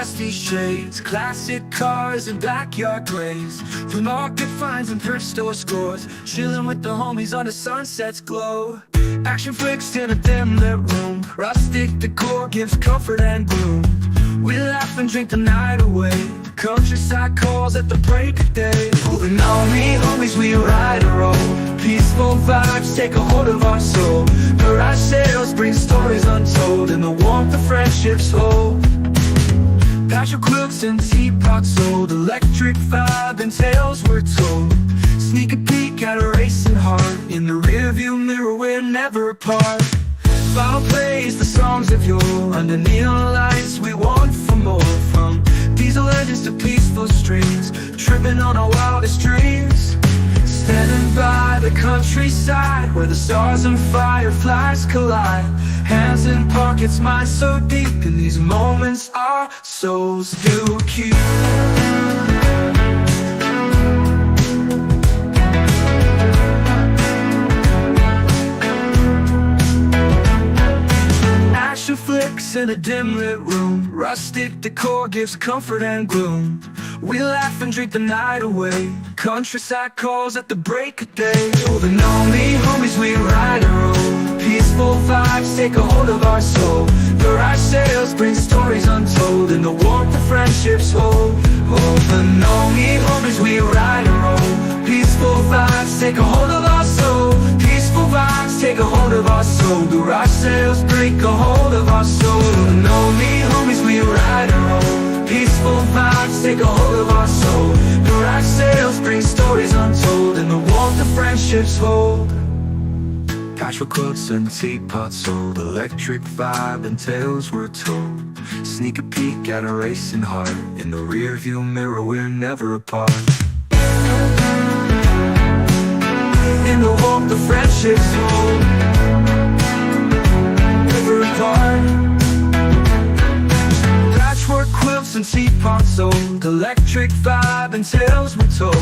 dusty shades, classic cars and backyard grays, through market finds and thrift store scores, chilling with the homies on the sunset's glow. Action flicks in a dim lit room, rustic decor gives comfort and gloom. We laugh and drink the night away, countryside calls at the break of day. Moving on, me homies, we ride a roll. Peaceful vibes take a hold of our soul. Garage sales bring stories untold, and the warmth of friendships hold. Patio quilts and teapots sold, electric vibe and tales we're told. Sneak a peek at a racing heart, in the rearview mirror we're never apart. Final plays the songs of yore, under neon lights we want for more. From diesel engines to peaceful streams, tripping on our wildest dreams. Standing by the countryside, where the stars and fireflies collide. Hands in pockets, minds so deep, in these moments our souls do keep. Action flicks in a dim lit room, rustic decor gives comfort and gloom. We laugh and drink the night away, countryside calls at the break of day. Oh, the Gnome Homies, we ride a roll. Peaceful vibes take a hold of our soul. Garage sales bring stories untold, and the warmth of friendships hold. Oh, the Gnome Homies, we ride a roll. Peaceful vibes take a hold of our soul. Peaceful vibes take a hold of our soul. Garage sales break a hold of our soul. The Gnome Homies, we ride a roll. Peaceful vibes take a hold of our soul. Garage sales bring stories untold, and the warmth of friendships hold. Patchwork quilts and teapots sold, electric vibe and tales were told. Sneak a peek at a racing heart, in the rearview mirror we're never apart. In the warmth of friendships hold, never apart. Patchwork quilts and teapots sold, electric vibe and tales were told.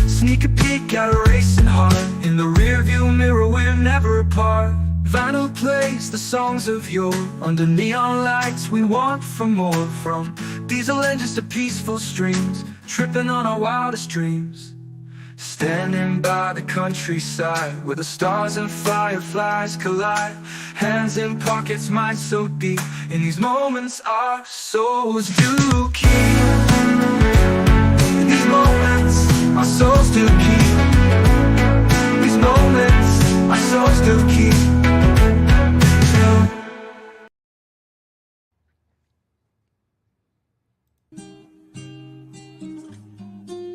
Sneak a peek at a racing heart, in the rearview mirror we're never apart. Vinyl plays the songs of yore, under neon lights we want for more. From diesel engines to peaceful streams, tripping on our wildest dreams. Standing by the countryside, where the stars and fireflies collide. Hands in pockets, minds so deep, in these moments our souls do keep. In these moments our souls do keep. These moments our souls do keep.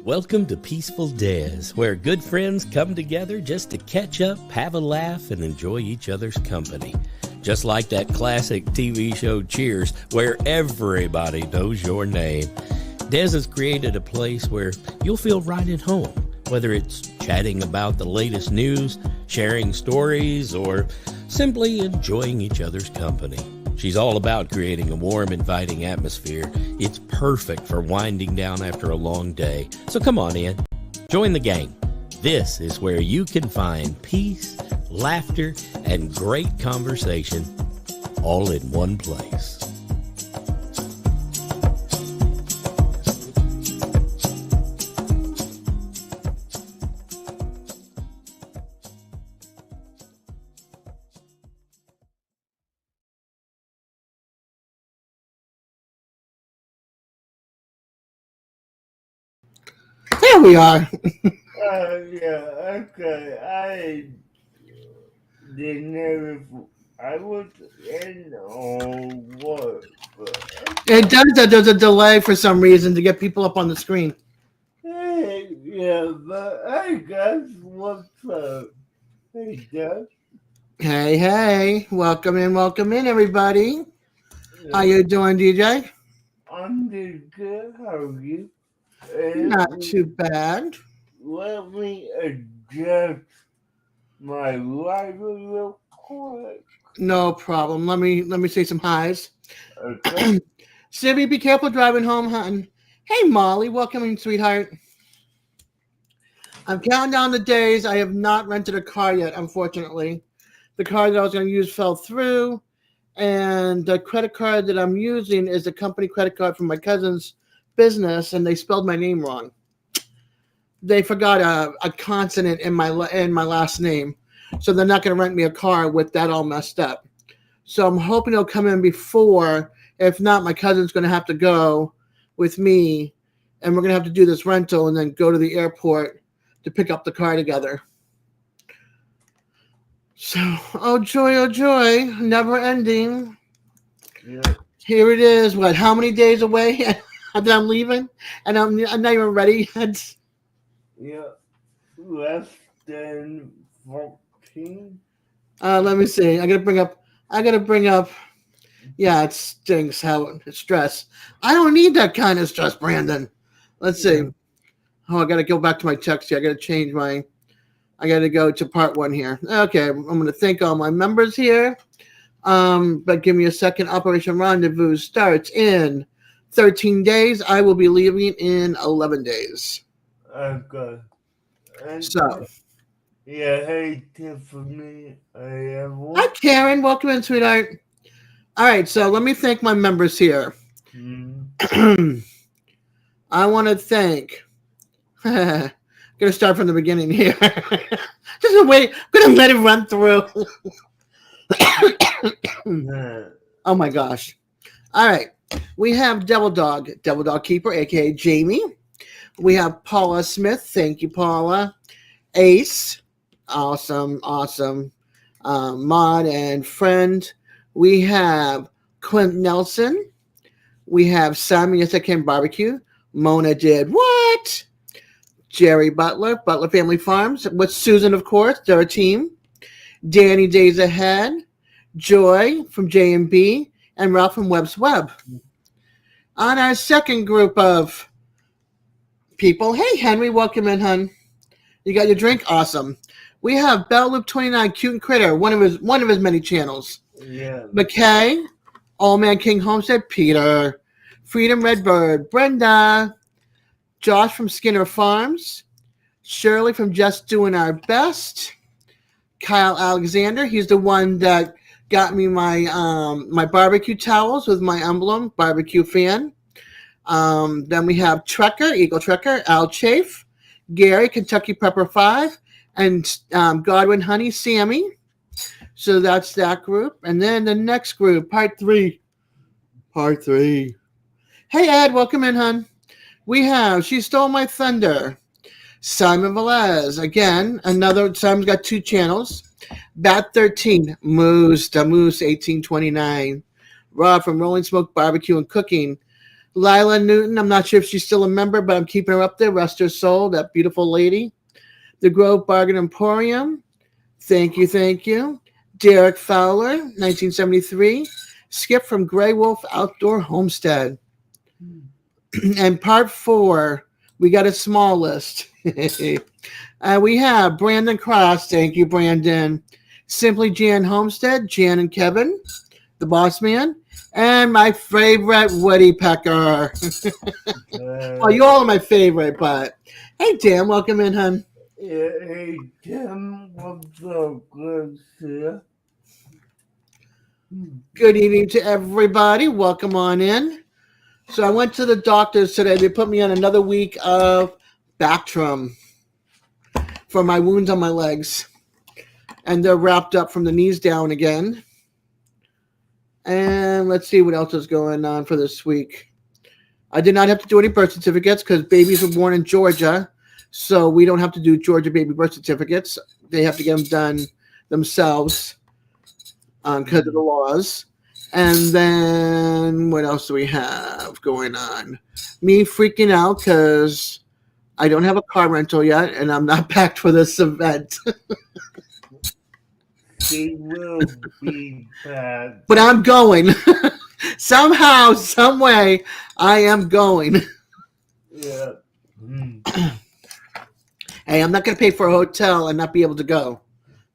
Welcome to Peaceful-Dez, where good friends come together just to catch up, have a laugh, and enjoy each other's company. Just like that classic TV show Cheers, where everybody knows your name. Dez has created a place where you'll feel right at home, whether it's chatting about the latest news, sharing stories, or simply enjoying each other's company. She's all about creating a warm, inviting atmosphere. It's perfect for winding down after a long day. So come on in, join the gang. This is where you can find peace, laughter, and great conversation all in one place. There we are. Yeah, okay. I didn't. I was in work. It does that. There's a delay for some reason to get people up on the screen. Yeah, but I guess what's up? Hey, Jeff. Hey. Welcome in, everybody. How you doing, DJ? I'm doing good. How are you? Not too bad. Let me adjust my light real quick. No problem. Let me say some highs. Okay. Sibby, be careful driving home, hon. Hey, Molly. Welcome in, sweetheart. I'm counting down the days. I have not rented a car yet, unfortunately. The car that I was going to use fell through, and the credit card that I'm using is a company credit card from my cousin's business, and they spelled my name wrong. They forgot a consonant in my last name, so they're not going to rent me a car with that all messed up. So I'm hoping they'll come in before. If not, my cousin's going to have to go with me, and we're going to have to do this rental and then go to the airport to pick up the car together. So, oh joy, never ending. Yeah. Here it is. What? How many days away that I'm leaving, and I'm not even ready yet. Yeah. Less than 14. Let me see. I gotta bring up. Yeah, it stinks how it's stress. I don't need that kind of stress, Brandon. Let's see. Oh, I gotta go back to my text here. I gotta go to part 1 here. Okay, I'm gonna thank all my members here. But give me a second. Operation Rendezvous starts in 13 days. I will be leaving in 11 days. Okay. And So, yeah, hey Tiffany. hi Karen, welcome in, sweetheart. All right, so let me thank my members here. I want to thank. I'm gonna start from the beginning here. Just wait. I'm gonna let it run through. Oh my gosh! All right, we have Devil Dog Keeper, aka Jamie. We have Paula Smith. Thank you, Paula. Ace, awesome. Mod and friend. We have Clint Nelson. We have Sammy Can Barbecue. Mona did what? Jerry Butler Family Farms. With Susan, of course, they're a team. Danny Days Ahead. Joy from J&B. And Ralph from Webb's Web. On our second group of people, hey, Henry, welcome in, hun. You got your drink? Awesome. We have Bell Loop 29, Cute and Critter, one of his many channels. Yeah. McKay, All Man King Homestead, Peter, Freedom Redbird, Brenda, Josh from Skinner Farms, Shirley from Just Doing Our Best, Kyle Alexander, he's the one that got me my my barbecue towels with my emblem, barbecue fan. Then we have Trekker, Eagle Trekker, Al Chafe, Gary, Kentucky Pepper 5, and Godwin Honey, Sammy. So that's that group. And then the next group, part 3. Hey, Ed, welcome in, hun. We have She Stole My Thunder, Simon Velez. Again, Simon's got 2 channels. Bat 13, Moose 1829. Rob from Rolling Smoke Barbecue and Cooking. Lila Newton, I'm not sure if she's still a member, but I'm keeping her up there. Rest her soul, that beautiful lady. The Grove Bargain Emporium. Thank you. Derek Fowler, 1973. Skip from Grey Wolf Outdoor Homestead. And part 4, we got a small list. We have Brandon Cross. Thank you, Brandon. Simply Jan Homestead, Jan and Kevin, the boss man. And my favorite, Woody Pecker. Well, you all are my favorite, but hey, Dan, welcome in, hun. Yeah, hey Tim, what's up, good to Good evening to everybody. Welcome on in. So I went to the doctors today. They put me on another week of Bactrim for my wounds on my legs. And they're wrapped up from the knees down again. And let's see what else is going on for this week. I did not have to do any birth certificates because babies were born in Georgia. So we don't have to do Georgia baby birth certificates. They have to get them done themselves because of the laws. And then what else do we have going on? Me freaking out because I don't have a car rental yet and I'm not packed for this event. They will be bad. But I'm going. Somehow, some way, I am going. Yeah. Hey, I'm not going to pay for a hotel and not be able to go.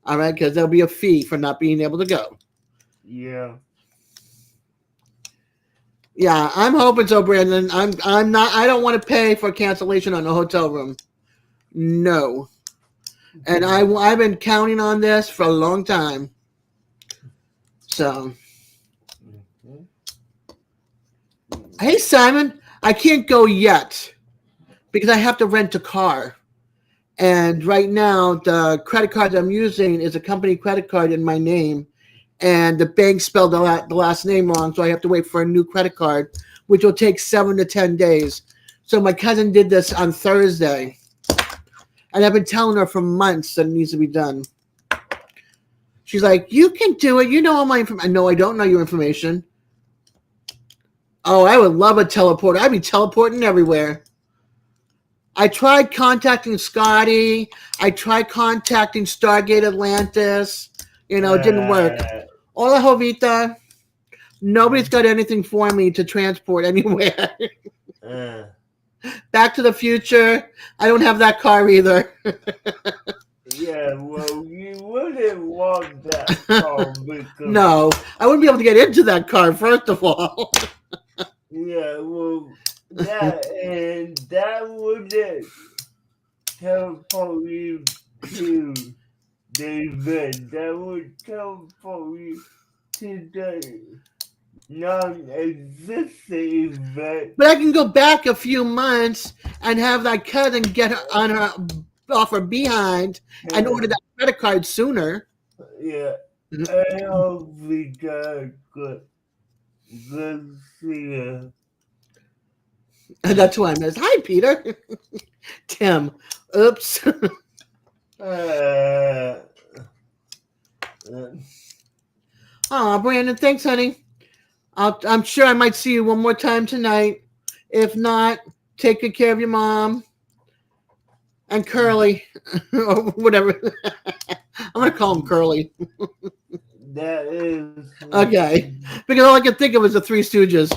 All right, because there'll be a fee for not being able to go. Yeah. Yeah, I'm hoping so, Brandon. I'm not. I don't want to pay for cancellation on a hotel room. No. And I've been counting on this for a long time. So, Hey, Simon, I can't go yet because I have to rent a car. And right now, the credit card I'm using is a company credit card in my name. And the bank spelled the last name wrong, so I have to wait for a new credit card, which will take 7 to 10 days. So my cousin did this on Thursday. And I've been telling her for months that it needs to be done. She's like, you can do it. You know all my information. No, I don't know your information. Oh, I would love a teleporter. I'd be teleporting everywhere. I tried contacting Scotty. I tried contacting Stargate Atlantis. It didn't work. Hola, Jovita. Nobody's got anything for me to transport anywhere. Back to the Future. I don't have that car either. Yeah, well, you wouldn't want that car because No, I wouldn't be able to get into that car, first of all. yeah, well, that wouldn't teleport you to the event. That would teleport you to the non-existing event. But I can go back a few months and have that cousin get her off her behind and order that credit card sooner. Yeah, I hope we got good see you. That's who I miss. Hi, Peter. Tim. Oops. Oh, Brandon, thanks, honey. I'm sure I might see you one more time tonight. If not, take good care of your mom and Curly or whatever. I'm gonna call him Curly. That is Okay, because all I can think of is the Three Stooges.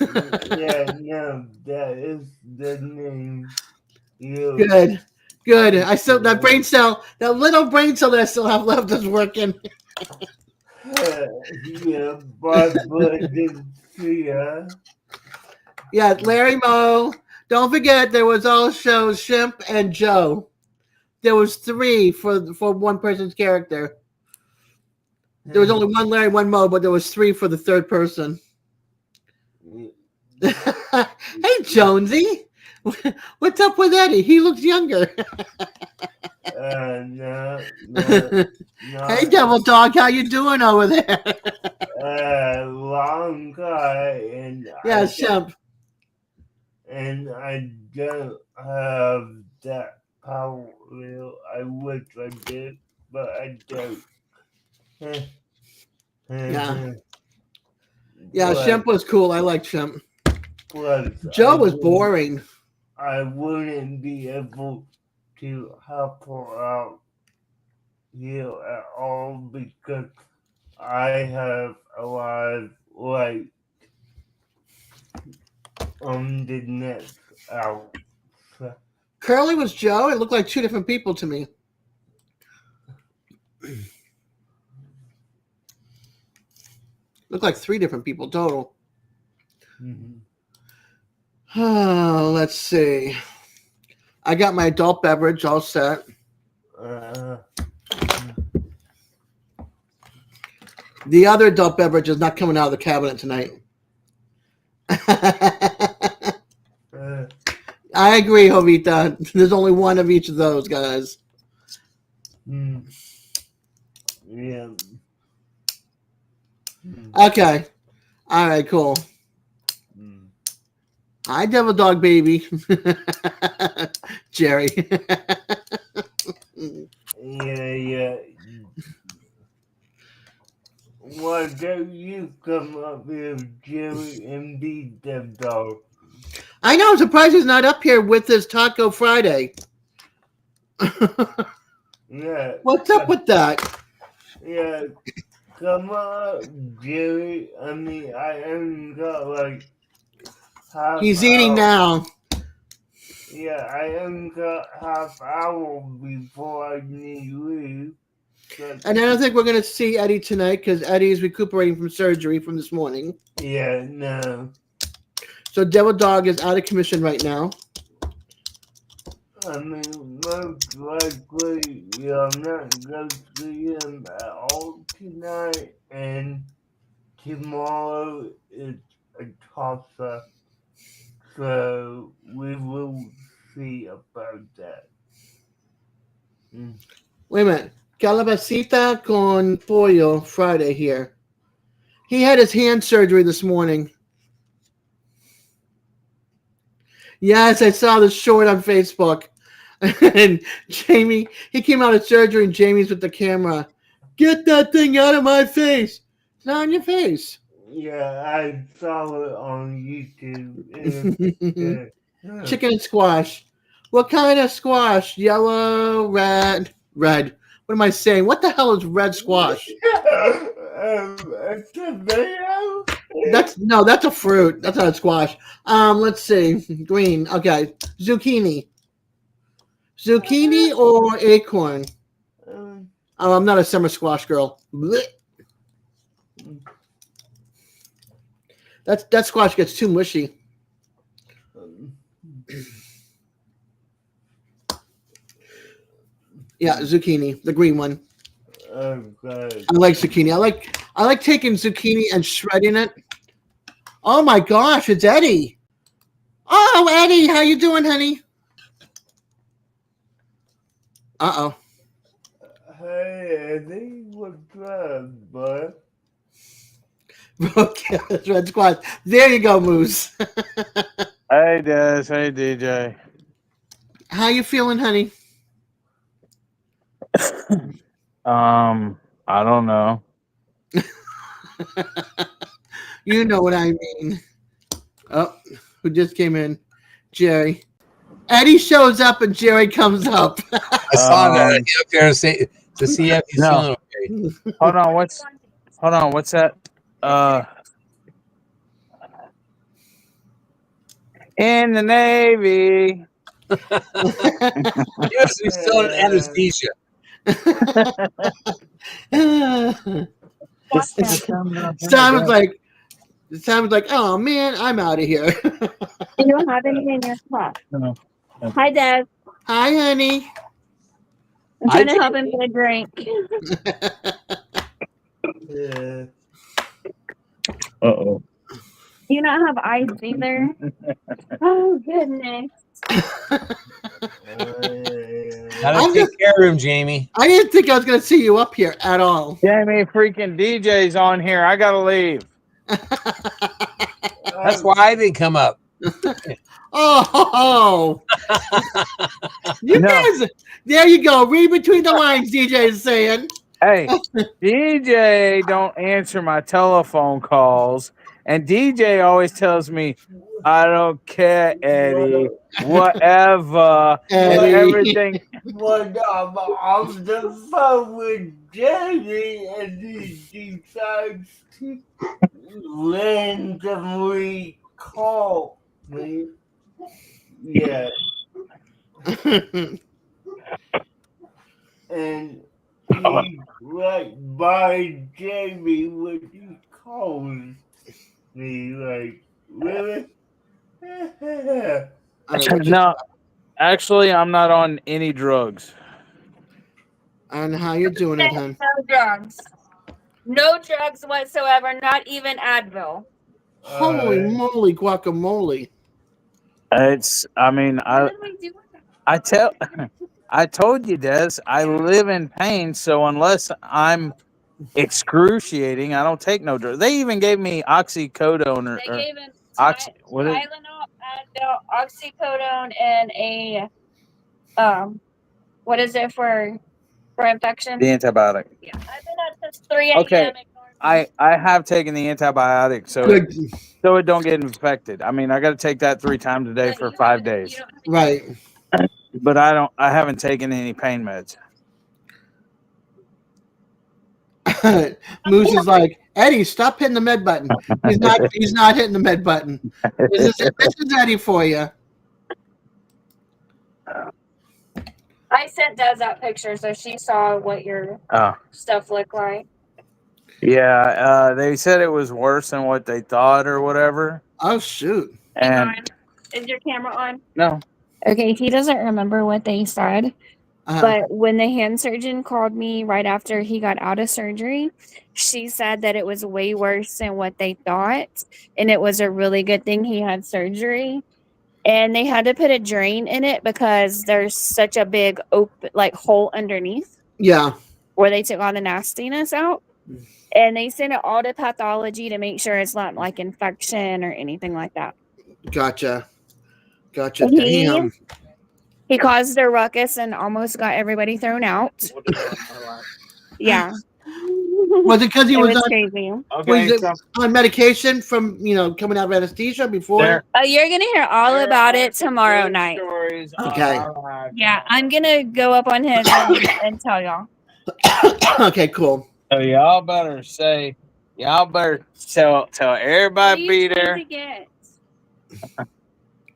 yeah, no, that is the name. Good. I still that brain cell, that little brain cell that I still have left is working. Yeah, Barbara did see ya. Yeah, Larry Moe. Don't forget there was also Shimp and Joe. There was 3 for one person's character. There was only one Larry, one Moe, but there was 3 for the third person. Hey, Jonesy. What's up with Eddie? He looks younger. No. Hey, Devil Dog, how you doing over there? Long guy, and Yeah, Shemp. And I don't have that power wheel. I wish I did, but I don't. Yeah. Yeah, But- Shemp was cool. I liked Shemp. but Joe I was wouldn't- boring. I wouldn't be able to help her out here at all because I have a lot of light on the next out. Curly was Joe. It looked like 2 different people to me. Looked like 3 different people total. Mm-hmm. Oh, let's see. I got my adult beverage all set. The other adult beverage is not coming out of the cabinet tonight. I agree, Jovita. There's only one of each of those, guys. Yeah. Okay. All right, cool. Hi, Devil Dog Baby. Jerry. Yeah. Why don't you come up with Jerry and be the dog? I know. I'm surprised he's not up here with his Taco Friday. Yeah. What's up with that? Yeah. Come up, Jerry. I mean, I only got like half He's eating hour. now. Yeah, I only got half hour before I need to leave. And I don't think we're going to see Eddie tonight because Eddie's recuperating from surgery from this morning. Yeah, no. So Devil Dog is out of commission right now. I mean, most likely, I'm not going to see him at all tonight, and tomorrow is a toss-up. So we will see about that. Wait a minute. Calabacita con pollo Friday here. He had his hand surgery this morning. Yes, I saw the short on Facebook. And Jamie, he came out of surgery and Jamie's with the camera. Get that thing out of my face. It's not on your face. Yeah, I saw it on YouTube. Chicken and squash. What kind of squash? Yellow, red, red. What am I saying? What the hell is red squash? A tomato? That's a fruit. That's not a squash. Let's see. Green. Okay. Zucchini. Zucchini or acorn? Oh, I'm not a summer squash girl. Blech. That squash gets too mushy. Yeah, zucchini, the green one. Okay. I like zucchini. I like taking zucchini and shredding it. Oh my gosh, it's Eddie. Oh, Eddie, how you doing, honey? Uh-oh. Hey, Eddie, what's up, bud? Okay, red squash. There you go, Moose. Hey, Des. Hey, DJ. How you feeling, honey? I don't know. You know what I mean. Oh, who just came in? Jerry. Eddie shows up and Jerry comes up. I saw that. He up there to see if he's No. feeling okay. Hold on. What's that? In the Navy. Yes, he's still in anesthesia. Simon's like, oh man, I'm out of here. You don't have anything in your spot. No. Hi, Dad. Hi, honey. I'm trying to help him get a drink. Yeah. Uh-oh. You not have eyes either. Oh goodness. Gotta take care of him, Jamie. I didn't think I was going to see you up here at all. Jamie, freaking DJ's on here. I gotta leave. That's why I didn't come up. Oh, you No. guys! There you go. Read between the lines. DJ is saying. Hey, DJ don't answer my telephone calls, and DJ always tells me, "I don't care, Eddie. Whatever, Eddie. everything." When I'm on the phone with Jamie and he decides to randomly call me. Yeah. And he's right by Jamie when he calls me, like, really? No, actually, I'm not on any drugs. And how you doing it, hon? No drugs. No drugs whatsoever. Not even Advil. Holy moly, guacamole! What did we do with it? I told you, Des, I live in pain, so unless I'm excruciating, I don't take no drugs. They even gave me oxycodone They gave him what is- Tylenol, Advil, oxycodone, and a what is it for infection? the antibiotic. Yeah, I've been at this 3 Okay, a.m. I have taken the antibiotic, so Good. it don't get infected. I mean, I got to take that 3 times a day for 5 days. Right. But I haven't taken any pain meds. Moose is like, Eddie, stop hitting the med button. He's not hitting the med button. This is Eddie for you. I sent Des that picture so she saw what your stuff looked like. Yeah, they said it was worse than what they thought or whatever. Oh shoot. And Is your camera on? no. Okay, he doesn't remember what they said, But when the hand surgeon called me right after he got out of surgery, she said that it was way worse than what they thought. And it was a really good thing he had surgery. And they had to put a drain in it because there's such a big open hole underneath Yeah. where they took all the nastiness out. And they sent it all to pathology to make sure it's not like infection or anything like that. Gotcha. Damn. He caused a ruckus and almost got everybody thrown out. Yeah. Was it because he was crazy. on medication from coming out of anesthesia before? You're gonna hear all about it tomorrow night. Okay. Yeah, I'm gonna go up on his and tell y'all. Okay, cool. So y'all better tell everybody be there.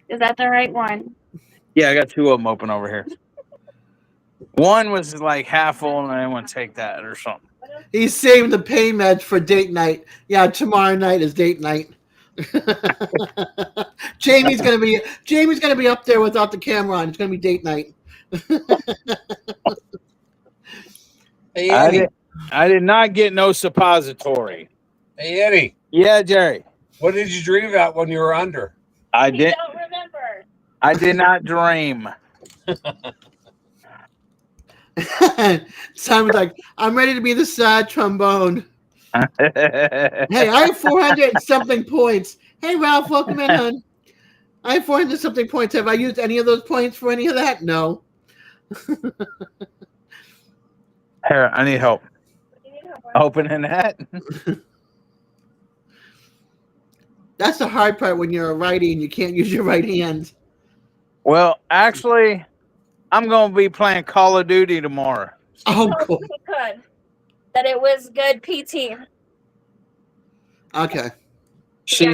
Is that the right one? Yeah, I got 2 of them open over here. One was like half full, and I didn't want to take that or something. He's saving the pain meds for date night. Yeah, tomorrow night is date night. Jamie's gonna be up there without the camera on. It's gonna be date night. Hey, Eddie. I did not get no suppository. Hey, Eddie. Yeah, Jerry. What did you dream about when you were under? I did. Don't remember. I did not dream. Simon's like, I'm ready to be the sad trombone. Hey, I have 400 and something points. Hey, Ralph, welcome in, hon. I have 400 something points. Have I used any of those points for any of that? No. Here, I need help. Opening that. That's the hard part when you're a righty and you can't use your right hand. Well, actually, I'm going to be playing Call of Duty tomorrow. Oh, cool. Good. That it was good PT. Okay. She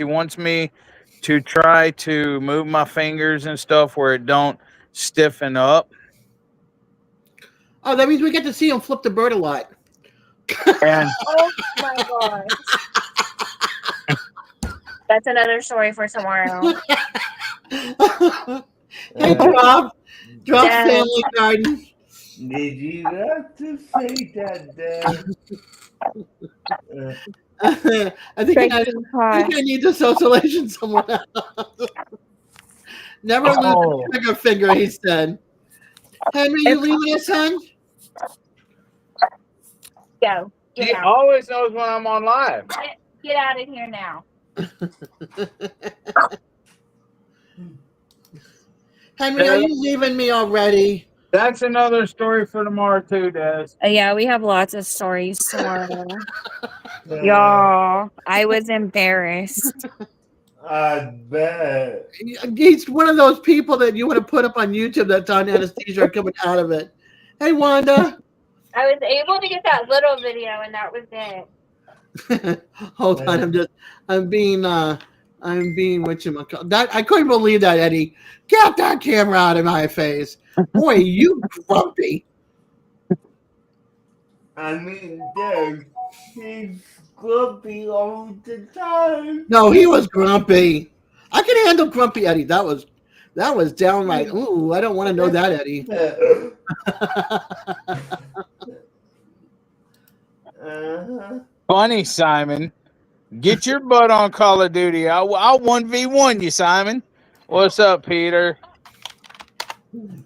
wants me to try to move my fingers and stuff where it don't stiffen up. Oh, that means we get to see him flip the bird a lot. And Oh my god. That's another story for tomorrow. Hey, Drop Family Garden. Did you have to say that, Dad? I think I need the socialization someone else. Never lose the trigger finger, he said. Henry, you leaving us, son? Go. he always knows when I'm on live. Get out of here now. Henry, are you leaving me already? That's another story for tomorrow too, Des. Yeah, we have lots of stories tomorrow. Y'all, I was embarrassed. I bet. He's one of those people that you want to put up on YouTube that's on anesthesia or coming out of it. Hey, Wanda. I was able to get that little video, and that was it. Hold on, I'm being whatchamacallit. That I couldn't believe that, Eddie. Get that camera out of my face. Boy, you grumpy. I mean, Dad, he's grumpy all the time. No, he was grumpy. I can handle grumpy Eddie. That was downright. Ooh, I don't want to know that, Eddie. Funny, Simon. Get your butt on Call of Duty. I'll 1v1 you, Simon. What's up, Peter?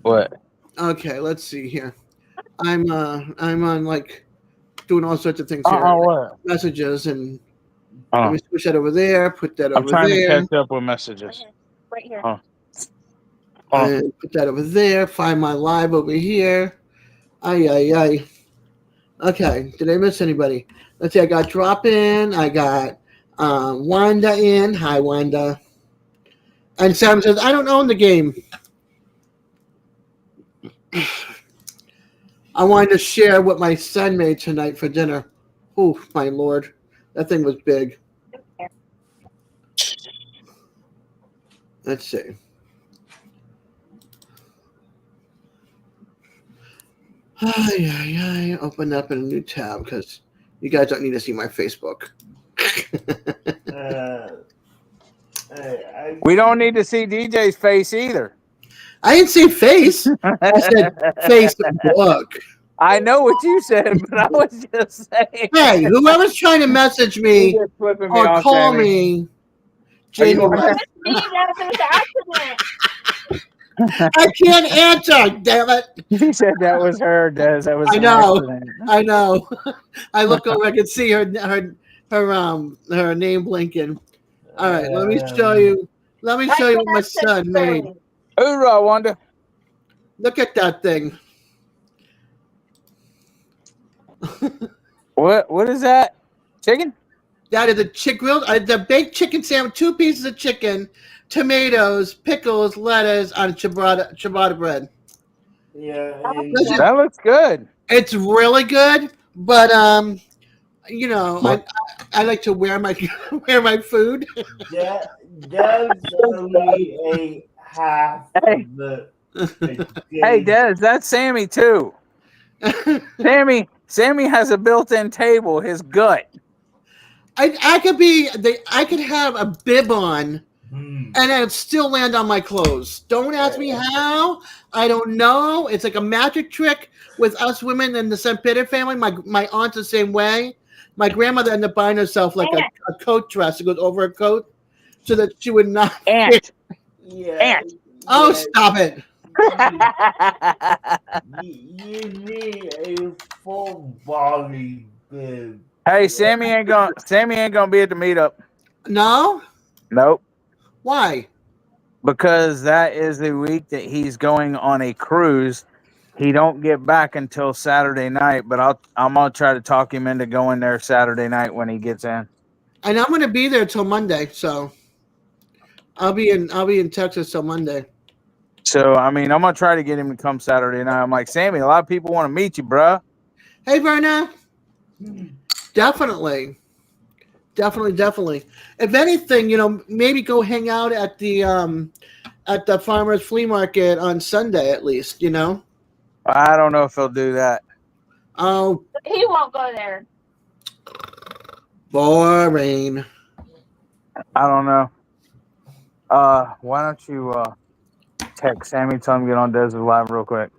What? Okay, let's see here. I'm on like doing all sorts of things here. What? Messages and let me switch that over there. Put that over there. I'm trying to catch up with messages. Right here. And put that over there. Find my live over here. Ay. Okay, did I miss anybody? Let's see. I got Drop In. I got Wanda in. Hi, Wanda. And Sam says, I don't own the game. I wanted to share what my son made tonight for dinner. Oh, my Lord. That thing was big. Let's see. I open up in a new tab because you guys don't need to see my Facebook. We don't need to see DJ's face either. I didn't say face. I said Facebook. I know what you said, but I was just saying. Hey, whoever's trying to message You're me just flipping me or off, call Sammy. me, Are you Jamie, over there? Me, that was an accident. I can't answer. Damn it! He said that was her, Des. That was I an know. accident. I know. I look over. I can see her name blinking. All right, let me show you. Let me show you what my son made. Hoorah, Wanda. Look at that thing. What is that? Chicken? That is a the baked chicken sandwich, 2 pieces of chicken, tomatoes, pickles, lettuce on ciabatta bread. Yeah, That looks good. It's really good, but you know, I like to wear my wear my food. that's only a half Hey. of the Hey, Des, that's Sammy too. Sammy has a built-in table. His gut. I could have a bib on and it'd still land on my clothes. Don't ask me how. I don't know. It's like a magic trick with us women in the St. Peter family. My aunt's the same way. My grandmother ended up buying herself like a coat dress that goes over a coat so that she would not. Aunt. Aunt. Oh, stop it. You need a full body bib. Hey, Sammy ain't gonna be at the meetup. No? Nope. Why? Because that is the week that he's going on a cruise. He don't get back until Saturday night, but I'm gonna try to talk him into going there Saturday night when he gets in. And I'm gonna be there till Monday, so I'll be in Texas till Monday. So I mean, I'm gonna try to get him to come Saturday night. I'm like, Sammy, a lot of people want to meet you, bruh. Hey, Verna. Definitely. If anything, you know, maybe go hang out at the farmers flea market on Sunday at least, you know. I don't know if he'll do that. Oh, He won't go there. boring. I don't know. Why don't you text Sammy, tell him to get on Desert Live real quick.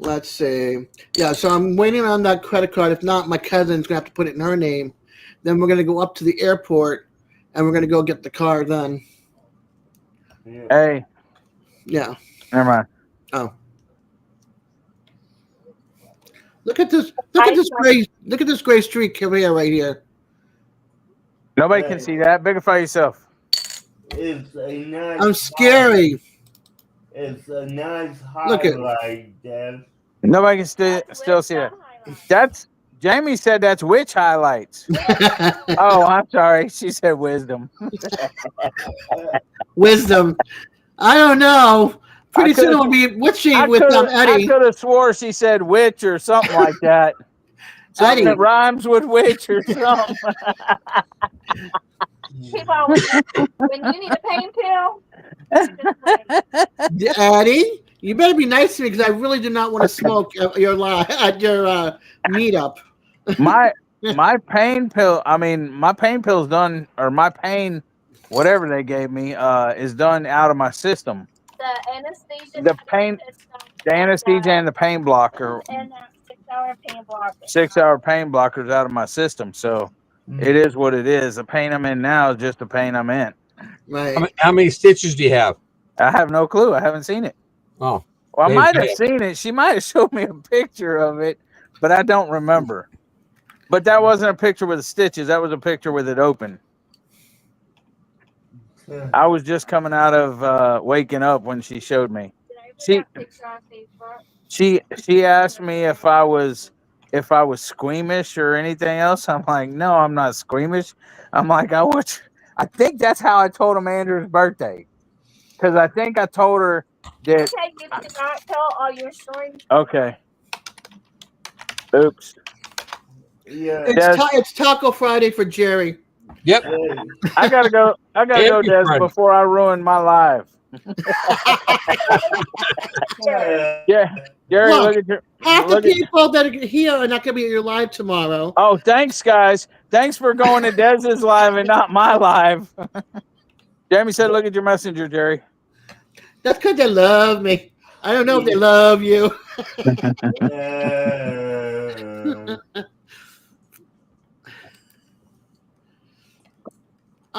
Let's see. Yeah, so I'm waiting on that credit card. If not, my cousin's gonna have to put it in her name. Then we're gonna go up to the airport and we're gonna go get the car then. Hey. Yeah. Never mind. Oh. Look at this gray streak over here right here. Nobody can see that. Bigify yourself. It's a nice. I'm scary. It's a nice Look at- highlight, Dad. Nobody can still see that. That's Jamie said that's witch highlights. Oh, I'm sorry. She said wisdom. Wisdom. I don't know. Pretty soon it'll be witchy with I Eddie. could have swore she said witch or something like that. Something Eddie. that rhymes with witch or something. When you need a pain pill, Eddie, you better be nice to me because I really do not want to smoke at your meetup. My pain pill. I mean, my pain pill's done, or my pain, whatever they gave me, is done out of my system. the anesthesia, The pain, the anesthesia, and the pain blocker. and that 6-hour pain blocker. 6-hour pain blockers out of my system. So it is what it is. The pain I'm in now is just the pain I'm in. Right. How many stitches do you have? I have no clue. I haven't seen it. Oh, Well, I They- might have seen it. She might have showed me a picture of it, but I don't remember. But that wasn't a picture with the stitches. That was a picture with it open. I was just coming out of waking up when she showed me. Did I put She- that picture on Facebook? She asked me if I was squeamish or anything else. I'm like, no, I'm not squeamish. I'm like, I think that's how I told him Andrew's birthday, because I think I told her that. Okay, you cannot tell all your stories. Okay. Oops. Yeah. It's Taco Friday for Jerry. yep. Hey, I gotta go. Every Des, Friday. before I ruin my life. Yeah, Jerry, Look, look at your. Half the Look at, people that are here are not going to be at your live tomorrow. oh, thanks, guys. Thanks for going to Dez's live and not my live. Jamie said, "Look at your messenger, Jerry." That's because they love me. I don't know if they love you.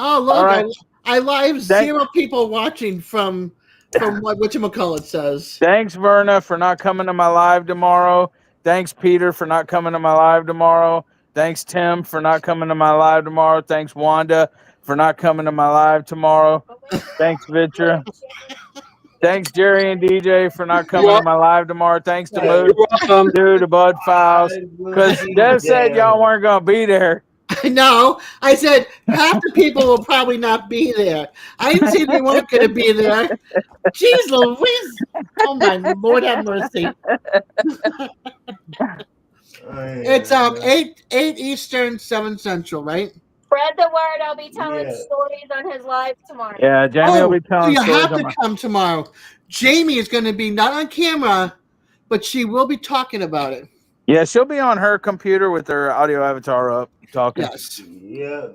Oh, look, All right. I live 0 people watching from what whatchamacallit says. Thanks, Verna, for not coming to my live tomorrow. Thanks, Peter, for not coming to my live tomorrow. Thanks, Tim, for not coming to my live tomorrow. Thanks, Wanda, for not coming to my live tomorrow. Thanks, Vitra. Thanks, Jerry and DJ, for not coming to my live tomorrow. Thanks to Moose, to the Bud Files, because Des said y'all weren't going to be there. No, I said half the people will probably not be there. I didn't say they weren't going to be there. Jeez Louise. Oh, my Lord have mercy. It's 8 Eastern, 7 Central, right? Spread the word. I'll be telling stories on his live tomorrow. Yeah, Jamie will be telling you stories. have to come tomorrow. Jamie is going to be not on camera, but she will be talking about it. Yeah, she'll be on her computer with her audio avatar up talking. Yes. Yeah.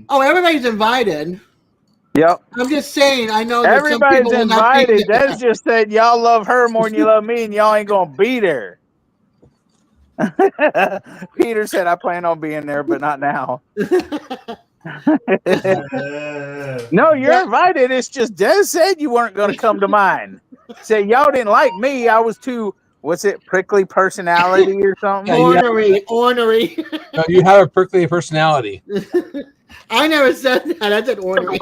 Oh, everybody's invited. Yep. I'm just saying, I know that Everybody's some people will not be invited. there. Des just said y'all love her more than you love me, and y'all ain't going to be there. Peter said, I plan on being there, but not now. No, you're invited. It's just Des said you weren't going to come to mine. Said y'all didn't like me. I was too, what's it, prickly personality or something? Ornery. No, you have a prickly personality. I never said that. I said ornery.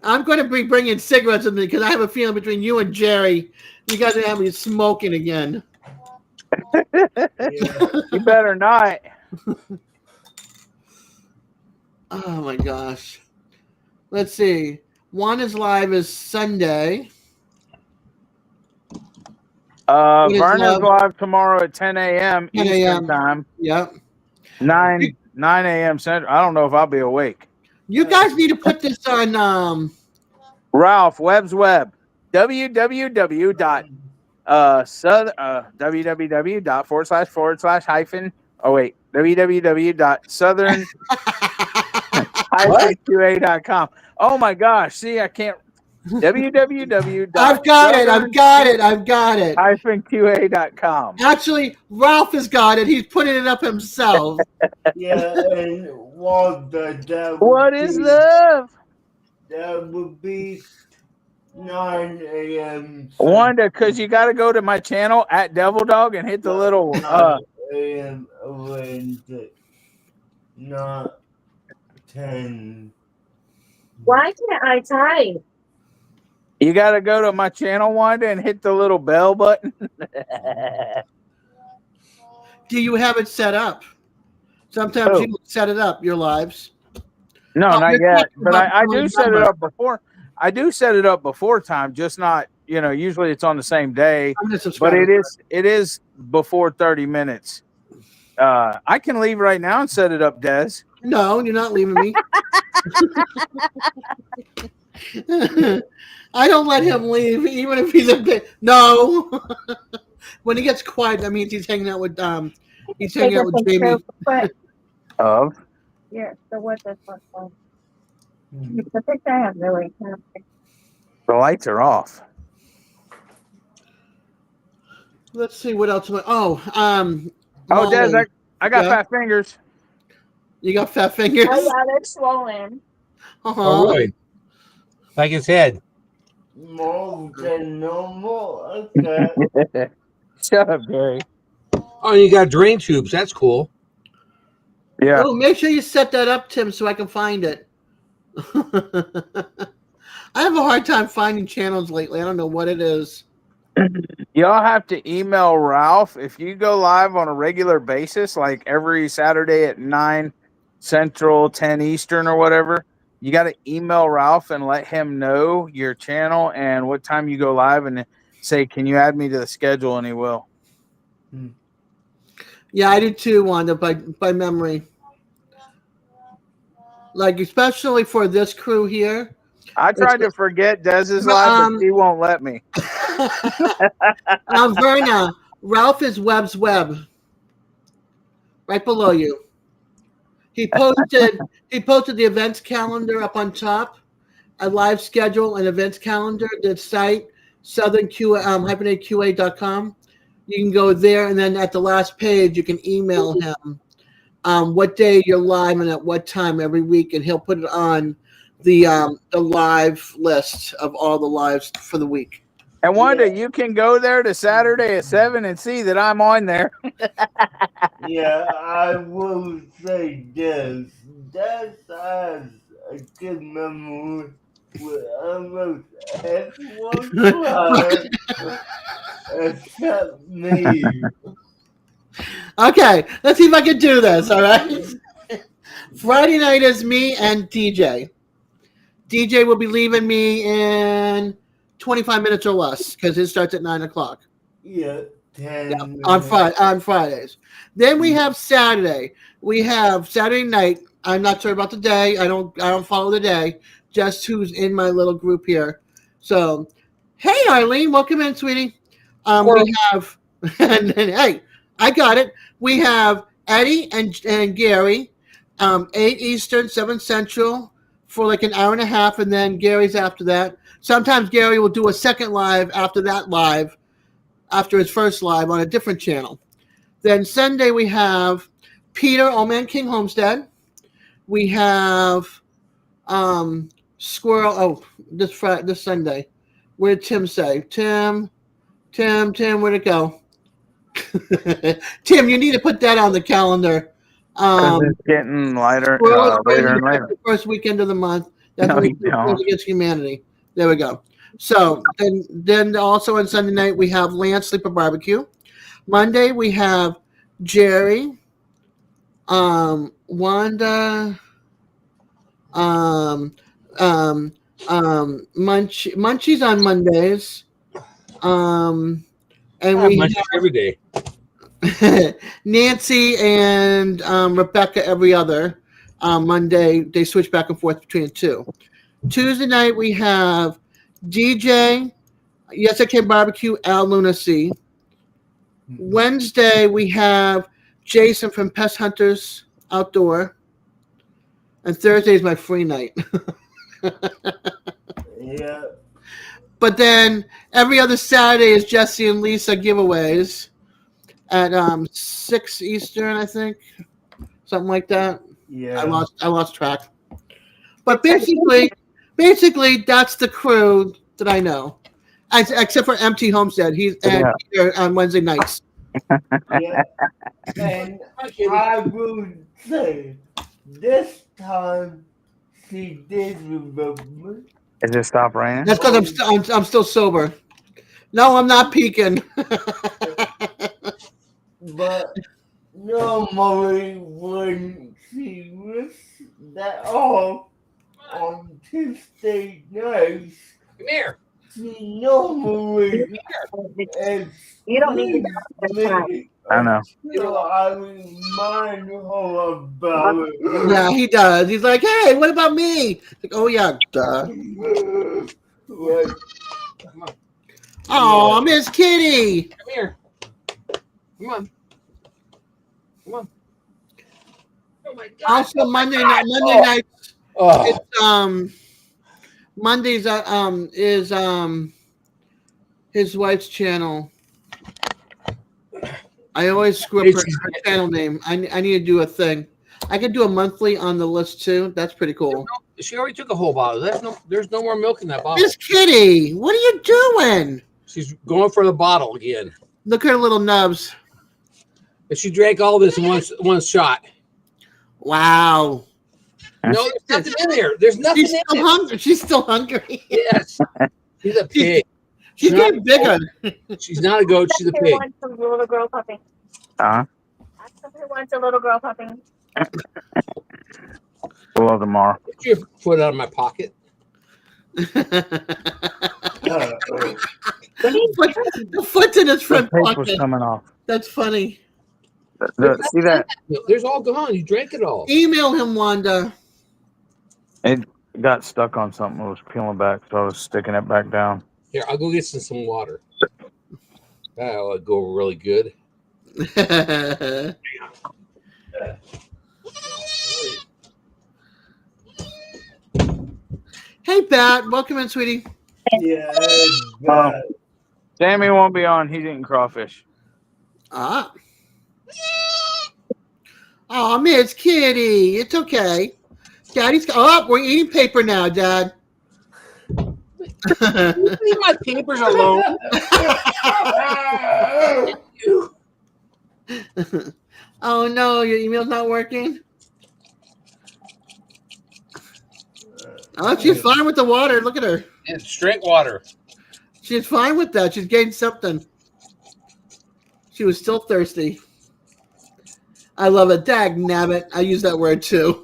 I'm going to be bringing cigarettes with me because I have a feeling between you and Jerry, you guys are having me smoking again. You better not. Oh my gosh. Let's see. Juana's live is Sunday. Verna's live tomorrow at 10 a.m. 10 Eastern time. Yep. 9 a.m. Central. I don't know if I'll be awake. You guys need to put this on Ralph Webb's Web. www.southern-qa.com. Oh my gosh. See, I can't. www. I've got it. -qa.com. Actually, Ralph has got it. He's putting it up himself. Yeah, and Wanda, What is love? That would be 9 a.m. Wanda, because you got to go to my channel at Devil Dog and hit the little. 9 a.m. Wednesday, not 10. Why can't I type? You got to go to my channel, Wanda, and hit the little bell button. Do you have it set up? Sometimes you set it up, your lives. No, not yet. But I do set it number. up before. I do set it up before time, just not, usually it's on the same day. But it is before 30 minutes. I can leave right now and set it up, Des. No, you're not leaving me. I don't let him leave, even if he's a bit. No. When he gets quiet, that means he's hanging out with Jamie. Of? Yeah, so what's this one for? The picture I have really. The lights are off. Let's see what else. Oh, Des, I got fat fingers. You got fat fingers? Oh, yeah, they're swollen. Oh, really? Like his head. More than normal. Okay. Shut up, Gary. Oh, you got drain tubes. That's cool. Yeah. Oh, make sure you set that up, Tim, so I can find it. I have a hard time finding channels lately. I don't know what it is. Y'all have to email Ralph if you go live on a regular basis, like every Saturday at 9 Central, 10 Eastern or whatever. You got to email Ralph and let him know your channel and what time you go live and say, can you add me to the schedule? And he will. Yeah, I did too, Wanda, by memory. Like especially for this crew here. I tried to forget Dez's live, but he won't let me. Verna, Ralph is Webb's Web. Right below you. He posted the events calendar up on top, a live schedule and events calendar. The site southernqa.com. You can go there, and then at the last page, you can email him what day you're live and at what time every week, and he'll put it on the live list of all the lives for the week. And Wanda, you can go there to Saturday at 7 and see that I'm on there. Yeah, I will say this. Des has a good memory with almost everyone live except me. Okay, let's see if I can do this, all right? Friday night is me and DJ. DJ will be leaving me in 25 minutes or less because it starts at 9 o'clock. Yeah, 10 on Fridays. Then we have Saturday. We have Saturday night. I'm not sure about the day. I don't follow the day. Just who's in my little group here. So, hey Arlene, welcome in, sweetie. We have, and hey, I got it. We have Eddie and Gary, 8 Eastern, 7 Central for like an hour and a half, and then Gary's after that. Sometimes Gary will do a second live after that live, after his first live on a different channel. Then Sunday we have Peter, Old Man King Homestead. We have Squirrel. Oh, this Sunday. Where did Tim say? Tim, where'd it go? Tim, you need to put that on the calendar. It's getting lighter, later and later. The first weekend of the month. That's Against Humanity. There we go. So then also on Sunday night we have Lance Sleeper Barbecue. Monday we have Jerry, Wanda, Munchies on Mondays, and we have every day. Nancy and Rebecca every other Monday. They switch back and forth between the two. Tuesday night we have DJ, Yes I Can Barbecue, Al Lunacy. Wednesday we have Jason from Pest Hunters Outdoor. And Thursday is my free night. Yeah. But then every other Saturday is Jesse and Lisa giveaways at 6 Eastern, I think. Something like that. Yeah. I lost track. But basically that's the crew that I know. Except for Empty Homestead. He's here on Wednesday nights. Yeah. And I would say this time she did remember. It just stopped raining. That's because I'm still sober. No, I'm not peeking. But normally when she was that off on Tuesday nights, Come here. she normally You don't need to I know. So I remind her about it. Yeah, he does. He's like, hey, what about me? Like, oh yeah, duh. Like, Oh, Miss Kitty. Come here. Come on. Come on. Oh my God. Also Monday nights. Oh. It's Mondays is his wife's channel. I always screw up her channel name. I need to do a thing. I could do a monthly on the list too. That's pretty cool. She already took a whole bottle. There's no more milk in that bottle. Miss Kitty, what are you doing? She's going for the bottle again. Look at her little nubs. But she drank all this in one shot. Wow. No, there's nothing in there. There's nothing She's in still there. hungry. She's still hungry. Yes. She's a pig. She's getting bigger. She's not a goat. She's a pig. wants a little girl puppy. Uh-huh. Who wants a little girl puppy? Well, tomorrow. Put your foot out of my pocket. The foot's in his The front paper's pocket. coming off. That's funny. See that? There's all gone. You drank it all. Email him, Wanda. It got stuck on something. It was peeling back, so I was sticking it back down. Here, I'll go get some water. That'll go really good. Hey, Bat. Welcome in, sweetie. Yeah, Sammy won't be on. He's eating crawfish. Ah. Oh, Miss Kitty. It's okay. Daddy's. Oh, we're eating paper now, Dad. Leave my papers alone. Oh, no. Your email's not working? Oh, she's fine with the water. Look at her. It's straight water. She's fine with that. She's getting something. She was still thirsty. I love it. Dag nabbit. I use that word too.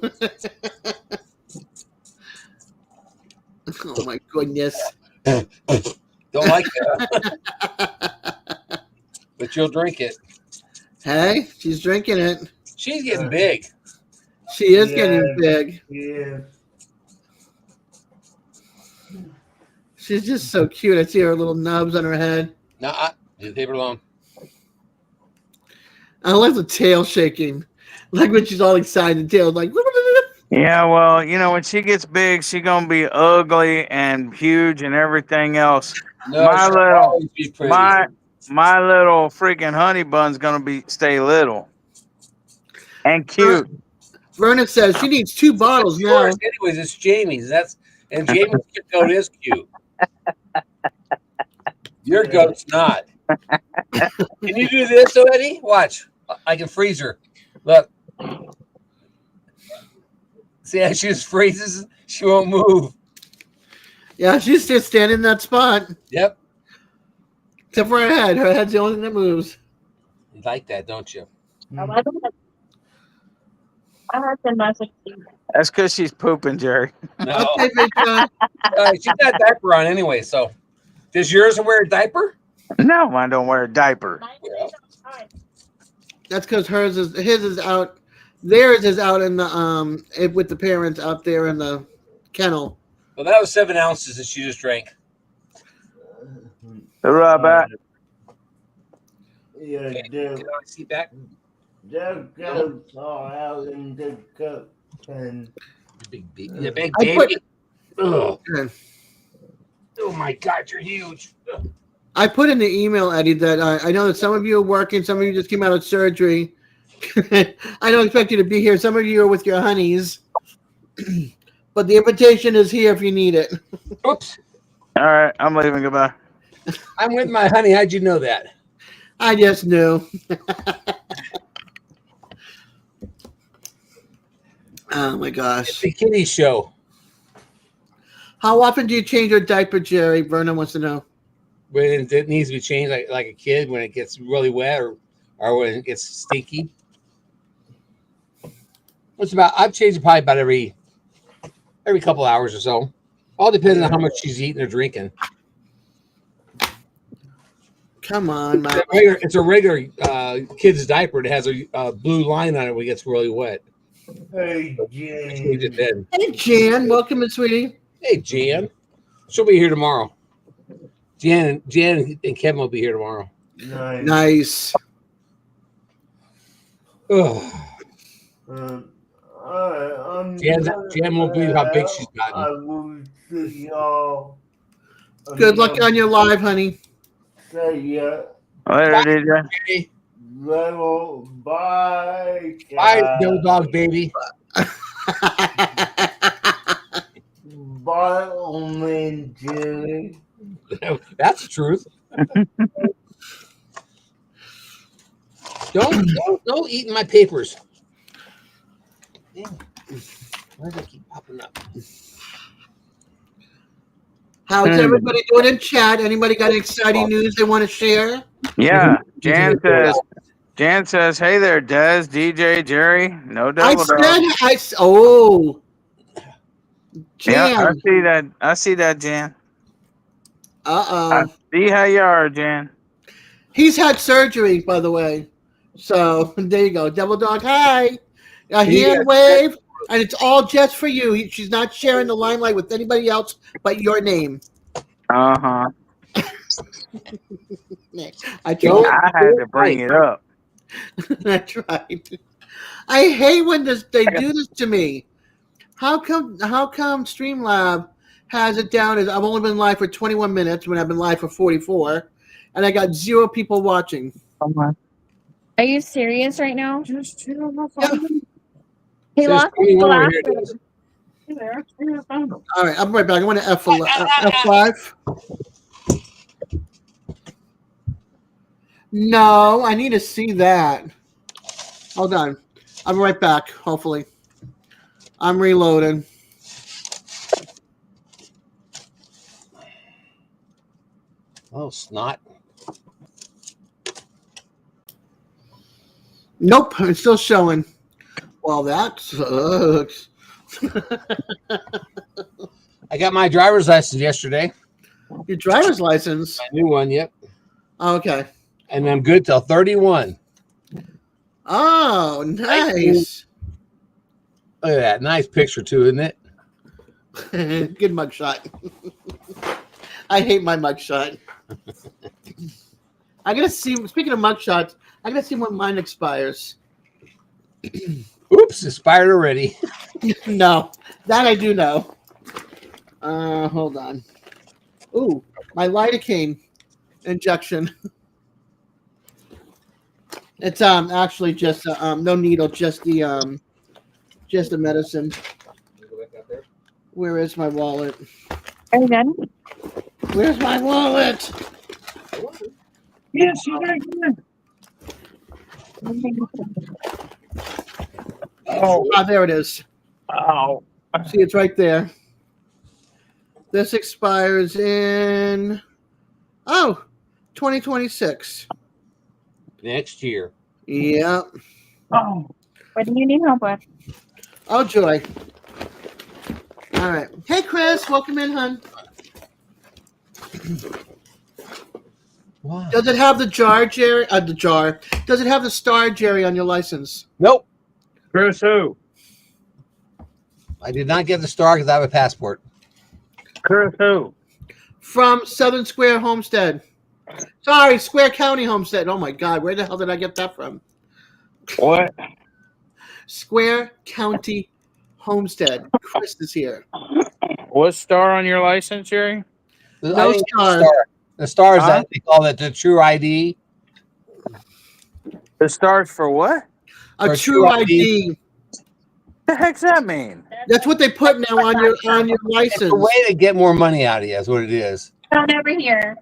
Oh my goodness. Don't like that. But you'll drink it. Hey, she's drinking it. She's getting big. She is getting big. Yeah. She's just so cute. I see her little nubs on her head. Nah, leave the paper alone. I like the tail shaking. Like when she's all excited, the tail's like. Yeah, well, you know, when she gets big, she's gonna be ugly and huge and everything else. No, my she'll little, always be pretty. my little freaking honey bun's gonna stay little and cute. Vernon says she needs 2 bottles now. Yours, anyways, it's Jamie's. And Jamie's goat is cute. Your goat's not. Can you do this already? Watch. I can freeze her. Look. See how she just freezes? She won't move. Yeah, she's just standing in that spot. Yep. Except for her head. Her head's the only thing that moves. You like that, don't you? That's because she's pooping, Jerry. No. Okay, Big John. She's got a diaper on anyway, so. Does yours wear a diaper? No, mine don't wear a diaper. Yeah. That's because his is out. Theirs is out in the with the parents out there in the kennel. Well, that was 7 ounces that she just drank. Right back. Yeah, Okay, get on the seat back. the goats are out in the cup and The big I baby. put- Ugh. Oh my God, you're huge. Ugh. I put in the email, Eddie, that I know that some of you are working, some of you just came out of surgery. I don't expect you to be here. Some of you are with your honeys. But the invitation is here if you need it. Oops. All right, I'm leaving. Goodbye. I'm with my honey. How'd you know that? I just knew. Oh my It's gosh. the kitty show. How often do you change your diaper, Jerry? Vernon wants to know. When it needs to be changed, like a kid, when it gets really wet or when it gets stinky. I've changed it probably about every couple hours or so. All depends on how much she's eating or drinking. Come on, man. It's a regular kid's diaper that has a blue line on it when it gets really wet. hey, Change it Jane. then. Hey, Jan. Welcome in, sweetie. Hey, Jan. She'll be here tomorrow. Jan and Kevin will be here tomorrow. Nice. Nice. Ugh. Jan won't believe how big she's gotten. I will see y'all. Good luck on your live, honey. Say ya. Later, DJ. Hey, Little bye. bye, no dog baby. Bye, old man Jerry. That's the truth. Don't eat my papers. Why does it keep popping up? How's everybody doing in chat? Anybody got any exciting news they want to share? Yeah, Jan says, hey there, Des, DJ, Jerry. No doubt. Oh. Yeah, Jan. I see that, Jan. I Uh-oh. see how you are, Jan. He's had surgery, by the way. So there you go. Devil Dog, hi. A hand wave. And it's all just for you. She's not sharing the limelight with anybody else but your name. Uh-huh. I Don't- tried. I had to bring it up. I tried. I hate when they do this to me. How come Streamlab has it down as I've only been live for 21 minutes when I've been live for 44, and I got 0 people watching. Are you serious right now? Yeah. He Says lost his 21 right here, glasses. All right, I'm right back. I want to F5. No, I need to see that. Hold on. I'm right back, hopefully. I'm reloading. Oh, snot. Nope, it's still showing. Well, that sucks. I got my driver's license yesterday. Your driver's license? My new one, yep. Okay. And I'm good till 31. Oh, nice. Look at that. Nice picture, too, isn't it? Good mugshot. I hate my mugshot. I gotta see. Speaking of mugshots, I gotta see when mine expires. Oops, expired already. No, that I do know. Hold on. Ooh, my lidocaine injection. It's actually just no needle, just the medicine. Where is my wallet? Are you done? Where's my wallet? Yes, you got good. Oh, there it is. Oh. See, it's right there. This expires in 2026. Next year. Yeah. Oh. What do you need help with? Oh, joy. All right. Hey, Chris. Welcome in, hon. Wow. Does it have the jar, Jerry? The jar. Does it have the star, Jerry, on your license? Nope. Chris who? I did not get the star because I have a passport. Chris who? From Southern Square Homestead. Sorry, Square County Homestead. Oh, my God. Where the hell did I get that from? What? Square County Homestead. Chris is here. What star on your license, Jerry? No I didn't get star. The star is Huh? that they call it the true ID. The star's for what? A Or true true ID. The heck's that mean? That's what they put now on your It's a license. way to get more money out of you. That's what it is. Come over here.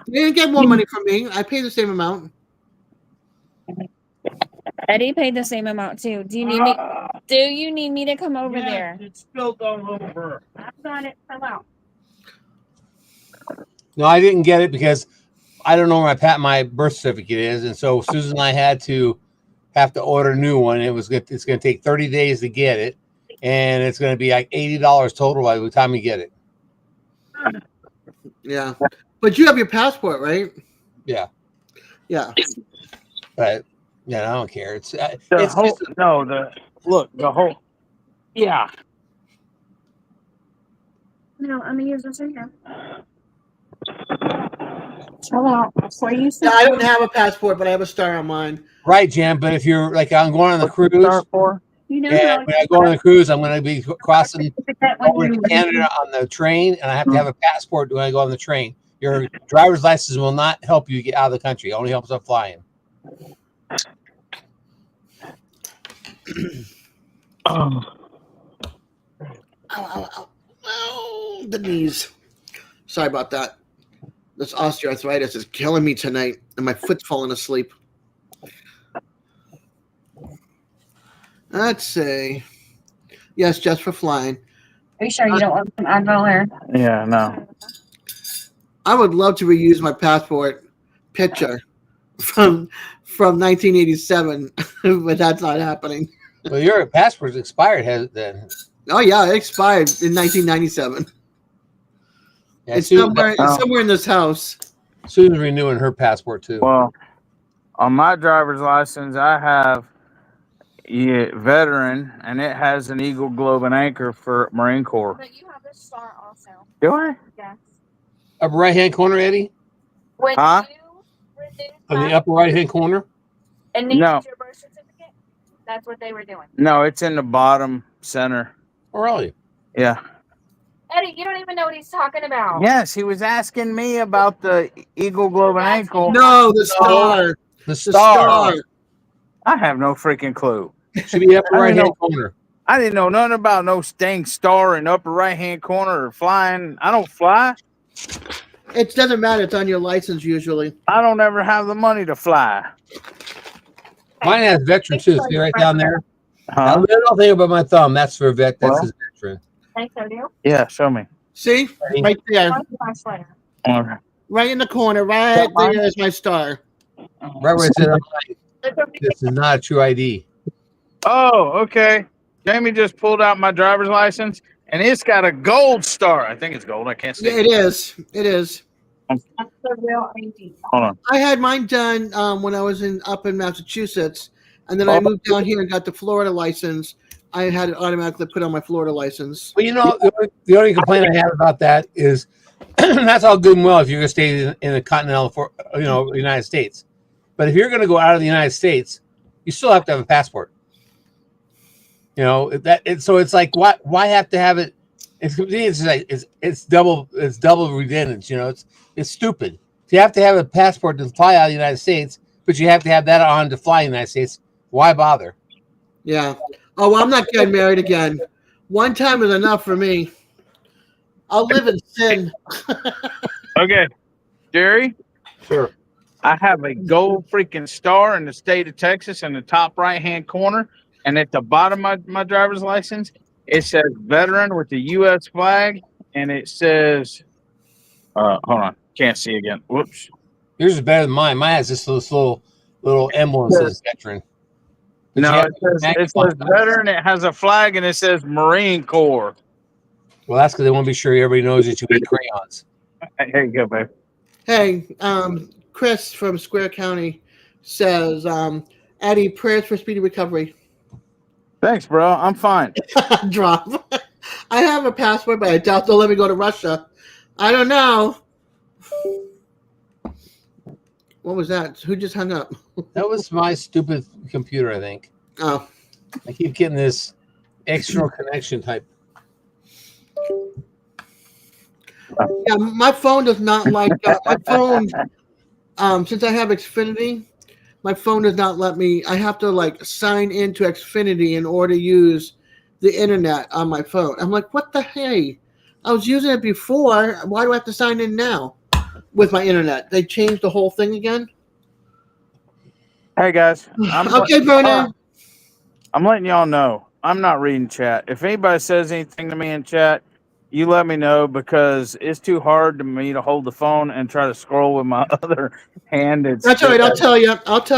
They didn't get more money from me. I pay the same amount. Eddie paid the same amount too. Do you need me? Do you need me to come over there? It's spilled all over. I've got it. Come out. No, I didn't get it because I don't know where my birth certificate is, and so Susan and I had to order a new one. It's going to take 30 days to get it, and it's going to be like $80 total by the time you get it. Yeah. But you have your passport, right? Yeah, Yeah. but yeah, I don't care. It's The just whole. Yeah. No, I'm gonna use this right here. Chill out. Before you Yeah, sit. I don't have a passport, but I have a star on mine. right, Jan. But if you're like I'm going on the cruise, Star for? You know and how when I go on the cruise, I'm going to be crossing when over to you Canada on the train, and I have to have a passport when I go on the train. Your driver's license will not help you get out of the country. It only helps up flying. Oh. Ow, the knees. Sorry about that. This osteoarthritis is killing me tonight, and my foot's falling asleep. Let's see. Yes, just for flying. Are you sure you don't want some Advil or? Yeah, no. I would love to reuse my passport picture from 1987, but that's not happening. Well, your passport's expired, has it then? Oh yeah, it expired in 1997. Yeah, It's somewhere in this house. Susan's renewing her passport too. Well, on my driver's license, I have Yeah, veteran, and it has an Eagle Globe and Anchor for Marine Corps. But you have the star also. Do I? Yes. Upper right hand corner, Eddie. When Huh? you renew On the upper right hand corner. and needed No. your birth certificate, that's what they were doing. No, it's in the bottom center. Oh, really? Yeah. Eddie, you don't even know what he's talking about. Yes, he was asking me about the Eagle Globe and Ankle. No, the star. The The star. star. I have no freaking clue. Should be upper I right don't hand know. corner. I didn't know nothing about no staying star in upper right hand corner or flying. I don't fly. It doesn't matter. It's on your license usually. I don't ever have the money to fly. Mine has veteran too. See right down there. Huh? That little thing about my thumb. That's for vet. That's What? his veteran. Thanks, I do. Yeah, show me. See? Right there. Okay. Right in the corner. Right That mine? there is my star. Right where it says, "This is not a true ID." Oh, okay. Jamie just pulled out my driver's license, and it's got a gold star. I think it's gold. I can't see. Yeah, it is. It is. That's the real ID. Hold on. I had mine done when I was up in Massachusetts, and then I moved down here and got the Florida license. I had it automatically put on my Florida license. Well, the only complaint I have about that is that's all good and well if you're going to stay in the continental, United States. But if you're going to go out of the United States, you still have to have a passport. So it's like why have to have it? It's double redundant. It's stupid. You have to have a passport to fly out of the United States, but you have to have that on to fly in the United States. Why bother? Yeah. Oh, well, I'm not getting married again. One time is enough for me. I'll live in sin. Okay, Jerry. Sure. I have a gold freaking star in the state of Texas in the top right hand corner, and at the bottom of my driver's license, it says veteran with the U.S. flag, and it says, hold on, can't see again. Whoops. Yours is better than mine. Mine has this little emblem that says veteran. But No, you have it says veteran. It has a flag, and it says Marine Corps. Well, that's because they want to be sure everybody knows that you eat crayons. Here you go, babe. Hey, Chris from Square County says, Eddie, prayers for speedy recovery. Thanks, bro. I'm fine. Drop. I have a passport, but I doubt they'll let me go to Russia. I don't know. What was that? Who just hung up? That was my stupid computer, I think. Oh. I keep getting this external connection type. Yeah, my phone does not like my phone. Since I have Xfinity, my phone does not let me. I have to sign into Xfinity in order to use the internet on my phone. I'm like, what the hey? I was using it before. Why do I have to sign in now with my internet? They changed the whole thing again. Hey guys. Okay, Vernon. I'm letting y'all know I'm not reading chat. If anybody says anything to me in chat, you let me know because it's too hard to me to hold the phone and try to scroll with my other hand. That's all right. I'll tell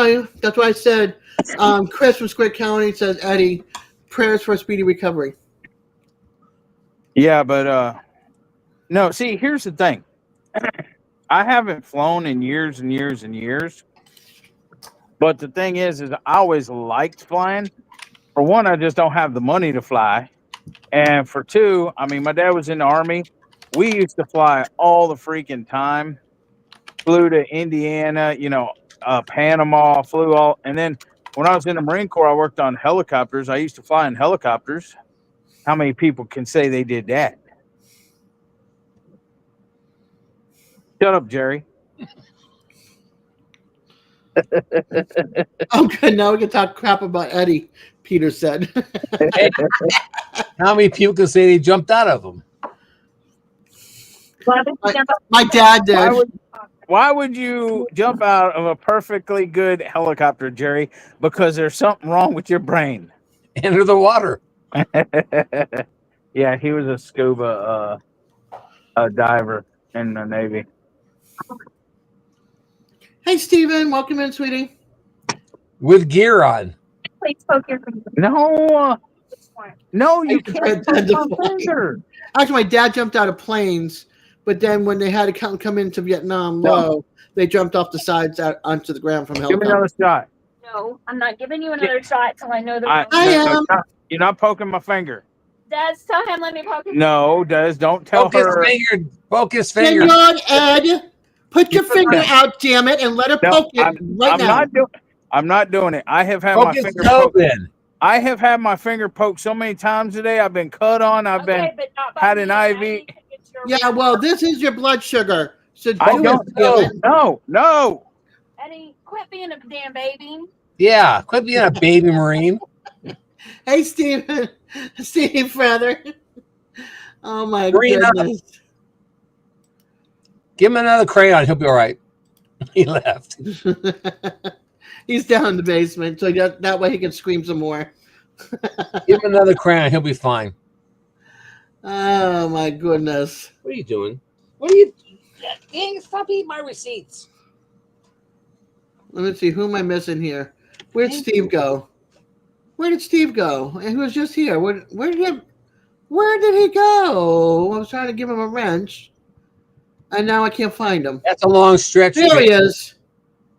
you. That's why I said. Chris from Square County says, Eddie, prayers for a speedy recovery. Yeah, but no. See, here's the thing. I haven't flown in years and years and years. But the thing is I always liked flying. For one, I just don't have the money to fly. And for two, I mean, my dad was in the Army. We used to fly all the freaking time. Flew to Indiana, Panama, flew all. And then when I was in the Marine Corps, I worked on helicopters. I used to fly in helicopters. How many people can say they did that? Shut up, Jerry. Oh, good. Now we can talk crap about Eddie, Peter said. Hey, how many people can say they jumped out of them? My dad did. Why would you jump out of a perfectly good helicopter, Jerry? Because there's something wrong with your brain. Enter the water. Yeah, he was a scuba diver in the Navy. Hey, Steven. Welcome in, sweetie. With gear on. Please poke your finger. No, you can't. Actually, my dad jumped out of planes, but then when they had to come into Vietnam low, they jumped off the sides out onto the ground from Give me helicopter. another shot. No, I'm not giving you another shot till I know the I rules. you're not poking my finger. Des, tell him let me poke his No, Des, don't tell her. Focus finger. Hang on, Ed. Put your finger out, damn it, and let her No, poke it right I'm now. not doing it. I have had my Focus finger toe poked. then. I have had my finger poked so many times today. I've been cut on. I've been but not by had me. an I IV. need to get your Yeah, well, this is your blood sugar. So I do don't it, damn it. No. Eddie, quit being a damn baby. Yeah, quit being a baby Marine. Hey, Steve. Steve, brother. Oh, my Green up. goodness. Give him another crayon. He'll be all right. He left. He's down in the basement, so that way he can scream some more. Give him another crayon. He'll be fine. Oh, my goodness. What are you doing? What are you? Dang, stop eating my receipts. Let me see. Who am I missing here? Where'd Steve go? Where did Steve go? And he was just here. Where did he go? I was trying to give him a wrench, and now I can't find him. That's a long stretch. There he is.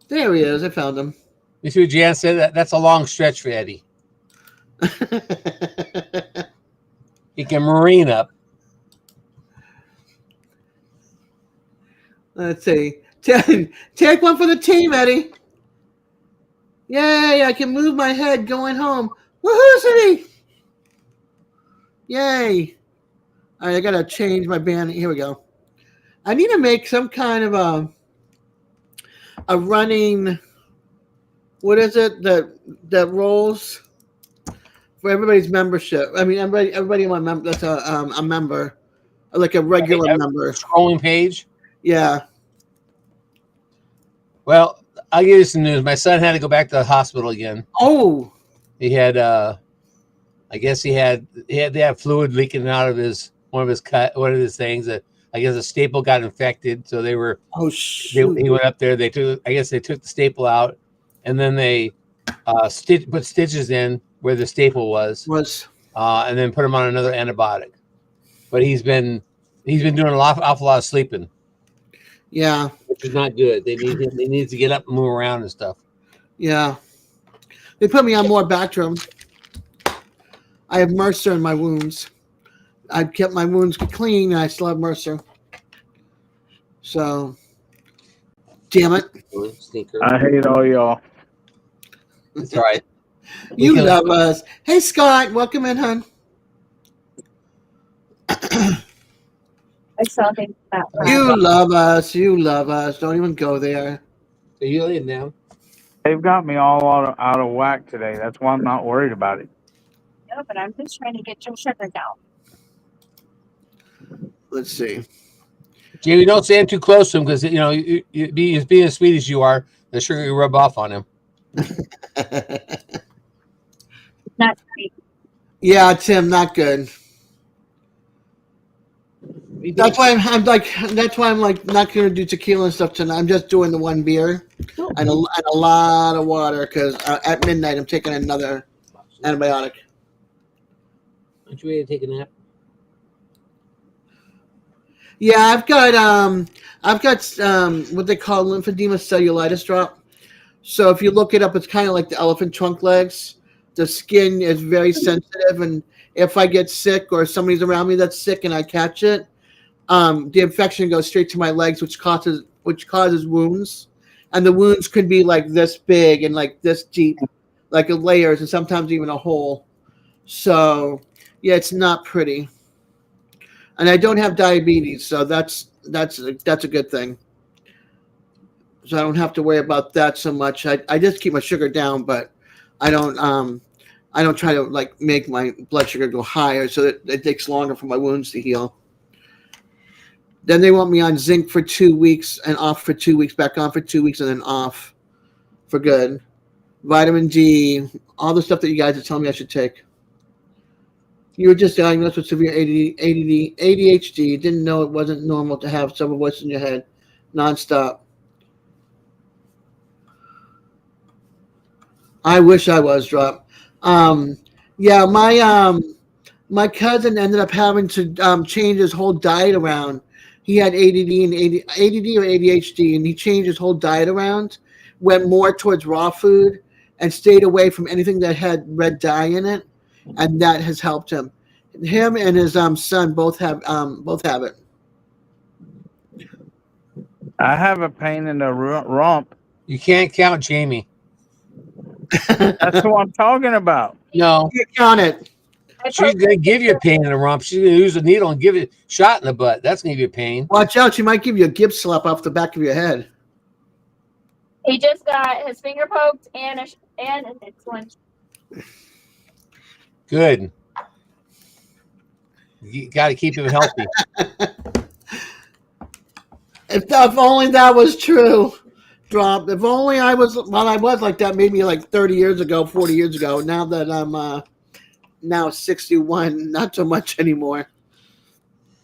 There he is. I found him. You see what Jan said? That's a long stretch for Eddie. He can Marine up. Let's see. Take one for the team, Eddie. Yay, I can move my head going home. Woohoo, City! Yay. All right, I got to change my band. Here we go. I need to make some kind of a running, what is it, that rolls for everybody's membership. I mean, everybody in my member, that's a member, like a regular member. Scrolling page? Yeah. Well, I'll give you some news. My son had to go back to the hospital again. Oh. He had, I guess he had fluid leaking out of one of his things. That I guess a staple got infected, so they were. Oh shoot! He went up there. They took the staple out, and then they put stitches in where the staple was, and then put him on another antibiotic. But he's been doing an awful lot of sleeping. Yeah, which is not good. They need to get up and move around and stuff. Yeah, they put me on more Bactrim. I have MRSA in my wounds. I've kept my wounds clean, and I still have MRSA. So, damn it! Sneaker. I hate all y'all. That's all right. You love us. Hey, Scott, welcome in, hon. I saw things that You love us. You love us. Don't even go there. Are you laying down? They've got me all out of whack today. That's why I'm not worried about it. No, but I'm just trying to get your sugar down. Let's see. Jamie, don't stand too close to him because you being as sweet as you are, the sugar will rub off on him. Not great. Yeah, Tim, not good. That's why I'm like not gonna do tequila and stuff tonight. I'm just doing the one beer and a lot of water because at midnight I'm taking another antibiotic. Aren't you ready to take a nap? Yeah, I've got what they call lymphedema cellulitis drop. So if you look it up, it's kind of like the elephant trunk legs. The skin is very sensitive, and if I get sick or somebody's around me that's sick and I catch it, the infection goes straight to my legs, which causes wounds, and the wounds could be like this big and like this deep, like layers, and sometimes even a hole. So yeah, it's not pretty. And I don't have diabetes, so that's a good thing. So I don't have to worry about that so much. I just keep my sugar down, but I don't try to like make my blood sugar go higher, so that it takes longer for my wounds to heal. Then they want me on zinc for 2 weeks and off for 2 weeks, back on for 2 weeks, and then off for good. Vitamin D, all the stuff that you guys are telling me I should take. You were just diagnosed with severe ADHD. Didn't know it wasn't normal to have several voices in your head nonstop. I wish I was, Drop. Yeah, my cousin ended up having to change his whole diet around. He had ADD or ADHD, and he changed his whole diet around. Went more towards raw food and stayed away from anything that had red dye in it, and that has helped him. Him and his son both have it. I have a pain in the rump. You can't count Jamie. That's what I'm talking about. No, You count it. she's gonna give you a pain in the rump. She's gonna use a needle and give you a shot in the butt. That's gonna give you a pain. Watch out! She might give you a gift slap off the back of your head. He just got his finger poked and a next one. Good. You got to keep him healthy. If only that was true. Drop. If only I was like that, maybe like 30 years ago, 40 years ago. Now that I'm now 61, not so much anymore.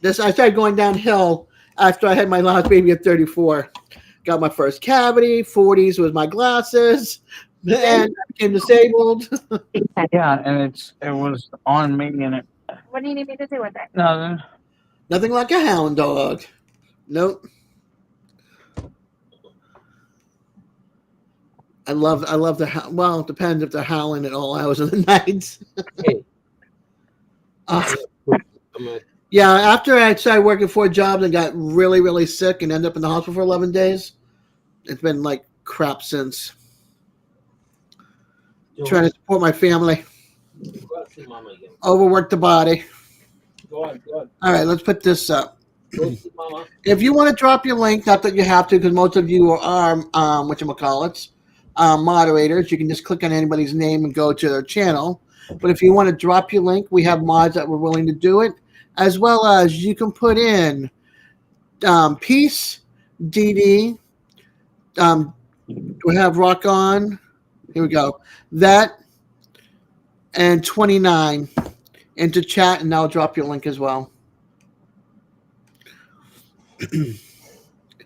I started going downhill after I had my last baby at 34. Got my first cavity. 40s was my glasses, and I became disabled. Yeah, and it was on me, and it. What do you need me to do with it? Nothing. Nothing like a hound dog. Nope. I love the well. It depends if they're howling at all hours of the night. Hey. Yeah, after I started working 4 jobs and got really, really sick and ended up in the hospital for 11 days, it's been like crap since. Trying to support my family. Overworked the body. Go on. All right, let's put this up. If you want to drop your link, not that you have to, because most of you are whatchamacallits, moderators. You can just click on anybody's name and go to their channel. But if you want to drop your link, we have mods that were willing to do it, as well as you can put in Peace, DD. We have Rock On. Here we go. That and 29 into chat, and I'll drop your link as well.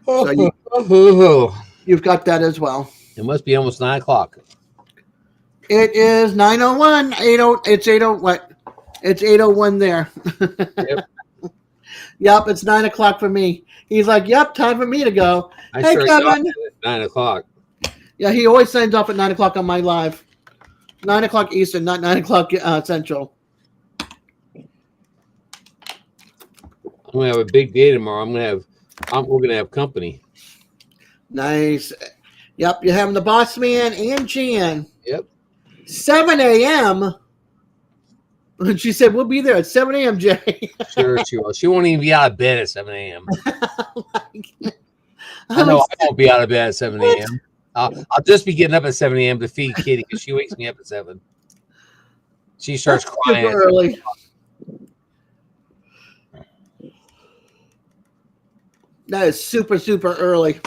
So you've got that as well. It must be almost 9 o'clock. It is 9:01. 80. It's 80. What? It's 8:01 there. Yep. Yep. It's 9 o'clock for me. He's like, "Yep, time for me to go." I Hey, sure Kevin. at 9 o'clock. Yeah, he always signs off at 9 o'clock on my live. 9 o'clock Eastern, not 9 o'clock Central. I'm gonna have a big day tomorrow. We're gonna have company. Nice. Yep, you're having the boss man and Jan. Yep. 7 a.m. And she said, "We'll be there at 7 a.m., Jay." Sure, she will. She won't even be out of bed at 7 a.m. I I'm know like, I won't be out of bed at 7 a.m. I'll just be getting up at 7 a.m. to feed Kitty because she wakes me up at 7. She starts crying. super early. That is super, super early.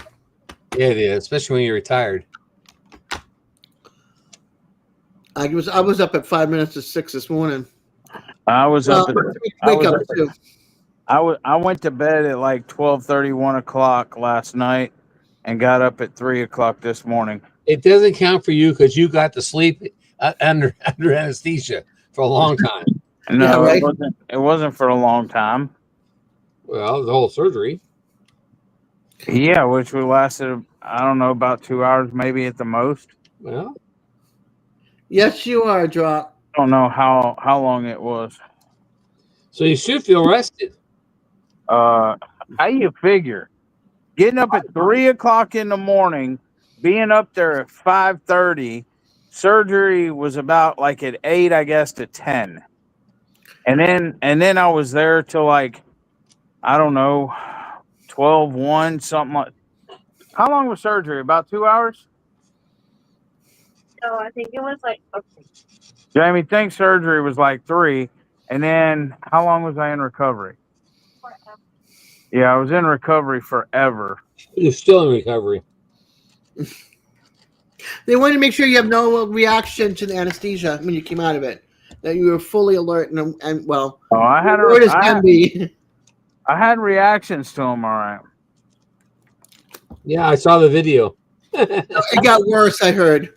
Yeah, it is, especially when you're retired. I was up at 5 minutes to 6 this morning. I was up. Wake up too. I went to bed at like 12:30, 1 o'clock last night, and got up at 3 o'clock this morning. It doesn't count for you because you got to sleep under anesthesia for a long time. No, Yeah, right. It wasn't for a long time. Well, the whole surgery. Yeah, which would lasted, I don't know, about 2 hours, maybe at the most. Well, Yes, you are, Drop. I don't know how long it was. so you should feel rested. How you figure? Getting up at 3 o'clock in the morning, being up there at 5:30. Surgery was about like at 8, I guess, to 10, and then I was there till like, I don't know, 12, 1, something like. How long was surgery? About 2 hours? No, I think it was like Jamie thinks surgery was like 3, and then how long was I in recovery? Yeah, I was in recovery forever. You're still in recovery. They wanted to make sure you have no reaction to the anesthesia when you came out of it. That you were fully alert and well. Oh, I had alert as can be. I had reactions to them, all right. Yeah, I saw the video. It got worse, I heard.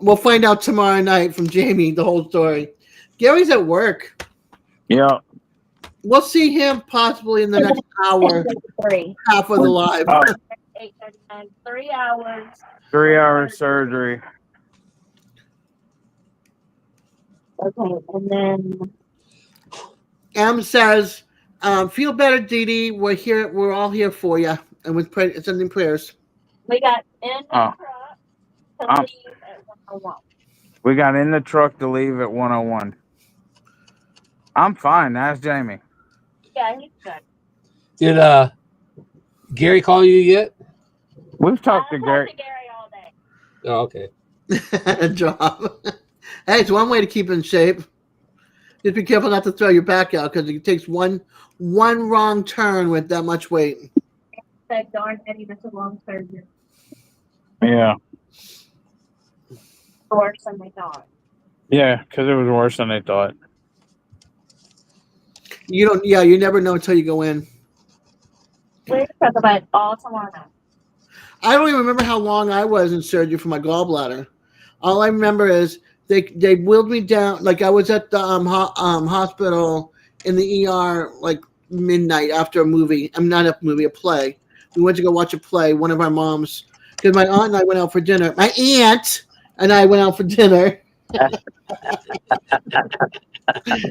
We'll find out tomorrow night from Jamie the whole story. Gary's at work. Yeah. We'll see him possibly in the next hour, 3. half of the live. 8:39, 3 hours. 3 hours surgery. Okay, and then M says, "Feel better, Dee Dee. We're here. We're all here for you, and with sending prayers." we got in the Oh, truck to leave at 101. we got in the truck to leave at 101. I'm fine. Ask Jamie. Yeah, he's good. Did Gary call you yet? We've talked to I've Gary. talked to Gary all day. Oh, okay. Job. Hey, it's one way to keep in shape. Just be careful not to throw your back out because it takes one wrong turn with that much weight. Said, darn Eddie, that's a long surgery. Yeah. Worse than they thought. Yeah, because it was worse than they thought. You don't. Yeah, you never know until you go in. We're going to talk about it all tomorrow. I don't even remember how long I was in surgery for my gallbladder. All I remember is they wheeled me down. Like I was at the hospital in the ER like midnight after a movie. I'm not a movie, a play. We went to go watch a play. One of our moms, because my aunt and I went out for dinner. My aunt and I went out for dinner.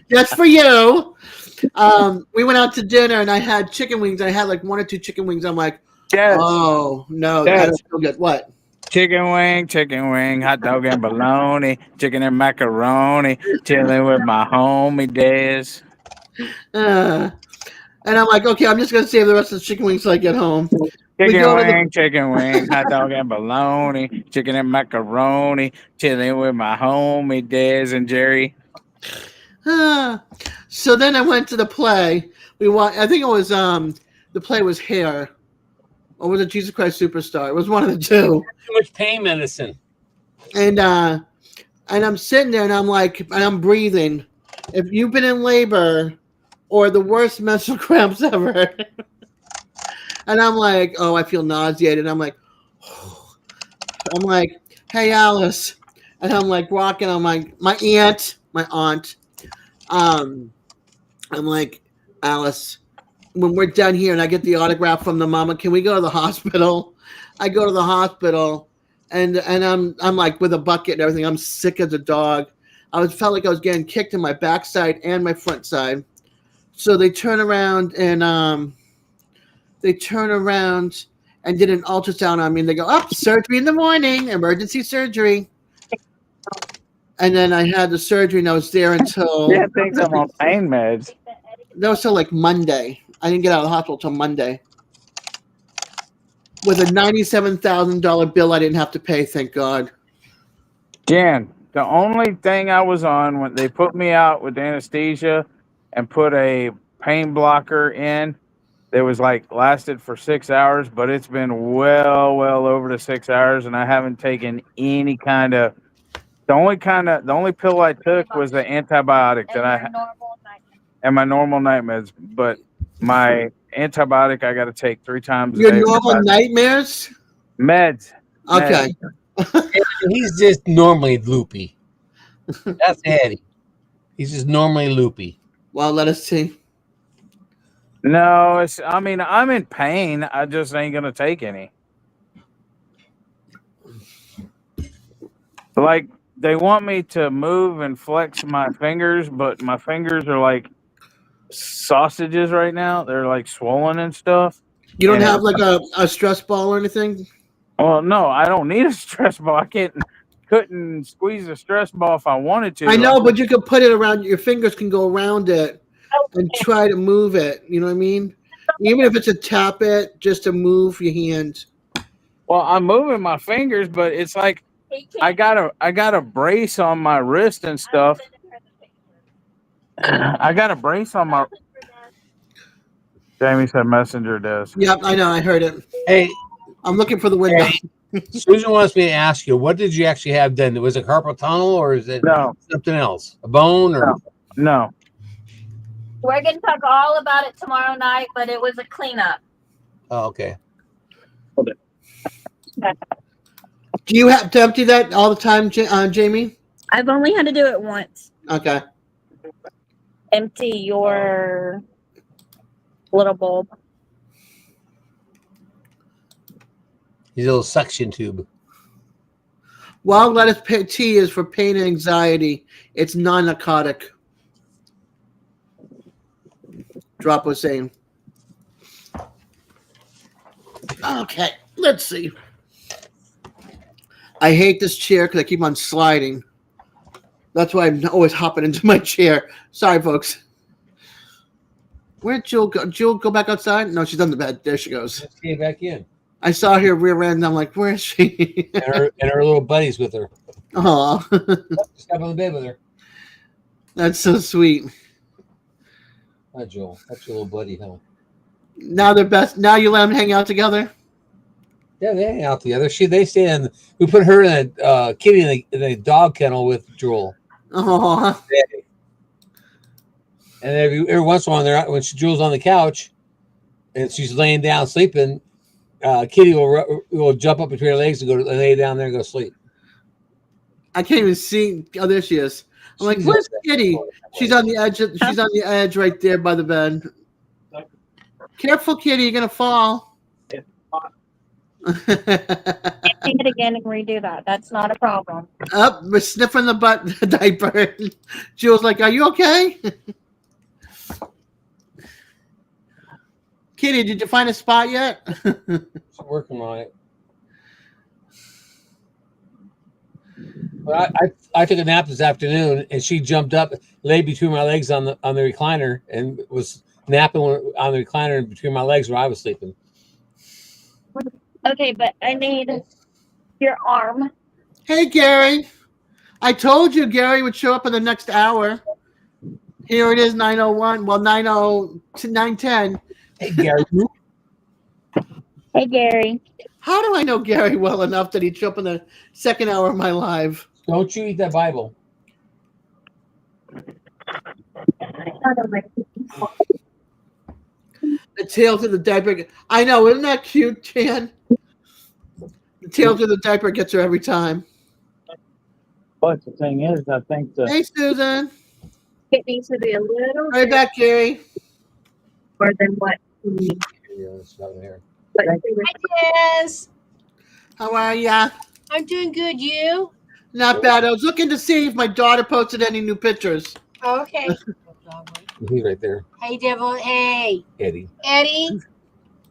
Just for you. We went out to dinner and I had chicken wings. I had like 1 or 2 chicken wings. I'm like, Yes. oh no, I Yes. don't feel good. What? Chicken wing, hot dog and bologna, chicken and macaroni, chilling with my homie Dez. And I'm like, okay, I'm just gonna save the rest of the chicken wings till I get home. We go to Chicken wing, hot dog and bologna, chicken and macaroni, chilling with my homie Dez and Jerry. So then I went to the play. I think it was the play was Hair, or was it Jesus Christ Superstar? It was one of the two. Too much pain medicine. And I'm sitting there and I'm like, and I'm breathing. If you've been in labor or the worst menstrual cramps ever, and I'm like, oh, I feel nauseated. I'm like, hey Alice, and I'm like rocking on my aunt. I'm like, Alice, when we're done here and I get the autograph from the mama, can we go to the hospital? I go to the hospital and I'm like with a bucket and everything. I'm sick as a dog. Felt like I was getting kicked in my backside and my front side. So they turn around and did an ultrasound on me and they go, surgery in the morning, emergency surgery. And then I had the surgery and I was there until Yeah, thinks I'm on pain meds. that was till like Monday. I didn't get out of the hospital till Monday. With a $97,000 bill I didn't have to pay, thank God. Jan, the only thing I was on when they put me out with anesthesia and put a pain blocker in, that was like lasted for 6 hours, but it's been well over the 6 hours, and I haven't taken any kind of. The only pill I took was the antibiotic that I and my normal night meds, but my antibiotic I got to take 3 times a Your day. normal nightmares? Meds. Okay. He's just normally loopy. That's Eddie. He's just normally loopy. Well, let us see. No, I'm in pain. I just ain't gonna take any. Like they want me to move and flex my fingers, but my fingers are like sausages right now. They're like swollen and stuff. You don't have like a stress ball or anything? Well, no, I don't need a stress ball. Couldn't squeeze a stress ball if I wanted to. I know, but you could put it around. Your fingers can go around it and try to move it. You know what I mean? Even if it's a tap it, just to move your hand. Well, I'm moving my fingers, but it's like I got a brace on my wrist and stuff. I got a brace on my. Jamie said messenger desk. Yep, I know. I heard it. Hey, I'm looking for the window. Hey, Susan wants me to ask you, what did you actually have done? Was it carpal tunnel or is it something else? A bone or no? We're going to talk all about it tomorrow night, but it was a cleanup. Oh, okay. Do you have to empty that all the time, Jamie? I've only had to do it once. Okay. Empty your little bulb. His little suction tube. Wild lettuce tea is for pain and anxiety. It's non-narcotic. Drop was saying. Okay, let's see. I hate this chair because I keep on sliding. That's why I'm always hopping into my chair. Sorry, folks. Where'd Jewel go? Jewel, go back outside? No, she's on the bed. There she goes. Just came back in. I saw her rear end. I'm like, where is she? And her little buddies with her. Oh, Just got on the bed with her. that's so sweet. Hi, Joel. That's your little buddy, huh? Now they're best. Now you let them hang out together. Yeah, they hang out together. They stay in. We put her in a kitty in a dog kennel with Jewel. Oh, And every once in a while, when Jewel's on the couch and she's laying down sleeping, Kitty will jump up between her legs and go lay down there and go sleep. I can't even see. Oh, there she is. I'm like, where's Kitty? She's on the edge. She's on the edge right there by the bed. Careful, Kitty, you're gonna fall. Sing it again and redo that. That's not a problem. Up, we're sniffing the butt diaper. Jewel's like, are you okay? Kitty, did you find a spot yet? She's working on it. But I took a nap this afternoon, and she jumped up, laid between my legs on the recliner, and was napping on the recliner between my legs where I was sleeping. Okay, but I need your arm. Hey, Gary. I told you Gary would show up in the next hour. Here it is, 9:01. Well, 9:10. Hey, Gary. Hey, Gary. How do I know Gary well enough that he'd show up in the second hour of my live? Don't you eat that Bible. The tail to the diaper. I know, isn't that cute, Jan? The tail to the diaper gets her every time. But the thing is, I think Hey, Susan. It needs to be a little Right back, Gary. more than what we Yeah, it's not here. Yes, How are ya? I'm doing good. You? Not bad. I was looking to see if my daughter posted any new pictures. Oh, okay. He's right there, Hey, Devil. Hey, Eddie. Eddie.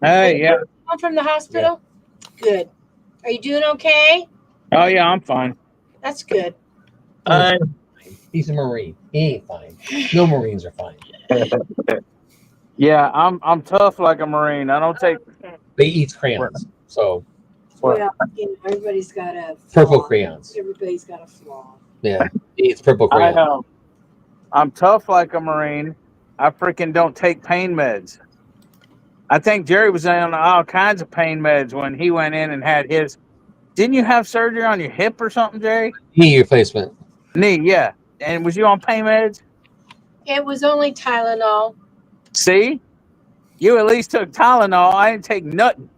hey, yeah. I'm from the hospital. Good. Are you doing okay? Oh yeah, I'm fine. That's good. He's a Marine. He ain't fine. No Marines are fine. Yeah, I'm tough like a Marine. I don't take They eat crayons. So What? Well, you know, everybody's got a purple flaw. crayons. Everybody's got a flaw. Yeah, he eats purple I crayons. know. I'm tough like a Marine. I freaking don't take pain meds. I think Jerry was on all kinds of pain meds when he went in and had his. Didn't you have surgery on your hip or something, Jerry? Knee replacement. Knee, yeah. And was you on pain meds? It was only Tylenol. See? You at least took Tylenol. I didn't take nothing.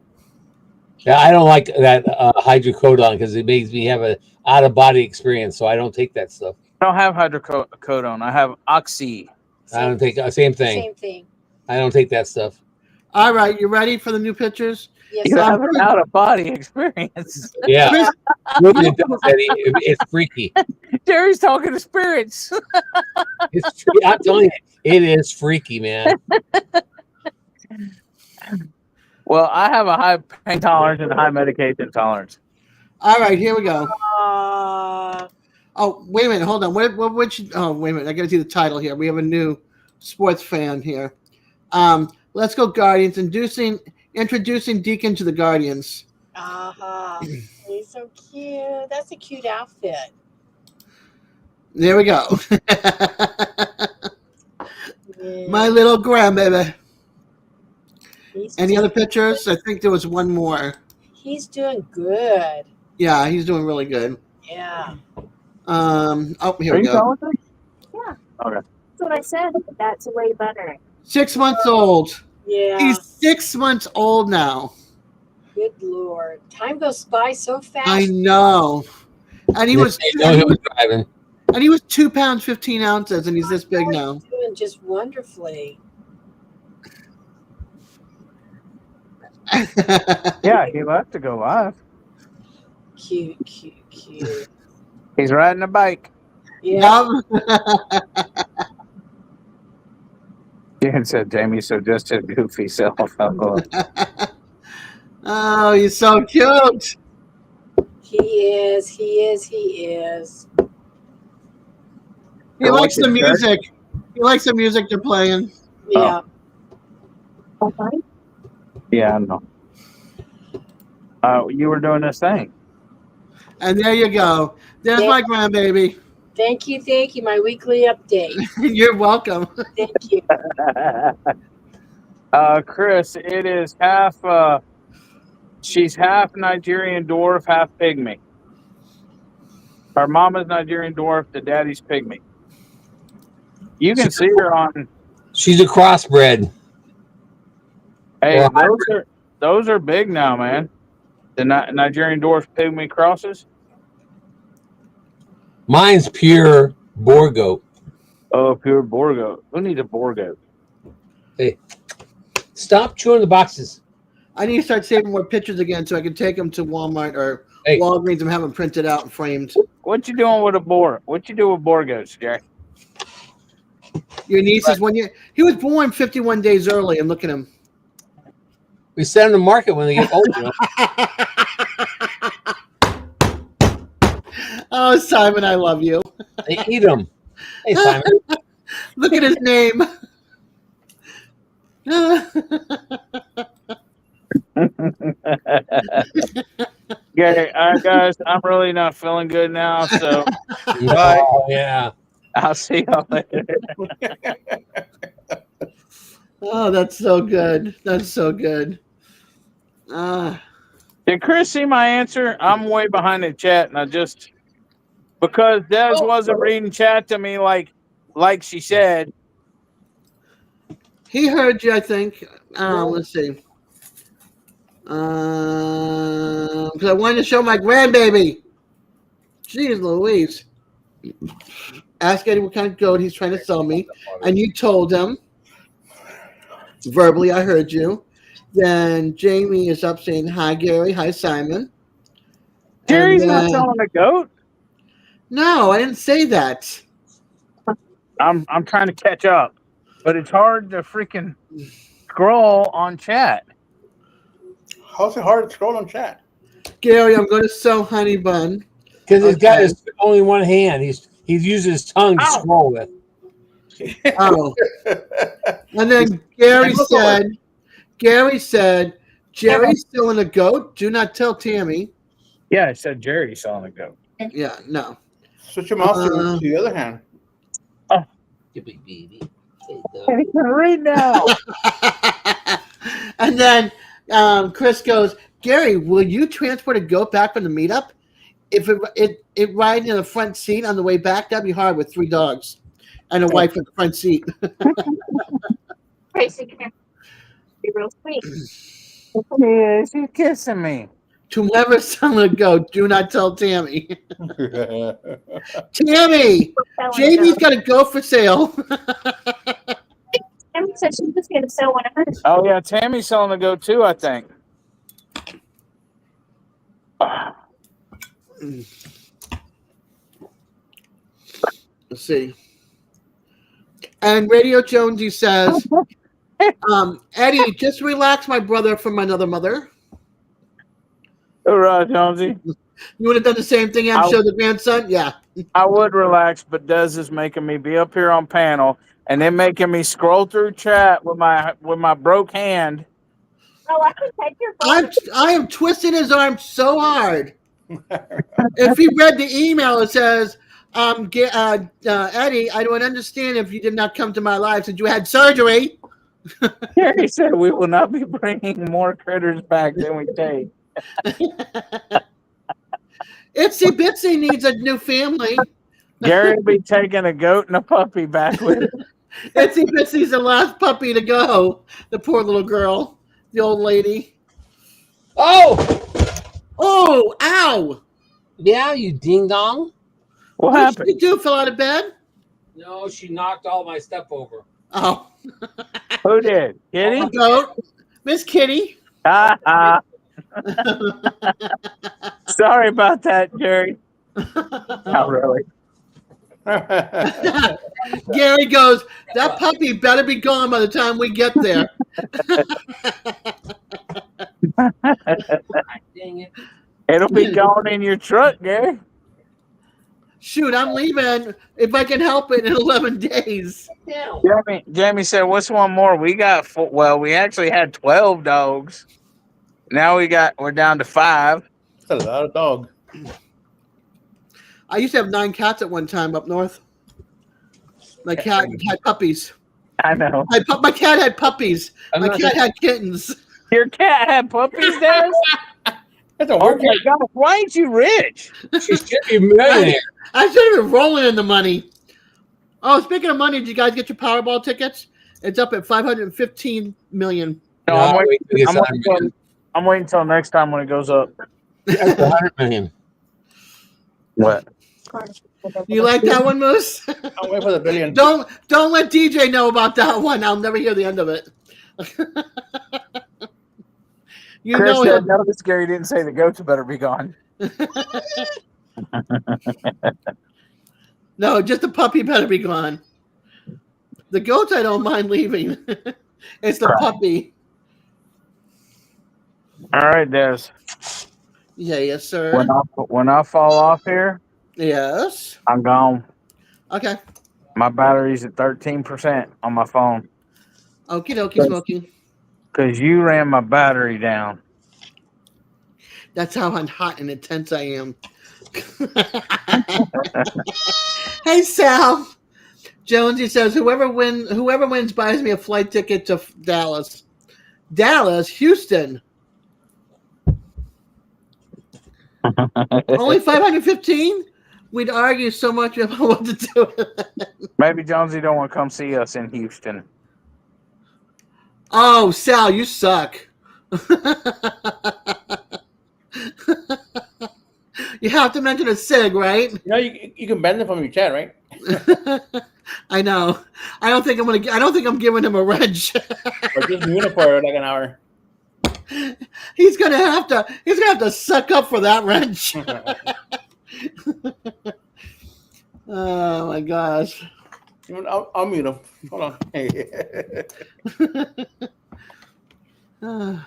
Yeah, I don't like that hydrocodone because it makes me have an out of body experience. So I don't take that stuff. I don't have hydrocodone. I have Oxy. I don't take same thing. Same thing. I don't take that stuff. All right, you ready for the new pictures? Yes, You sir. have an out of body experience. Yeah, Chris, really does, Eddie. It's freaky. Jerry's talking to spirits. It's I'm telling you, it is freaky, man. Well, I have a high pain tolerance and a high medication tolerance. all right, here we go. Uh, Oh, wait a minute. Hold on. Oh, wait a minute. I got to see the title here. We have a new sports fan here. Let's go Guardians. Introducing Deacon to the Guardians. He's so cute. That's a cute outfit. There we go. Yeah. My little grandbaby. He's Any doing other pictures? I think there was one more. He's doing good. Yeah, he's doing really good. Yeah. Oh, here Are we you go. calling me? Yeah. Okay. That's what I said. That's way better. 6 months old. Yeah. He's 6 months old now. Good Lord. Time goes by so fast. I know. And he was Driving. 2 pounds 15 ounces, and he's this big now. He's doing just wonderfully. Yeah, he left to go live. Cute, cute. Cute. He's riding a bike. Yeah. Jan said Jamie, so just his goofy self. Oh, you're so cute. He is. He is. He is. He Go likes with the the church? music. He likes the music they're playing. Yeah. Yeah, I know. You were doing this thing. And there you go. There's my grandbaby. Thank you. Thank you. My weekly update. You're welcome. Thank you. Chris, it is half. She's half Nigerian dwarf, half pygmy. Her mama's Nigerian dwarf, the daddy's pygmy. You can see her on. She's a crossbred. Hey, Well, those are big now, man. The Nigerian dwarf pygmy crosses. Mine's pure boar goat. Oh, pure boar goat. Who needs a boar goat? Hey, stop chewing the boxes. I need to start saving more pictures again so I can take them to Walmart or Walgreens and have them printed out and framed. What you doing with a boar? What you do with boar goats, Jack? Your niece is 1 year. He was born 51 days early, and look at him. We send them to market when they get old. You know? Oh, Simon, I love you. They eat them. Hey, Simon. Look at his name. Okay, guys, I'm really not feeling good now, so Oh, yeah. I'll see y'all later. Oh, that's so good. That's so good. Did Chris see my answer? I'm way behind the chat, and I just because Des wasn't reading chat to me like she said. He heard you, I think. Let's see. Because I wanted to show my grandbaby. Jeez Louise. Ask Eddie what kind of goat he's trying to sell me. And you told him. Verbally, I heard you. Then Jamie is up saying, hi, Gary. Hi, Simon. Gary's not selling a goat? No, I didn't say that. I'm trying to catch up. But it's hard to freaking scroll on chat. How's it hard to scroll on chat? Gary, I'm going to sell Honey Bun. Because he's got his only one hand. He's using his tongue to scroll with. Oh. And then Gary said, Jerry's selling a goat. Do not tell Tammy. Yeah, I said Jerry's selling a goat. Yeah, no. Switch your mouse to the other hand. Oh. I can read now. And then Chris goes, Gary, will you transport a goat back from the meetup? If it ride in the front seat on the way back, that'd be hard with 3 dogs and a wife in the front seat. Tracy, come here. Be real sweet. Yeah, she's kissing me. To never sell a goat, do not tell Tammy. Tammy, Jamie's got a goat for sale. Tammy said she was going to sell one of hers. Oh yeah, Tammy's selling a goat too, I think. Let's see. And Radio Jonesy says, Eddie, just relax my brother from another mother. All right, Jonesy. You would have done the same thing and show the grandson? Yeah. I would relax, but Des is making me be up here on panel and then making me scroll through chat with my broke hand. Oh, I can take your phone. I am twisting his arm so hard. If he read the email, it says, Eddie, I don't understand if you did not come to my life since you had surgery. He said we will not be bringing more critters back than we take. Itsy Bitsy needs a new family. Gary will be taking a goat and a puppy back with him. Itsy Bitsy's the last puppy to go. The poor little girl, the old lady. Oh! Oh, ow! Yeah, you ding dong. What What happened? did you do? Fell out of bed? No, she knocked all my stuff over. Oh. Who did? Kitty? Goat. Miss Kitty. Sorry about that, Jerry. Not really. Gary goes, that puppy better be gone by the time we get there. Dang it. It'll be gone in your truck, Gary. Shoot, I'm leaving if I can help it in 11 days. Down. Jamie said, "What's one more? We got four, well, we actually had 12 dogs. Now we're down to 5. That's a lot of dog. I used to have 9 cats at one time up north. My cat had puppies. I know. My cat had puppies. I'm My not cat had kittens. Your cat had puppies, Dad? That's a Oh work. my God! Why ain't you rich? She should be a millionaire. I should have been rolling in the money. Oh, speaking of money, did you guys get your Powerball tickets? It's up at 515 million. No, No, I'm wait waiting. till it gets I'm 100 waiting, till, million. I'm waiting till next time when it goes up. That's 100 million. What? You like that one, Moose? I'll wait for the billion. Don't let DJ know about that one. I'll never hear the end of it. You Chris know said, him. notice Gary didn't say the goats better be gone. No, just the puppy better be gone. The goats I don't mind leaving. It's the puppy. All right, Des. Yeah, yes, sir. When I fall off here, Yes. I'm gone. Okay. My battery's at 13% on my phone Okie dokie smoking. because you ran my battery down. That's how hot and intense I am. Hey, Sal. Jonesy says, whoever wins buys me a flight ticket to Dallas. Dallas, Houston. Only 515? We'd argue so much about what to do with it. Maybe Jonesy don't want to come see us in Houston. Oh, Sal, you suck. You have to mention a SIG, right? You know, you can bend it from your chat, right? I know. I don't think I'm giving him a wrench. Or just mute it for like an hour. He's gonna have to suck up for that wrench. Oh my gosh. I'll mute him. Hold on.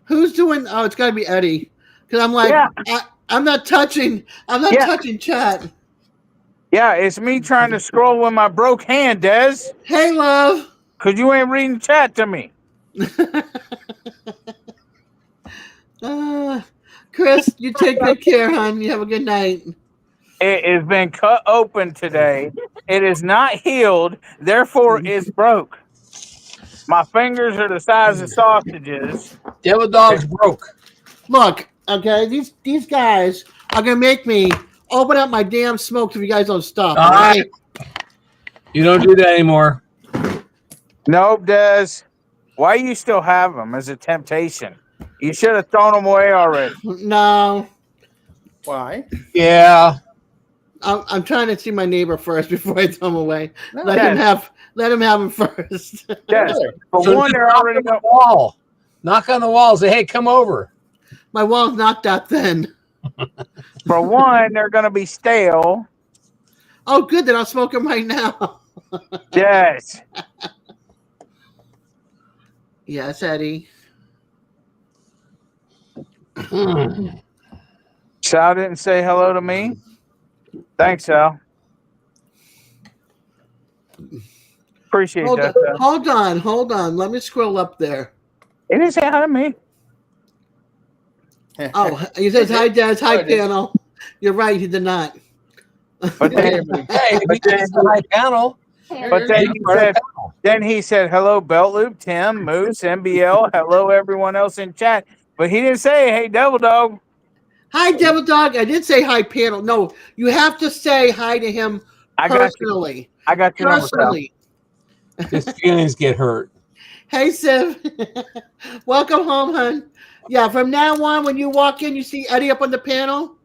Who's doing? Oh, it's got to be Eddie. Because I'm like, Yeah. I'm not touching chat. Yeah, it's me trying to scroll with my broke hand, Des. Hey, love. Because you ain't reading chat to me. Chris, you take good care, hon. You have a good night. It has been cut open today. It is not healed, therefore it's broke. My fingers are the size of sausages. Devil dog's broke. Look, okay, these guys are gonna make me open up my damn smokes if you guys don't stop. All right. You don't do that anymore. Nope, Des. Why you still have them as a temptation? You should have thrown them away already. No, Why? Yeah. I'm trying to see my neighbor first before I throw him away. No, Let him have him first. Des. For So one, just they're knock already on the wall. Knock on the wall. Say, hey, come over. My wall's not that thin. for one, they're gonna be stale. Oh, good. Then I'll smoke them right now. Yes. Yes, Eddie. Sal didn't say hello to me. Thanks, Sal. Appreciate that. Sal. Hold on. Let me scroll up there. He didn't say hi to me. Oh, he says hi, Des. Hi, Oh, it is. panel. You're right. He did not. But then, Hey, if you just my panel. but then he said hello, Belt Loop, Tim, Moose, MBL. Hello, everyone else in chat. But he didn't say hey, Devil Dog. Hi, Devil Dog. I did say hi, panel. No, you have to say hi to him personally. I got your number, Sal. Personally. His feelings get hurt. Hey, Siv. Welcome home, hon. Yeah, from now on, when you walk in, you see Eddie up on the panel.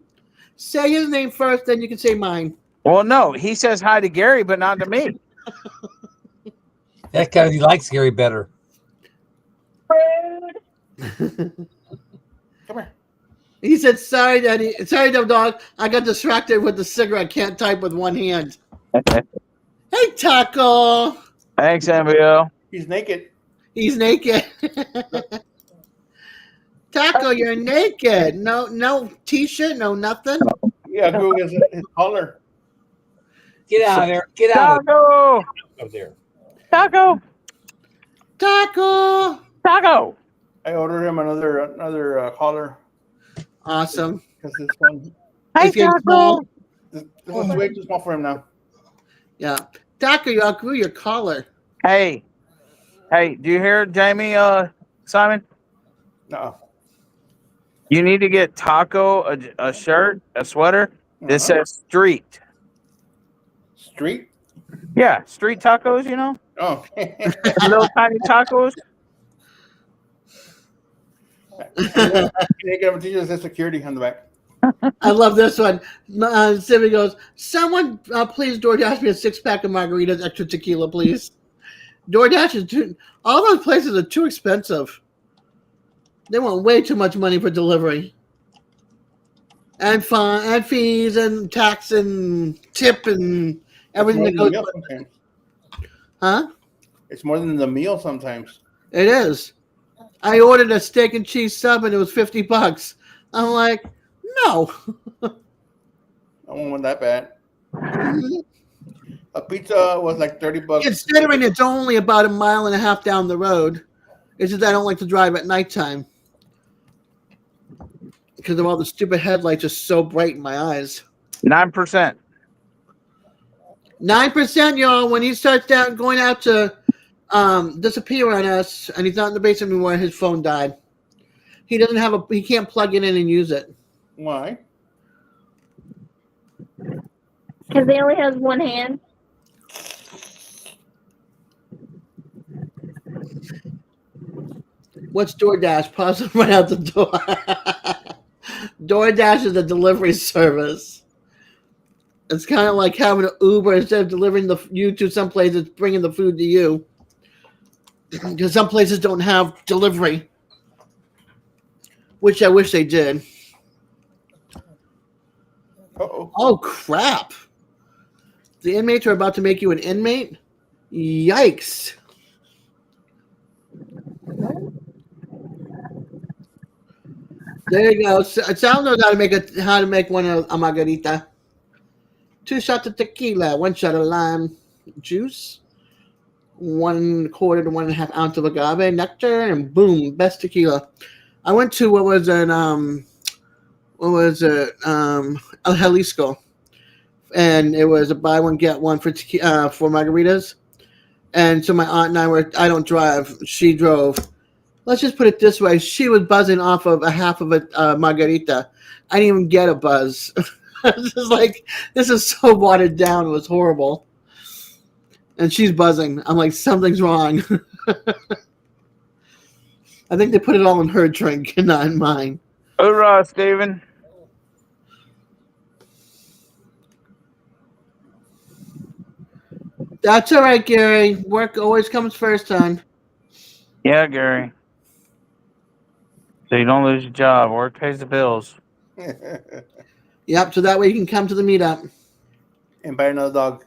Say his name first, then you can say mine. Well, no, he says hi to Gary, but not to me. That's because he likes Gary better. Come here. He said, "Sorry, Daddy. Sorry, dog. I got distracted with the cigarette. Can't type with one hand." Hey, Taco. Thanks, MBO. He's naked. He's naked. Taco, you're naked. No t-shirt, no nothing. Yeah, go get his collar. Get out of there. Get out Taco. of there. Taco. Taco. Taco. I ordered him another collar Awesome. because this one Hey, It's getting Taco. small. this one's way too small for him now. Yeah. Taco, you outgrew your collar. Hey, do you hear Jamie, Simon? No. You need to get Taco a shirt, a sweater that says street. Street? Yeah, street tacos, you know? Oh. Little tiny tacos. Can you get him a t-shirt that says security on the back? I love this one. Simmy goes, "Someone please DoorDash me a 6-pack of margaritas, extra tequila, please." DoorDash is too. All those places are too expensive. They want way too much money for delivery, and fine, and fees, and tax, and tip, and everything that goes. Sometimes. Huh? It's more than the meal sometimes. It is. I ordered a steak and cheese sub, and it was $50. I'm like, no. I won't want that bad. A pizza was like $30. Considering it's only about 1.5 miles down the road, it's just I don't like to drive at nighttime because of all the stupid headlights are so bright in my eyes. 9%. 9%, y'all. When he starts going out to disappear on us, and he's not in the basement anymore, his phone died. He doesn't have he can't plug it in and use it. Why? Because he only has one hand. What's DoorDash? Pause it right out the door. DoorDash is a delivery service. It's kind of like having an Uber. Instead of delivering you to some place, it's bringing the food to you. Because some places don't have delivery, which I wish they did. Uh-oh. Oh, crap. The inmates are about to make you an inmate? Yikes. There you go. Sal knows how to make a margarita. 2 shots of tequila, 1 shot of lime juice, 1/4 to 1.5 ounce of agave nectar, and boom, best tequila. I went to El Jalisco, and it was a buy one get one for margaritas. And so my aunt and I don't drive. She drove. Let's just put it this way: she was buzzing off of a half of a margarita. I didn't even get a buzz. This is like, this is so watered down. It was horrible. And she's buzzing. I'm like, something's wrong. I think they put it all in her drink and not in mine. Hoorah, Steven. That's all right, Gary. Work always comes first, son. Yeah, Gary. So you don't lose your job. Work pays the bills. Yep, so that way you can come to the meetup. And buy another dog.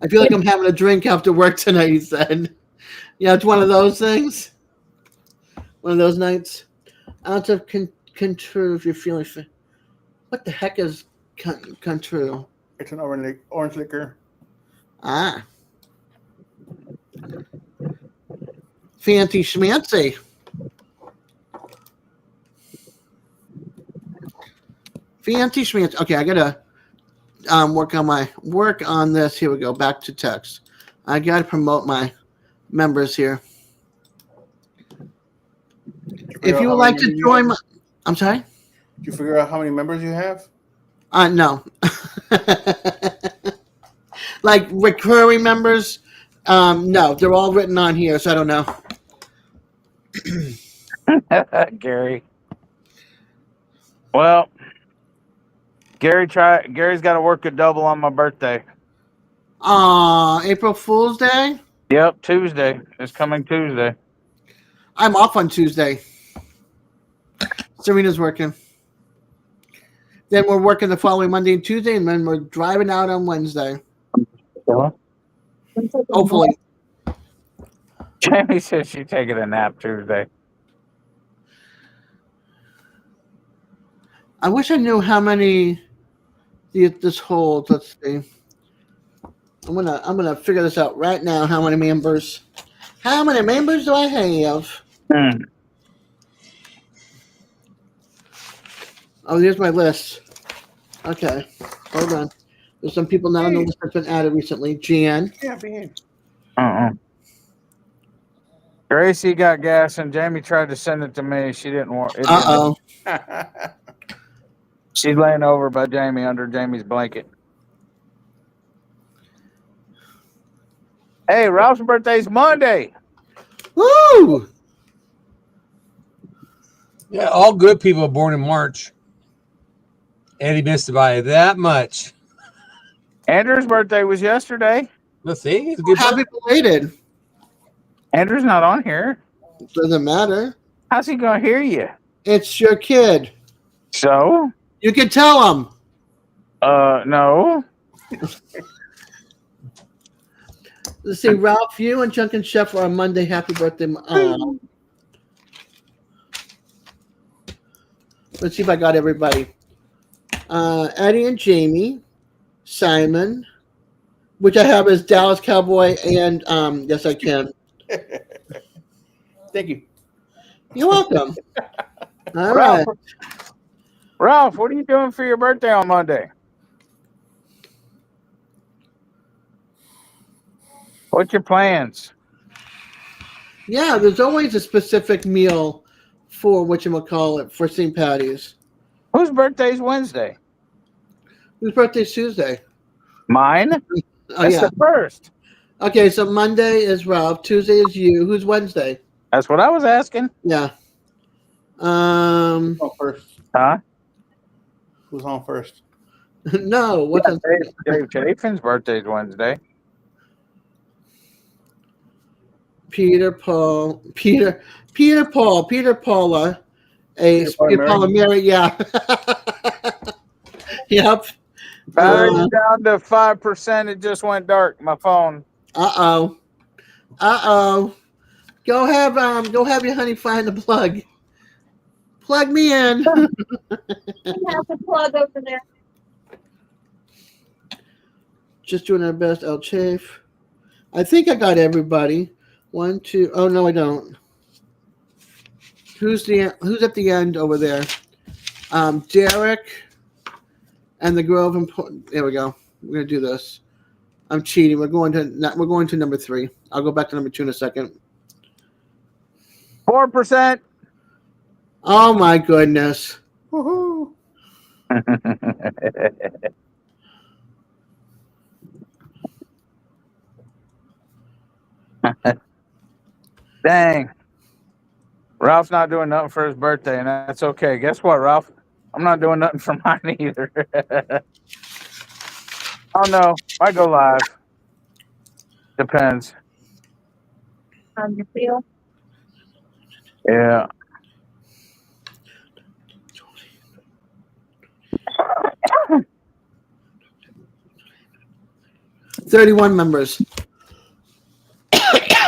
I feel like I'm having a drink after work tonight, he said. Yeah, it's one of those things. One of those nights. Ounce of control if you're feeling. What the heck is control? It's an orange liquor. Ah. Fancy schmancy. Fancy schmancy. Okay, I gotta work on this. Here we go. Back to text. I gotta promote my members here. If you would like to join my, I'm sorry? Did you figure out how many members you have? No. Like recurring members? No, they're all written on here, so I don't know. Gary. Well, Gary's got to work a double on my birthday. April Fool's Day? Yep, Tuesday. It's coming Tuesday. I'm off on Tuesday. Serena's working. Then we're working the following Monday and Tuesday, and then we're driving out on Wednesday. Hopefully. Jamie says she's taking a nap Tuesday. I wish I knew how many this holds. Let's see. I'm gonna figure this out right now. How many members? How many members do I have? Oh, here's my list. Okay, hold on. There's some people not on the list that's been added recently. Jan. Yeah, behave. Gracie got gas, and Jamie tried to send it to me. She didn't want it. Uh-oh. She's laying over by Jamie under Jamie's blanket. Hey, Ralph's birthday's Monday. Woo! Yeah, all good people are born in March. Eddie missed it by that much. Andrew's birthday was yesterday. Let's see. It's a good Happy belated. Andrew's not on here. Doesn't matter. How's he gonna hear you? It's your kid. So? You can tell him. No. Let's see, Ralph, you and Chunk and Chef are on Monday. Happy birthday. Let's see if I got everybody. Eddie and Jamie, Simon, which I have as Dallas Cowboy, and yes, I can. Thank you. You're welcome. All right. Ralph, what are you doing for your birthday on Monday? What's your plans? Yeah, there's always a specific meal for whatchamacallit for St. Patty's. Whose birthday's Wednesday? Whose birthday's Tuesday? Mine? Oh, That's yeah. the first. Okay, so Monday is Ralph. Tuesday is you. Who's Wednesday? That's what I was asking. Yeah. On first. Huh? Who's on first? No. What's on? Dave Chafin's birthday's Wednesday. Peter Paula, Paula Mary, yeah. Yep. Battery's down to 5%. It just went dark. My phone. Uh-oh. Go have your honey find the plug. Plug me in. You have the plug over there. Just doing our best. El Chafe. I think I got everybody. 1, 2. Oh no, I don't. Who's at the end over there? Derek and the Grove. There we go. We're gonna do this. I'm cheating. We're going to number 3. I'll go back to number 2 in a second. 4%. Oh my goodness. Woohoo! Dang. Ralph's not doing nothing for his birthday, and that's okay. Guess what, Ralph? I'm not doing nothing for mine either. Oh no, might go live. Depends. How you feel? Yeah. $31 members.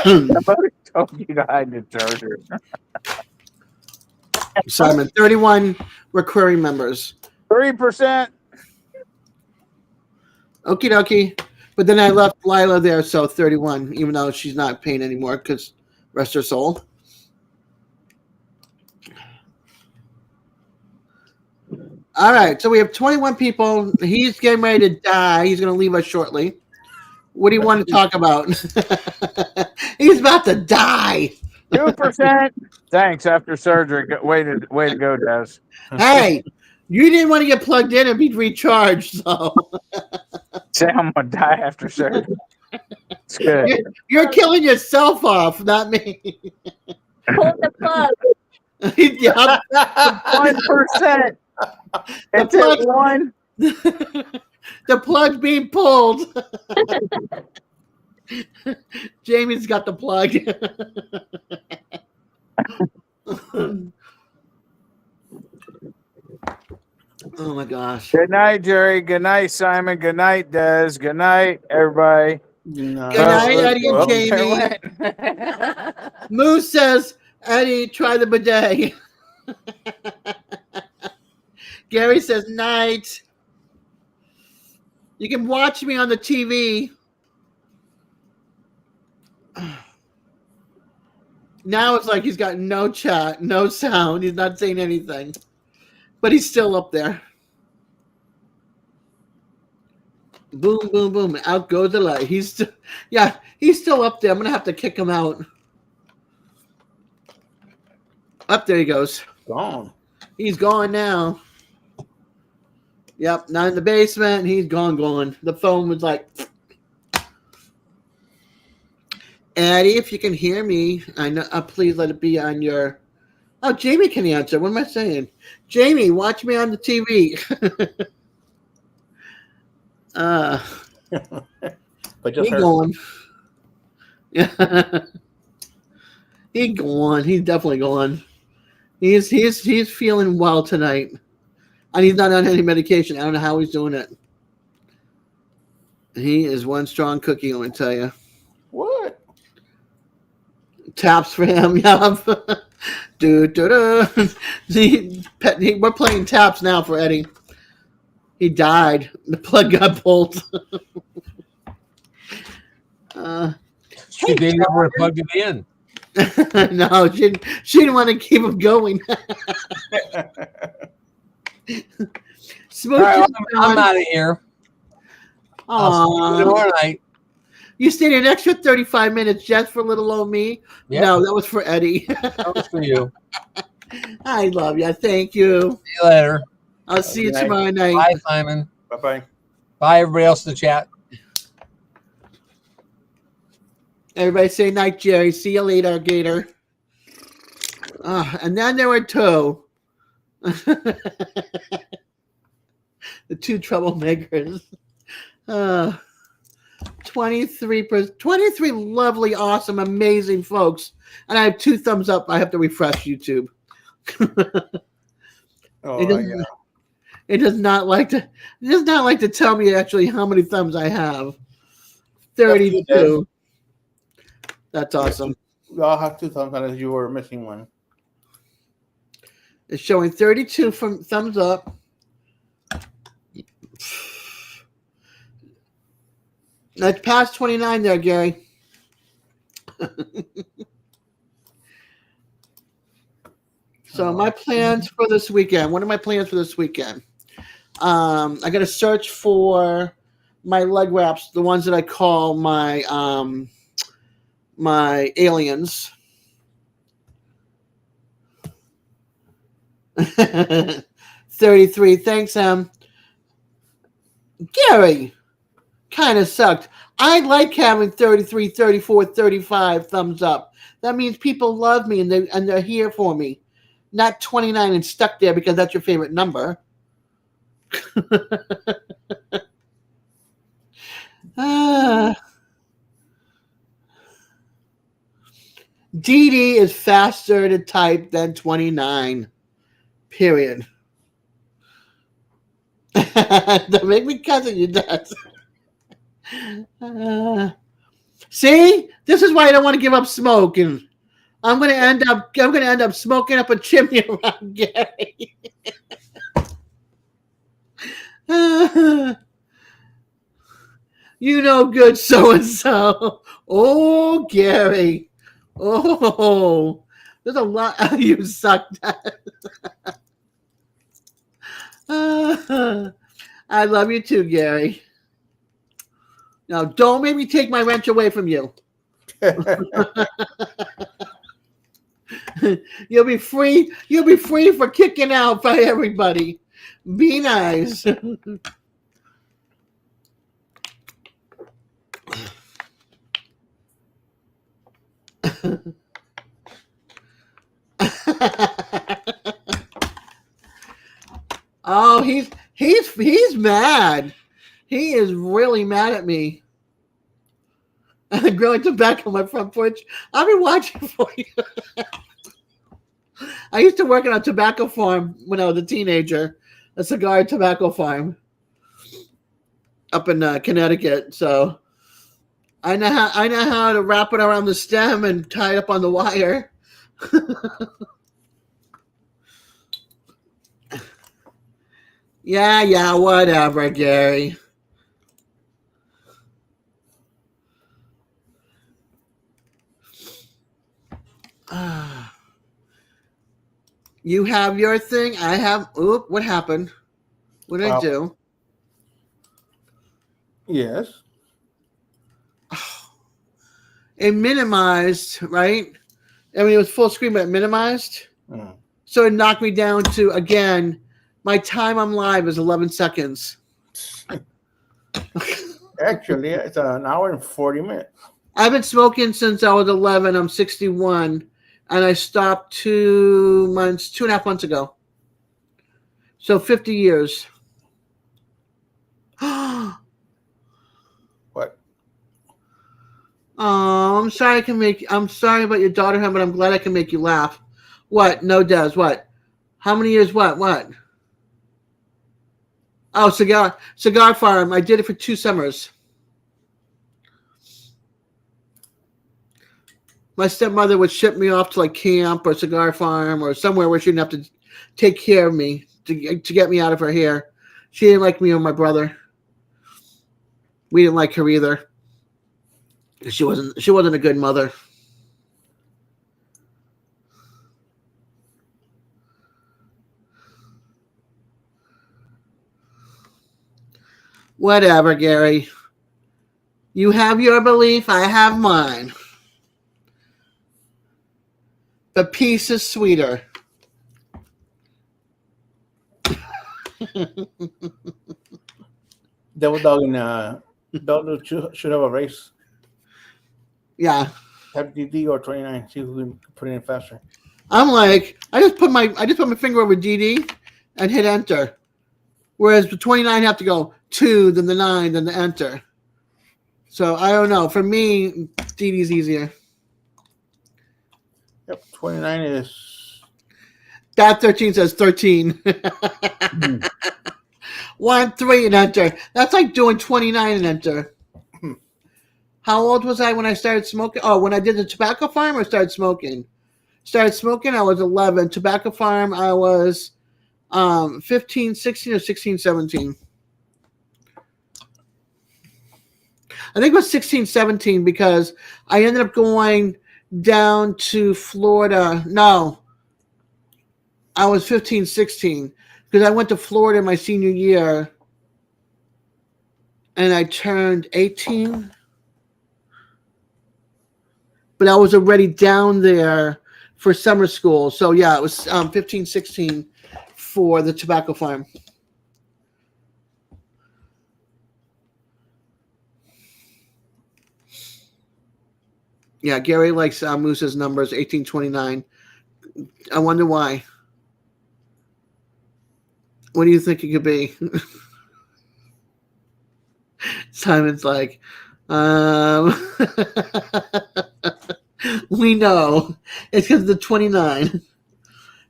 Somebody told you to hide the charger. Simon, 31 recurring members. 3%. Okie dokie. But then I left Lila there, so 31, even though she's not paying anymore because rest her soul. All right, so we have 21 people. He's getting ready to die. He's going to leave us shortly. What do you want to talk about? He's about to die. 2%. Thanks. After surgery. Way to go, Des. Hey, you didn't want to get plugged in and be recharged, so. Say I'm going to die after surgery. It's good. You're killing yourself off, not me. Pull the plug. Yup. 1%. It's plug- at 1. The plug's being pulled. Jamie's got the plug. Oh my gosh. Good night, Jerry. Good night, Simon. Good night, Des. Good night, everybody. Good night, Eddie and There Jamie. went. Moose says, Eddie, try the bidet. Gary says, night. You can watch me on the TV. Now it's like he's got no chat, no sound. He's not saying anything. But he's still up there. Boom, boom, boom. Out goes the light. He's still up there. I'm gonna have to kick him out. Up there he goes. Gone. He's gone now. Yep, not in the basement. He's gone. The phone was like, Addie, if you can hear me, I know. Please let it be on your. Oh, Jamie can answer. What am I saying? Jamie, watch me on the TV. But just He her. going. Yeah. He going. He's definitely going. He's feeling well tonight. And he's not on any medication. I don't know how he's doing it. He is one strong cookie, let me tell you. What? Taps for him, yeah. We're playing taps now for Eddie. He died. The plug got pulled. She didn't ever plugged it in. No, she didn't want to keep him going. All right, I'm out of here. I'll see you tomorrow night. You stayed an extra 35 minutes just for little old me? Yep. No, that was for Eddie. That was for you. I love you. Thank you. See you later. I'll see you night. tomorrow night. Bye, Simon. Bye-bye. Bye, everybody else in the chat. Everybody say night, Jerry. See you later, Gator. And then there were two. The two troublemakers. 23 lovely, awesome, amazing folks. And I have 2 thumbs up. I have to refresh YouTube. Oh, It does not like to tell me actually how many thumbs I have. 32. That's awesome. I'll have 2 thumbs on it. You were missing one. It's showing 32 from thumbs up. That's past 29 there, Gary. So my plans for this weekend. What are my plans for this weekend? I got to search for my leg wraps, the ones that I call my my aliens. 33. Thanks, Em. Gary, kind of sucked. I like having 33, 34, 35 thumbs up. That means people love me and they're here for me. Not 29 and stuck there because that's your favorite number. Dee Dee is faster to type than 29. Period. Don't make me cuss at you, Dad. See, this is why I don't want to give up smoking. I'm gonna end up smoking up a chimney around Gary. You know, good so and so. Oh, Gary. Oh, there's a lot. You suck, Dad. I love you too, Gary. Now, don't make me take my wrench away from you. You'll be free. You'll be free for kicking out by everybody. Be nice. Oh, he's mad. He is really mad at me. I'm growing tobacco on my front porch. I've been watching for you. I used to work on a tobacco farm when I was a teenager, a cigar tobacco farm up in Connecticut. So I know how to wrap it around the stem and tie it up on the wire. Yeah, whatever, Gary. You have your thing. I have. Oop! What happened? What did I do? Yes. It minimized, right? I mean, it was full screen, but it minimized. Mm. So it knocked me down to, again, my time on live is 11 seconds. Actually, it's an hour and 40 minutes. I've been smoking since I was 11. I'm 61. And I stopped 2.5 months ago. So 50 years. What? Oh, I'm sorry I'm sorry about your daughter, but I'm glad I can make you laugh. What? No, Des, what? How many years? What? Oh, cigar farm. I did it for 2 summers. My stepmother would ship me off to like camp or cigar farm or somewhere where she didn't have to take care of me to get me out of her hair. She didn't like me or my brother. We didn't like her either. She wasn't a good mother. Whatever, Gary. You have your belief, I have mine. The peace is sweeter. Devil Dog and Bell should have a race. Yeah. Type DD or 29. See who can put it in faster. I'm like, I just put my finger over DD and hit enter. Whereas the 29 have to go 2, then the 9, then the enter. So I don't know. For me, DD's easier. Yep, 29 is. That 13 says 13. 1, 3, and enter. That's like doing 29 and enter. How old was I when I started smoking? Oh, when I did the tobacco farm or started smoking? Started smoking, I was 11. Tobacco farm, I was 15, 16, or 16, 17. I think it was 16, 17 because I ended up going down to Florida. No, I was 15, 16 because I went to Florida my senior year and I turned 18. But I was already down there for summer school. So, yeah, it was 15, 16 for the tobacco farm. Yeah, Gary likes Moose's numbers, 1829. I wonder why. What do you think it could be? Simon's like, we know. It's because of the 29.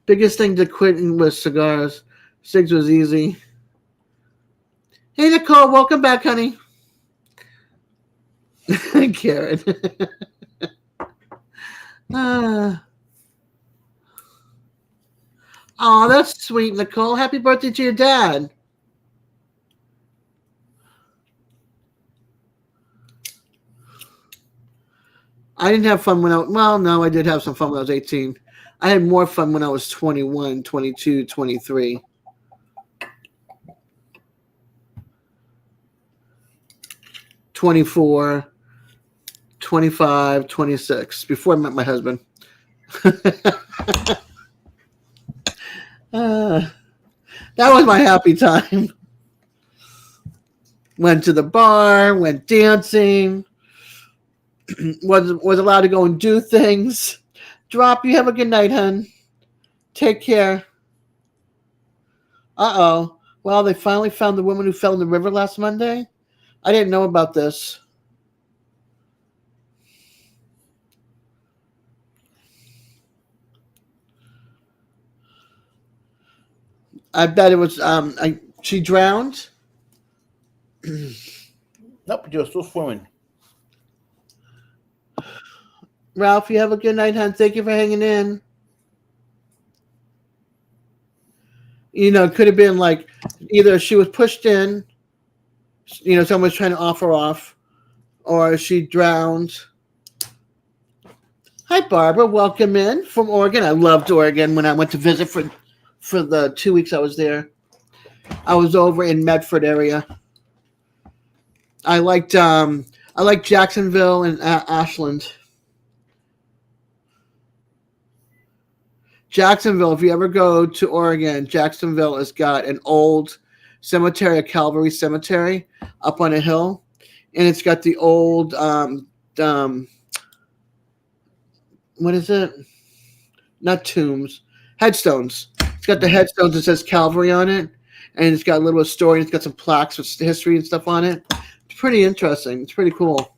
Biggest thing to quitting was cigars. Cigs was easy. Hey, Nicole, welcome back, honey. Karen. Oh, that's sweet, Nicole. Happy birthday to your dad. I didn't have fun when no, I did have some fun when I was 18. I had more fun when I was 21, 22, 23. $24, $25, $26 before I met my husband. That was my happy time. Went to the bar, went dancing, was allowed to go and do things. Drop, you have a good night, hun. Take care. Uh-oh. Well, they finally found the woman who fell in the river last Monday. I didn't know about this. I bet it was. She drowned. Nope, you're still swimming. Ralph, you have a good night, hon. Thank you for hanging in. It could have been like either she was pushed in, someone was trying to offer off, or she drowned. Hi, Barbara. Welcome in from Oregon. I loved Oregon when I went to visit for the 2 weeks I was there. I was over in Medford area. I liked Jacksonville and Ashland. Jacksonville, if you ever go to Oregon, Jacksonville has got an old cemetery, a Calvary cemetery up on a hill, and it's got the old what is it? Not tombs, headstones. It's got the headstones that says Calvary on it, and it's got a little story. It's got some plaques with history and stuff on it. It's pretty interesting. It's pretty cool.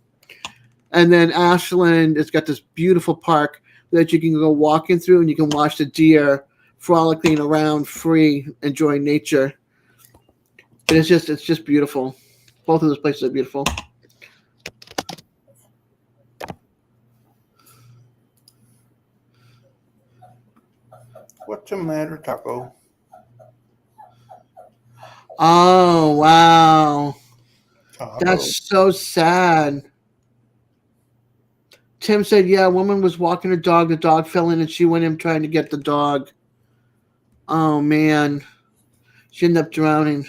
And then Ashland, it's got this beautiful park that you can go walking through, and you can watch the deer frolicking around free, enjoying nature. And it's just beautiful. Both of those places are beautiful. What's the matter, Taco? Oh, wow. Taco. That's so sad. Tim said, yeah, a woman was walking her dog. The dog fell in, and she went in trying to get the dog. Oh, man. She ended up drowning.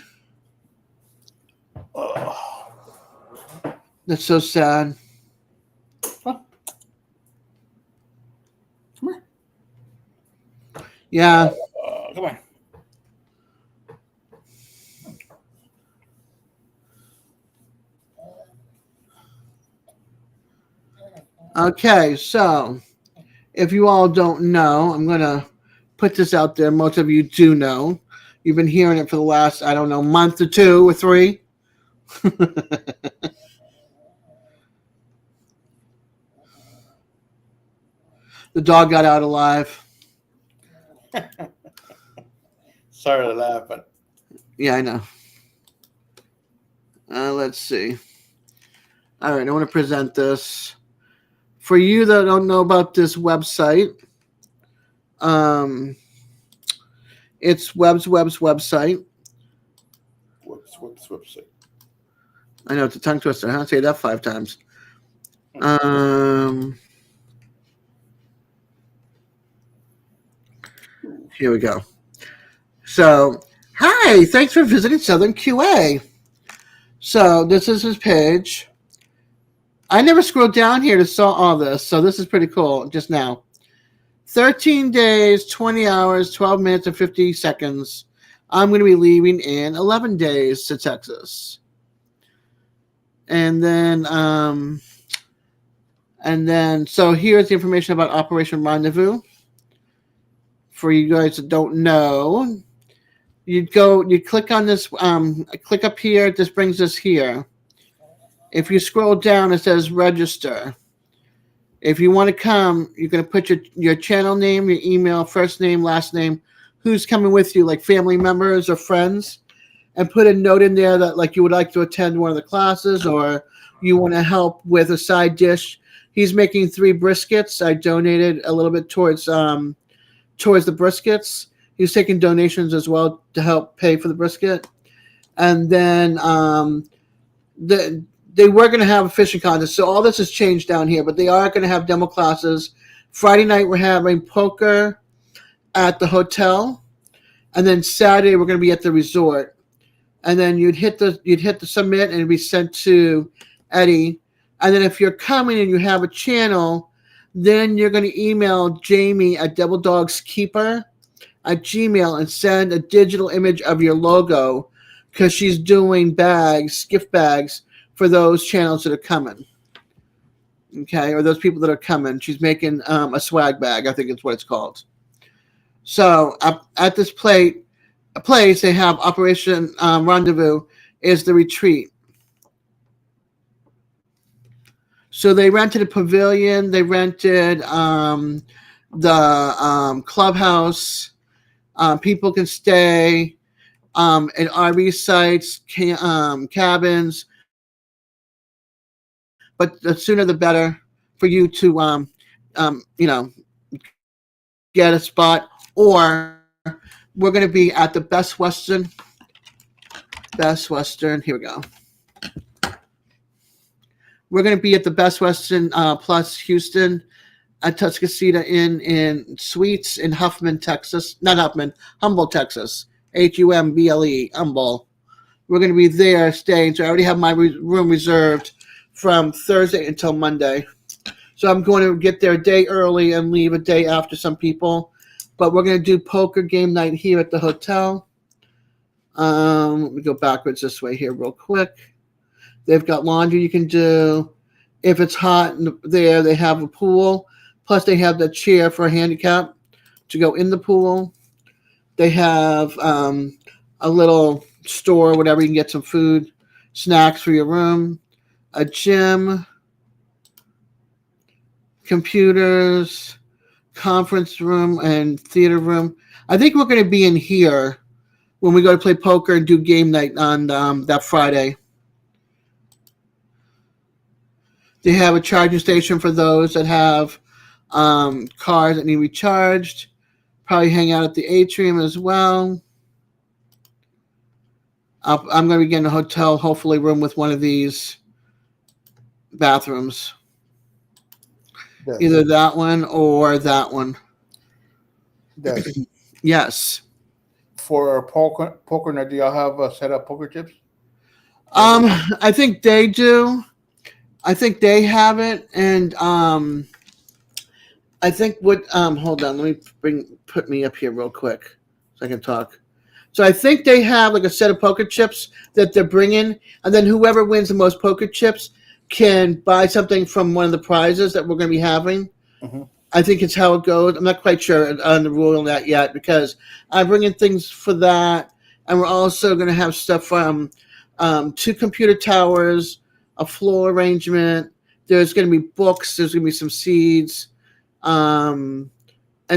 That's so sad. Huh. Come here. Yeah. Come on. Okay, so if you all don't know, I'm going to put this out there. Most of you do know. You've been hearing it for the last, I don't know, month or 2 or 3. The dog got out alive. Sorry to laugh, but Yeah, I know. Let's see. All right, I want to present this. For you that don't know about this website, it's Webb's website. whoops, website. I know it's a tongue twister. I'll say that 5 times. Here we go. So, hi, thanks for visiting Southern QA. So, this is his page. I never scrolled down here to saw all this, so this is pretty cool just now. 13 days, 20 hours, 12 minutes, and 50 seconds. I'm going to be leaving in 11 days to Texas. And then, so here's the information about Operation Rendezvous. For you guys that don't know, you click on this, click up here. This brings us here. If you scroll down, it says register. If you want to come, you're going to put your channel name, your email, first name, last name, who's coming with you, like family members or friends, and put a note in there that like you would like to attend one of the classes or you want to help with a side dish. He's making 3 briskets. I donated a little bit towards the briskets. He's taking donations as well to help pay for the brisket. And then they were going to have a fishing contest. So all this has changed down here, but they are going to have demo classes. Friday night, we're having poker at the hotel. And then Saturday, we're going to be at the resort. And then you'd hit the submit and it'd be sent to Eddie. And then if you're coming and you have a channel, then you're going to email Jamie at DoubleDogsKeeper@gmail and send a digital image of your logo because she's doing bags, gift bags, for those channels that are coming, okay, or those people that are coming. She's making a swag bag, I think it's what it's called. So at this place, they have Operation Rendezvous is the retreat. So they rented a pavilion, they rented the clubhouse, People can stay at RV sites, cabins, but the sooner the better for you to, get a spot. Or we're going to be at the Best Western. Here we go. We're going to be at the Best Western Plus Houston at Tuscasita Inn in Suites in Humble, Texas. Humble, Humble. We're going to be there staying. So I already have my room reserved from Thursday until Monday. So I'm going to get there a day early and leave a day after some people. But we're going to do poker game night here at the hotel. Let me go backwards this way here real quick. They've got laundry you can do. If it's hot there, they have a pool. Plus, they have the chair for a handicap to go in the pool. They have a little store, whatever. You can get some food, snacks for your room, a gym, computers, conference room, and theater room. I think we're going to be in here when we go to play poker and do game night on that Friday. They have a charging station for those that have cars that need recharged. Probably hang out at the atrium as well. I'm going to be getting a hotel, hopefully room with one of these bathrooms. Yes. Either that one or that one. Yes. Yes. For poker night, do y'all have a set of poker chips? I think they do. I think they have it, and I think what. Hold on, let me put me up here real quick so I can talk. So I think they have like a set of poker chips that they're bringing, and then whoever wins the most poker chips can buy something from one of the prizes that we're going to be having. Mm-hmm. I think it's how it goes. I'm not quite sure on the rule on that yet because I'm bringing things for that, and we're also going to have stuff from 2 computer towers, a floor arrangement. There's going to be books. There's going to be some seeds, and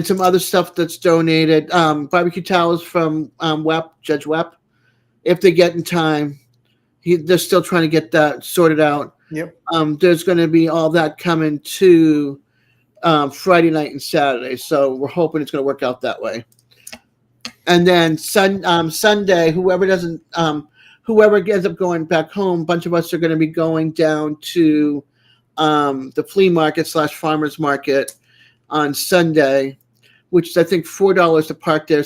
some other stuff that's donated. Barbecue towels from Judge Wep, if they get in time. They're still trying to get that sorted out. Yep. There's going to be all that coming to Friday night and Saturday, so we're hoping it's going to work out that way. And then Sunday, whoever ends up going back home, a bunch of us are going to be going down to the flea market / farmers market on Sunday, which is I think $4 to park there,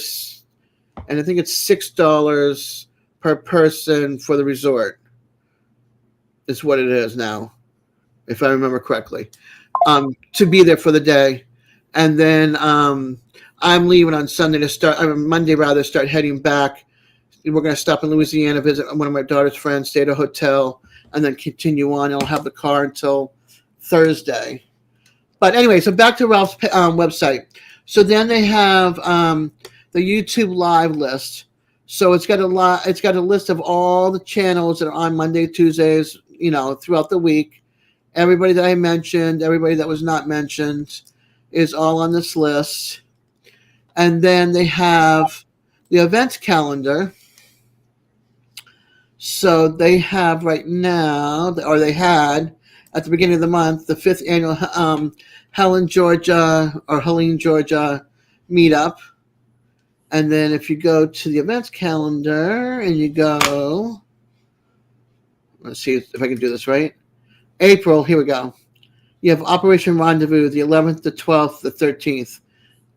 and I think it's $6 per person for the resort. Is what it is now, if I remember correctly, to be there for the day. And then I'm leaving on Sunday Monday rather, start heading back. We're going to stop in Louisiana, visit one of my daughter's friends, stay at a hotel, and then continue on. I'll have the car until Thursday. But anyway, so back to Ralph's website. So then they have the YouTube live list. So it's got a list of all the channels that are on Monday, Tuesdays, throughout the week. Everybody that I mentioned, everybody that was not mentioned is all on this list. And then they have the events calendar. So they have right now, or they had at the beginning of the month, the 5th annual Helene, Georgia meetup. And then if you go to the events calendar and you go, let's see if I can do this right. April, here we go. You have Operation Rendezvous, the 11th, the 12th, the 13th.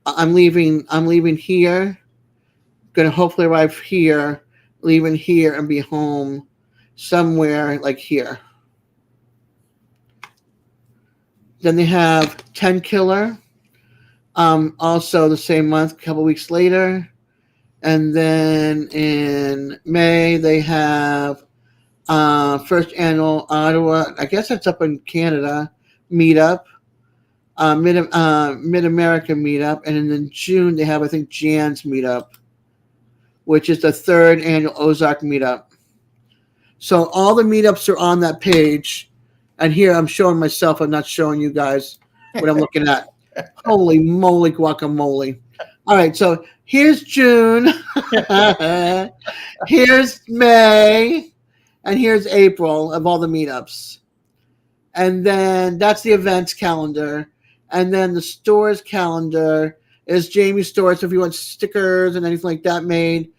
I'm leaving here. Going to hopefully arrive here, leaving here, and be home somewhere like here. Then they have 10 Killer. Also the same month, a couple weeks later. And then in May, they have first annual Ottawa, I guess that's up in Canada, meetup, Mid-America meetup. And in June, they have, I think, Jan's meetup, which is the 3rd annual Ozark meetup. So all the meetups are on that page. And here I'm showing myself. I'm not showing you guys what I'm looking at. Holy moly guacamole. All right, so Here's June. Here's May. And here's April of all the meetups. And then that's the events calendar. And then the stores calendar is Jamie's store. So if you want stickers and anything like that made,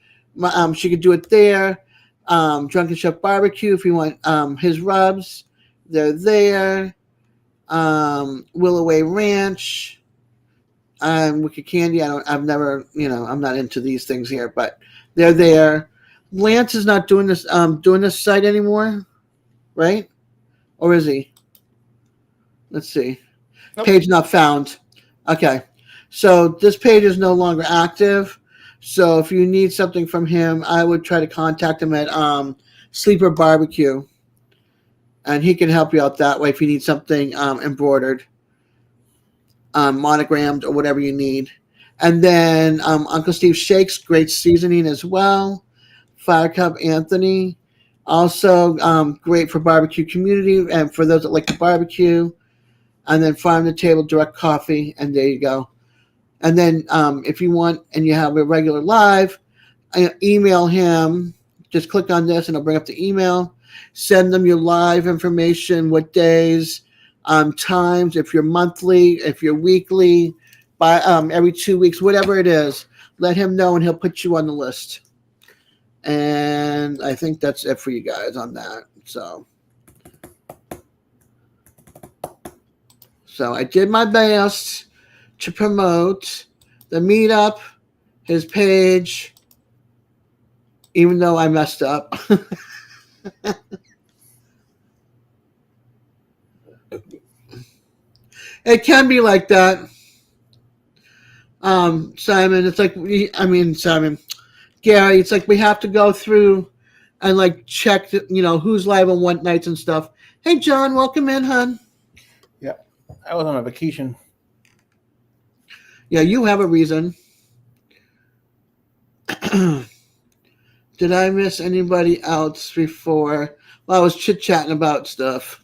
she could do it there. Drunken Chef Barbecue, if you want his rubs, they're there. Willow Way Ranch, Wicked Candy. I'm not into these things here, but they're there. Lance is not doing this site anymore, right? Or is he? Let's see. Nope. Page not found. Okay. So this page is no longer active. So if you need something from him, I would try to contact him at Sleeper Barbecue. And he can help you out that way if you need something embroidered, monogrammed, or whatever you need. And then Uncle Steve Shakes, great seasoning as well. Fire Cup Anthony, also great for barbecue community and for those that like to barbecue. And then Farm to Table Direct Coffee, and there you go. And then if you want and you have a regular live, email him. Just click on this and it'll bring up the email. Send them your live information, what days, times, if you're monthly, if you're weekly, by every 2 weeks, whatever it is. Let him know and he'll put you on the list. And I think that's it for you guys on that. So I did my best to promote the meetup, his page, even though I messed up. It can be like that. Simon, it's like, Simon, Gary, it's like we have to go through and like check, who's live on what nights and stuff. Hey, John, welcome in, hon. Yeah, I was on a vacation. Yeah, you have a reason. Did I miss anybody else before? Well, I was chit-chatting about stuff.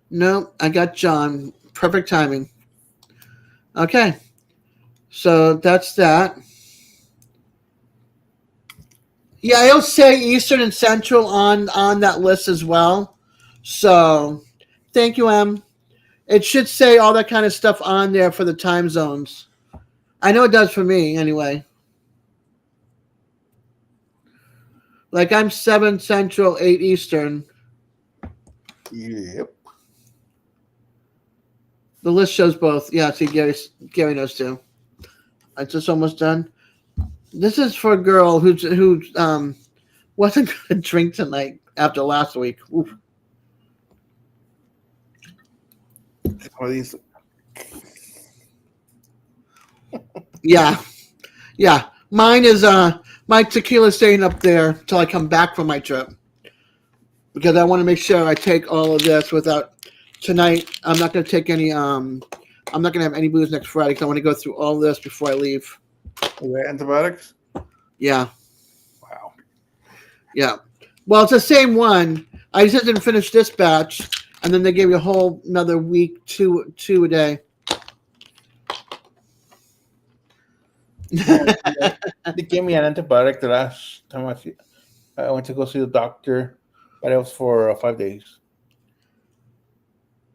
No, I got John. Perfect timing. Okay. So that's that. Yeah, it'll say Eastern and Central on that list as well. So thank you, Em. It should say all that kind of stuff on there for the time zones. I know it does for me anyway. Like I'm 7 Central, 8 Eastern. Yep. The list shows both. Yeah, see, Gary knows too. It's just almost done. This is for a girl who wasn't going to drink tonight after last week. Oof. Some of these. Yeah. Mine is my tequila staying up there till I come back from my trip because I want to make sure I take all of this without tonight. I'm not going to take any. I'm not going to have any booze next Friday because I want to go through all this before I leave. The antibiotics? Yeah. Wow. Yeah. Well, it's the same one. I just didn't finish this batch, and then they gave you a whole another week, two a day. They gave me an antibiotic the last time I went to go see the doctor, but it was for 5 days.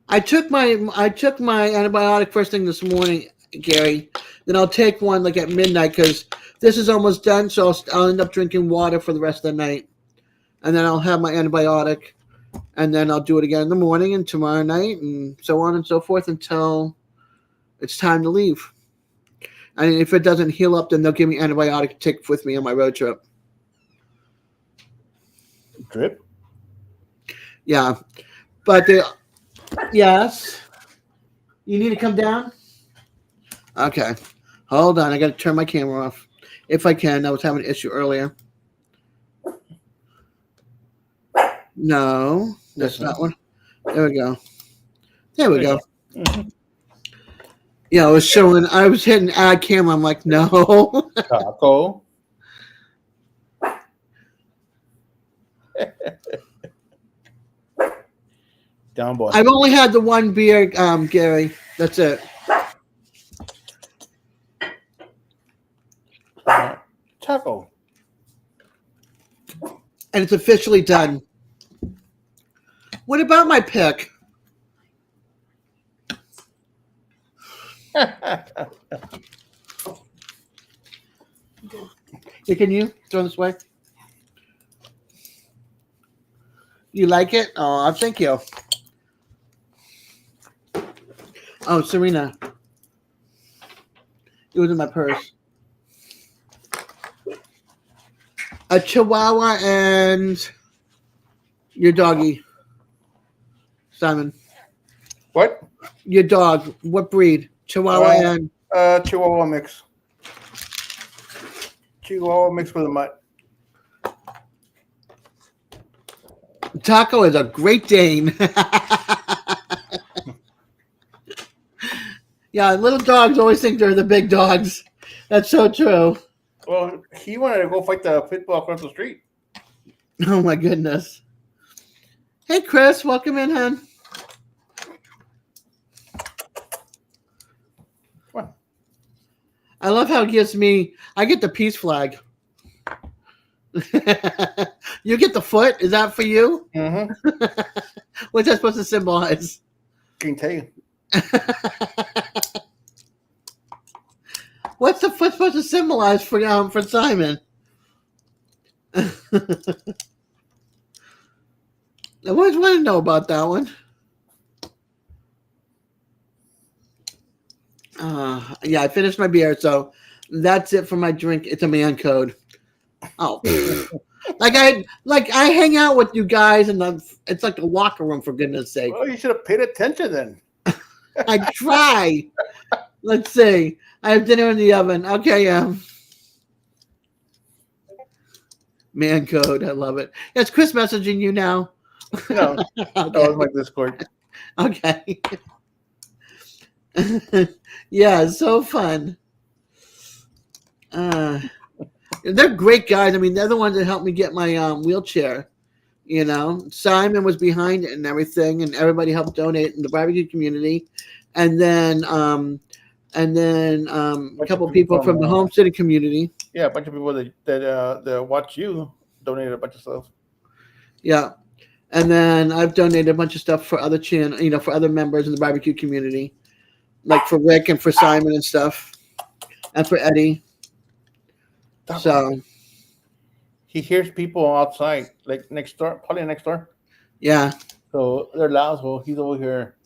I took my antibiotic first thing this morning, Gary. Then I'll take one like at midnight because this is almost done. So I'll end up drinking water for the rest of the night, and then I'll have my antibiotic, and then I'll do it again in the morning and tomorrow night, and so on and so forth until it's time to leave. And if it doesn't heal up, then they'll give me antibiotic to take with me on my road trip. Drip? Yeah, but yes. You need to come down? Okay. Hold on. I got to turn my camera off. If I can. I was having an issue earlier. No. That's not one. There we go. There we go. Mm-hmm. Yeah, I was hitting add camera. I'm like, no. Taco. Down boy. I've only had the one beer, Gary. That's it. And it's officially done. What about my pick? Hey, can you throw this way? You like it? Oh, thank you. Oh, Serena. It was in my purse. A Chihuahua and your doggy. Simon. What? Your dog. What breed? Chihuahua and Chihuahua mix. Chihuahua mixed with a mutt. Taco is a Great Dane. Yeah, little dogs always think they're the big dogs. That's so true. Well, he wanted to go fight the pit bull across the street. Oh my goodness. Hey Chris, welcome in, hon. What? I love how it gives me. I get the peace flag. You get the foot. Is that for you? Mm-hmm. What's that supposed to symbolize? Can tell you. What's the foot supposed to symbolize for Simon? I always want to know about that one. Yeah, I finished my beer, so that's it for my drink. It's a man code. Oh, like I hang out with you guys, and it's like a locker room, for goodness sake. Well, you should have paid attention then. I try. Let's see. I have dinner in the oven. Okay, man code. I love it. It's Chris messaging you now. No, Okay. that was my Discord. Okay. Yeah, it's so fun. They're great guys. I mean, they're the ones that helped me get my wheelchair. You know, Simon was behind it and everything, and everybody helped donate in the barbecue community. And then a couple people from the home city community. Yeah, a bunch of people that watch you donated a bunch of stuff. Yeah. And then I've donated a bunch of stuff for other for other members in the barbecue community, like for Rick and for Simon and stuff, and for Eddie. So he hears people outside, like next door, probably next door. Yeah. So they're loud. So he's over here.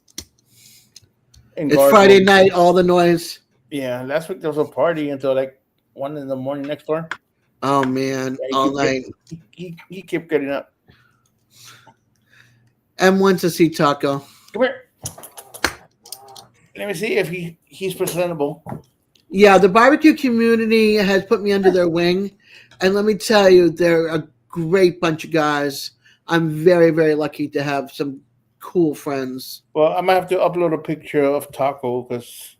It's Friday night, all the noise. Yeah, last week there was a party until like 1 a.m. next door. Oh man, Yeah, all night. He kept getting up. And wants to see Taco. Come here. Let me see if he's presentable. Yeah, the barbecue community has put me under their wing, and let me tell you, they're a great bunch of guys. I'm very, very lucky to have some cool friends. Well, I might have to upload a picture of Taco because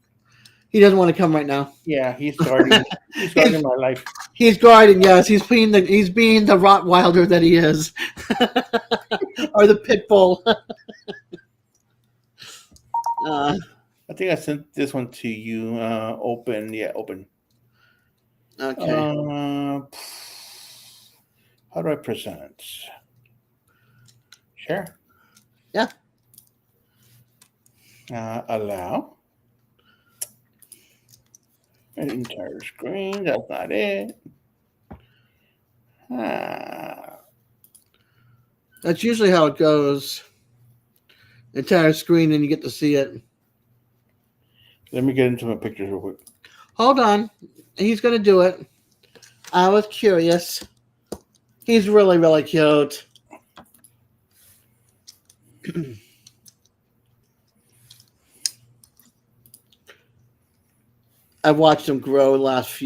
he doesn't want to come right now. Yeah, he's guarding. He's guarding my life. He's guarding. Yes, he's being the Rottweiler that he is, or the pit bull. I think I sent this one to you. Open. Yeah, open. Okay. How do I present? Share. Yeah. Allow. An entire screen. That's not it. That's usually how it goes. Entire screen, and you get to see it. Let me get into my pictures real quick. Hold on. He's going to do it. I was curious. He's really, really cute. I've watched him grow the last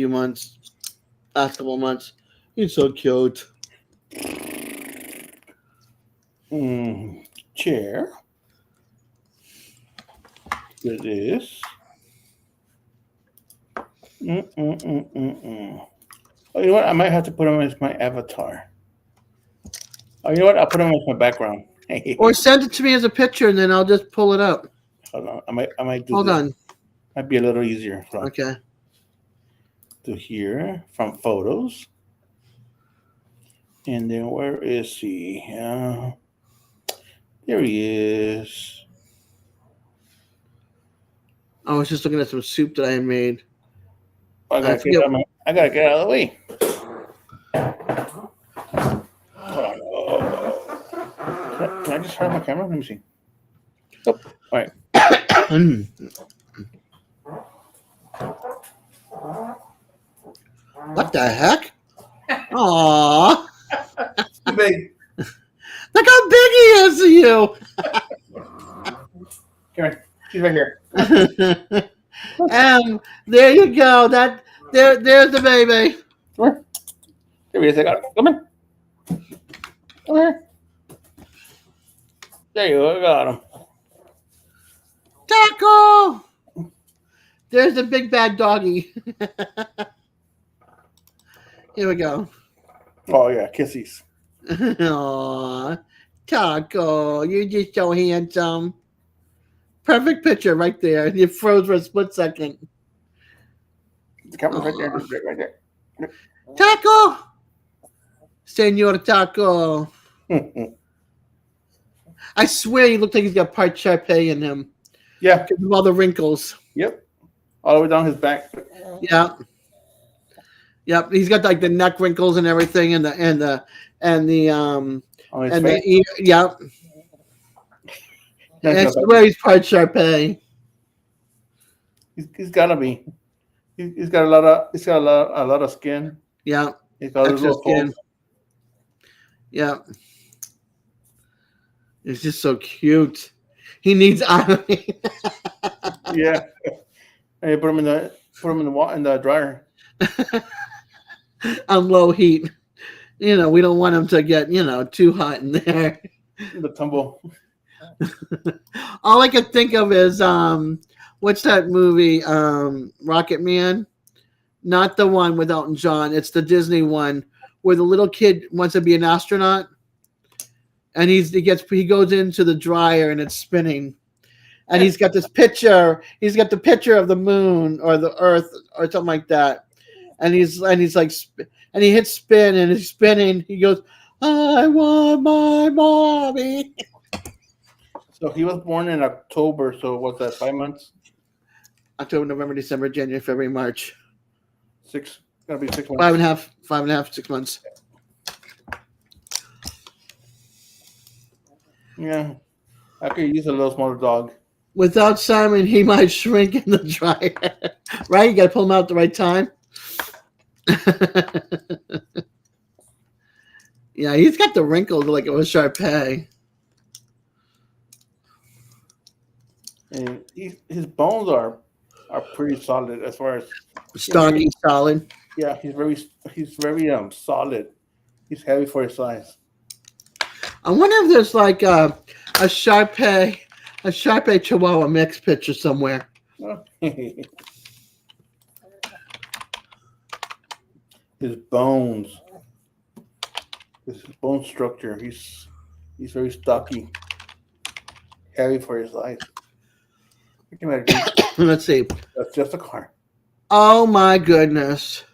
couple of months. He's so cute. Chair. It is. Oh, you know what? I might have to put him as my avatar. Oh, you know what? I'll put him as my background. Or send it to me as a picture, and then I'll just pull it up. Hold on. I might do Hold this. on. Might be a little easier. Okay. To here from photos. And then where is he? There he is. I was just looking at some soup that I made. I gotta get out of the way. Can I just turn my camera? Let me see. Oh, all right. What the heck? Aww. Big. Look how big he is to you. Come here. She's right here. And there you go. There's the baby. Come here. There he is. I got him. Come here. Come here. There you go. I got him. Taco. There's the big bad doggy. Here we go. Oh yeah, kissies. Aww. Taco, you're just so handsome. Perfect picture right there. You froze for a split second. The camera's right there. Right there. Taco. Senor Taco. I swear he looked like he's got part Sharpei in him. Yeah. Because of all the wrinkles. Yep. All the way down his back. Yeah. Yep. He's got like the neck wrinkles and everything, and the On his face. the ear. Yep. I swear he's part Sharpei. He's gotta be. He's got a lot of skin. Yeah. He's got his Extra little skin. folds. Yeah. It's just so cute. He needs ironing. Yeah. And you put him in the dryer. On low heat. We don't want him to get, too hot in there. The tumble. All I could think of is what's that movie? Rocket Man? Not the one with Elton John. It's the Disney one where the little kid wants to be an astronaut. And he goes into the dryer and it's spinning. And he's got this picture. He's got the picture of the moon or the earth or something like that. And he's like, and he hits spin and he's spinning. He goes, I want my mommy. So he was born in October. So what's that? 5 months? October, November, December, January, February, March. 6. Gotta be 6 months. 5.5, 6 months. Yeah. I could use a little smaller dog. Without Simon, he might shrink in the dryer. Right? You got to pull him out at the right time. Yeah, he's got the wrinkles like it was Sharpei. And his bones are pretty solid as far as Stocky, solid. Yeah, he's very solid. He's heavy for his size. I wonder if there's like a Sharpei Chihuahua mix picture somewhere. His bones, his bone structure. He's very stocky, heavy for his size. Let's see. That's just a car. Oh my goodness.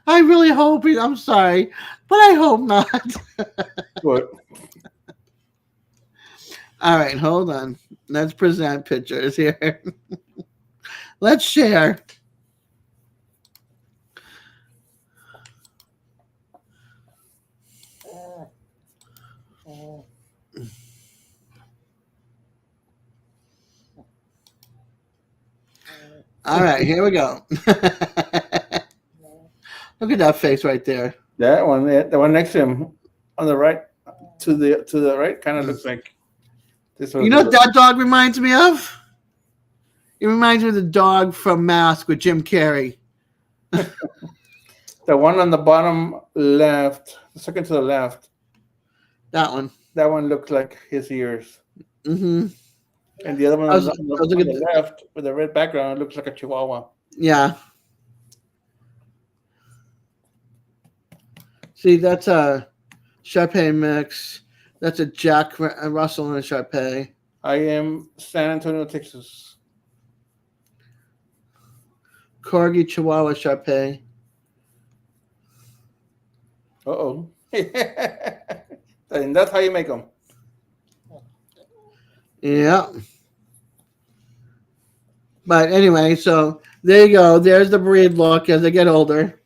I really hope I'm sorry, but I hope not. What? All right, hold on. Let's present pictures here. Let's share. All right, here we go. Look at that face right there. That one, the one next to him, on the right, to the right, kind of looks like this one. You know what that dog reminds me of? It reminds me of the dog from Mask with Jim Carrey. The one on the bottom left, the second to the left. That one. That one looks like his ears. Mm-hmm. And the other one on the left with the red background looks like a Chihuahua. Yeah. See, that's a Sharpei mix. That's a Jack Russell and a Sharpei. I am San Antonio, Texas. Corgi Chihuahua Shar-Pei. Uh-oh. And that's how you make them. Yeah. But anyway, so there you go. There's the breed look as they get older.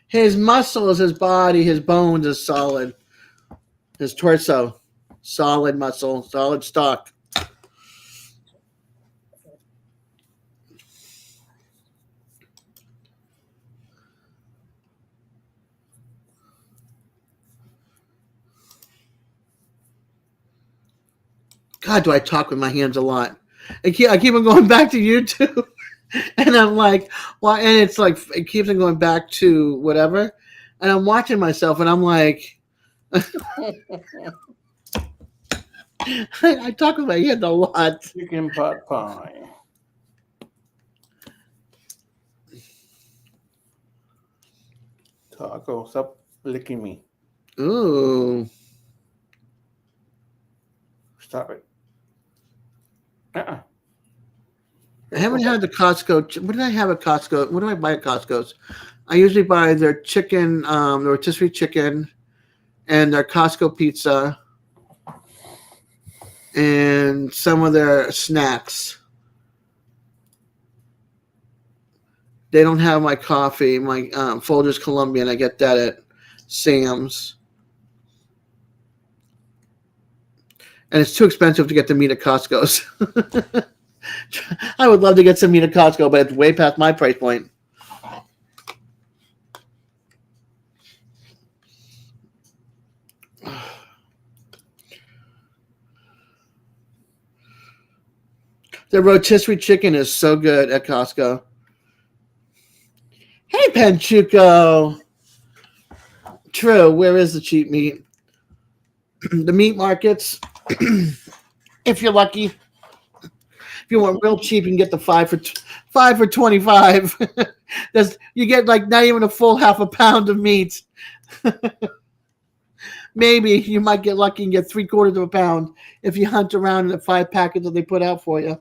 His muscles, his body, his bones is solid. His torso, solid muscle, solid stock. God, do I talk with my hands a lot? I keep on going back to YouTube, and I'm like, well, and it's like it keeps on going back to whatever, and I'm watching myself, and I'm like, I talk with my hands a lot. Chicken pot pie. Taco, stop licking me. Ooh, Stop it. Uh-uh. I haven't had the Costco. What did I have at Costco? What do I buy at Costco's? I usually buy their chicken, their rotisserie chicken, and their Costco pizza, and some of their snacks. They don't have my coffee, my Folgers Colombian. I get that at Sam's. And it's too expensive to get the meat at Costco's. I would love to get some meat at Costco, but it's way past my price point. The rotisserie chicken is so good at Costco. Hey, Panchuco. True. Where is the cheap meat? The meat markets. If you're lucky. If you want real cheap, you can get the 5 for $25. You get like not even a full half a pound of meat. Maybe you might get lucky and get 3/4 of a pound if you hunt around in the 5 packets that they put out for you.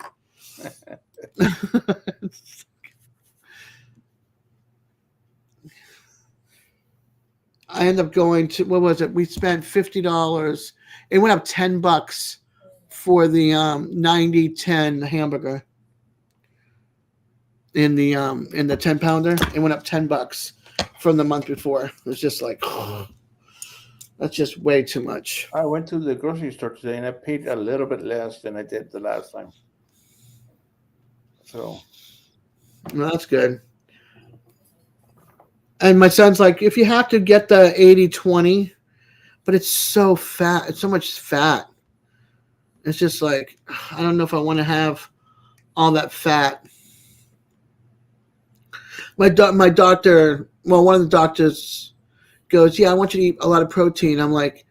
I end up going to, what was it? We spent $50. It went up $10 for the 90-10 hamburger. In the 10-pounder, it went up $10 from the month before. It was just like, that's just way too much. I went to the grocery store today and I paid a little bit less than I did the last time. So Well, that's good. And my son's like, if you have to get the 80-20, but it's so fat. It's so much fat. It's just like, I don't know if I want to have all that fat. My doctor, well, one of the doctors goes, yeah, I want you to eat a lot of protein. I'm like,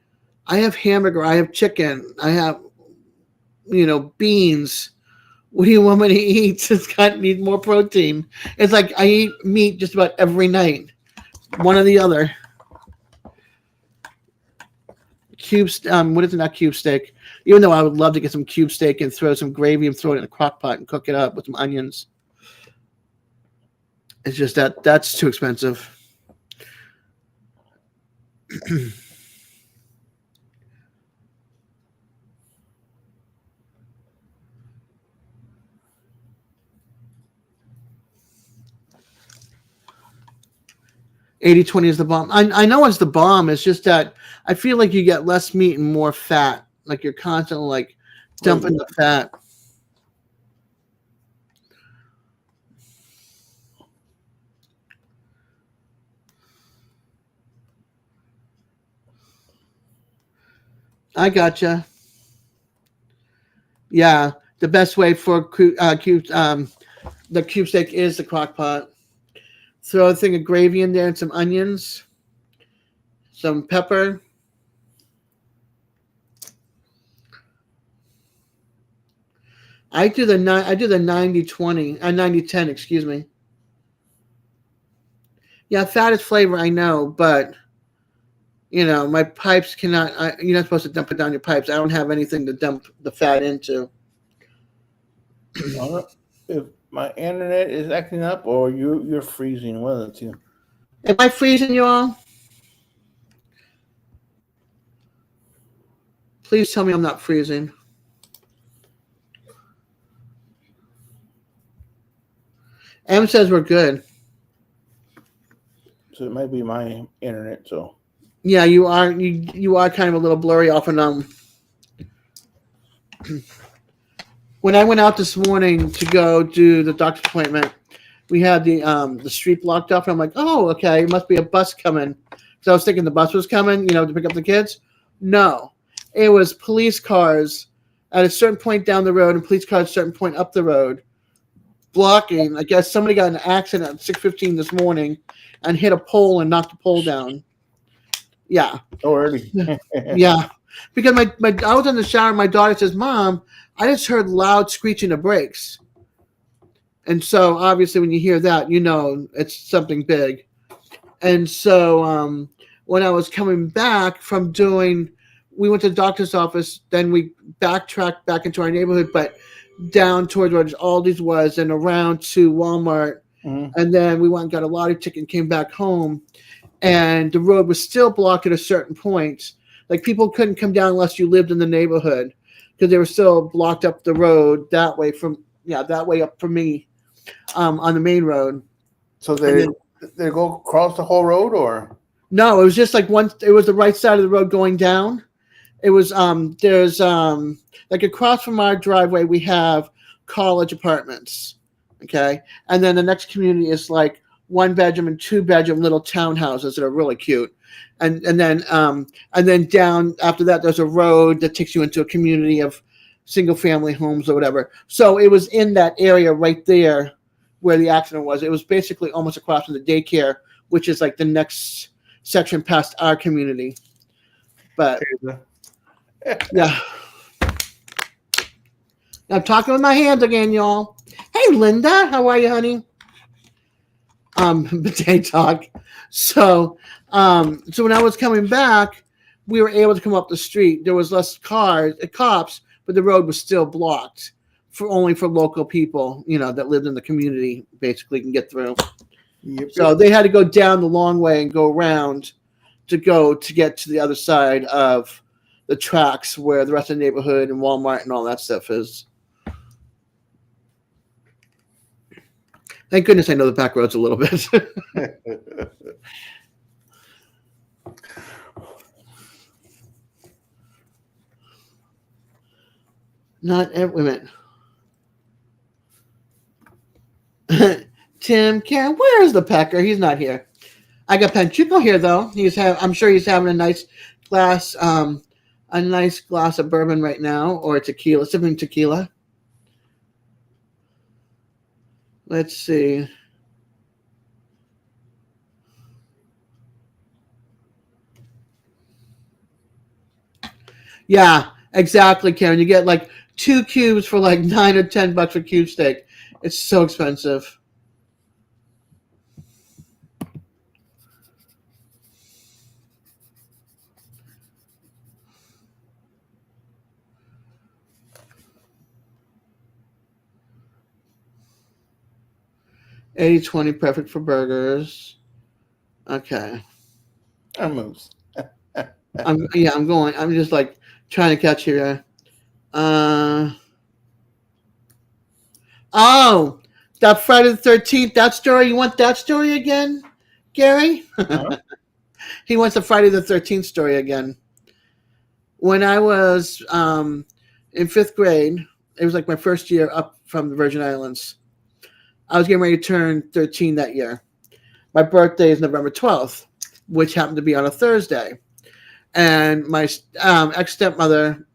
I have hamburger, I have chicken, I have, beans. What do you want me to eat? It's got to need more protein. It's like I eat meat just about every night. One or the other. What is it? Not cube steak. Even though I would love to get some cube steak and throw some gravy and throw it in a crock pot and cook it up with some onions. It's just that's too expensive. $80-20 is the bomb. I know it's the bomb. It's just that I feel like you get less meat and more fat. Like you're constantly like dumping the fat. I gotcha. Yeah, the best way for the cube steak is the crock pot. Throw a thing of gravy in there and some onions, some pepper. I do the 90-20, 90-10, excuse me. Yeah, fat is flavor, I know, but my pipes cannot. You're not supposed to dump it down your pipes. I don't have anything to dump the fat into. I don't know if my internet is acting up or you're freezing. One of the two. Am I freezing you all? Please tell me I'm not freezing. M says we're good. So it might be my internet. So Yeah, you are. You are kind of a little blurry off and on. When I went out this morning to go do the doctor's appointment, we had the street blocked off, and I'm like, oh, okay, it must be a bus coming. So I was thinking the bus was coming, to pick up the kids. No, it was police cars at a certain point down the road and police cars at a certain point up the road, blocking. I guess somebody got in an accident at 6:15 this morning and hit a pole and knocked the pole down. Yeah. oh, early. Yeah. Because I was in the shower and my daughter says, Mom, I just heard loud screeching of brakes. And so obviously when you hear that, it's something big. And so when I was coming back from we went to the doctor's office, then we backtracked back into our neighborhood, but down towards where Aldi's was and around to Walmart. Mhm. And then we went and got a lottery ticket and came back home. And the road was still blocked at a certain point. Like people couldn't come down unless you lived in the neighborhood because they were still blocked up the road that way up for me on the main road. So they go across the whole road, or No, it was just like it was the right side of the road going down. It was there's like across from our driveway we have college apartments. Okay. And then the next community is like 1-bedroom and 2-bedroom little townhouses that are really cute. And then down after that there's a road that takes you into a community of single family homes or whatever. So it was in that area right there where the accident was. It was basically almost across from the daycare, which is like the next section past our community. But yeah. I'm talking with my hands again, y'all. Hey Linda, how are you, honey? Potato talk. So when I was coming back, we were able to come up the street. There was less cops, but the road was still blocked only for local people, that lived in the community, basically can get through. Yep. So they had to go down the long way and go around to get to the other side of the tracks where the rest of the neighborhood and Walmart and all that stuff is. Thank goodness I know the back roads a little bit. Not every minute. Tim, Karen, where is the pecker? He's not here. I got Panchuco here though. I'm sure he's having a nice glass of bourbon right now, or tequila, something tequila. Let's see. Yeah, exactly, Karen. You get like 2 cubes for like $9 or $10 for cube steak. It's so expensive. $80-$20 perfect for burgers. Okay. moves. I'm going. I'm just like trying to catch here. Oh, that Friday the 13th, that story. You want that story again, Gary? Uh-huh. He wants the Friday the 13th story again. When I was in 5th grade, it was like my first year up from the Virgin Islands. I was getting ready to turn 13 that year. My birthday is November 12th, which happened to be on a Thursday. And my ex-stepmother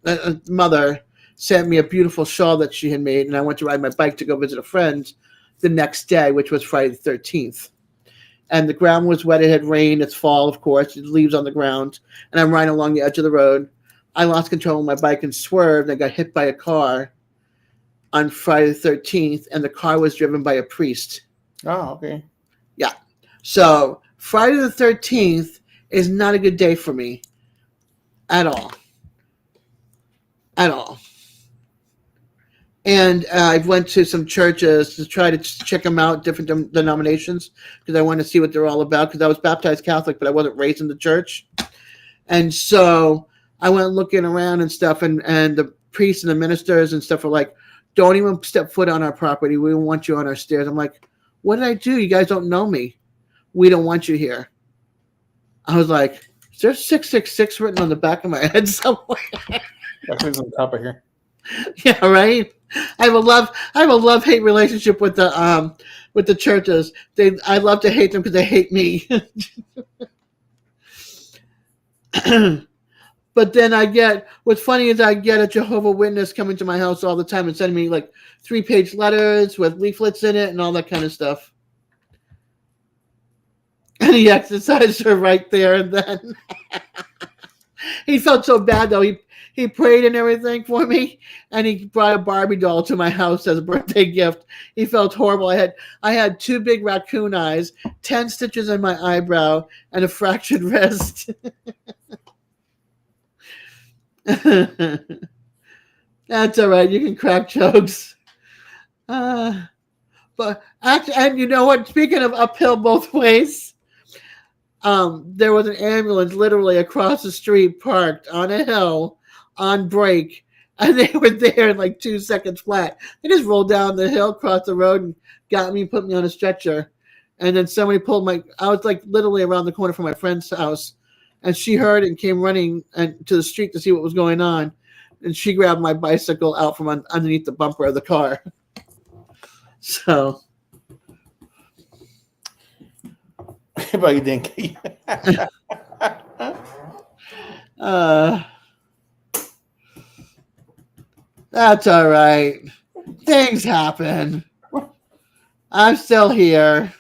mother sent me a beautiful shawl that she had made, and I went to ride my bike to go visit a friend the next day, which was Friday the 13th. And the ground was wet. It had rained. It's fall, of course. There's leaves on the ground. And I'm riding along the edge of the road. I lost control of my bike and swerved. And I got hit by a car on Friday the 13th, and the car was driven by a priest. Oh, okay. Yeah. So Friday the 13th is not a good day for me at all. At all. And I went to some churches to try to check them out, different denominations, because I wanted to see what they're all about, because I was baptized Catholic, but I wasn't raised in the church. And so I went looking around and stuff, and the priests and the ministers and stuff were like, don't even step foot on our property. We don't want you on our stairs. I'm like, what did I do? You guys don't know me. We don't want you here. I was like, is there 666 written on the back of my head somewhere? That's what's on top of here. Yeah, right. I have a love-hate relationship with the churches. I love to hate them because they hate me. But then what's funny is I get a Jehovah's Witness coming to my house all the time and sending me like 3-page letters with leaflets in it and all that kind of stuff. And he exercised her right there and then. He felt so bad though. He prayed and everything for me, and he brought a Barbie doll to my house as a birthday gift. He felt horrible. I had 2 big raccoon eyes, 10 stitches in my eyebrow, and a fractured wrist. That's all right. You can crack jokes. But actually, and you know what? Speaking of uphill both ways, there was an ambulance literally across the street parked on a hill on break, and they were there in like 2 seconds flat. They just rolled down the hill, crossed the road, and got me, put me on a stretcher. And then somebody pulled I was like literally around the corner from my friend's house, and she heard and came running to the street to see what was going on. And she grabbed my bicycle out from underneath the bumper of the car. So. But you didn't. That's all right. Things happen. I'm still here.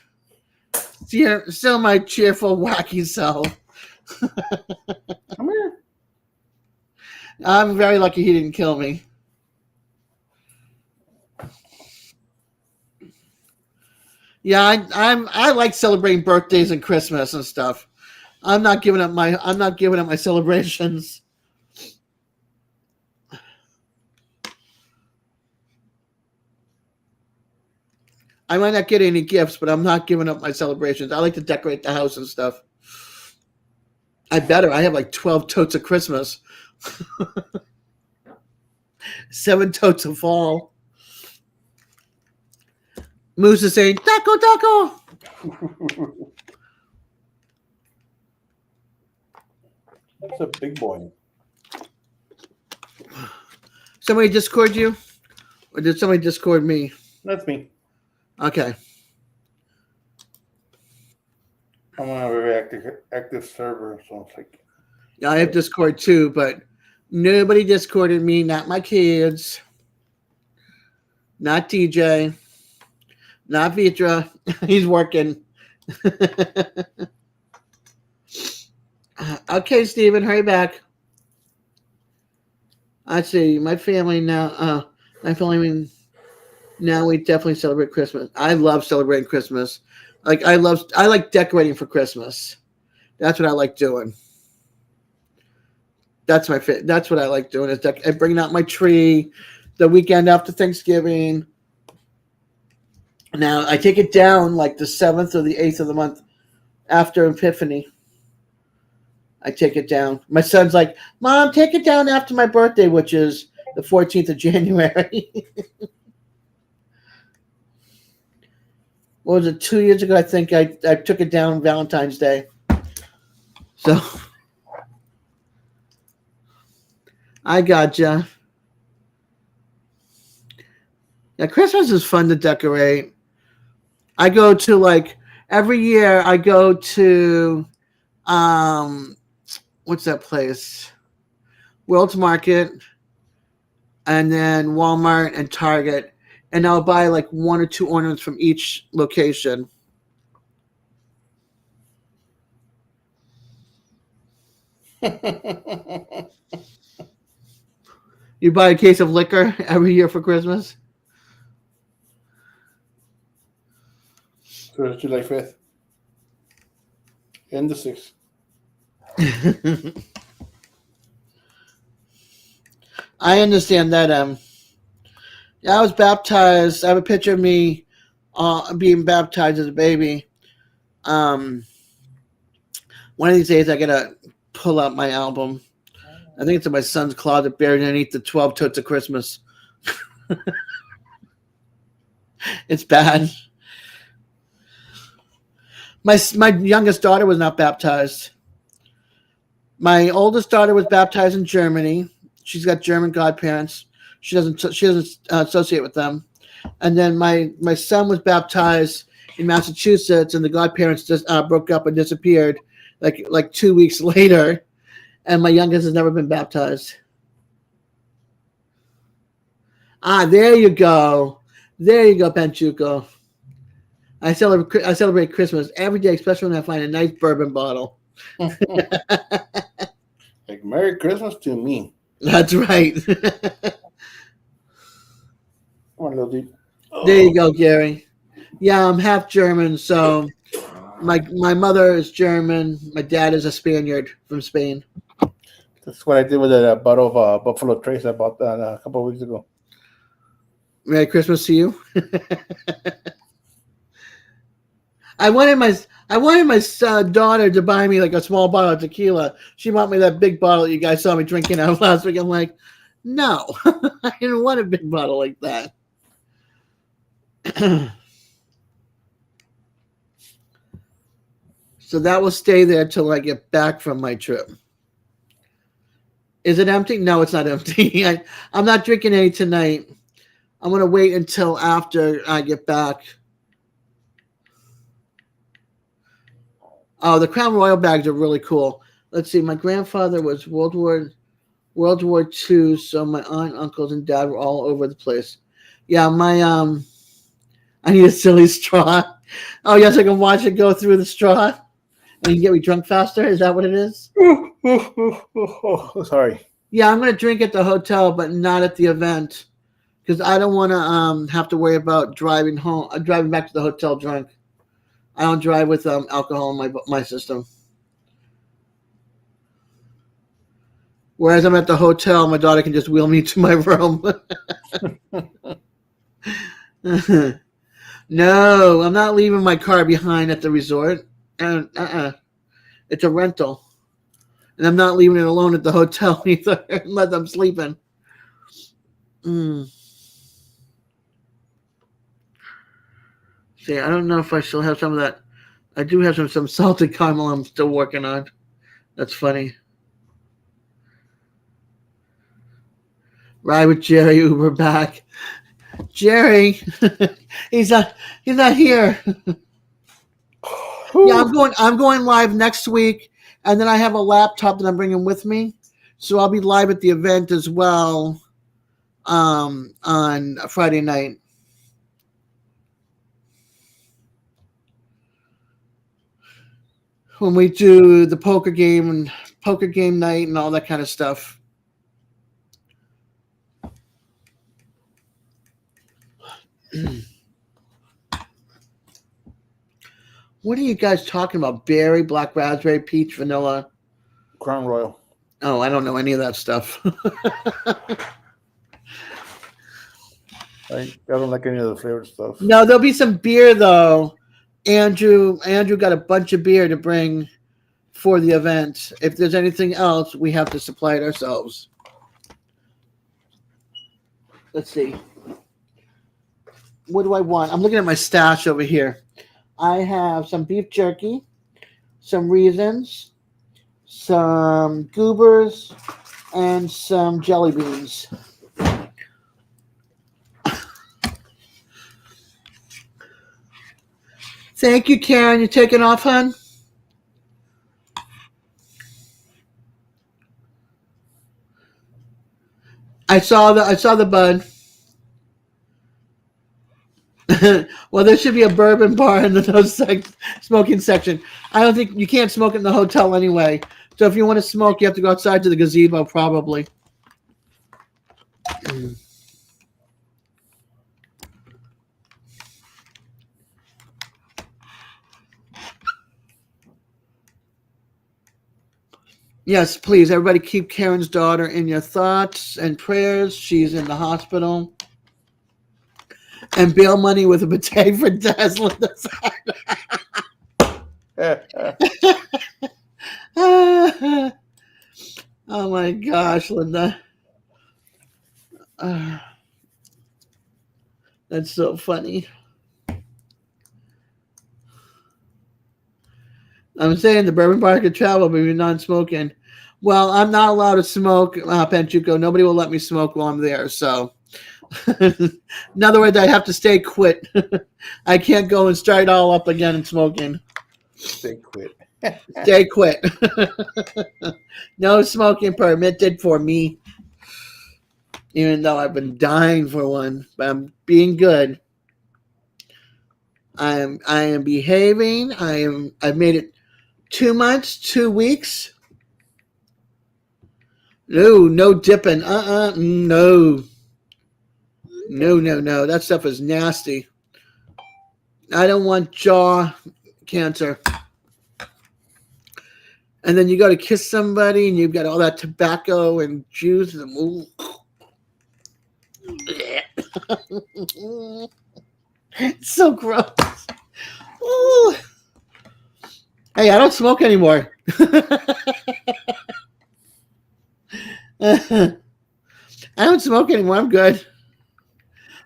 Still my cheerful, wacky self. Come here. I'm very lucky he didn't kill me. Yeah, I like celebrating birthdays and Christmas and stuff. I'm not giving up my celebrations. I might not get any gifts, but I'm not giving up my celebrations. I like to decorate the house and stuff. I have like 12 totes of Christmas. 7 totes of fall. Moose is saying, taco, taco. That's a big boy. Somebody Discord you? Or did somebody Discord me? That's me. Okay. I'm on a very active server, so it's like. Yeah, I have Discord too, but nobody Discorded me, not my kids, not DJ, not Vitra. He's working. Okay, Steven, hurry back. Let's see. My family now. Now we definitely celebrate Christmas. I love celebrating Christmas. I like decorating for Christmas. That's what I like doing. That's what I like doing is bringing out my tree the weekend after Thanksgiving. Now I take it down like the 7th or the 8th of the month after Epiphany. I take it down. My son's like, Mom, take it down after my birthday, which is the 14th of January. What was it, 2 years ago? I think I took it down Valentine's Day. So I gotcha. Yeah, Christmas is fun to decorate. I go to every year I go to what's that place? World's Market, and then Walmart and Target. And I'll buy 1 or 2 ornaments from each location. You buy a case of liquor every year for Christmas? So it's July 5th. In the 6th. I understand that. I was baptized. I have a picture of me being baptized as a baby. One of these days, I gotta pull out my album. I think it's in my son's closet, buried underneath the 12 Totes of Christmas. It's bad. My youngest daughter was not baptized. My oldest daughter was baptized in Germany. She's got German godparents. She doesn't associate with them. And then my son was baptized in Massachusetts, and the godparents just broke up and disappeared like 2 weeks later. And my youngest has never been baptized. There you go. There you go, Panchuco. I celebrate Christmas every day, especially when I find a nice bourbon bottle. Like Merry Christmas to me. That's right. Come on, little dude. There you go, Gary. Yeah, I'm half German, so my mother is German. My dad is a Spaniard from Spain. That's what I did with a bottle of Buffalo Trace I bought a couple of weeks ago. Merry Christmas to you. I wanted my daughter to buy me like a small bottle of tequila. She bought me that big bottle you guys saw me drinking out of last week. I'm like, no, I didn't want a big bottle like that. So that will stay there till I get back from my trip. Is it empty? No, it's not empty. I'm not drinking any tonight. I'm going to wait until after I get back. Oh, the Crown Royal bags are really cool. Let's see. My grandfather was World War II, so my aunt, uncles, and dad were all over the place. Yeah, I need a silly straw. Oh, yes, I can watch it go through the straw. And you get me drunk faster? Is that what it is? Sorry. Yeah, I'm going to drink at the hotel, but not at the event. Because I don't want to have to worry about driving back to the hotel drunk. I don't drive with alcohol in my system. Whereas I'm at the hotel, my daughter can just wheel me to my room. No, I'm not leaving my car behind at the resort. It's a rental. And I'm not leaving it alone at the hotel either unless I'm sleeping. See, I don't know if I still have some of that. I do have some salted caramel I'm still working on. That's funny. Ride with Jerry, Uber back. Jerry, he's not here. Yeah, I'm going live next week, and then I have a laptop that I'm bringing with me, so I'll be live at the event as well on Friday night. When we do the poker game night and all that kind of stuff. What are you guys talking about? Berry, black raspberry, peach, vanilla? Crown Royal. Oh, I don't know any of that stuff. I don't like any of the flavored stuff. No, there'll be some beer though. Andrew got a bunch of beer to bring for the event. If there's anything else, we have to supply it ourselves. Let's see. What do I want? I'm looking at my stash over here. I have some beef jerky, some raisins, some goobers, and some jelly beans. Thank you, Karen. You taking off, hon? I saw the bud. Well, there should be a bourbon bar in the smoking section. I don't think you can't smoke in the hotel anyway. So if you want to smoke, you have to go outside to the gazebo, probably. Yes, please, everybody keep Karen's daughter in your thoughts and prayers. She's in the hospital. And bail money with a bidet for Dazzle. Oh my gosh, Linda. That's so funny. I'm saying the bourbon bar could travel, but you're non-smoking. Well, I'm not allowed to smoke, Panchuco. Nobody will let me smoke while I'm there. So, in other words, I have to stay quit. I can't go and start all up again and smoking. Stay quit. Stay quit. No smoking permitted for me. Even though I've been dying for one, but I'm being good. I am behaving. I've made it 2 months, 2 weeks. No dipping. No. No. That stuff is nasty. I don't want jaw cancer. And then you go to kiss somebody and you've got all that tobacco and juice. And it's so gross. Ooh. Hey, I don't smoke anymore. I don't smoke anymore. I'm good.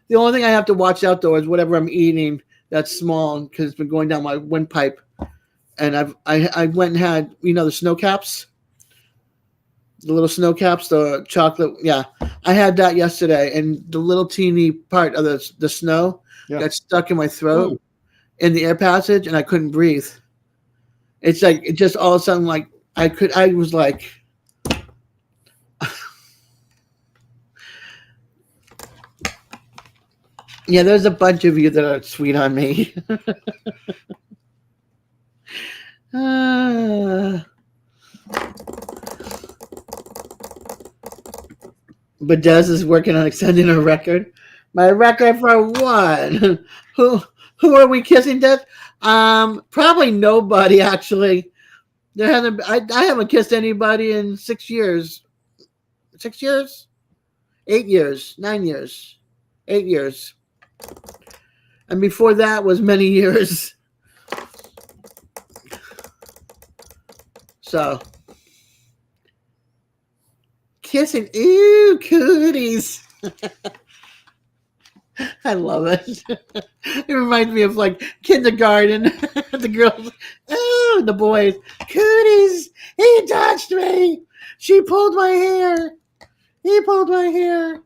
The only thing I have to watch out though is whatever I'm eating that's small because it's been going down my windpipe. And I went and had, the snow caps, the little snow caps, the chocolate. Yeah, I had that yesterday, and the little teeny part of the snow got stuck in my throat in the air passage, and I couldn't breathe. It's like it just all of a sudden, like I was like. Yeah, there's a bunch of you that are sweet on me. But Des is working on extending a record. My record for what? Who are we kissing, Des? Probably nobody actually. There hasn't. I haven't kissed anybody in 6 years. 6 years? 8 years? 9 years? 8 years. And before that was many years. So, kissing, ew, cooties. I love it. It reminds me of like kindergarten. The girls, oh, the boys, cooties. He touched me. She pulled my hair. He pulled my hair.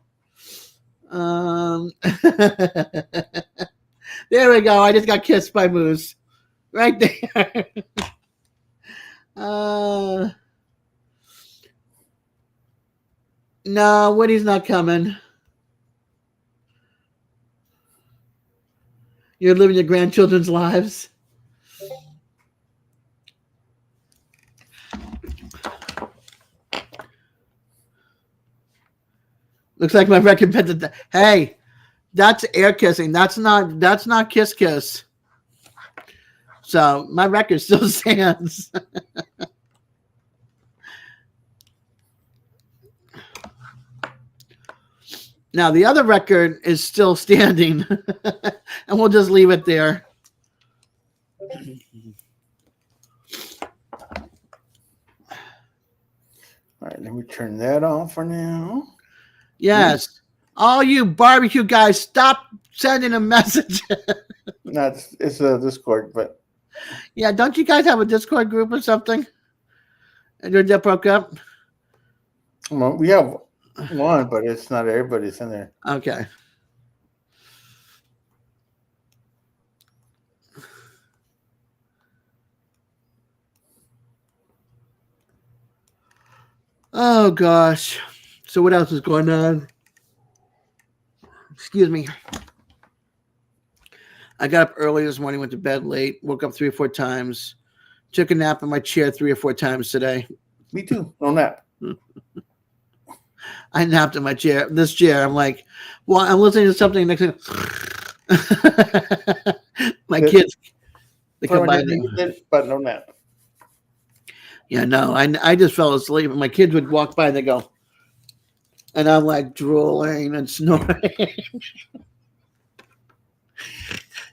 There we go. I just got kissed by Moose. Right there. No, Woody's not coming. You're living your grandchildren's lives. Looks like my record bent. Hey, that's air kissing. That's not kiss. So my record still stands. Now the other record is still standing, and we'll just leave it there. All right, let me turn that on for now. Yes. All you barbecue guys, stop sending a message. No, it's a Discord, but yeah, don't you guys have a Discord group or something? And you're that broke up? well, we have one, but it's not everybody's in there. Okay. Oh gosh. So what else is going on? Excuse me. I got up early this morning, went to bed late, woke up 3 or 4 times, took a nap in my chair 3 or 4 times today. Me too. No nap. I napped in my chair. This chair. I'm like, well, I'm listening to something next thing. My kids, they come by. But no nap. Yeah, no, I just fell asleep, and my kids would walk by and they go, and I'm like drooling and snoring.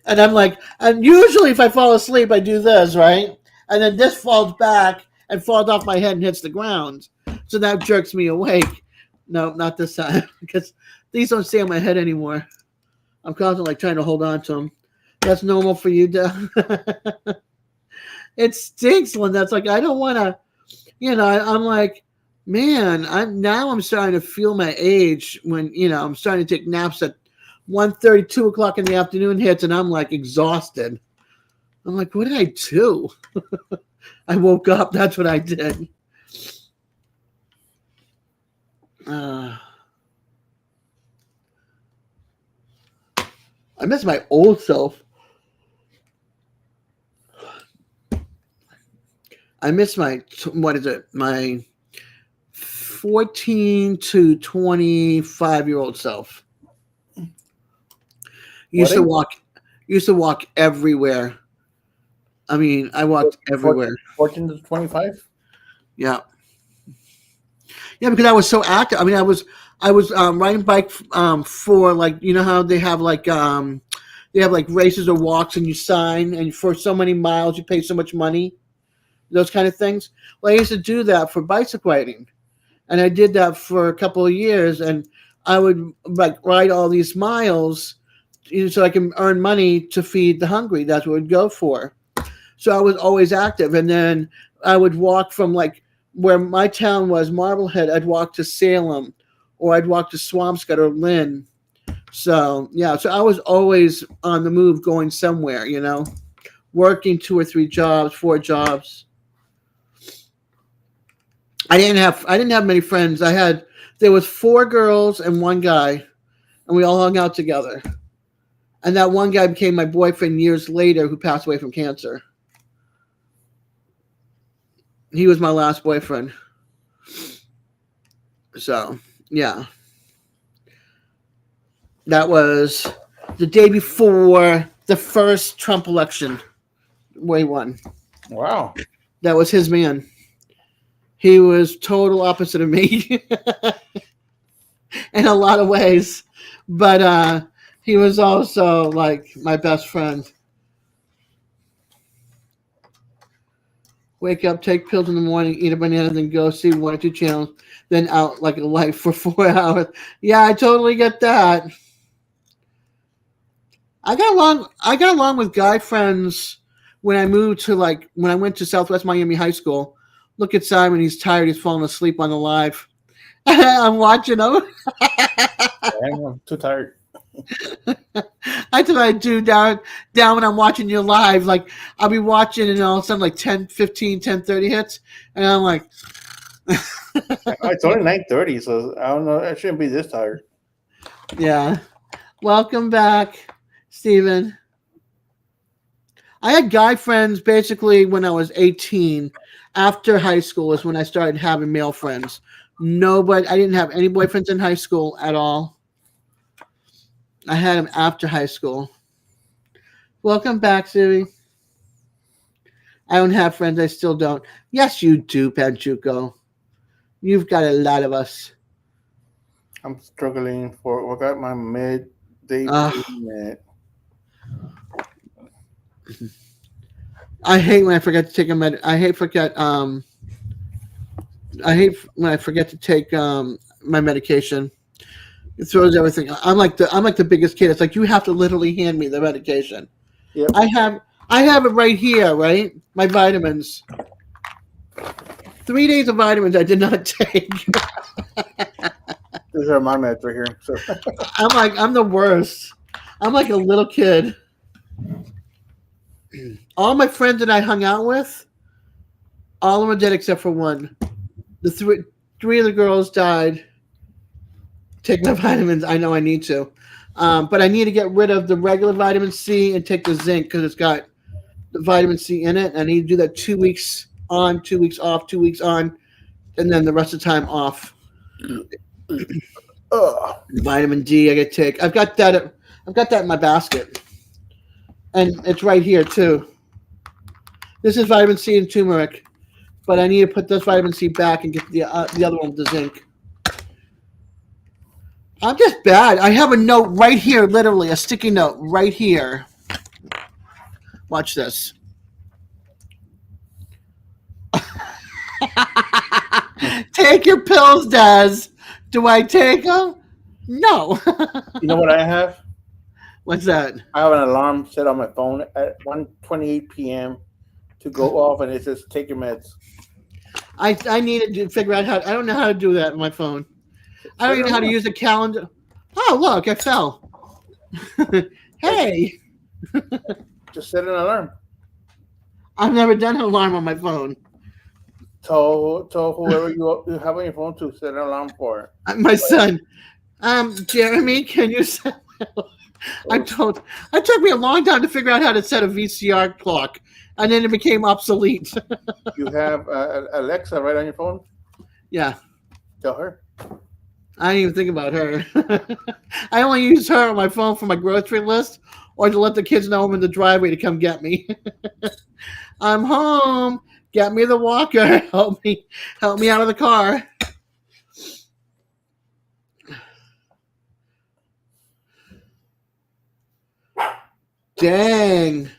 And I'm like, and usually if I fall asleep, I do this, right? And then this falls back and falls off my head and hits the ground. So that jerks me awake. No, not this time, because these don't stay on my head anymore. I'm constantly like trying to hold on to them. That's normal for you, Dad. It stinks, Linda. That's like, I don't want to, I'm like, man, I'm starting to feel my age when, I'm starting to take naps at 1:30, 2 o'clock in the afternoon hits, and I'm like exhausted. I'm like, what did I do? I woke up. That's what I did. I miss my old self. I miss my 14 to 25-year-old self. Used to walk everywhere. I mean, I walked everywhere. 14 to 25? Yeah. Yeah, because I was so active. I mean, I was riding bike for, like, you know how they have like races or walks, and you sign, and for so many miles you pay so much money, those kind of things. Well, I used to do that for bicycle riding, and I did that for a couple of years, and I would like ride all these miles, so I can earn money to feed the hungry. That's what it would go for. So I was always active, and then I would walk from like where my town was, Marblehead. I'd walk to Salem, or I'd walk to Swampscott or Lynn. So yeah, so I was always on the move, going somewhere. Working 2 or 3 jobs, 4 jobs. I didn't have many friends. There was 4 girls and 1 guy, and we all hung out together. And that one guy became my boyfriend years later, who passed away from cancer. He was my last boyfriend. So, yeah. That was the day before the first Trump election where he won. Wow. That was his man. He was total opposite of me in a lot of ways. But he was also like my best friend. Wake up, take pills in the morning, eat a banana, then go see 1 or 2 channels, then out like a light for 4 hours. Yeah, I totally get that. I got along with guy friends when I went to Southwest Miami High School. Look at Simon, he's tired, he's falling asleep on the live. I'm watching him. I'm too tired. That's what I do down when I'm watching your live. Like, I'll be watching, and all of a sudden, like 10:30 hits, and I'm like, It's only 9:30, so I don't know. I shouldn't be this tired. yeah. Welcome back, Steven. I had guy friends basically when I was 18. After high school is when I started having male friends. I didn't have any boyfriends in high school at all. I had them after high school. Welcome back, Siri. I don't have friends. I still don't. Yes, you do, Panchuco. You've got a lot of us. I'm struggling I got my midday payment. I hate when I forget to take I hate when I forget to take my medication. It throws everything. I'm like the biggest kid. It's like you have to literally hand me the medication. Yep. I have it right here, right? My vitamins. 3 days of vitamins I did not take. These are my meds right here. So I'm the worst. I'm like a little kid. All my friends that I hung out with, all of them are dead except for one. The three of the girls died. Take my vitamins. I know I need to. But I need to get rid of the regular vitamin C and take the zinc because it's got the vitamin C in it. I need to do that 2 weeks on, 2 weeks off, 2 weeks on, and then the rest of the time off. Vitamin D I get to take. I've got that in my basket. And it's right here too. This is vitamin C and turmeric. but I need to put this vitamin C back and get the other one, the zinc. I'm just bad. I have a note right here, literally a sticky note right here. Watch this. Take your pills, Des. Do I take them? No. You know what I have? What's that? I have an alarm set on my phone at 1:28 p.m. to go off, and it says take your meds. I needed to figure out how. I don't know how to do that on my phone. I don't even know how to use a calendar. Oh, look, I fell. Hey. Just set an alarm. I've never done an alarm on my phone. Tell whoever you have on your phone to set an alarm for. My son, Jeremy, can you set? It took me a long time to figure out how to set a VCR clock, and then it became obsolete. You have Alexa right on your phone? Yeah. Tell her. I didn't even think about her. I only use her on my phone for my grocery list or to let the kids know I'm in the driveway to come get me. I'm home. Get me the walker. Help me out of the car. Dang,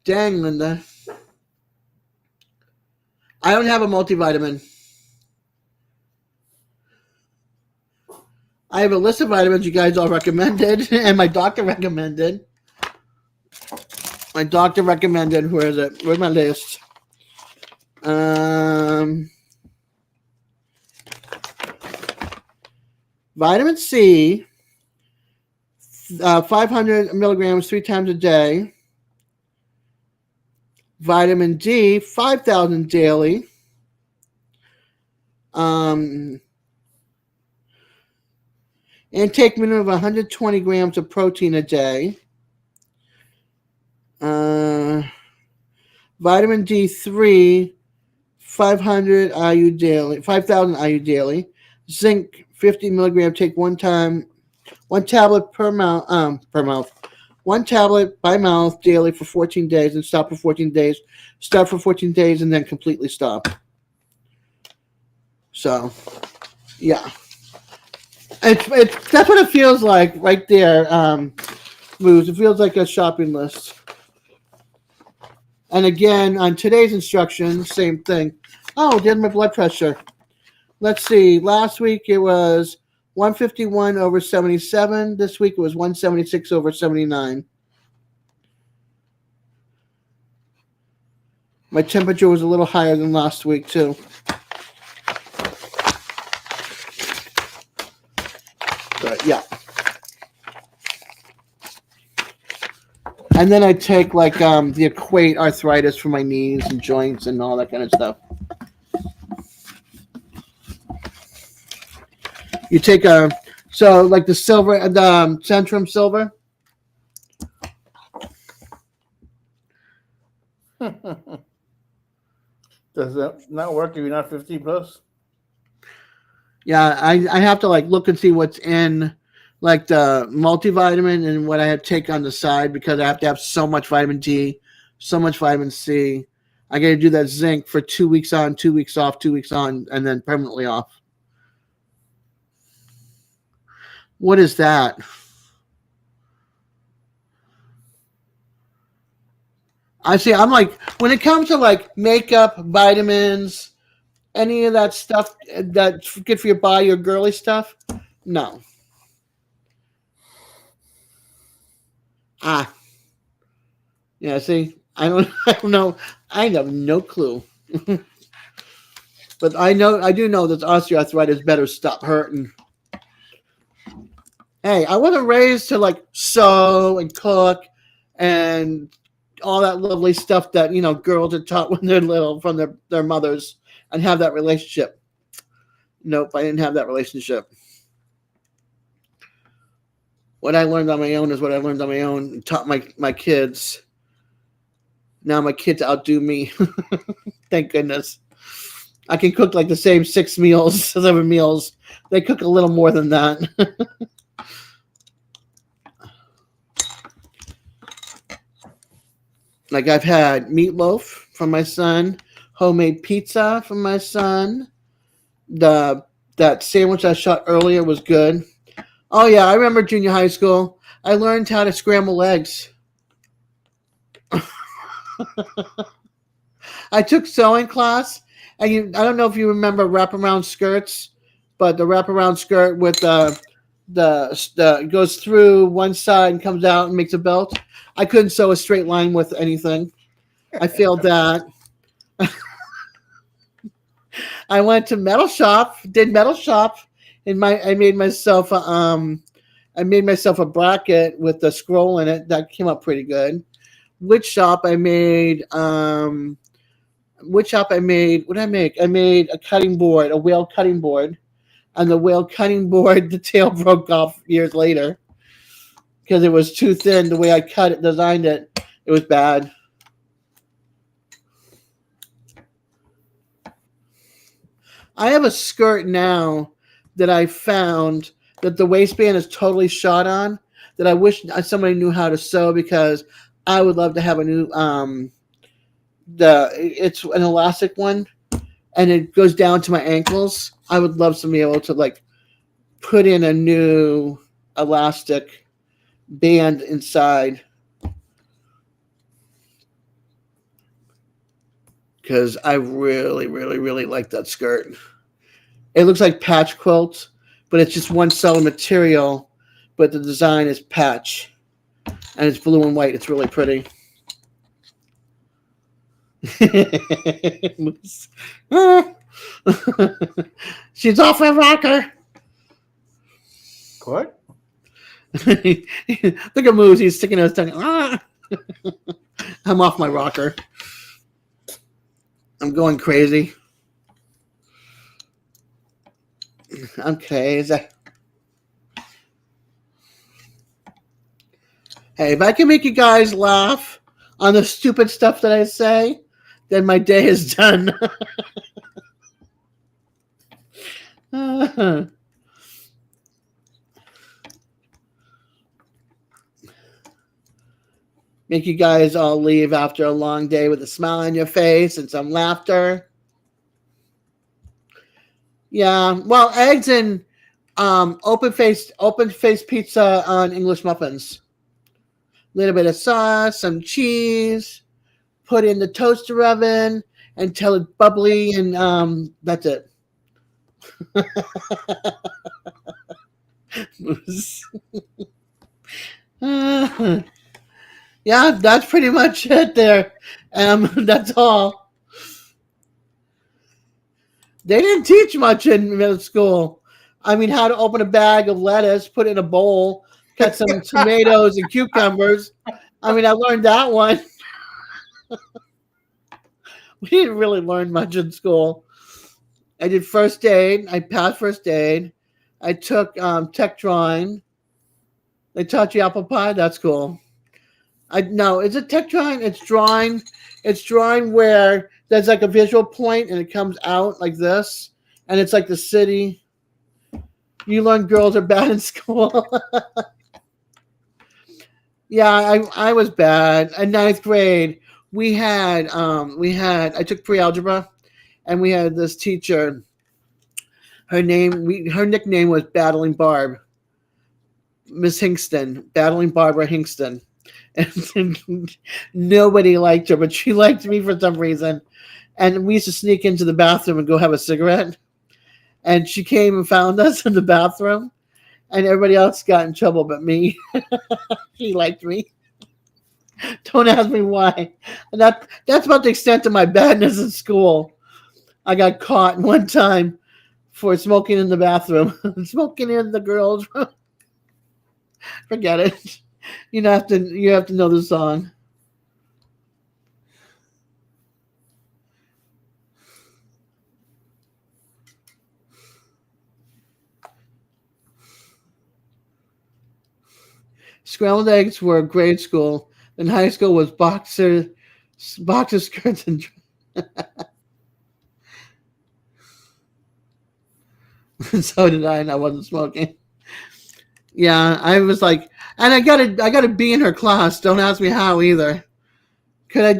Linda. I don't have a multivitamin. I have a list of vitamins you guys all recommended, and my doctor recommended. Where is it? Where's my list? Vitamin C, 500 milligrams 3 times a day. Vitamin D, 5,000 daily. Intake minimum of 120 grams of protein a day. Vitamin D3, 500 IU daily, 5,000 IU daily. Zinc, 50 milligram. Take one tablet per mouth. One tablet by mouth daily for 14 days and stop for 14 days. Start for 14 days and then completely stop. So, yeah. That's what it feels like right there, Moose. It feels like a shopping list. And again, on today's instructions, same thing. Oh, did my blood pressure. Let's see. Last week it was 151 over 77. This week it was 176 over 79. My temperature was a little higher than last week, too. But, yeah. And then I take, like, the Equate arthritis for my knees and joints and all that kind of stuff. You take so like the silver, the Centrum Silver. Does that not work if you're not 50 plus? Yeah, I have to like look and see what's in like the multivitamin and what I have to take on the side because I have to have so much vitamin D, so much vitamin C. I got to do that zinc for 2 weeks on, 2 weeks off, 2 weeks on, and then permanently off. What is that? I see. I'm like, when it comes to like makeup, vitamins, any of that stuff that's good for your body or girly stuff, no. Yeah, see, I don't know. I have no clue. But I do know that osteoarthritis better stop hurting. Hey, I wasn't raised to like sew and cook and all that lovely stuff that, you know, girls are taught when they're little from their mothers and have that relationship. Nope, I didn't have that relationship. What I learned on my own is what I learned on my own and taught my kids. Now my kids outdo me. Thank goodness. I can cook like the same 7 meals. They cook a little more than that. Like I've had meatloaf from my son, homemade pizza for my son. That sandwich I shot earlier was good. Oh yeah, I remember junior high school. I learned how to scramble eggs. I took sewing class, and I don't know if you remember wraparound skirts, but the wraparound skirt with the goes through one side and comes out and makes a belt. I couldn't sew a straight line with anything. I failed that. I went to metal shop, did metal shop, and I made myself a bracket with a scroll in it that came out pretty good. What did I make? I made a cutting board, a whale cutting board. On the whale cutting board, the tail broke off years later because it was too thin. The way I designed it, it was bad. I have a skirt now that I found that the waistband is totally shot on, that I wish somebody knew how to sew, because I would love to have a new it's an elastic one and it goes down to my ankles. I would love to be able to like put in a new elastic band inside, because I really, really, really like that skirt. It looks like patch quilt, but it's just one solid material, but the design is patch, and it's blue and white. It's really pretty. She's off her rocker. What? Look at Moose. He's sticking his tongue. I'm off my rocker. I'm going crazy. I'm crazy. Hey, if I can make you guys laugh on the stupid stuff that I say, then my day is done. Make you guys all leave after a long day with a smile on your face and some laughter. Yeah, well, eggs and open face pizza on English muffins. A little bit of sauce, some cheese, put in the toaster oven until it's bubbly, and that's it. Yeah, that's pretty much it there. That's all. They didn't teach much in middle school. I mean, how to open a bag of lettuce, put it in a bowl, cut some tomatoes and cucumbers. I mean, I learned that one. We didn't really learn much in school. I did first aid. I passed first aid. I took tech drawing. They taught you apple pie. That's cool. No, is it tech drawing? It's drawing. It's drawing where there's like a visual point and it comes out like this, and it's like the city. You learn girls are bad in school. Yeah, I was bad. In ninth grade, I took pre-algebra, and we had this teacher. Her nickname was Battling Barb. Miss Hingston, Battling Barbara Hingston. And nobody liked her, but she liked me for some reason. And we used to sneak into the bathroom and go have a cigarette. And she came and found us in the bathroom, and everybody else got in trouble but me. She liked me. Don't ask me why. And that's about the extent of my badness in school. I got caught one time for smoking in the bathroom, smoking in the girls' room. Forget it. You have to know the song. Scrambled eggs were grade school. Then high school was boxer skirts and so did I, and I wasn't smoking. Yeah, I was like, and I got a B in her class. Don't ask me how either. Could I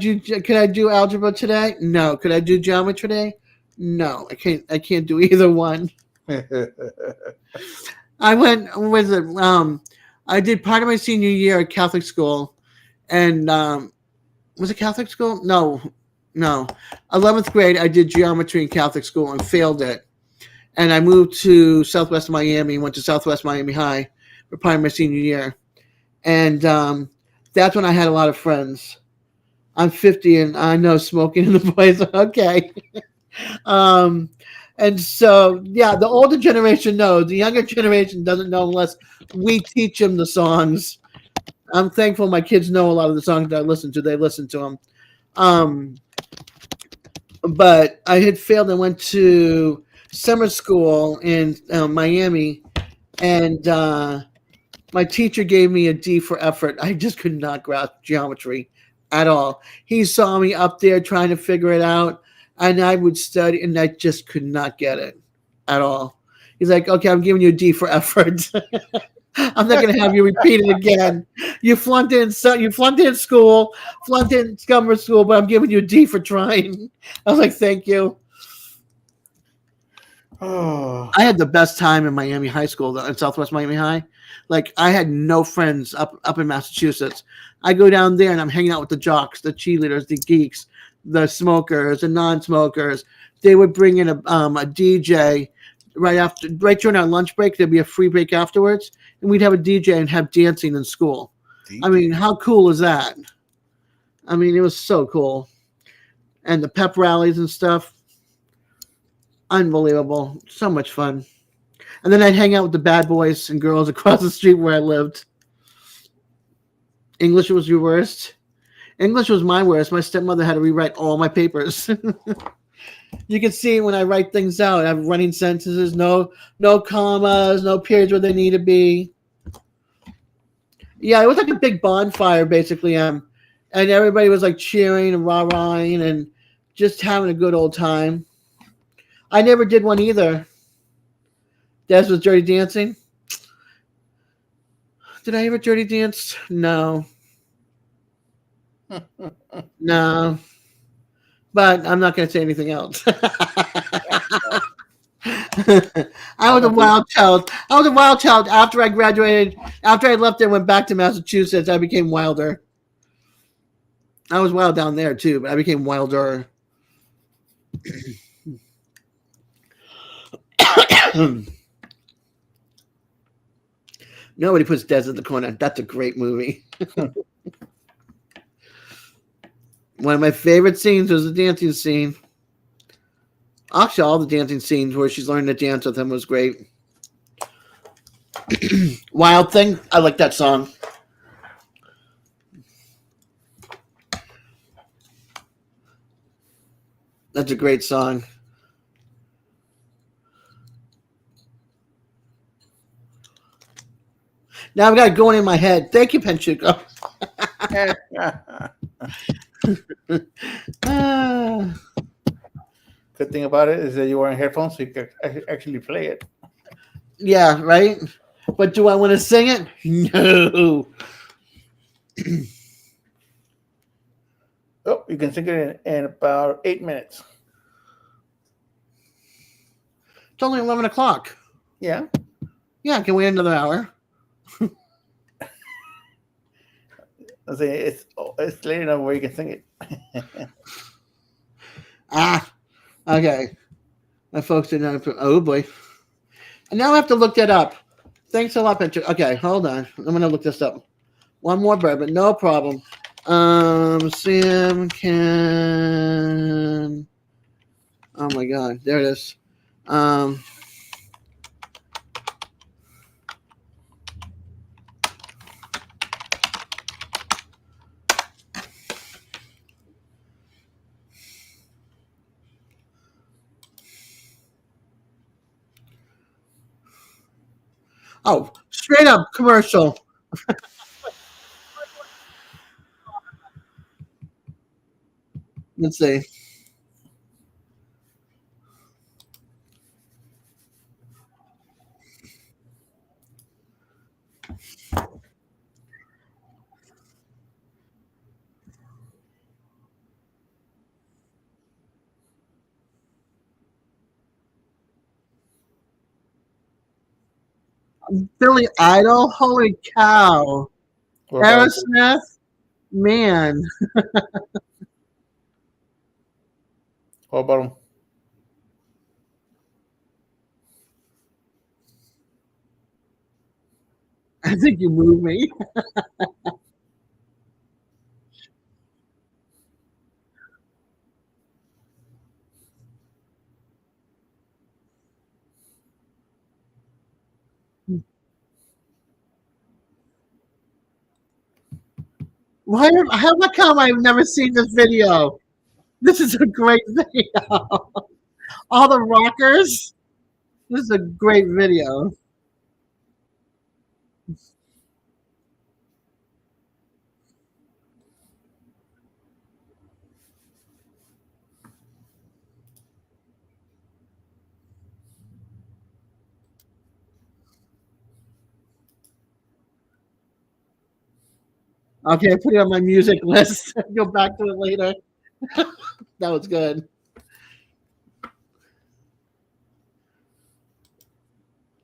do algebra today? No. Could I do geometry today? No. I can't do either one. I went with it. I did part of my senior year at Catholic school, and was it Catholic school? No, no. 11th grade, I did geometry in Catholic school and failed it. And I moved to Southwest Miami, went to Southwest Miami High for part of my senior year. And that's when I had a lot of friends. I'm 50 and I know smoking in the place. Okay. um, and so, yeah, the older generation knows. The younger generation doesn't know unless we teach them the songs. I'm thankful my kids know a lot of the songs that I listen to. They listen to them. But I had failed and went to summer school in Miami, and my teacher gave me a D for effort. I just could not grasp geometry at all. He saw me up there trying to figure it out, and I would study, and I just could not get it at all. He's like, "Okay, I'm giving you a D for effort. I'm not going to have you repeat it again. You flunked in school, flunked in summer school, but I'm giving you a D for trying." I was like, "Thank you." Oh, I had the best time in Miami High School, in Southwest Miami High. Like, I had no friends up in Massachusetts. I go down there and I'm hanging out with the jocks, the cheerleaders, the geeks, the smokers, the non-smokers. They would bring in a DJ right during our lunch break. There'd be a free break afterwards, and we'd have a DJ and have dancing in school. I mean, how cool is that? I mean, it was so cool. And the pep rallies and stuff. Unbelievable. So much fun. And then I'd hang out with the bad boys and girls across the street where I lived. English was your worst. English was my worst. My stepmother had to rewrite all my papers. You can see when I write things out. I have running sentences, no commas, no periods where they need to be. Yeah, it was like a big bonfire, basically. And everybody was like cheering and rah-rahing and just having a good old time. I never did one either. Des was Dirty Dancing. Did I ever Dirty Dance? No. No. But I'm not going to say anything else. I was a wild child. I was a wild child after I graduated. After I left and went back to Massachusetts, I became wilder. I was wild down there too, but I became wilder. Nobody puts Des in the corner. That's a great movie. One of my favorite scenes was the dancing scene. Actually, all the dancing scenes where she's learning to dance with him was great. Wild Thing. I like that song. That's a great song. Now I've got it going in my head. Thank you, Penchuko. good thing about it is that you're wearing headphones, so you can actually play it. Yeah, right? But do I want to sing it? No. Oh, you can sing it in about 8 minutes. It's only 11 o'clock. Yeah. Yeah, can we wait another hour? I say it's late enough where you can sing it. Okay. My folks did not. Oh boy. And now I have to look that up. Thanks a lot, Petra. Okay, hold on. I'm gonna look this up. One more bourbon, no problem. Sam can. Oh my God, there it is. Oh, straight up commercial. Let's see. Billy Idol. Holy cow. What about it? Aerosmith. Man. What about him? I think you moved me. How come I've never seen this video? This is a great video. All the rockers. This is a great video. Okay, I put it on my music list. Go back to it later. That was good.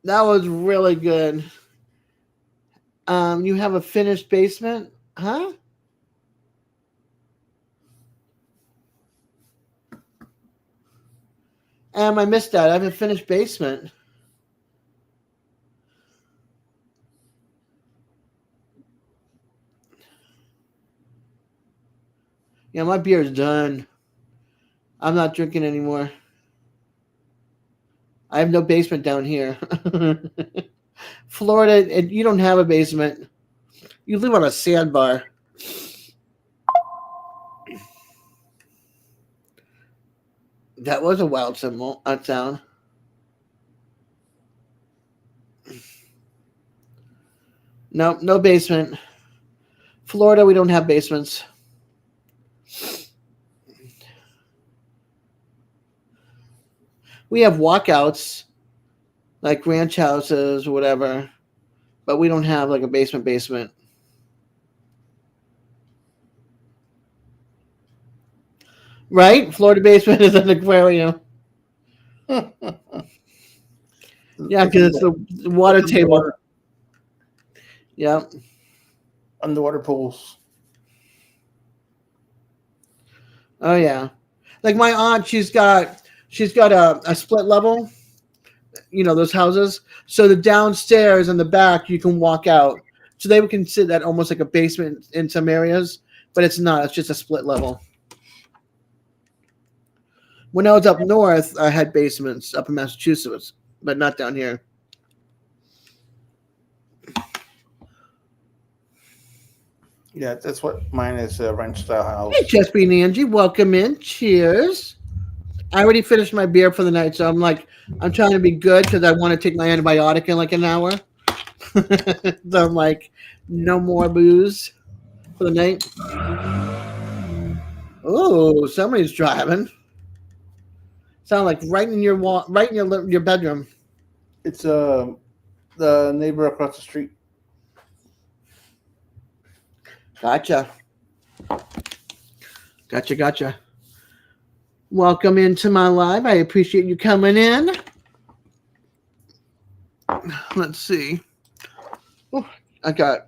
That was really good. You have a finished basement, huh? I missed that. I have a finished basement. Yeah, my beer is done. I'm not drinking anymore. I have no basement down here. Florida, you don't have a basement. You live on a sandbar. That was a wild symbol. Sound. No, no basement. Florida, we don't have basements. We have walkouts, like ranch houses or whatever, but we don't have like a basement. Right? Florida basement is an aquarium. Yeah, because it's the water table. Yeah. Underwater pools. Oh yeah. Like my aunt, she's got a split level. You know those houses. So the downstairs and the back you can walk out. So they would consider that almost like a basement in some areas, but it's not. It's just a split level. When I was up north, I had basements up in Massachusetts, but not down here. Yeah, that's what mine is, a ranch style house. Hey, Chespy and Angie, welcome in. Cheers. I already finished my beer for the night, so I'm trying to be good because I want to take my antibiotic in like an hour. So I'm like, no more booze for the night. Oh, somebody's driving. Sound like right in your wall, right in your bedroom. It's the neighbor across the street. Gotcha. Welcome into my live. I appreciate you coming in. Let's see. Oh, I got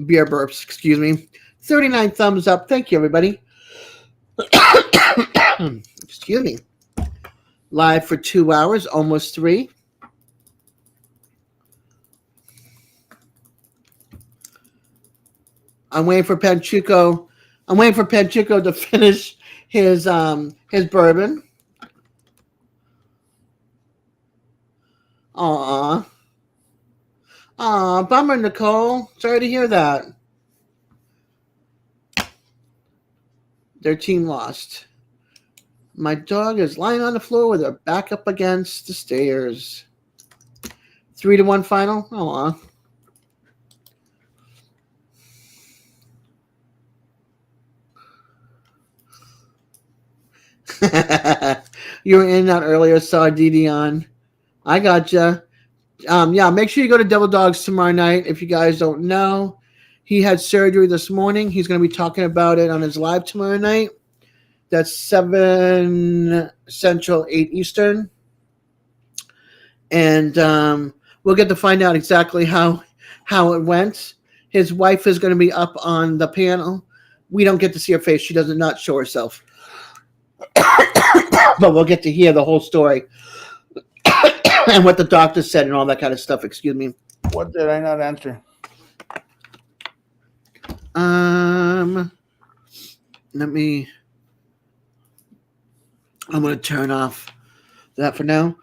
beer burps. Excuse me. 39 thumbs up. Thank you, everybody. Excuse me. Live for 2 hours, almost 3. I'm waiting for Panchuco to finish his bourbon. Aw, bummer, Nicole. Sorry to hear that. Their team lost. My dog is lying on the floor with her back up against the stairs. 3-1 final. Aw. You were in and out earlier, saw Didi on. I gotcha. Yeah, make sure you go to Devil Dogs tomorrow night. If you guys don't know, he had surgery this morning. He's going to be talking about it on his live tomorrow night. That's 7 Central, 8 Eastern. And we're we'll get to find out exactly how it went. His wife is going to be up on the panel. We don't get to see her face; she does not show herself, but we'll get to hear the whole story and what the doctor said and all that kind of stuff. Excuse me. What did I not answer? Let me. I'm going to turn off that for now.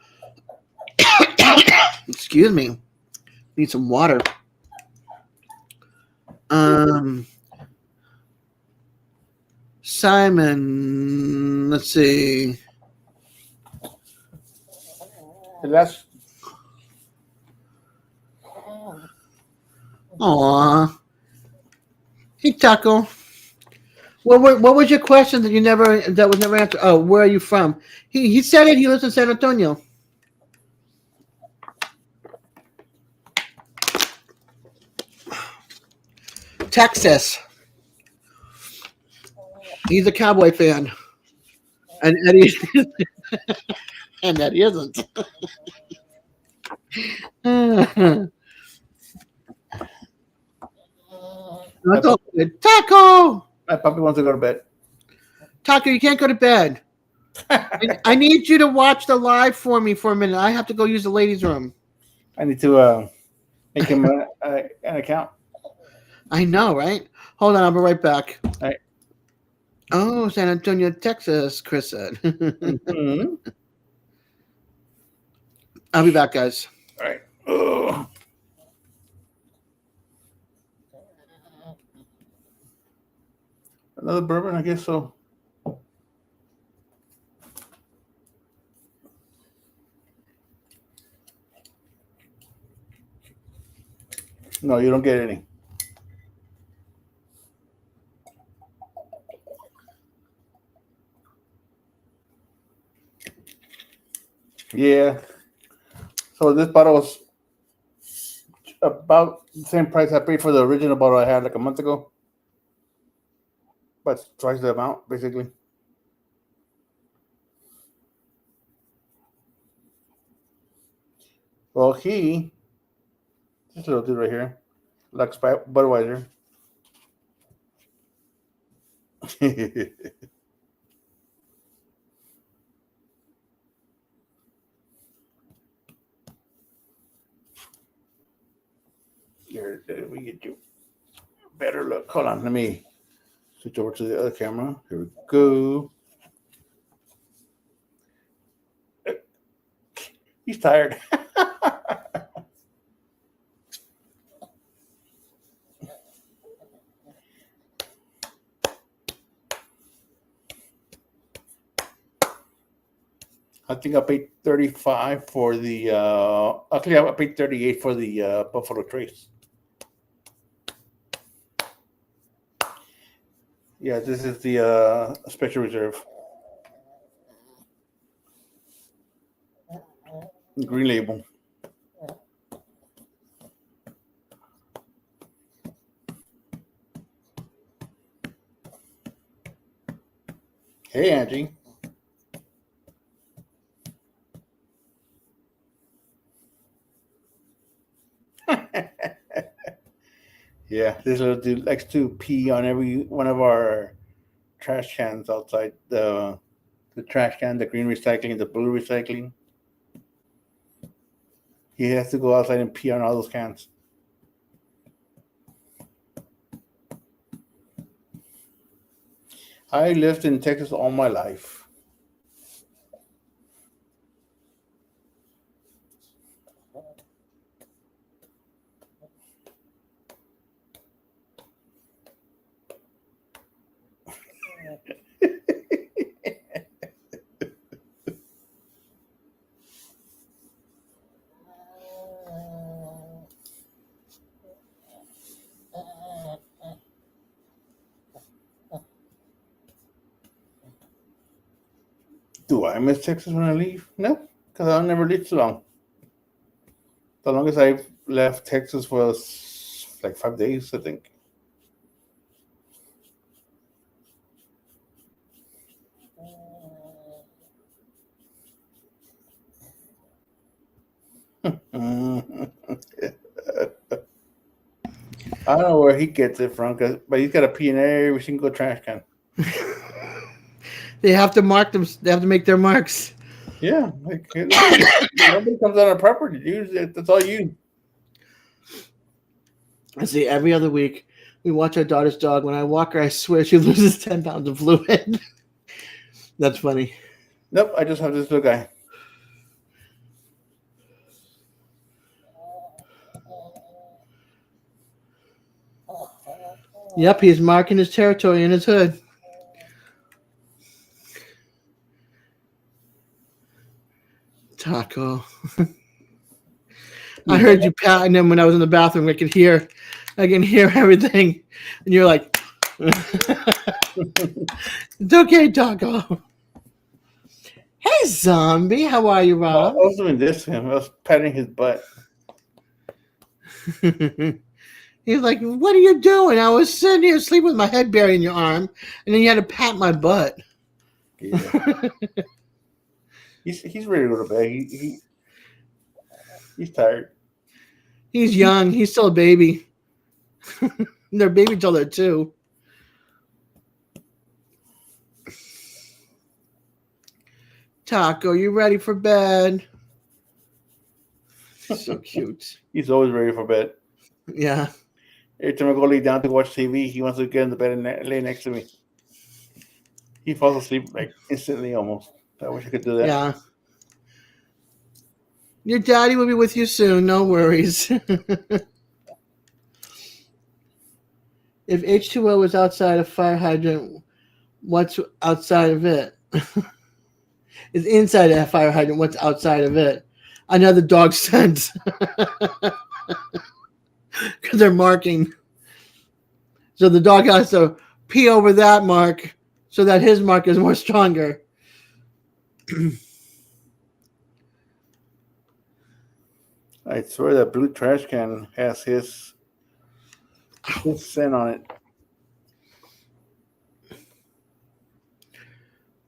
Excuse me. Need some water. Simon, let's see. The last. Aw. Hey, Taco. What was your question that was never answered? Oh, where are you from? He said it. He lives in San Antonio. Texas. He's a Cowboy fan, and Eddie and Eddie isn't. Taco. My puppy wants to go to bed. Taco, you can't go to bed. I need you to watch the live for me for a minute. I have to go use the ladies' room. I need to make him an account. I know, right? Hold on, I'll be right back. All right. Oh, San Antonio, Texas, Chris said. Mm-hmm. I'll be back, guys. All right. Ugh. Another bourbon, I guess so. No, you don't get any. Yeah. So this bottle was about the same price I paid for the original bottle I had like a month ago. But twice the amount, basically. Well, this little dude right here, likes Budweiser. Here, let me get you a better look. Hold on, let me switch over to the other camera. Here we go. He's tired. I think I paid 35 for the. Actually, I paid 38 for the Buffalo Trace. Yeah, this is the Special Reserve. Green label. Hey, Angie. Yeah, this little dude likes to pee on every one of our trash cans outside the trash can, the green recycling, the blue recycling. He has to go outside and pee on all those cans. I lived in Texas all my life. Do I miss Texas when I leave? No, because I'll never leave too long. The longest I've left Texas was like 5 days, I think. I don't know where he gets it from, but he's got a pee in every single trash can. They have to mark them. They have to make their marks. Yeah, like nobody comes on our property. Usually, that's all you. I see every other week we watch our daughter's dog. When I walk her, I swear she loses 10 pounds of fluid. That's funny. Nope, I just have this little guy. Yep, he's marking his territory in his hood. Taco. I heard you patting him when I was in the bathroom. I can hear everything. And you're like, it's okay, Taco. Hey, zombie. How are you, I Rob? was doing this to him. I was patting his butt. He's like, what are you doing? I was sitting here sleeping with my head buried in your arm, and then you had to pat my butt. Yeah. he's ready to go to bed. He's tired. He's young. He's still a baby. They're baby till they're 2. Taco, you ready for bed? So cute. He's always ready for bed. Yeah. Every time I go lay down to watch TV, he wants to get in the bed and lay next to me. He falls asleep like instantly almost. I wish I could do that. Yeah. Your daddy will be with you soon. No worries. If H2O is outside a fire hydrant, what's outside of it? Is inside a fire hydrant, what's outside of it? Another dog scent. Because they're marking. So the dog has to pee over that mark so that his mark is more stronger. I swear that blue trash can has his scent on it.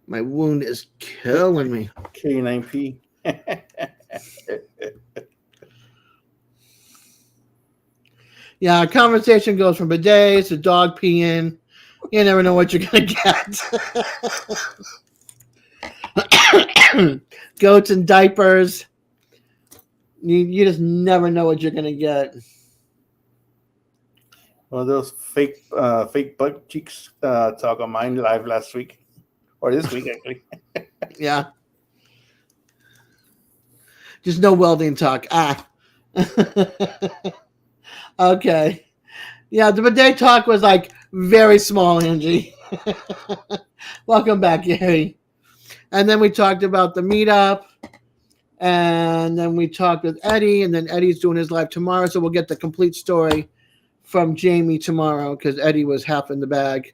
My wound is killing me. K9P. Yeah, conversation goes from bidets to dog peeing. You never know what you're going to get. Goats and diapers. You just never know what you're going to get. Well, those fake butt cheeks talk on mine live last week. Or this week, actually. Yeah. Just no welding talk. Okay. Yeah, the bidet talk was like very small, Angie. Welcome back, Gary. And then we talked about the meetup. And then we talked with Eddie. And then Eddie's doing his live tomorrow. So we'll get the complete story from Jamie tomorrow because Eddie was half in the bag.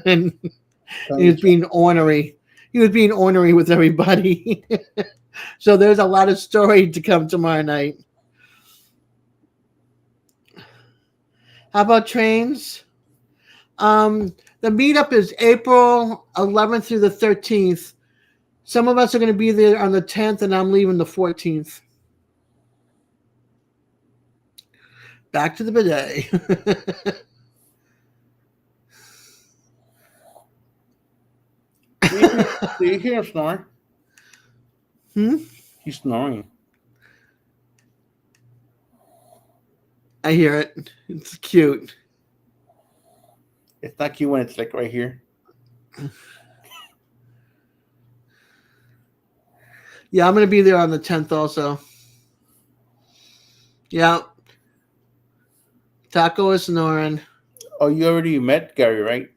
And he was being ornery. He was being ornery with everybody. So there's a lot of story to come tomorrow night. How about trains? The meetup is April 11th through the 13th. Some of us are going to be there on the 10th, and I'm leaving the 14th. Back to the bidet. Do you hear him snore? He's snoring. I hear it. It's cute. It's not cute when it's like right here. Yeah, I'm going to be there on the 10th also. Yeah. Taco is snoring. Oh, you already met Gary, right?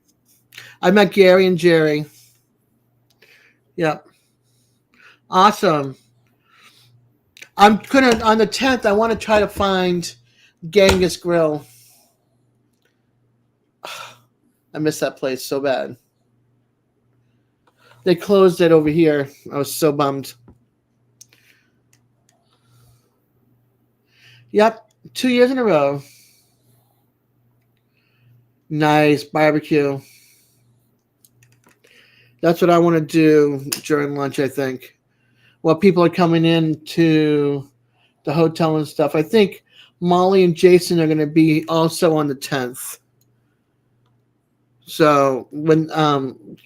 I met Gary and Jerry. Yep. Awesome. I'm going to, on the 10th, I want to try to find Genghis Grill. I miss that place so bad. They closed it over here. I was so bummed. Yep, 2 years in a row. Nice barbecue. That's what I want to do during lunch, I think. While people are coming in to the hotel and stuff. I think Molly and Jason are going to be also on the 10th. So when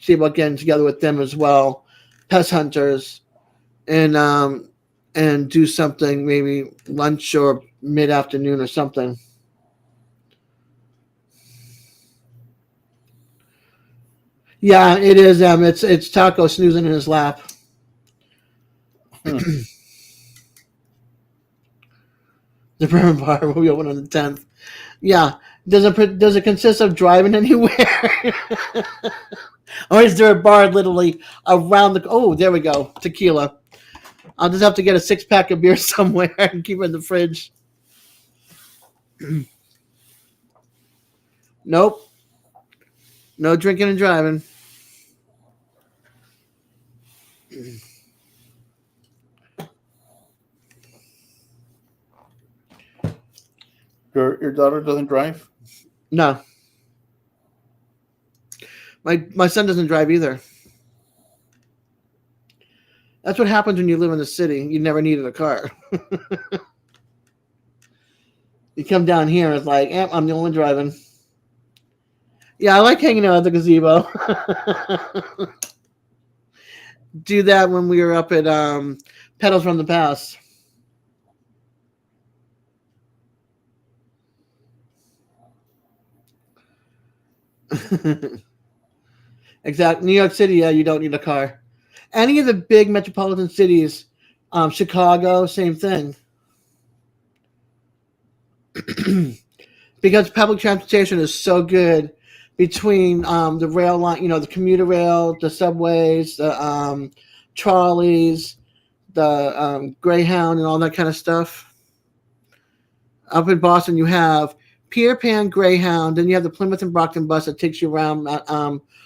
see about getting together with them as well, Pest Hunters, and do something, maybe lunch or mid-afternoon or something. Yeah, it is. It's Taco snoozing in his lap. The Bourbon Bar will be open on the 10th. Yeah. Does it consist of driving anywhere? Or is there a bar literally around the... Oh, there we go. Tequila. I'll just have to get a 6-pack of beer somewhere and keep it in the fridge. Nope. No drinking and driving. Your daughter doesn't drive? No. My son doesn't drive either. That's what happens when you live in the city. You never needed a car. You come down here and it's like, I'm the only driving. Yeah, I like hanging out at the gazebo. Do that when we were up at Pedals from the Past. Exactly. New York City, yeah, you don't need a car. Any of the big metropolitan cities, Chicago, same thing. Because public transportation is so good between the rail line, the commuter rail, the subways, the trolleys, the Greyhound, and all that kind of stuff. Up in Boston, you have Peter Pan, Greyhound, then you have the Plymouth and Brockton bus that takes you around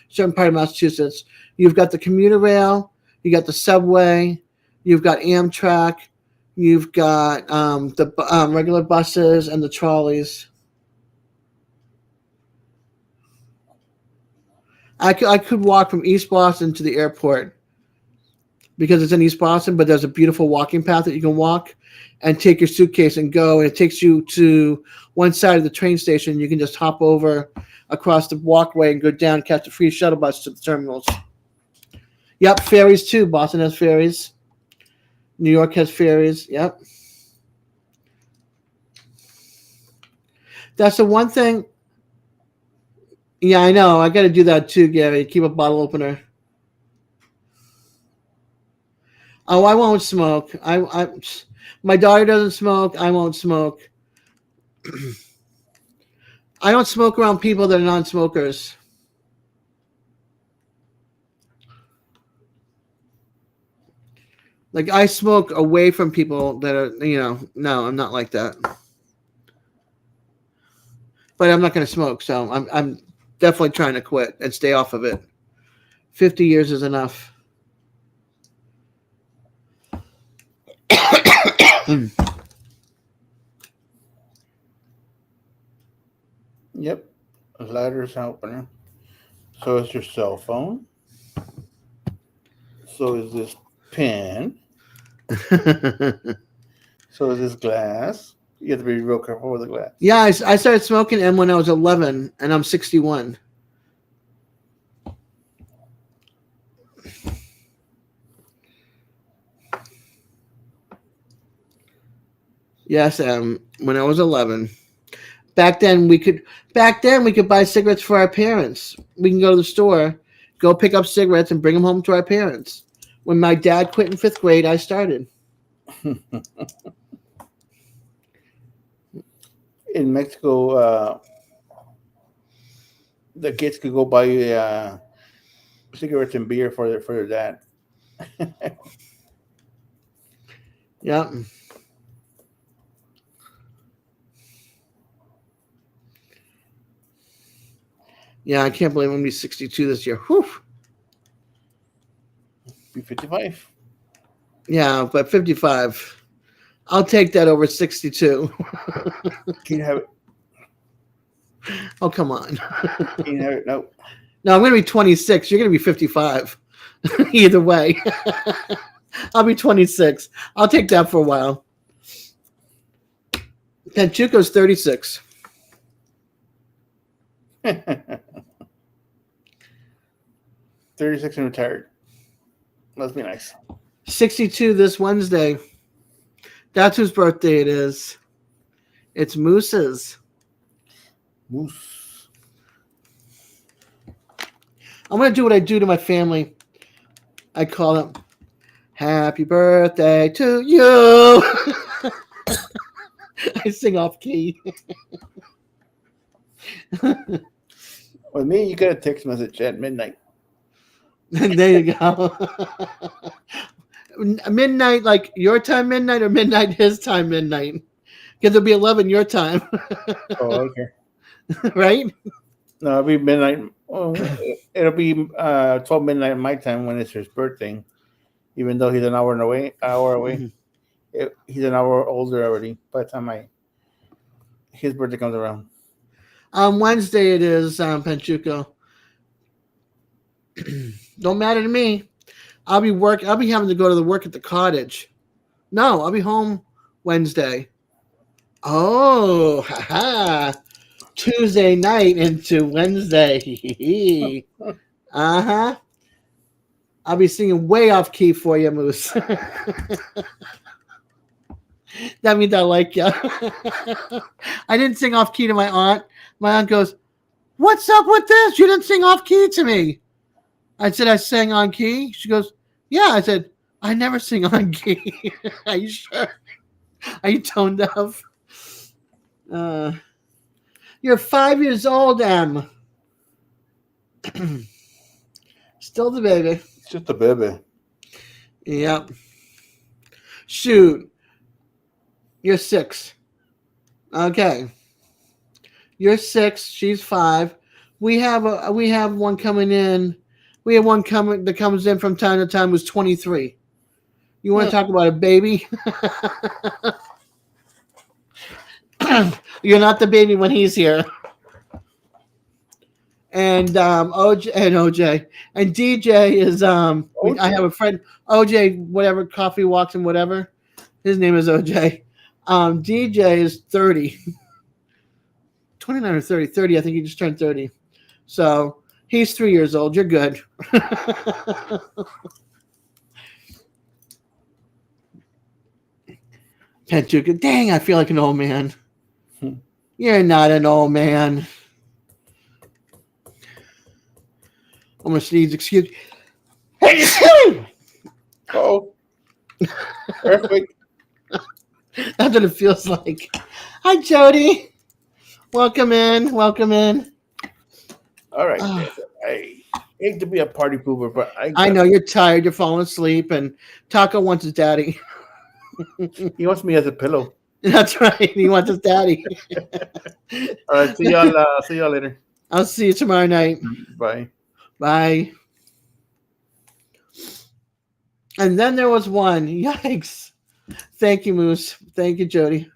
certain part of Massachusetts. You've got the commuter rail, you got the subway, you've got Amtrak, you've got the regular buses and the trolleys. I could walk from East Boston to the airport because it's in East Boston, but there's a beautiful walking path that you can walk and take your suitcase and go, and it takes you to one side of the train station. You can just hop over across the walkway and go down, catch a free shuttle bus to the terminals. Yep, ferries too. Boston has ferries. New York has ferries. Yep. That's the one thing. Yeah, I know. I got to do that too, Gary. Keep a bottle opener. Oh, I won't smoke. My daughter doesn't smoke. I won't smoke. I don't smoke around people that are non-smokers. Like, I smoke away from people that are, no, I'm not like that. But I'm not going to smoke, so I'm definitely trying to quit and stay off of it. 50 years is enough. Yep. A lighter's opener. So is your cell phone. So is this pen. So is this glass. You have to be real careful with the glass. Yeah, I started smoking M when I was 11, and I'm 61. Yes, when I was 11. Back then we could buy cigarettes for our parents. We can go to the store, go pick up cigarettes, and bring them home to our parents. When my dad quit in 5th grade, I started. In Mexico, the kids could go buy cigarettes and beer for their dad. Yeah. Yeah, I can't believe I'm going to be 62 this year. Whew. Be 55. Yeah, but 55. I'll take that over 62. Can you have it? Oh, come on. Can you have it? No. No, I'm going to be 26. You're going to be 55. Either way. I'll be 26. I'll take that for a while. Panchuco's 36. 36 and retired. Must be nice. 62 this Wednesday. That's whose birthday it is. It's Moose's. Moose. I'm going to do what I do to my family. I call them, happy birthday to you. I sing off key. With me, you get a text message at midnight. There you go. Midnight, like your time midnight, or midnight his time midnight? Because it'll be 11 your time. Oh, okay. Right? No, it'll be midnight. Oh, it'll be 12 midnight my time when it's his birthday. Even though he's an hour away. He's an hour older already by the time his birthday comes around. On Wednesday it is, Panchuco. Don't matter to me. I'll be having to go to the work at the cottage. No, I'll be home Wednesday. Oh, haha. Tuesday night into Wednesday. Uh-huh. I'll be singing way off key for you, Moose. That means I like you. I didn't sing off key to my aunt. My aunt goes, "What's up with this? You didn't sing off key to me." I said, "I sang on key." She goes, "Yeah." I said, "I never sing on key." Are you sure? Are you tone deaf? You're 5 years old, Em. Still the baby. It's just a baby. Yep. Shoot. You're 6. Okay. You're 6. She's 5. We have one coming in. We have one that comes in from time to time who's 23. You want to talk about a baby? You're not the baby when he's here. And OJ and DJ is I have a friend, OJ, whatever, coffee walks and whatever. His name is OJ. DJ is 30. 29 or 30. 30, I think he just turned 30. So he's 3 years old. You're good. Panchuca, dang, I feel like an old man. You're not an old man. I'm gonna sneeze. Excuse me. Oh, perfect. That's what it feels like. Hi, Jody. Welcome in. Welcome in. All right. I hate to be a party pooper, but I know you're tired. You're falling asleep, and Taco wants his daddy. He wants me as a pillow. That's right. He wants his daddy. All right. See y'all later. I'll see you tomorrow night. Bye. Bye. And then there was one. Yikes. Thank you, Moose. Thank you, Jody.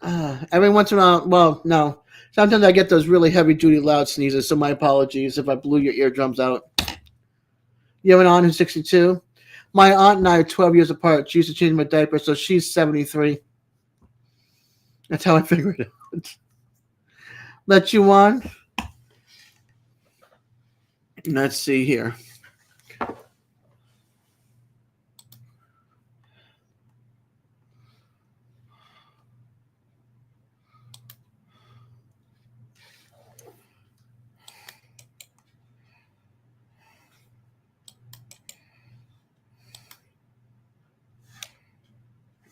Every once in a while, well, no. Sometimes I get those really heavy-duty loud sneezes, so my apologies if I blew your eardrums out. You have an aunt who's 62? My aunt and I are 12 years apart. She used to change my diaper, so she's 73. That's how I figured it out. Let you on. Let's see here.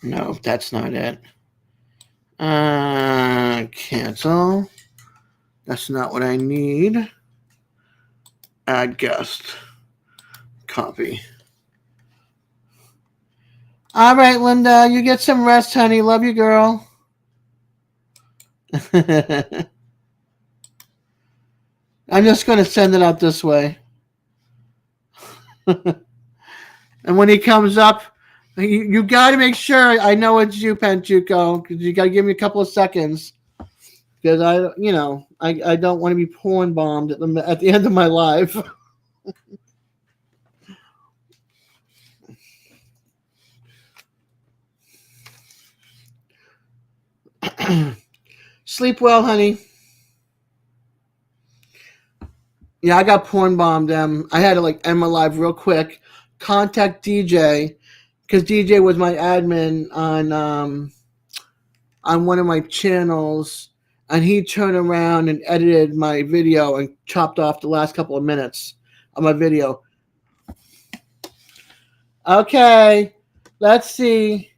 No, that's not it. Cancel. That's not what I need. Add guest. Copy. All right, Linda, you get some rest, honey. Love you, girl. I'm just going to send it out this way. And when he comes up, you got to make sure I know it's you, Panchuco, because you got to give me a couple of seconds. Because I don't want to be porn bombed at the end of my life. Sleep well, honey. Yeah, I got porn bombed. I had to like end my live real quick. Contact DJ because DJ was my admin on one of my channels, and he turned around and edited my video and chopped off the last couple of minutes of my video. Okay, let's see.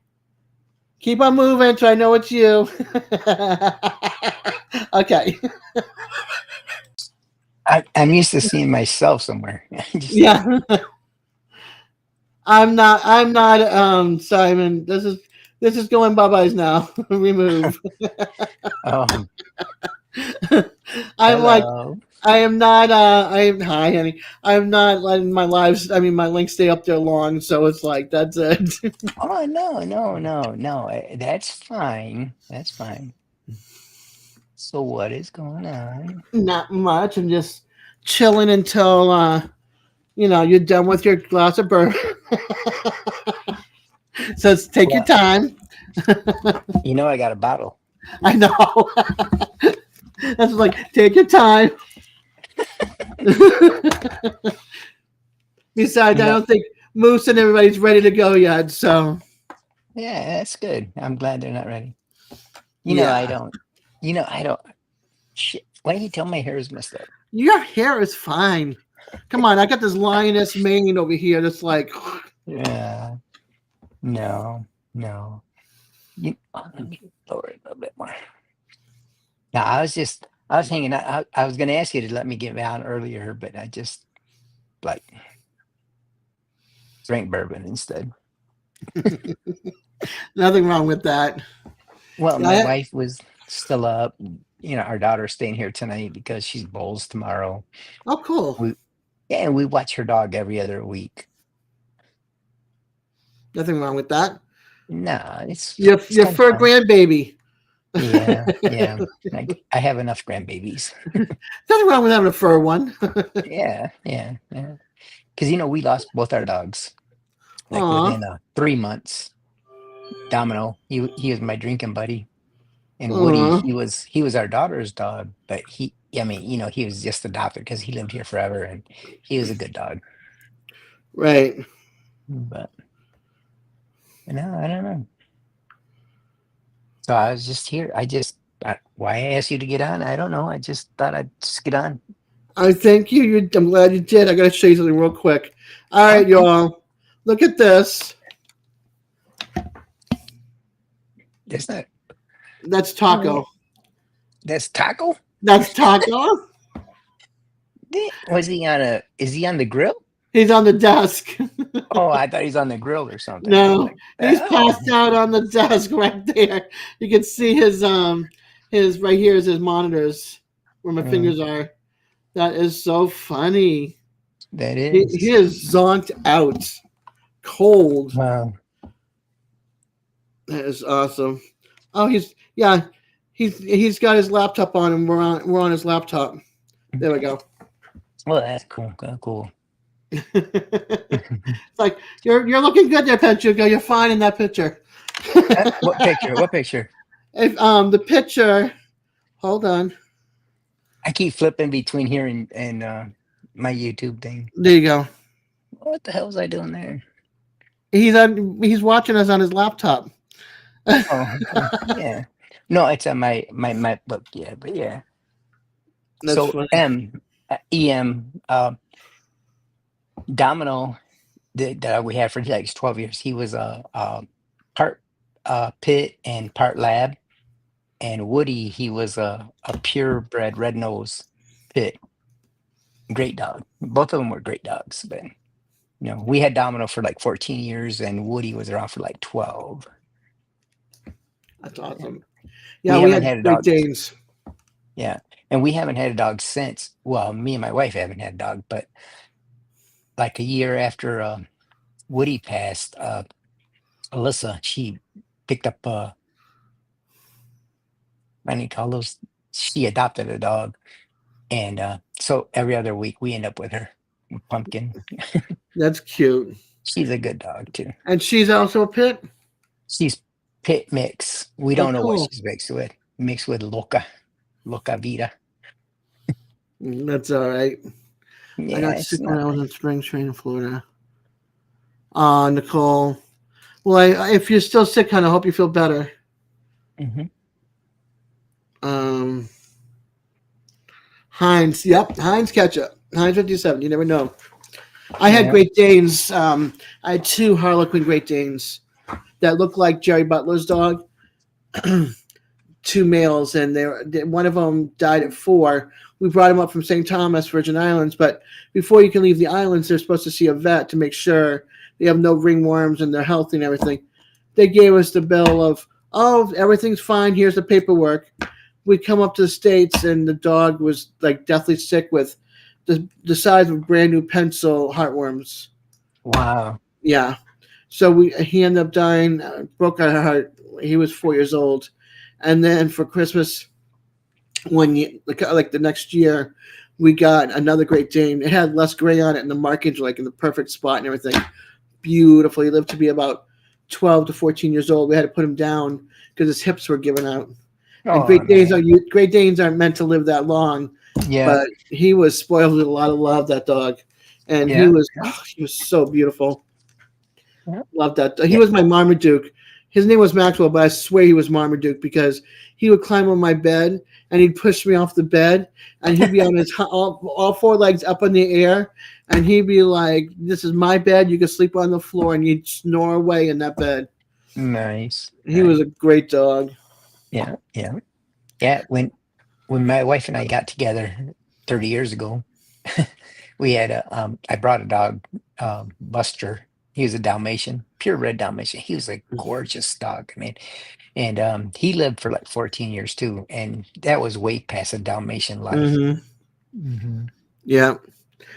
Keep on moving so I know it's you. Okay. I'm used to seeing myself somewhere. Yeah. I'm not Simon. This is going bye-byes now. Remove. Oh, I'm like hello. I am not hi honey. I'm not letting my links stay up there long, so it's like that's it. Oh, no. That's fine. That's fine. So what is going on? Not much. I'm just chilling until you're done with your glass of bourbon. So take your Well, time. I got a bottle. I know. That's like take your time. Besides, I don't think Moose and everybody's ready to go yet. So Yeah, that's good. I'm glad they're not ready. Yeah. I don't. Shit. Why do you tell my hair is messed up? Your hair is fine. Come on, I got this lioness mane over here that's like Yeah. No. Let me lower it a little bit more. Now, I was hanging out. I was going to ask you to let me get out earlier, but I just drank bourbon instead. nothing wrong with that. Well, my wife was still up. Our daughter's staying here tonight because she's bowls tomorrow. Oh, cool. We watch her dog every other week. Nothing wrong with that. No, it's Your kinda fur fun. grandbaby. Yeah. I have enough grandbabies. Nothing wrong with having a fur one. Yeah. Because we lost both our dogs Aw. within 3 months. Domino, he was my drinking buddy, and Aw. Woody, he was our daughter's dog, but he was just adopted because he lived here forever, and he was a good dog. Right. But no, I don't know. So I was just here. Why I asked you to get on, I don't know. I just thought I'd just get on. I thank you. I'm glad you did. I got to show you something real quick. All right, Okay. y'all. Look at this. That's Taco. That's Taco? That's Taco. Is he on the grill? He's on the desk. Oh, I thought he's on the grill or something. No, he's Oh. passed out on the desk right there. You can see his right here is his monitors where my fingers are. That is so funny. That is. He is zonked out, cold. Wow. That is awesome. Oh, he's got his laptop on, and we're on his laptop. There we go. Well, that's cool. Cool. It's like you're looking good there, Petrugo. You're fine in that picture. What picture? What picture? If the picture, hold on. I keep flipping between here and my YouTube thing. There you go. What the hell was I doing there? He's watching us on his laptop. Oh, yeah. No, it's on my MacBook. Yeah, but yeah. That's So funny. Domino that we had for like 12 years. He was part pit and part lab, and Woody, he was a purebred red nose pit. Great dog. Both of them were great dogs, but we had Domino for like 14 years, and Woody was around for like 12. That's awesome. Yeah, we had a Great dog. Danes. Yeah, and we haven't had a dog since. Well, me and my wife haven't had a dog, but like a year after Woody passed, Alyssa, she picked up she adopted a dog, and so every other week we end up with her. Pumpkin. That's cute. She's a good dog too. And she's also a pit. She's pit mix. We don't know what she's mixed with. mixed with Loca Vida. That's all right. I Yeah, got it's sick when not I was bad. in spring training in Florida. Nicole. Well, if you're still sick, honey, I hope you feel better. Hmm. Um, Heinz. Yep, Heinz ketchup. Heinz 57. You never know. I had Yeah. Great Danes. I had 2 Harlequin Great Danes that looked like Jerry Butler's dog. 2 males, and one of them died at 4. We brought him up from St. Thomas, Virgin Islands, but before you can leave the islands, they're supposed to see a vet to make sure they have no ringworms and they're healthy and everything. They gave us the bill of, oh, everything's fine. Here's the paperwork. We come up to the States, and the dog was like deathly sick with the size of a brand new pencil heartworms. Wow. Yeah. So he ended up dying, broke our heart. He was 4 years old. And then for Christmas, like the next year, we got another Great Dane. It had less gray on it, and the markings were like in the perfect spot and everything. Beautiful. He lived to be about 12 to 14 years old. We had to put him down because his hips were giving out. And Oh, man. Great Danes aren't meant to live that long, Yeah. but he was spoiled with a lot of love, that dog, and Yeah. he was so beautiful. Yeah. Loved that. He Yeah. was my Marmaduke. His name was Maxwell, but I swear he was Marmaduke because he would climb on my bed and he'd push me off the bed and he'd be on his all 4 legs up in the air and he'd be like, "This is my bed. You can sleep on the floor," and he'd snore away in that bed. Nice. He was a great dog. Yeah. Yeah. Yeah. When my wife and I got together 30 years ago, we had I brought a dog, Buster. He was a Dalmatian, pure red Dalmatian. He was a gorgeous dog. I mean, and he lived for like 14 years too, and that was way past a Dalmatian life. Hmm. Yeah.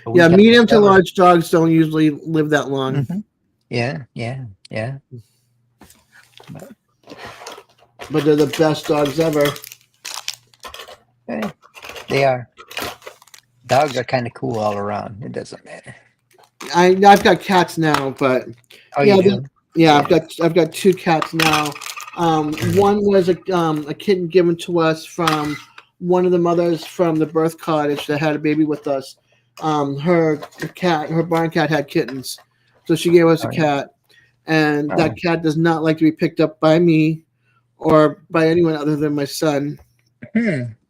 But we Yeah. got Medium to together. large dogs don't usually live that long. Yeah, yeah, yeah. But, But they're the best dogs ever. they are. Dogs are kind of cool all around. It doesn't matter. I've got cats now, but Oh, yeah, you do? yeah, I've got 2 cats now. One was a kitten given to us from one of the mothers from the birth cottage that had a baby with us. Her barn cat had kittens, so she gave us a cat, and that cat does not like to be picked up by me or by anyone other than my son.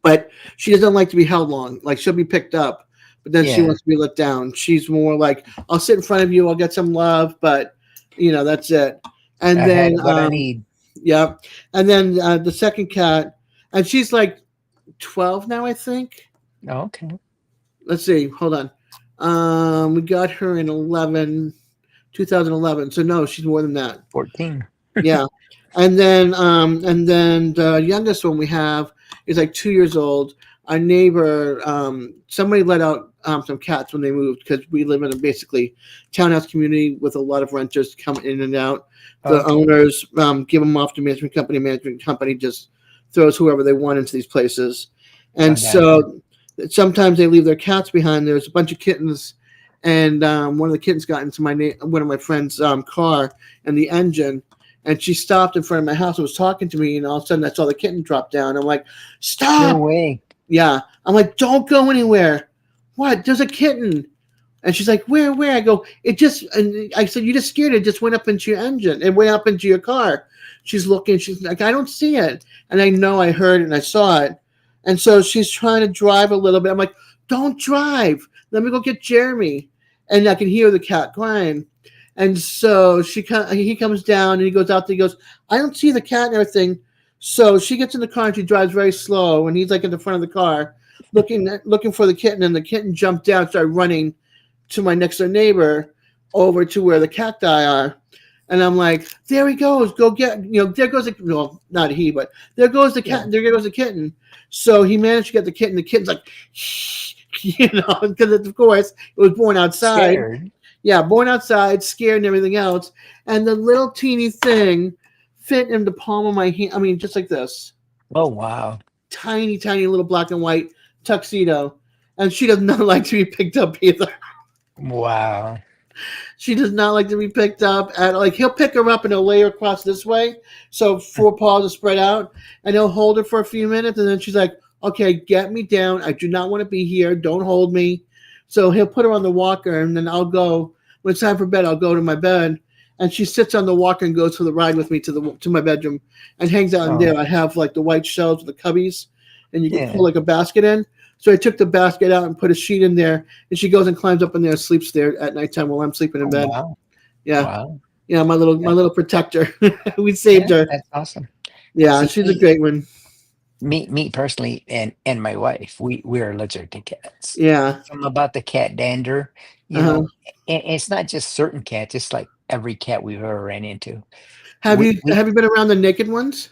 But she doesn't like to be held long. Like, she'll be picked up, but then she Yeah. wants to be let down. She's more like, I'll sit in front of you, I'll get some love, but that's it. And I then had what I need. yeah, and then the second cat, and she's like 12 now, I think. Oh, okay. Let's see, hold on. We got her in 2011. So no, she's more than that. 14. Yeah. And then the youngest one we have is like 2 years old. Our neighbor, somebody let out some cats when they moved because we live in a basically townhouse community with a lot of renters come in and out. The owners give them off to management company. Management company just throws whoever they want into these places. And so sometimes they leave their cats behind. There's a bunch of kittens, and one of the kittens got into one of my friend's car and the engine. And she stopped in front of my house and was talking to me, and all of a sudden I saw the kitten drop down. I'm like, "Stop!" No way. Yeah. I'm like, "Don't go anywhere." What? There's a kitten. And she's like, Where? I go, and I said, "You just scared it. It just went up into your engine. It went up into your car." She's looking. She's like, "I don't see it." And I know I heard it and I saw it. And so she's trying to drive a little bit. I'm like, "Don't drive. Let me go get Jeremy." And I can hear the cat crying. And so he comes down and he goes out there. He goes, "I don't see the cat and everything." So she gets in the car and she drives very slow. And he's like in the front of the car looking for the kitten. And the kitten jumped down, started running to my next door neighbor over to where the cacti are. And I'm like, "There he goes. Go get, there goes not he, but there goes the cat. Yeah. There goes the kitten." So he managed to get the kitten. The kitten's like, because of course it was born outside. Scared. Yeah, born outside, scared and everything else. And the little teeny thing fit in the palm of my hand. I mean, just like this. Oh, wow. Tiny, tiny little black and white tuxedo. And she does not like to be picked up either. Wow. She does not like to be picked up. And like he'll pick her up and he'll lay her across this way, so 4 paws are spread out, and he'll hold her for a few minutes, and then she's like, "Okay, get me down. I do not want to be here. Don't hold me." So he'll put her on the walker, and then I'll go. When it's time for bed, I'll go to my bed, and she sits on the walker and goes for the ride with me to my bedroom, and hangs out in there. I have like the white shelves with the cubbies, and you can pull like a basket in. So I took the basket out and put a sheet in there, and she goes and climbs up in there and sleeps there at nighttime while I'm sleeping in bed. Wow. Yeah, Wow. yeah, my little protector. We saved her. That's awesome. Yeah, See, she's a great one. me personally, and my wife, we're allergic to cats. Yeah. Something about the cat dander, you Uh-huh. know, and it's not just certain cats. It's like every cat we've ever ran into. Have you been around the naked ones?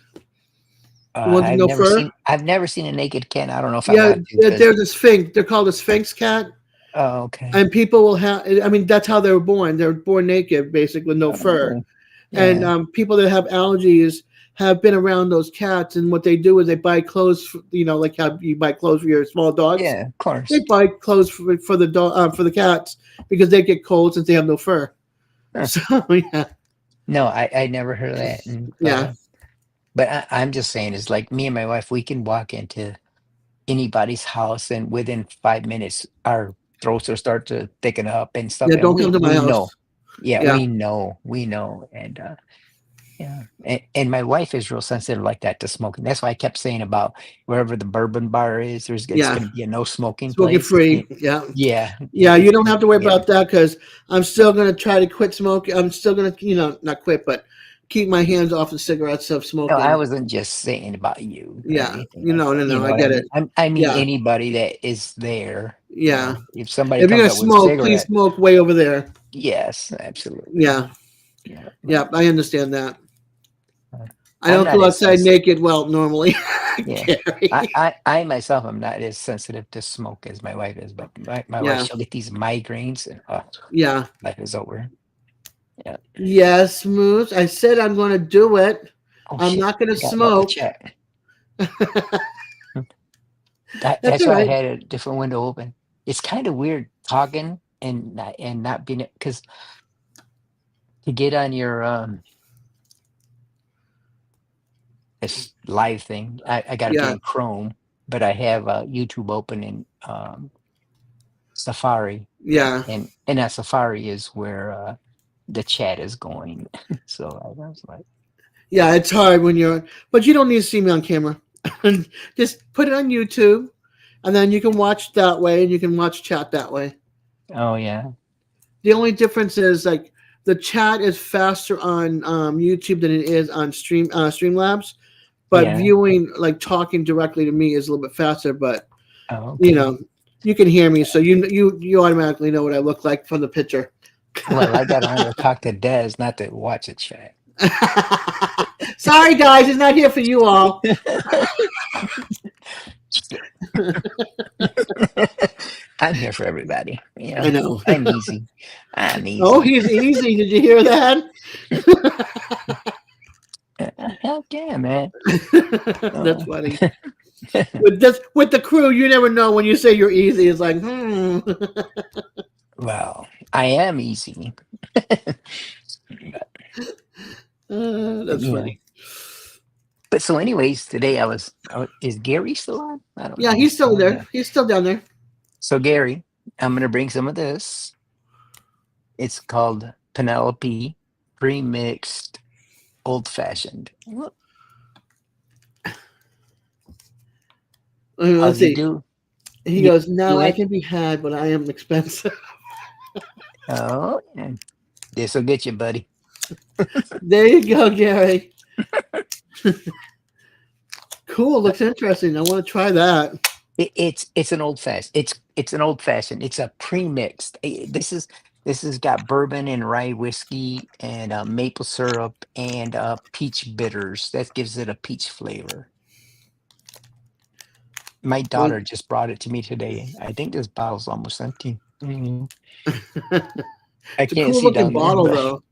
The ones with no fur? I've never seen a naked cat. I don't know if I Yeah, want to. 'Cause- there's a sphinx. They're called a sphinx cat. oh, okay. And people will have. I mean, that's how they were born. They're born naked, basically, with no fur. Oh, And yeah. people that have allergies have been around those cats, and what they do is they buy clothes. Like how you buy clothes for your small dogs. Yeah, of course. They buy clothes for the dog for the cats because they get cold since they have no fur. Huh. So yeah, No, I never heard of that. And, yeah, but I'm just saying, it's like me and my wife, we can walk into anybody's house, and within 5 minutes, our throats will start to thicken up and stuff. yeah. And Don't come to my we house. know. Yeah, Yeah. we know. And yeah. And my wife is real sensitive like that to smoking. That's why I kept saying about wherever the bourbon bar is, it's Yeah. going to be a no smoking Smoking place. free. Yeah. Yeah. Yeah, you don't have to worry Yeah. about that because I'm still going to try to quit smoking. I'm still going to, not quit, but keep my hands off the cigarettes of smoking. No, I wasn't just saying about you. Or Yeah. anything No, like that. no, You know I what get mean? it. I mean Yeah. anybody that is there. Yeah. If somebody If you're comes going to up with a smoke, please cigarette, smoke way over there. yes, absolutely. Yeah. Yeah. Yeah, I understand that. I I'm don't not go as outside sensitive. naked, well, normally. Yeah. Gary. I myself am not as sensitive to smoke as my wife is, but my wife, Yeah. she'll get these migraines and Yeah. life is over. Yeah. Yes, Moose. I said I'm going to do it. Oh, I'm shit. not going to Forgot about the smoke. chat. That's That's all why I right. had a different window open. It's kind of weird talking and not being, because to get on your this live thing, I got to be Yeah. in Chrome, but I have YouTube open in Safari, Yeah. and that Safari is where the chat is going. So I was like, Yeah, it's hard when but you don't need to see me on camera. Just put it on YouTube, and then you can watch that way, and you can watch chat that way. oh yeah, The only difference is like the chat is faster on YouTube than it is on Streamlabs, but yeah. viewing like talking directly to me is a little bit faster. But Oh, okay. you can hear me, so you automatically know what I look like from the picture. Well, I got on to talk to Dez, not to watch a chat. Sorry, guys, it's not here for you all. I'm here for everybody. I know. I'm easy. I'm easy. Oh, he's easy. Did you hear that? Hell yeah, man. That's funny. With the crew, you never know when you say you're easy. It's like, Well, I am easy. That's Yeah. funny. But so, anyways, today is Gary still on? I don't Yeah, know. he's still Oh, there. yeah. He's still down there. So, Gary, I'm going to bring some of this. It's called Penelope Pre-Mixed Old Fashioned. Let's How's see. it do? He You goes, "No, do I it? can be had, but I am expensive." Oh, yeah. This will get you, buddy. There you go, Gary. Cool. Looks interesting. I want to try that. It's an old fashioned. It's an old fashioned. It's a pre-mixed. This has got bourbon and rye whiskey and maple syrup and peach bitters. That gives it a peach flavor. My daughter just brought it to me today. I think this bottle's almost empty. I It's a can't cool see looking down there, bottle, but though.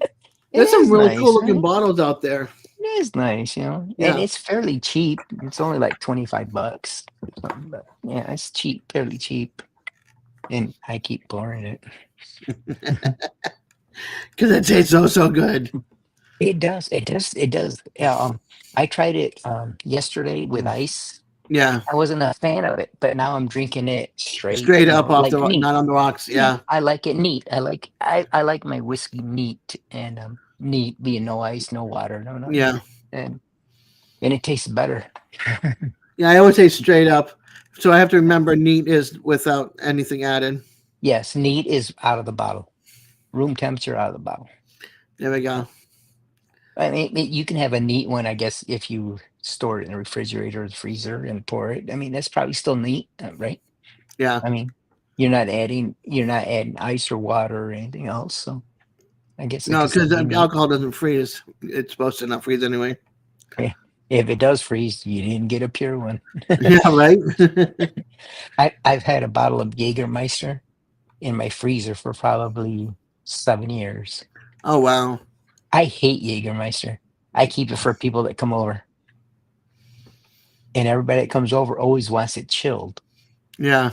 it There's some is really nice, cool looking right? bottles out there. It is nice, and Yeah. it's fairly cheap. It's only like $25. But yeah, it's cheap, fairly cheap. and I keep pouring it. Because it tastes so good. It does. It does. It does. Yeah, I tried it yesterday with ice. Yeah. I wasn't a fan of it, but now I'm drinking it straight, Straight up off the like neat. not on the rocks. Yeah, Yeah. I like it neat. I like my whiskey neat, and neat being no ice, no water, no nothing, Yeah. and it tastes better. Yeah. I always say straight up. So I have to remember neat is without anything added. Yes, neat is out of the bottle, room temperature out of the bottle. There we go. I mean, you can have a neat one, I guess, if you store it in the refrigerator or the freezer and pour it. I mean, that's probably still neat, right? Yeah. I mean, you're not adding ice or water or anything else. So I guess it No, could still because be neat. alcohol doesn't freeze. It's supposed to not freeze anyway. Yeah. If it does freeze, you didn't get a pure one. Yeah. Right. I've had a bottle of Jägermeister in my freezer for probably 7 years. Oh wow. I hate Jägermeister. I keep it for people that come over. And everybody that comes over always wants it chilled. Yeah.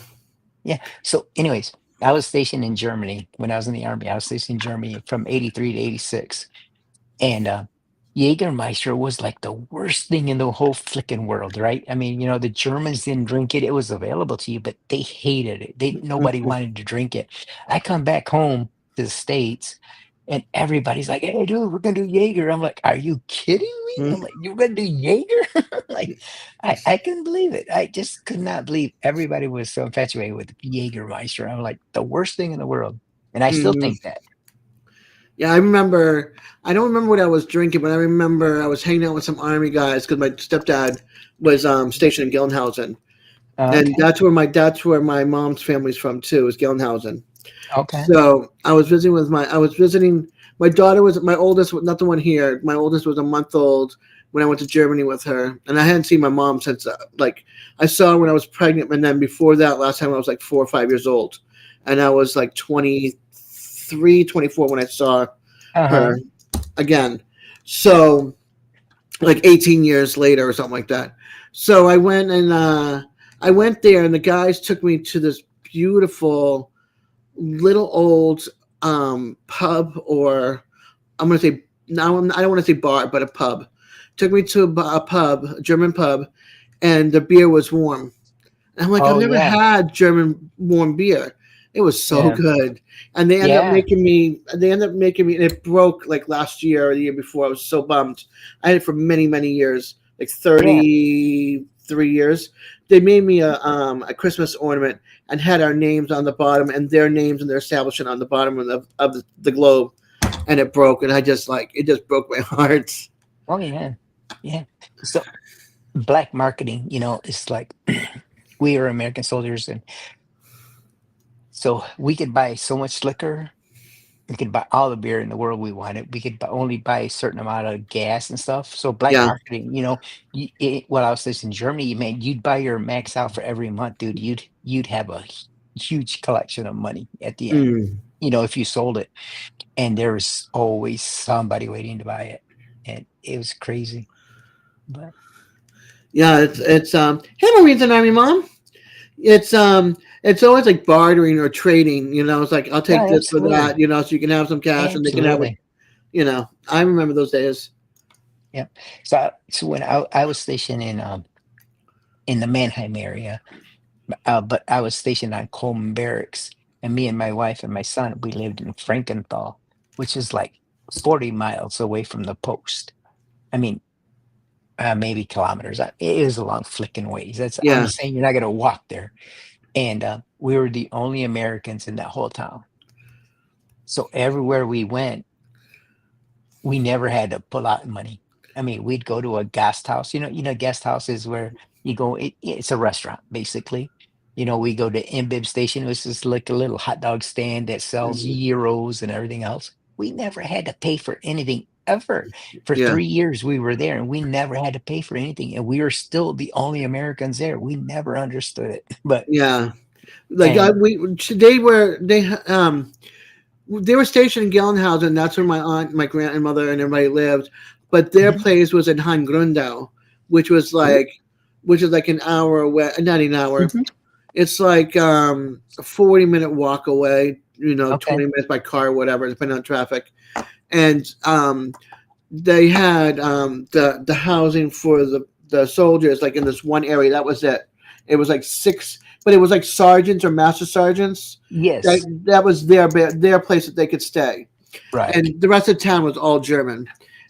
Yeah. So, anyways, I was stationed in Germany when I was in the army. I was stationed in Germany from 83 to 86. And Jägermeister was like the worst thing in the whole flicking world, right? I mean, the Germans didn't drink it. It was available to you, but they hated it. Nobody wanted to drink it. I come back home to the States and everybody's like, hey, dude, we're going to do Jaeger. I'm like, are you kidding me? I'm like, you're going to do Jaeger? Like, I couldn't believe it. I just could not believe everybody was so infatuated with Jägermeister. I'm like, the worst thing in the world. And I still Mhm. think that. Yeah, I remember. I don't remember what I was drinking, but I remember I was hanging out with some army guys because my stepdad was stationed in Gelnhausen, and Okay. that's where my mom's family's from too. Is Gelnhausen. Okay. So I was visiting my daughter was my oldest, not the one here. My oldest was a month old when I went to Germany with her, and I hadn't seen my mom since like I saw her when I was pregnant, and then before that, last time I was like 4 or 5 years old, and I was like 23, 24 when I saw Uh-huh. her again. So like 18 years later or something like that. So I went and I went there, and the guys took me to this beautiful little old pub, or I'm gonna say now I don't want to say bar, but a pub. Took me to a pub, a German pub, and the beer was warm. And I'm like, I've Oh, never yeah. had German warm beer. It was so Yeah. good. And they ended up Yeah. making me. They ended up making me, and it broke like last year or the year before. I was so bummed. I had it for many, many years, like Yeah. 33 years. They made me a Christmas ornament and had our names on the bottom and their names and their establishment on the bottom of the globe, and it broke. And it just broke my heart. Oh, yeah. Yeah. So black marketing, it's like we are American soldiers, and so we could buy so much liquor. We could buy all the beer in the world we wanted. We could only buy a certain amount of gas and stuff. So black Yeah. marketing, while I was this in Germany, man, you'd buy your max out for every month, dude. You'd have a huge collection of money at the end. Mm. If you sold it, and there was always somebody waiting to buy it, and it was crazy. But Yeah, it's hey Marines and Army Mom. It's always like bartering or trading, it's like I'll take yeah, this for absolutely, that, so you can have some cash and they can have it, absolutely. I remember those days. Yep. So when I was stationed in the Mannheim area, but I was stationed on Coleman Barracks, and me and my wife and my son, we lived in Frankenthal, which is like 40 miles away from the post. I mean, maybe kilometers. It is a long flicking ways. I'm Yeah. just saying you're not gonna walk there. And we were the only Americans in that whole town. So everywhere we went, we never had to pull out money. I mean, we'd go to a guest house. Guest house is where you go. It's a restaurant, basically. We go to Imbib Station, which is like a little hot dog stand that sells gyros and everything else. We never had to pay for anything ever. For Yeah. 3 years we were there, and we never had to pay for anything. And we were still the only Americans there. We never understood it. But Yeah. Like and they were stationed in Gelnhausen. That's where my aunt, my grandmother, and everybody lived. But their Mhm. place was in Heimgrundau, which is like an hour away. Not an hour. Mhm. It's like a 40-minute walk away. Okay. 20 minutes by car, whatever, depending on traffic. And they had the housing for the soldiers like in this one area. That was it. It was like 6, but it was like sergeants or master sergeants. Yes. That was their place that they could stay, Right. and the rest of the town was all German.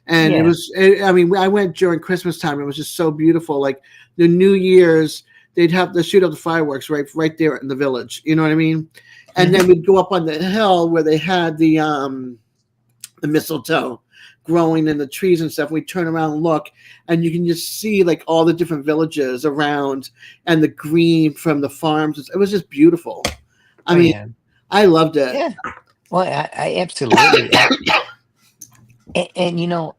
And Yeah. I mean, I went during Christmas time. It was just so beautiful. Like the New Year's, they'd have to shoot up the fireworks right there in the village. You know what I mean? And then we'd go up on the hill where they had the mistletoe growing in the trees and stuff. We turn around and look, and you can just see like all the different villages around and the green from the farms. It was just beautiful. I mean, Yeah. I loved it. Yeah. Well, I absolutely. And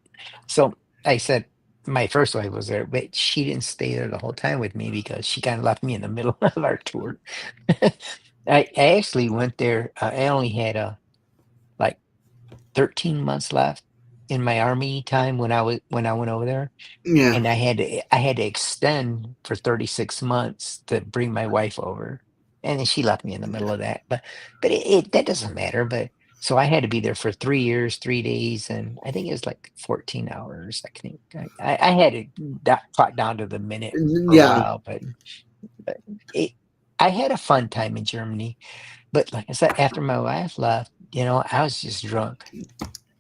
so I said my first wife was there, but she didn't stay there the whole time with me because she kind of left me in the middle of our tour. I actually went there. I only had like 13 months left in my army time when I went over there, Yeah. and I had to extend for 36 months to bring my wife over, and then she left me in the middle of that. But that doesn't matter. But so I had to be there for 3 years, 3 days, and I think it was like 14 hours. I think I had it clocked down to the minute for a Yeah. while, but I had a fun time in Germany. But like I said, after my wife left, I was just drunk.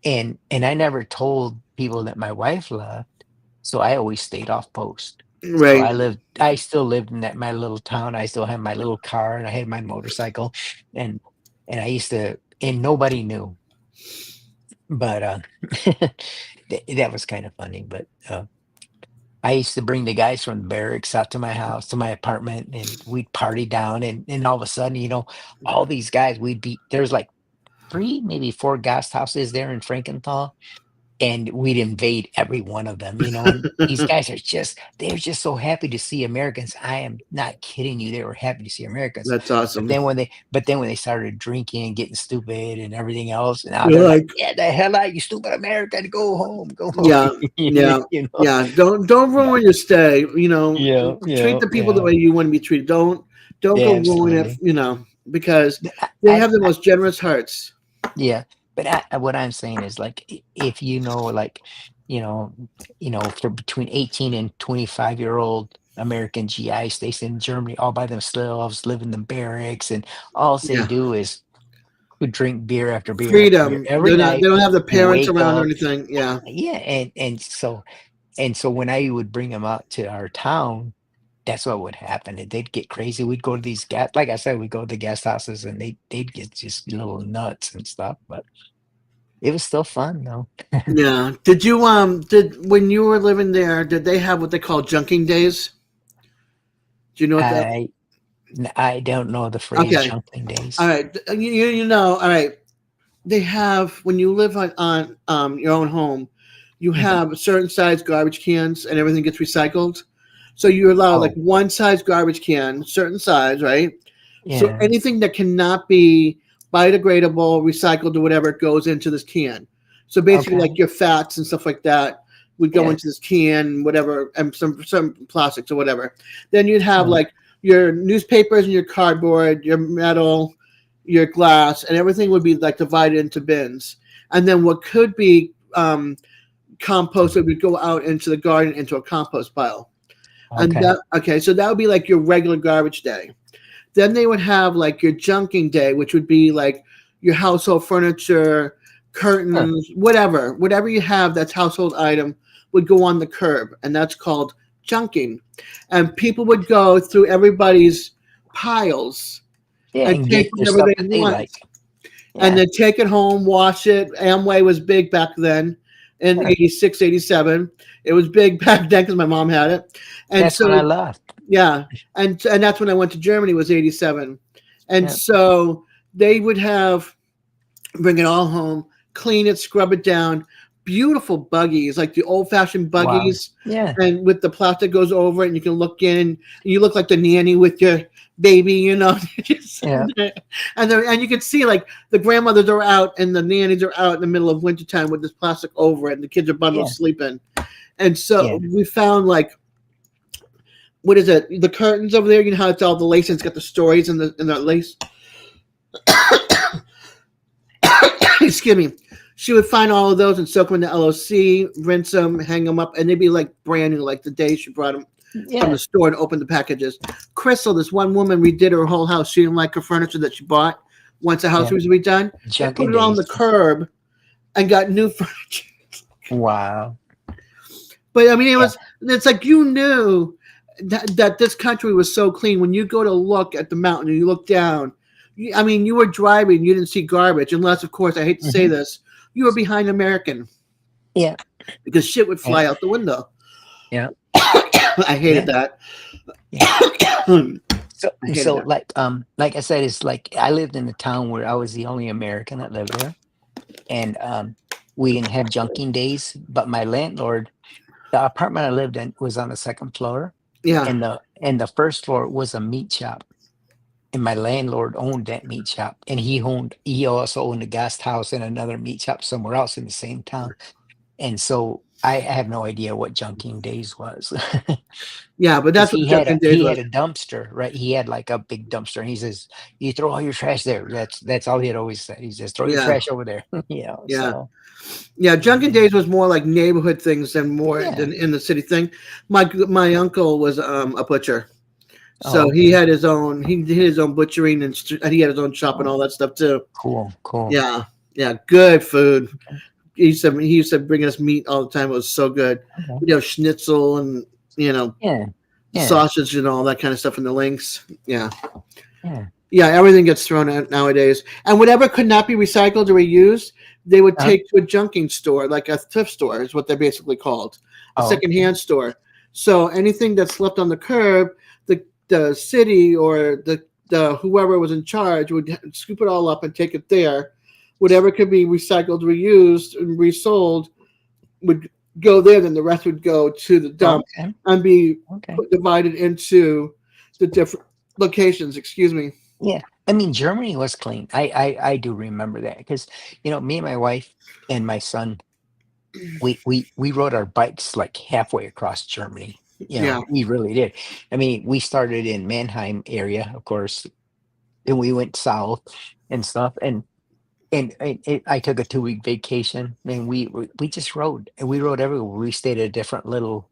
And I never told people that my wife left, so I always stayed off post. So Right. I still lived in my little town. I still had my little car and I had my motorcycle, and and nobody knew. But that was kind of funny. But I used to bring the guys from the barracks out to my house, to my apartment, and we'd party down. And all of a sudden, all these guys, there's like 3, maybe 4 guest houses there in Frankenthal, and we'd invade every one of them. And these guys they're just so happy to see Americans. I am not kidding you. They were happy to see Americans. That's But awesome. then when they started drinking and getting stupid and everything else, now You're they're like, like, yeah, the hell out, you stupid American, go home, go home. yeah, yeah, yeah. Don't ruin your stay. Yeah, Treat yeah, the people the yeah. way you want to be treated. Don't Yeah, go ruin it. absolutely. Because But they have the most generous hearts. yeah, but what I'm saying is like if like you know for between 18 and 25-year-old American GI stationed in Germany all by themselves, live in the barracks, and all they Yeah, do is would drink beer after beer after beer freedom. every They're not. They night, don't have the parents wake around or up. anything. Yeah, Yeah, and so when I would bring them out to our town, that's what would happen. They'd get crazy. We'd go to these like I said, we'd go to the guest houses, and they'd get just a little nuts and stuff. But it was still fun though. yeah. Did you did when you were living there? Did they have what they call junking days? Do you know what that? I I don't know the phrase Okay. jumping All days. right. All right. They have when you live on your own home, you Mhm. have certain size garbage cans and everything gets recycled. So you allow like Oh, one size garbage can, certain size, right? So yeah. anything that cannot be biodegradable, recycled, or whatever goes into this can. So basically, Okay. like your fats and stuff like that would go Yeah. into this can, whatever, and some plastics or whatever. Then you'd have Yeah. like your newspapers and your cardboard, your metal, your glass, and everything would be like divided into bins. And then what could be compost would go out into the garden into a compost pile. And Okay. so that would be like your regular garbage day. Then they would have like your junking day, which would be like your household furniture, Huh. curtains, whatever you have that's household item would go on the curb, and that's called junking. And people would go through everybody's piles Yeah, and and take get their whatever stuff they that they want, like. and Yeah. then take it home, wash it. Amway was big back then in Huh. 86, 87. It was big back then because my mom had it. And That's when I so left. yeah, and that's when I went to Germany was 87. And Yeah. so they would bring it all home, clean it, scrub it down. Beautiful buggies, like the old-fashioned Wow. buggies, Yeah. and with the plastic goes over it, and you can look in. And you look like the nanny with your baby, Just Yeah. and you can see like the grandmothers are out and the nannies are out in the middle of wintertime with this plastic over it, and the kids are bundled Yeah. sleeping. And so Yeah. we found like what is it? The curtains over there. You know how it's all the lace and it's got the stories in the lace. Excuse me. She would find all of those and soak them in the LOC, rinse them, hang them up, and they'd be like brand new, like the day she brought them from the store and opened the packages. Crystal, this one woman, redid her whole house. She didn't like her furniture that she bought once the house was redone. She put it on the curb and got new furniture. Wow. But I mean, it's like you knew that this country was so clean. When you go to look at the mountain and you look down, I mean, you were driving, you didn't see garbage, unless, of course, I hate to say this, you were behind American. Yeah. Because shit would fly out the window. Yeah. I hated that. So like I said, it's like I lived in a town where I was the only American that lived there, and we didn't have junking days. But my landlord, the apartment I lived in was on the second floor. Yeah. And the first floor was a meat shop, and my landlord owned that meat shop, and he also owned a guest house and another meat shop somewhere else in the same town. And so I have no idea what junking days was. Yeah, but that's what junking days was. He had a dumpster, right? He had like a big dumpster, and he says, "You throw all your trash there." That's all he had always said. He says, "Throw your trash over there." Yeah. So. Yeah, junking days was more like neighborhood things than than in the city thing. My uncle was a butcher, so he had his own. He did his own butchering and he had his own shop and all that stuff too. Cool. Yeah, good food. He used to bring us meat all the time. It was so good. Schnitzel and sausage and all that kind of stuff in the links. Yeah, everything gets thrown out nowadays. And whatever could not be recycled or reused, they would take to a junking store, like a thrift store is what they're basically called, a secondhand store. So anything that's left on the curb, the city or the whoever was in charge would scoop it all up and take it there. Whatever could be recycled, reused, and resold would go there. Then the rest would go to the dump and be divided into the different locations. Excuse me. Yeah, I mean, Germany was clean. I do remember that because me and my wife and my son, we rode our bikes like halfway across Germany. We really did. I mean, we started in Mannheim area, of course, and we went south and stuff. And I took a 2-week vacation, and we just rode, and we rode everywhere. We stayed at different little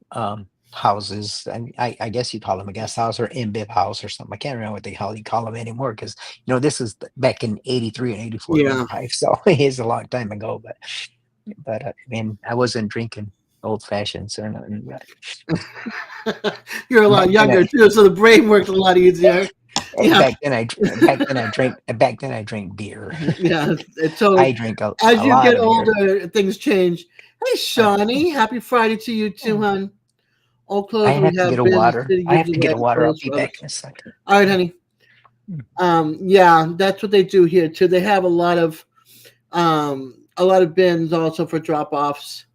houses, and I guess you call them a guest house or InBev house or something. I can't remember what the hell you call them anymore because this is back in '83 and '84, so it's a long time ago. But I mean, I wasn't drinking old fashions or nothing. You're a lot younger too, so the brain works a lot easier. Back then I drank beer. Yeah, it's totally. I drink a as you lot get of older, beer. Things change. Hey, Shawnee, happy Friday to you too, hon. All clothes I have to get a water. I have to get a water. I'll be back in a second. All right, honey. Yeah, that's what they do here too. They have a lot of bins also for drop-offs.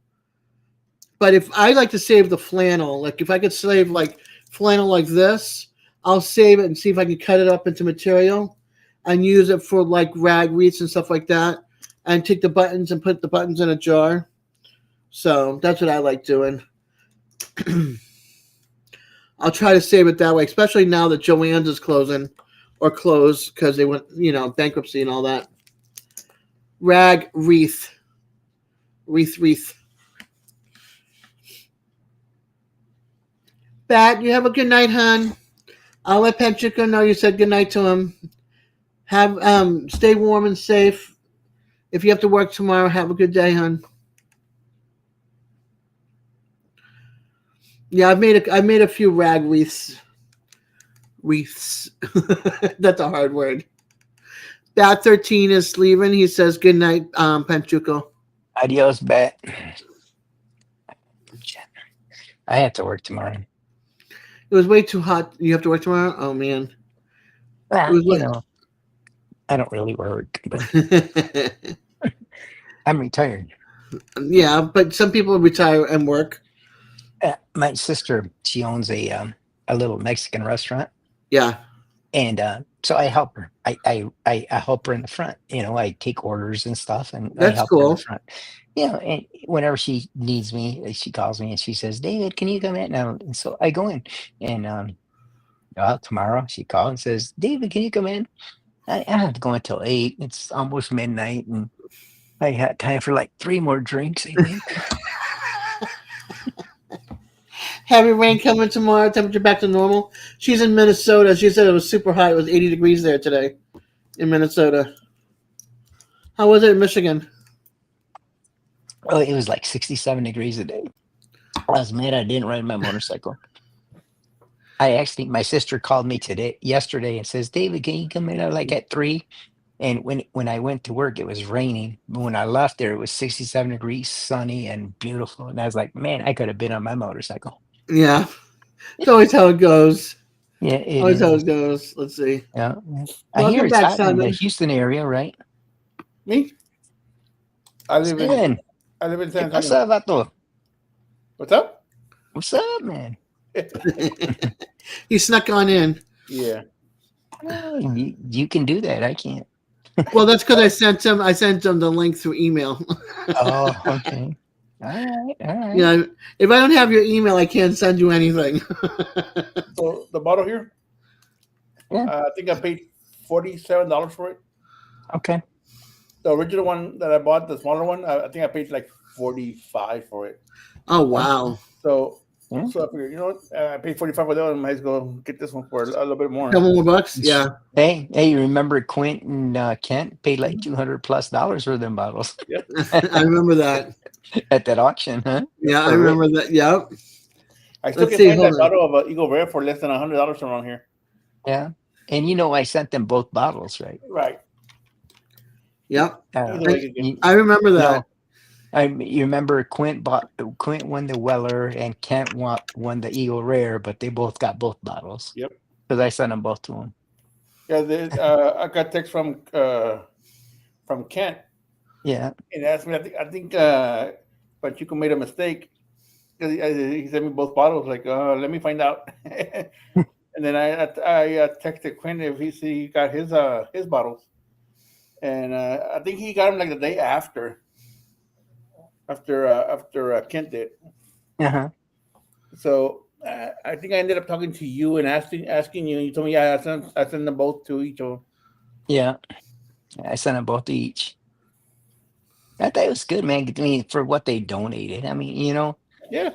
But if I like to save the flannel, like if I could save like flannel like this, I'll save it and see if I can cut it up into material and use it for like rag wreaths and stuff like that, and take the buttons and put the buttons in a jar. So that's what I like doing. I'll try to save it that way, especially now that Joann's is closing or closed because they went, bankruptcy and all that. Rag wreath. Wreath. Bat, you have a good night, hon. I'll let Patrick know you said good night to him. Have stay warm and safe. If you have to work tomorrow, have a good day, hon. Yeah, I've made a few rag wreaths. Wreaths. That's a hard word. Bat 13 is leaving. He says good night, Panchuco. Adios, Bat. I have to work tomorrow. It was way too hot. You have to work tomorrow? Oh, man. Well, I don't really work. But I'm retired. Yeah, but some people retire and work. My sister, she owns a little Mexican restaurant. Yeah. And so I help her. I help her in the front. You know, I take orders and stuff, and I That's help her in the cool. front. You know, and whenever she needs me, she calls me and she says, "David, can you come in?" And so I go in, and well, tomorrow she called and says, "David, can you come in?" I have to go until 8. It's almost midnight, and I had time for like 3 more drinks, I think. Heavy rain coming tomorrow. Temperature back to normal. She's in Minnesota. She said it was super hot. It was 80 degrees there today in Minnesota. How was it in Michigan? Oh, it was like 67 degrees a day. I was mad I didn't ride my motorcycle. My sister called me yesterday and says, "David, can you come in like at 3?" And when I went to work, it was raining. But when I left there, it was 67 degrees, sunny and beautiful. And I was like, man, I could have been on my motorcycle. Yeah. It's always how it goes. Yeah, it Always how is. it goes. Let's see. Yeah. I hear Welcome it's back, hot in the Simon. Houston area, right? Me? I live in Simon, San ¿qué Antonio. pasa, vato? What's up? What's up, man? He snuck on in. Yeah. Oh, you can do that. I can't. Well, that's because I sent him the link through email. Oh, okay. All right. You know, if I don't have your email, I can't send you anything. So the bottle here, Yeah. I think I paid $47 for it. Okay. The original one that I bought, the smaller one, I think I paid like $45 for it. Oh wow! So, Yeah. so I figured, you know what? I paid $45 for that one. Might as well get this one for a little bit more. Couple more bucks, yeah. Hey, you remember Quint and Kent paid like $200+ for them bottles I remember that. at that auction, huh? Yeah, I For real. remember that. Yep. I still Let's can see, find that hold on. bottle of Eagle Rare for less than $100 around here. Yeah. And you know, I sent them both bottles, right? Right. Yep. Either way, you get- I remember that. You remember Quint won the Weller and Kent won the Eagle Rare, but they both got both bottles. Yep. Because I sent them both to them. Yeah, I got text from Kent Yeah. and asked me. I think but Chico made a mistake. He sent me both bottles. Like, let me find out. And then I texted Quinn if he got his bottles, and I think he got them like the day after Kent did. Uh-huh. So I think I ended up talking to you and asking you. And you told me, yeah, I sent them both to each of them. Yeah. I sent them both to each. I thought it was good, man. I mean, for what they donated. I mean, you know. Yeah.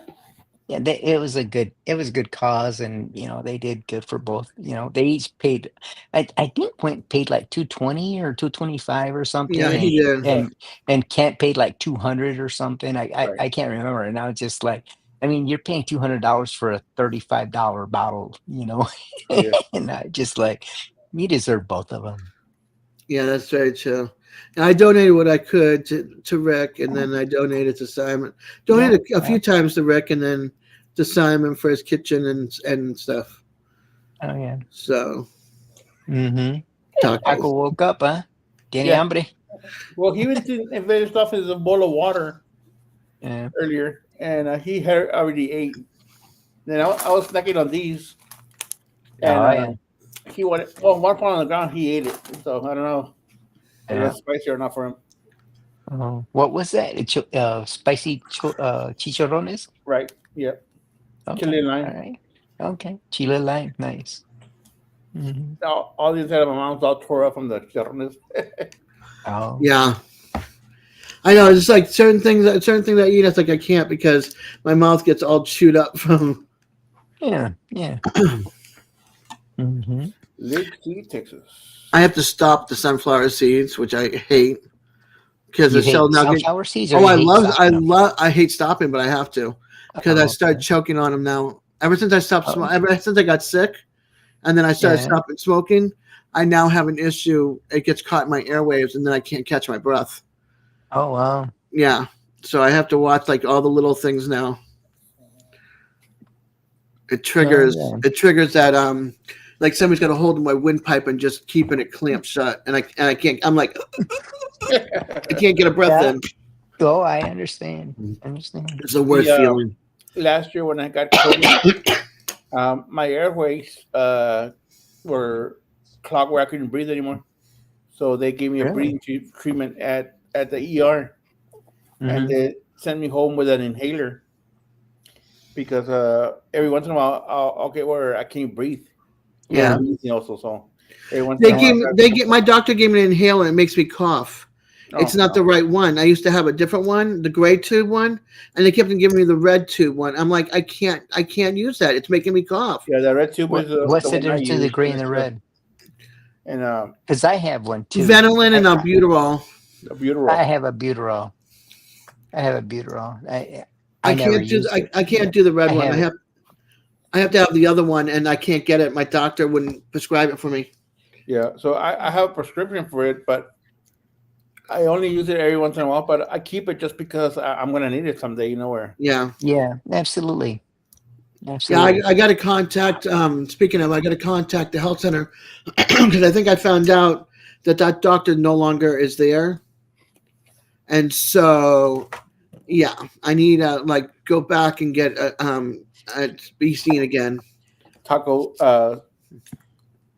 Yeah, it was a good cause, and you know they did good for both. You know, they each paid. I think Quint paid like 220 or 225 or something. Yeah, he did. And Kent paid like 200 or something. I Right. can't remember. And I was just like, I mean, you're paying $200 for a $35 bottle, you know, Yeah. and I just like, you deserve both of them. Yeah, that's very true. And I donated what I could to Rick, and then I donated to Simon. Donated a few times to Rick, and then to Simon for his kitchen and stuff. Oh yeah. So. Mm-hmm. Tacos. Taco woke up, huh? Tiene Yeah. hambre. Well, he even invented stuff in a bowl of water Yeah. earlier, and he had already ate. Then I was snacking on these, and he wanted one part on the ground. He ate it, so I don't know if that's spicy or not for him. What was that? Spicy chicharrones? Right. Yeah. Okay. Chili and lime. All right. Okay. Chile lime. Nice. Mm-hmm. All the inside of my mouth's all tore up from the chicharrones. Oh. Yeah. I know. It's like certain things I eat. It's like I can't because my mouth gets all chewed up from. Yeah. Yeah. Mm-hmm. Lake City, Texas. I have to stop the sunflower seeds, which I hate because You they're hate so now. sunflower seeds? Or Oh, you I hate stopping them? I hate stopping, but I have to because I started choking on them now. Ever since I stopped smoking, ever since I got sick, and then I started stopping smoking, I now have an issue. It gets caught in my airwaves, and then I can't catch my breath. Oh wow. Yeah, so I have to watch like all the little things now. It triggers that like somebody's got a hold of my windpipe and just keeping it clamped shut, and I can't. I'm like, I can't get a breath in. Oh, I understand. It's the worst feeling. Last year when I got COVID, my airways were clog where I couldn't breathe anymore. So they gave me a Really? breathing treatment at the ER, and Hmm. they sent me home with an inhaler because every once in a while I'll get where I can't breathe. Yeah. Also, so every once in They a while. my doctor gave me an inhaler and it makes me cough. It's Oh, not the no. right one. I used to have a different one, the gray tube one, and they kept on giving me the red tube one. I'm like, I can't use that. It's making me cough. Yeah, the red tube is What's the the one I difference between the use, gray and and the it's good. red? And Because I have one too. Venolin and I, albuterol. the I butyrol. have a butyrol. I have a butyrol. I I never can't do used it. I can't do the red I one. have it. I have to have the other one, and I can't get it. My doctor wouldn't prescribe it for me. Yeah, so I have a prescription for it, but I only use it every once in a while. But I keep it just because I'm gonna need it someday. You know where? Yeah. Yeah, absolutely. Yeah, Absolutely. I got to contact. Speaking of, I got to contact the health center because I think I found out that doctor no longer is there, and so yeah, I need to like go back and get be seen again. Taco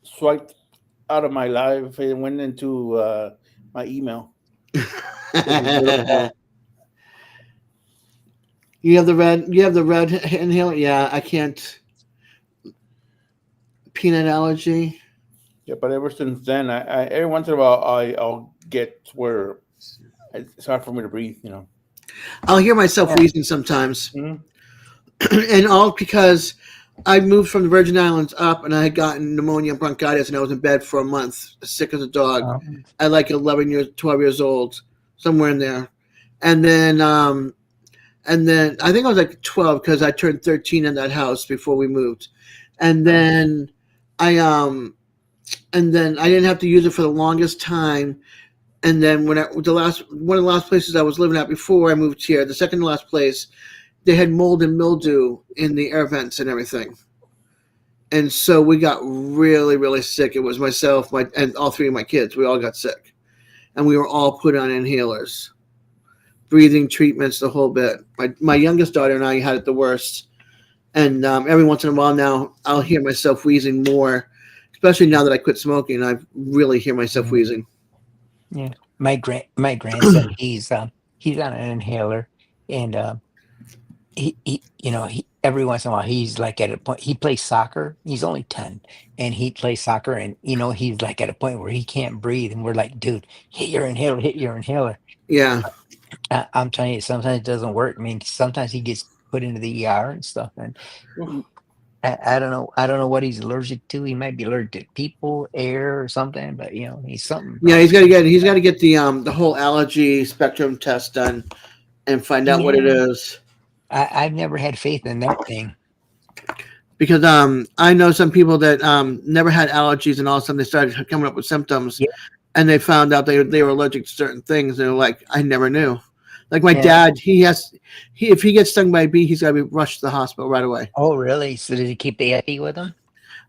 swiped out of my life and went into my email. You have the red. You have the red inhaler. Yeah, I can't. Peanut allergy. Yeah, but ever since then, I every once in a while I'll get where it's hard for me to breathe. You know. I'll hear myself Yeah. wheezing sometimes, Mhm. and all because I moved from the Virgin Islands up, and I had gotten pneumonia and bronchitis, and I was in bed for a month, sick as a dog. At like 11 years, 12 years old, somewhere in there, and then I think I was like 12 because I turned 13 in that house before we moved, and then I and then I didn't have to use it for the longest time. And then when one of the last places I was living at before I moved here, the second to last place, they had mold and mildew in the air vents and everything. And so we got really, really sick. It was myself, and all three of my kids. We all got sick, and we were all put on inhalers, breathing treatments, the whole bit. My youngest daughter and I had it the worst. And every once in a while now, I'll hear myself wheezing more, especially now that I quit smoking. I really hear myself wheezing. Yeah. My grandson, he's on an inhaler, and he every once in a while he's like at a point, he plays soccer. He's only 10, and he plays soccer, and he's like at a point where he can't breathe, and we're like, dude, hit your inhaler. Yeah. I'm telling you, sometimes it doesn't work. I mean, sometimes he gets put into the ER and stuff, and I don't know. I don't know what he's allergic to. He might be allergic to people, air, or something. But he's something. Yeah, he's got to get the whole allergy spectrum test done and find out what it Yeah. is. I've never had faith in that thing. Because I know some people that never had allergies, and all of a sudden they started coming up with symptoms, Yeah. and they found out they were allergic to certain things. And they're like, I never knew. Like my Yeah. dad, if he gets stung by a bee, he's got to be rushed to the hospital right away. Oh, really? So did he keep the epi with him?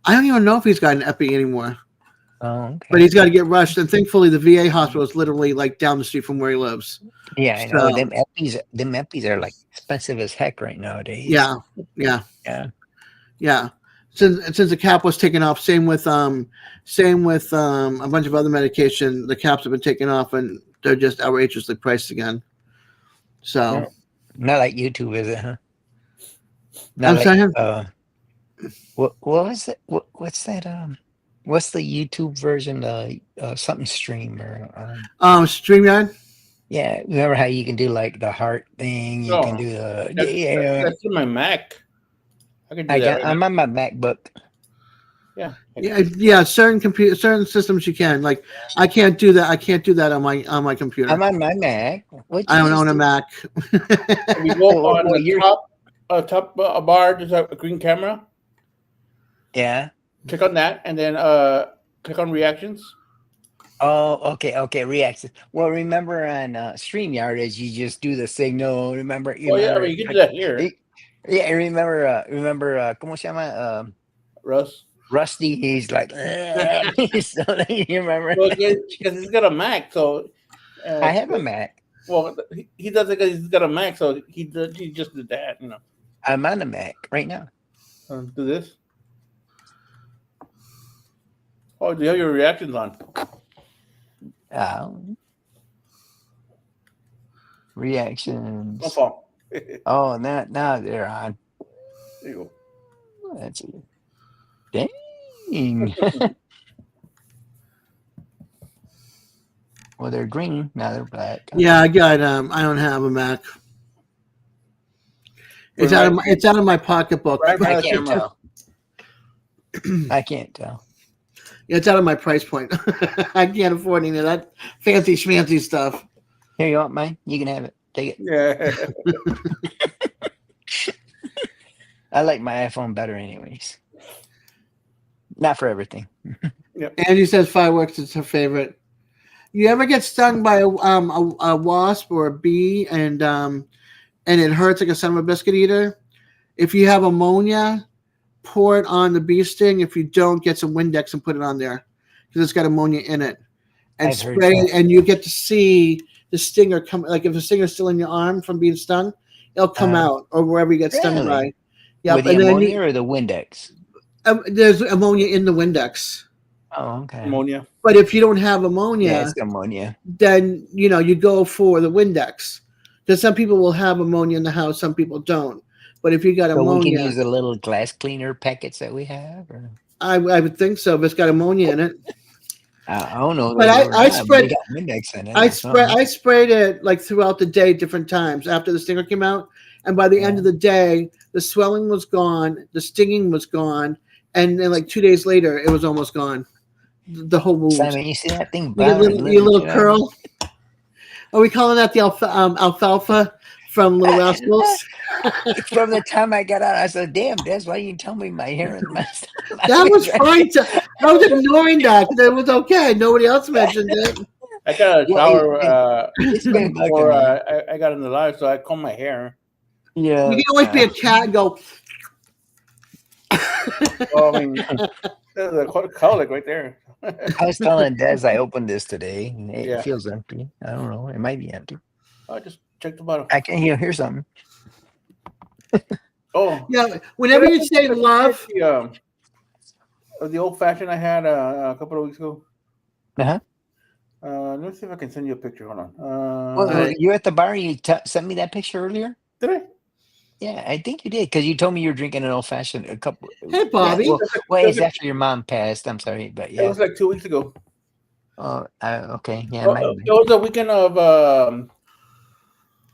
I don't even know if he's got an epi anymore, Oh, okay. but he's got to get rushed. And thankfully, the VA hospital is literally like down the street from where he lives. Yeah, I know. So, Them epis are like expensive as heck right nowadays. yeah. Since the cap was taken off, same with a bunch of other medication. The caps have been taken off, and they're just outrageously priced again. So, Not like YouTube, is it? Huh? I'm Not saying, what was it? What's that? What's the YouTube version? Something stream or StreamYard. yeah. Remember how you can do like the heart thing? You can do the That's in my Mac. I can do that. Right I'm now. on my MacBook. Yeah. Certain systems you can. Like, I can't do that. I can't do that on my computer. I'm on my Mac. I don't own a Mac. If you go on the top bar, there's a green camera. Yeah. Click on that, and then click on reactions. Oh, okay. Reactions. Well, remember on StreamYard, as you just do the signal. Remember? Oh yeah, I mean, you can do that here. Yeah, remember. ¿Cómo se llama? Rusty. He's like, so, you remember? Well, because he's got a Mac, so I have a Mac. Well, he does it because he's got a Mac, so he just did that, I'm on the Mac right now. Do this. Oh, do you have your reactions on? Reactions. Don't fall. Oh, now they're on. There you go. Let's see. Dang. Well, they're green. Now they're black. Yeah, I got I don't have a Mac. It's out of my pocketbook. Right I now, can't camera. tell. I can't tell. Yeah, it's out of my price point. I can't afford any of that fancy schmancy stuff. Here, you want mine? You can have it. Take it. Yeah. I like my iPhone better, anyways. Not for everything. Angie says fireworks is her favorite. You ever get stung by a wasp or a bee and it hurts like a son of a biscuit eater? If you have ammonia, pour it on the bee sting. If you don't, get some Windex and put it on there because it's got ammonia in it. And I've heard spray it, that. and you get to see the stinger come. Like if the stinger's still in your arm from being stung, it'll come out or wherever you get stung Really? by. Yep. With the And then ammonia or the Windex? there's ammonia in the Windex. Oh, okay. Ammonia. But if you don't have ammonia, Yeah, it's ammonia. then you go for the Windex. Because some people will have ammonia in the house, some people don't. But if you got So we can ammonia, use the little glass cleaner packets that we have? Or? I would think so. If it's got ammonia in it, I don't know. But I spread- They got Windex in it. I or something. sprayed it like throughout the day, different times after the stinger came out. And by the end of the day, the swelling was gone, the stinging was gone, and then like 2 days later, it was almost gone. The whole wound. Simon, you see that thing? Your Bow and little, your little you know? curl. Are we calling that the alfalfa from Little Rascals? From the time I got out, I said, "Damn, that's why you tell me my hair and my stuff." That was fine. I was ignoring that because it was okay. Nobody else mentioned it. I got a shower It's been before bugging me. I got in the live, so I comb my hair. Yeah. You can always be a cat and go. Well, I mean, there's a colic right there. I was telling Des I opened this today, and it Yeah. feels empty. I don't know. It might be empty. I just check the bottom. I can hear something. Oh, Yeah, whenever you say love, the old fashioned I had a couple of weeks ago. Uh-huh. Let me see if I can send you a picture. Hold on. Well, you're at the bar. You sent me that picture earlier. Did I? Yeah, I think you did because you told me you were drinking an old fashioned a couple. Hey, Bobby. Yeah, well, it's after your mom passed. I'm sorry, but It yeah. was like 2 weeks ago. Oh, okay. Yeah, Oh, it might have it been. was the weekend of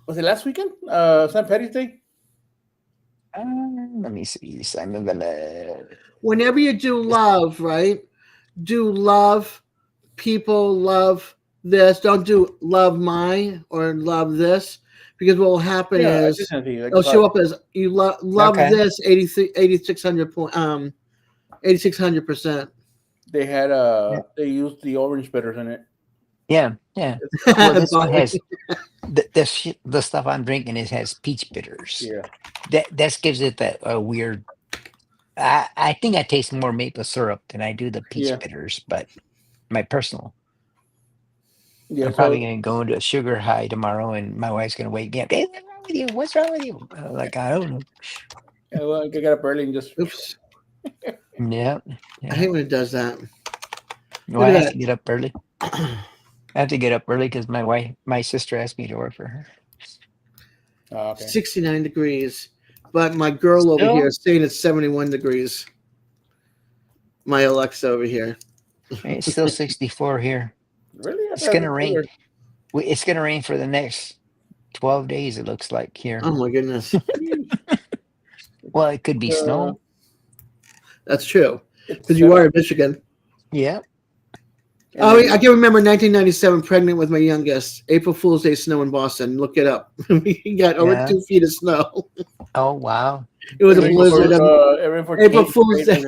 was it last weekend? St. Patty's Day. Let me see. Simon Villa. whenever you do love, right? Do love people, love this. Don't do love my or love this. Because what will happen is it'll show up as you love Okay. this 8600%. They had they used the orange bitters in it. Yeah. Well, this one has the stuff I'm drinking. It has peach bitters. Yeah. That gives it that weird. I think I taste more maple syrup than I do the peach bitters, but my personal. Yeah, I'm probably going to go into a sugar high tomorrow, and my wife's going to wake me up. Hey, what's wrong with you? What's wrong with you? I'm like, I don't know. Yeah, well, I got up early and just. Oops. Yeah. I hate when it does that. Well, I have to get up early. I have to get up early because my sister asked me to work for her. Oh, okay. 69 degrees. But my girl over here is saying it's 71 degrees. My Alexa over here. It's still 64 here. Really? It's going to rain. It's going to rain for the next 12 days, it looks like here. Oh, my goodness. Well, it could be snow. That's true. Because you are in Michigan. Yeah. Oh, I can remember 1997, pregnant with my youngest. April Fool's Day snow in Boston. Look it up. We got over 2 feet of snow. Oh, wow. It was a blizzard. April Fool's Day.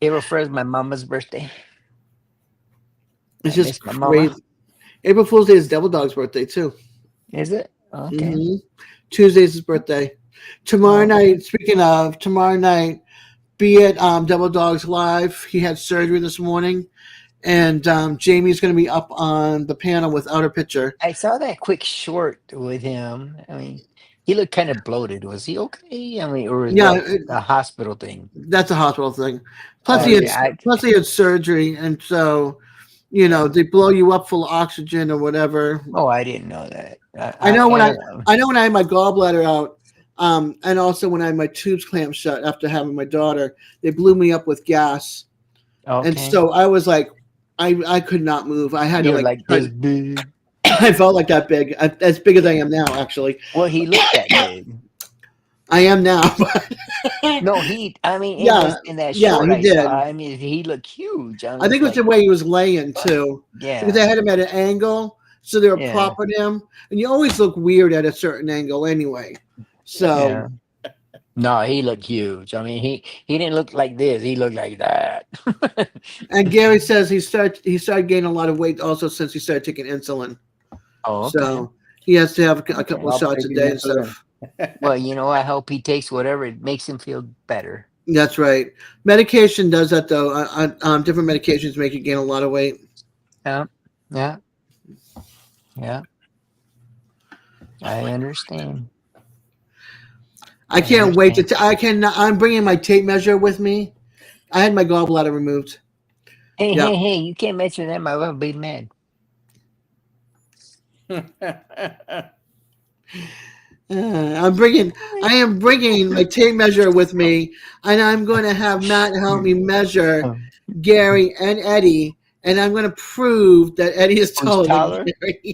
April 1st is my mama's birthday. It's just my crazy. mama. April Fool's Day is Devil Dog's birthday, too. Is it? Okay. Mm-hmm. Tuesday's his birthday. Tomorrow night, speaking of, be at Devil Dogs Live. He had surgery this morning. And Jamie's going to be up on the panel without her picture. I saw that quick short with him. I mean, He looked kind of bloated. Was he okay? I mean, or is Yeah, that a hospital thing? that's a hospital thing. Plus, Okay, I he had surgery, and so they blow you up full of oxygen or whatever. oh, I didn't know that. I know when I I know when I had my gallbladder out, and also when I had my tubes clamped shut after having my daughter, they blew me up with gas, and okay. so I was like, I could not move. I had to You're like, like this big. I felt like that big, as big as I am now. Actually, Well, he looked that big. I am now. No, he. I mean, Yeah, in that yeah, short he I saw, did. I mean, he looked huge. I I mean, think it's it was the like, way he was laying too, because yeah, they had him at an angle, so they were yeah, propping him, and you always look weird at a certain angle anyway. So, yeah. No, he looked huge. I mean, he didn't look like this. He looked like that. and Gary says he started gaining a lot of weight also since he started taking insulin. Oh, okay. So he has to have a couple of I'll shots take a it day and insulin. stuff. Well, I hope he takes whatever it makes him feel better. That's right. Medication does that though. Different medications make you gain a lot of weight. Yeah, yeah, yeah. I understand. I I can't wait understand. I'm bringing my tape measure with me. I had my gallbladder removed. Hey, Yep. hey, hey! You can't mention that. My wife will be mad. I am bringing my tape measure with me, and I'm going to have Matt help me measure Gary and Eddie, and I'm going to prove that Eddie is Who's taller than taller? Gary.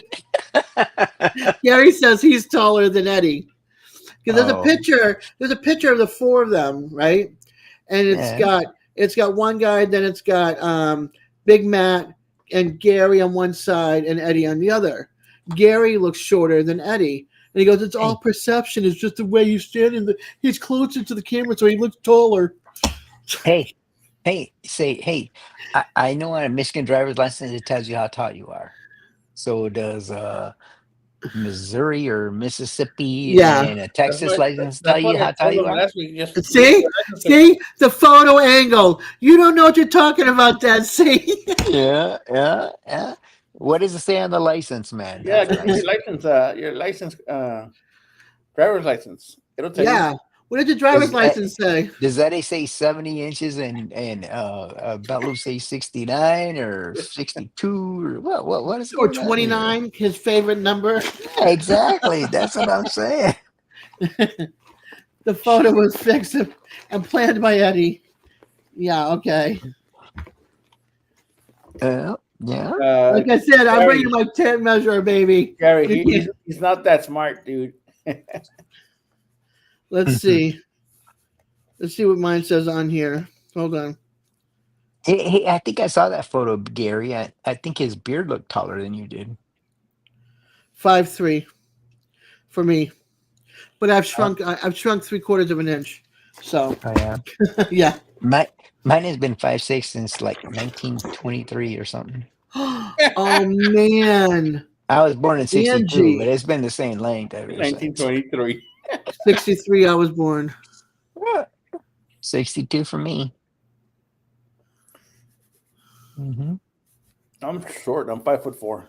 Gary says he's taller than Eddie because Oh, there's a picture of the four of them, right? And yeah. it's got one guy, then it's got Big Matt and Gary on one side and Eddie on the other. Gary looks shorter than Eddie. And he goes, it's all Hey, perception. It's just the way you stand he's closer to the camera, so he looks taller. hey, hey! Say, hey! I know on a Michigan driver's license it tells you how tall you are. So does Missouri or Mississippi Yeah. and a Texas license tell That's you what I how tall told you him are? last week. Just look at See? your license plate. See? The photo angle. You don't know what you're talking about, Dad. See? Yeah, yeah, yeah. What does it say on the license, man? Yeah, That's give me nice. your license, driver's license. It'll tell you. Yeah. What did the driver's Is license say? does that say 70 inches and Belt say 69 or 62 or what does it Or go down here? 29, his favorite number. Yeah, exactly. That's what I'm saying. The photo was fixed and planned by Eddie. Yeah, okay. Yeah. Like I said, I'm Gary, bringing my tape measure, baby. Gary, You can't- he's not that smart, dude. Let's see. Let's see what mine says on here. Hold on. Hey, I think I saw that photo of Gary. I think his beard looked taller than you did. 5'3" for me. But I've Uh, shrunk 3/4 of an inch. So Oh yeah. yeah. Mine has been 5'6" since like 1923 or something. Oh man. I was born in 62, but Angie. it's been the same length ever since. 1923. 63 I was born. 62 for me. Hmm. I'm short. I'm 5'4".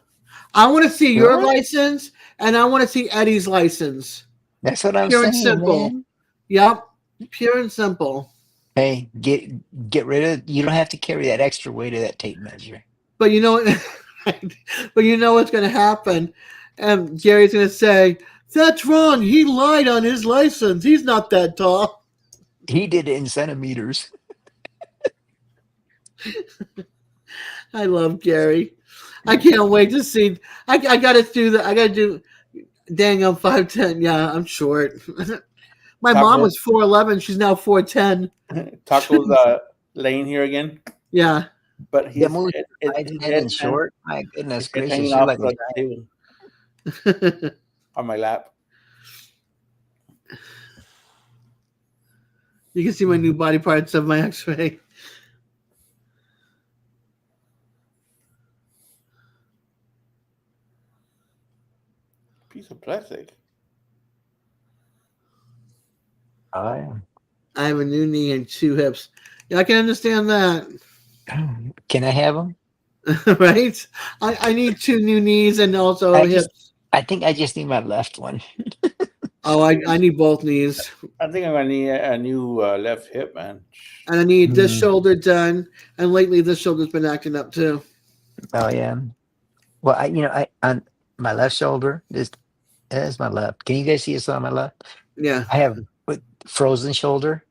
I want to see your What? license and I want to see Eddie's license. That's what I'm Pure and saying, simple. man. Yep. Pure and simple. Hey, get rid of. You don't have to carry that extra weight of that tape measure. But you know but you know what's gonna happen. And Gary's gonna say, that's wrong. He lied on his license. He's not that tall. He did it in centimeters. I love Gary. I can't wait to see. I gotta do that. I gotta do. Dang, I'm 5'10". Yeah, I'm short. My mom Taco, was 4'11". She's now 4'10". Taco's laying here again, Yeah. but The his most his 5'10" head and short. My goodness his head hanging gracious, you're off like a the giant. table on my lap. You can see my new body parts of my X-ray. Piece of plastic. Oh, yeah. I have a new knee and 2 hips. Yeah, I can understand that. Can I have them? Right? I need 2 new knees and also hips. I think I just need my left one. Oh, I need both knees, I think I'm gonna need a new left hip, man. and I need this Mm. shoulder done. And lately, this shoulder's been acting up too. Oh yeah. Well, I on my left shoulder. This is my left. Can you guys see this on my left? Yeah, I have frozen shoulder.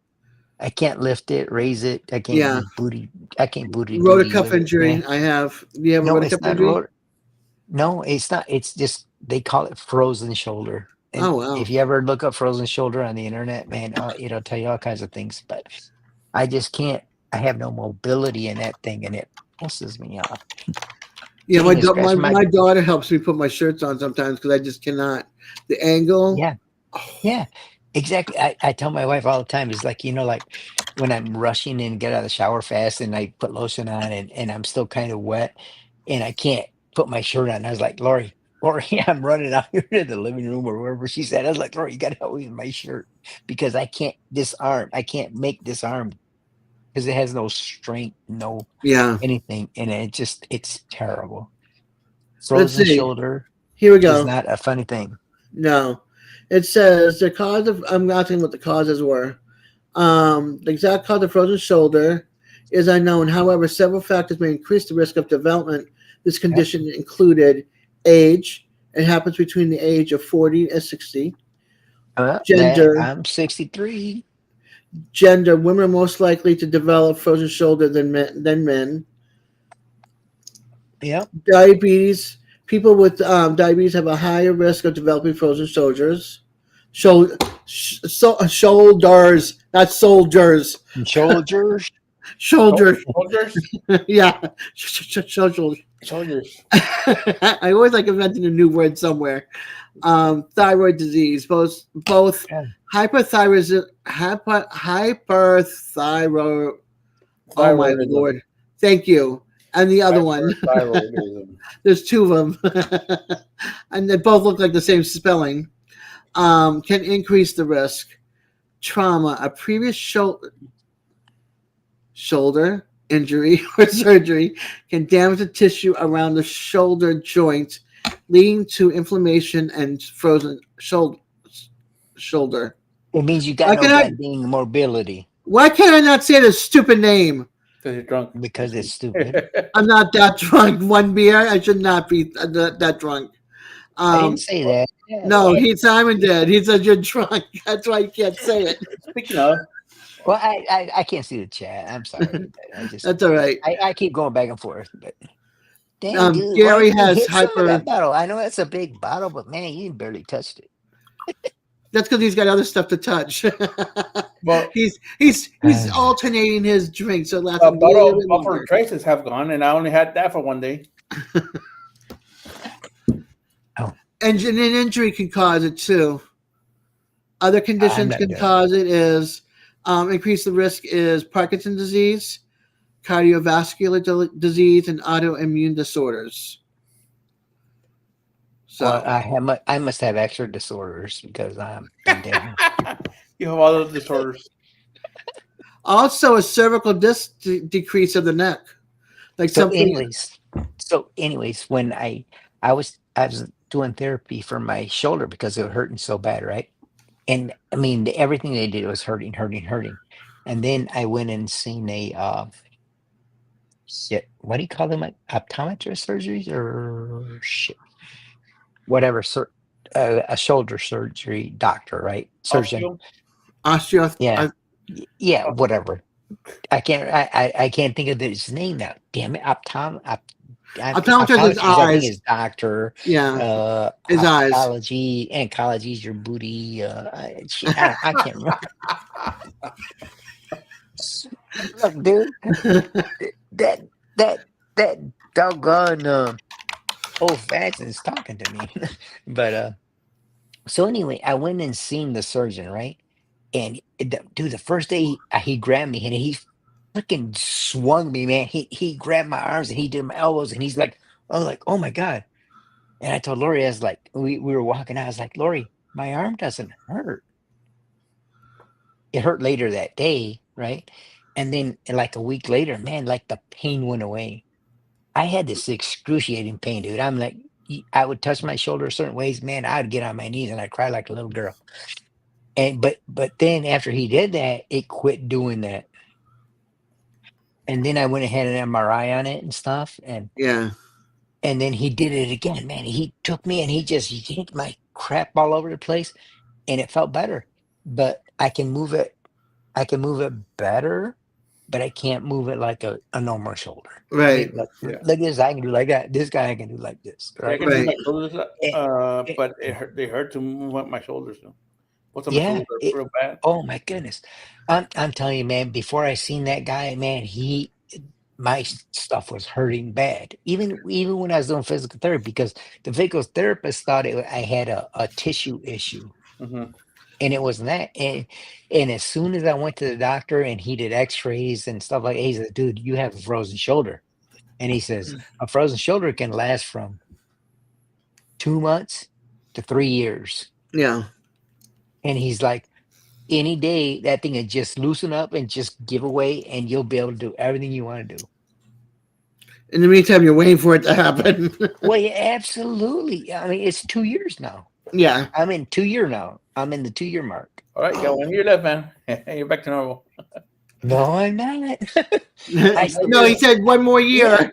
I can't lift it, raise it. I can't yeah. do booty. I can't booty Rotor duty cuff with it, man. injury. I have. Do you have a No, rotor it's cuff not injury? rotor. No, it's not. It's just they call it frozen shoulder. And Oh wow. if you ever look up frozen shoulder on the internet, man, it'll tell you all kinds of things. But I just can't. I have no mobility in that thing, and it pisses me off. Yeah, Getting a scratch my my my daughter helps me put my shirts on sometimes because I just cannot. The angle. yeah. Yeah, exactly. I tell my wife all the time, it's like, like when I'm rushing and get out of the shower fast and I put lotion on and I'm still kind of wet and I can't put my shirt on. I was like, Lori, I'm running out here to the living room or wherever she's at. I was like, Lori, you got to help me with my shirt because I can't disarm. I can't make disarm because it has no strength, no Yeah. anything. And it's terrible. Let's Frozen see. shoulder Here we is go. not a funny thing. No, it says the cause of. I'm asking what the causes were. The exact cause of frozen shoulder is unknown. However, several factors may increase the risk of development. This condition included age. It happens between the age of 40 and 60. Gender. I'm 63. Gender. Women are most likely to develop frozen shoulder than men. Yep. Diabetes. People with diabetes have a higher risk of developing frozen shoulders. Shoulders, not soldiers. Soldiers. Shoulders. Soldiers. Yeah. Shoulders. Soldiers. I always like inventing a new word somewhere. Thyroid disease, both Yeah. hyperthyroid. Oh my Thyroidism. lord! Thank you. And the other one. Thyroidism. There's two of them, and they both look like the same spelling. Can increase the risk. Trauma, a previous shoulder injury or surgery can damage the tissue around the shoulder joint, leading to inflammation and frozen shoulder. It means you got Why no can I- goddamn mobility Why can't I not say the stupid name? Because you're drunk. because it's stupid. I'm not that drunk. One beer, I should not be that drunk. I didn't say that. Yeah. No, Simon did. He said you're drunk. That's why you can't say it. Speaking of, Well, I can't see the chat. I'm sorry. I just That's all right. I keep going back and forth. But dang, dude, Gary why didn't you has hit some of hyper. that bottle. I know that's a big bottle, but man, you barely touched it. That's because he's got other stuff to touch. well, he's alternating his drink, so it lasts a a little bottle bit of buffer longer. traces have gone, and I only had that for one day. And an injury can cause it too. Other conditions not can doing cause it is increase the risk is Parkinson's disease, cardiovascular disease, and autoimmune disorders. So Well, I must have extra disorders because I'm been down. You have all those disorders. also a cervical disc decrease of the neck, like So something. anyways, when I was doing therapy for my shoulder because it was hurting so bad, right? And I mean, everything they did was hurting. And then I went and seen a shit. What do you call them? Like optometrist surgeries or shit, whatever. A shoulder surgery doctor, right? Surgeon. Osteo? Osteo. Yeah, yeah, whatever. I can't think of his name now. Damn it, Optometrist is optometrist, I think eyes. is doctor. Yeah, his eyes. Oncology is your booty. Shit, I can't remember. Look, dude, that doggone old fashioned is talking to me. But so anyway, I went and seen the surgeon, right? And dude, the first day he grabbed me and he freaking swung me, man. He grabbed my arms and he did my elbows and he's like, oh my God. And I told Lori, I was like, we were walking out, I was like, Lori, my arm doesn't hurt. It hurt later that day, right? And then like a week later, man, like the pain went away. I had this excruciating pain, dude. I'm like, I would touch my shoulder certain ways, man, I'd get on my knees and I'd cry like a little girl. And but then after he did that, it quit doing that. And then I went ahead and MRI on it and stuff, Yeah. and then he did it again. Man, he took me and he just yanked my crap all over the place, and it felt better. But I can move it. I can move it better, but I can't move it like a normal shoulder. I mean, Right. like this, I can do like that. This guy I can do like this, Yeah, I right? can do Right. my shoulders, Eh, but they hurt to move up my shoulders. Both of my Yeah. shoulders are real bad. Oh my goodness. I'm telling you, man, before I seen that guy, man, my stuff was hurting bad. Even when I was doing physical therapy, because the physical therapist thought I had a tissue issue. Mm-hmm. And it wasn't that. And as soon as I went to the doctor and he did x-rays and stuff like that, he said, dude, you have a frozen shoulder. And he says, a frozen shoulder can last from 2 months to 3 years. Yeah. And he's like, any day that thing will just loosen up and just give away, and you'll be able to do everything you want to do. In the meantime, you're waiting for it to happen. Well, yeah, absolutely. I mean, it's 2 years now. Yeah. I'm in 2 year now. I'm in the 2 year mark. All right, you got 1 year left, man. You're back to normal. No, I'm not. No, he said 1 more year.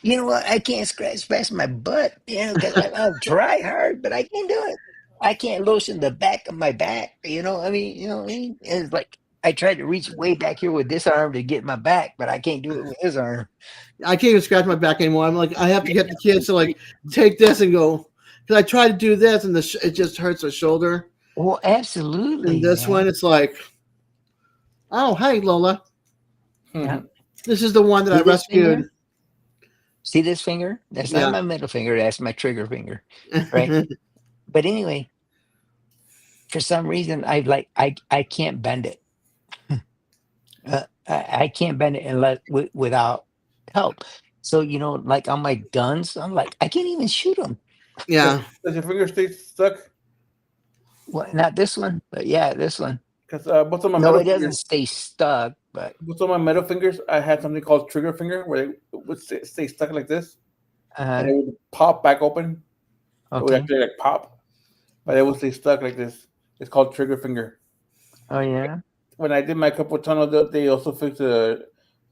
You know what? I can't scratch my butt, because I'll try hard, but I can't do it. I can't lotion the back of my back. I mean, what I mean? It's like I tried to reach way back here with this arm to get my back, but I can't do it with his arm. I can't even scratch my back anymore. I'm like, I have to get the kids to like take this and go, because I try to do this and it just hurts the shoulder. Well, absolutely. And this one, it's like, oh, hey, Lola. Yeah. This is the one that I rescued. See this finger? That's not my middle finger. That's my trigger finger, right? But anyway, for some reason, I can't bend it. I can't bend it unless without help. So like on my guns, I'm like, I can't even shoot them. Yeah. Does your finger stay stuck? Well, not this one, but yeah, this one. Because both of my No, middle it doesn't fingers, stay stuck, but both of my middle fingers, I had something called trigger finger, where they would stay stuck like this, and it would pop back open. It would okay. actually like pop, but it would stay stuck like this. It's called trigger finger. Oh yeah. When I did my carpal tunnel, they also fixed the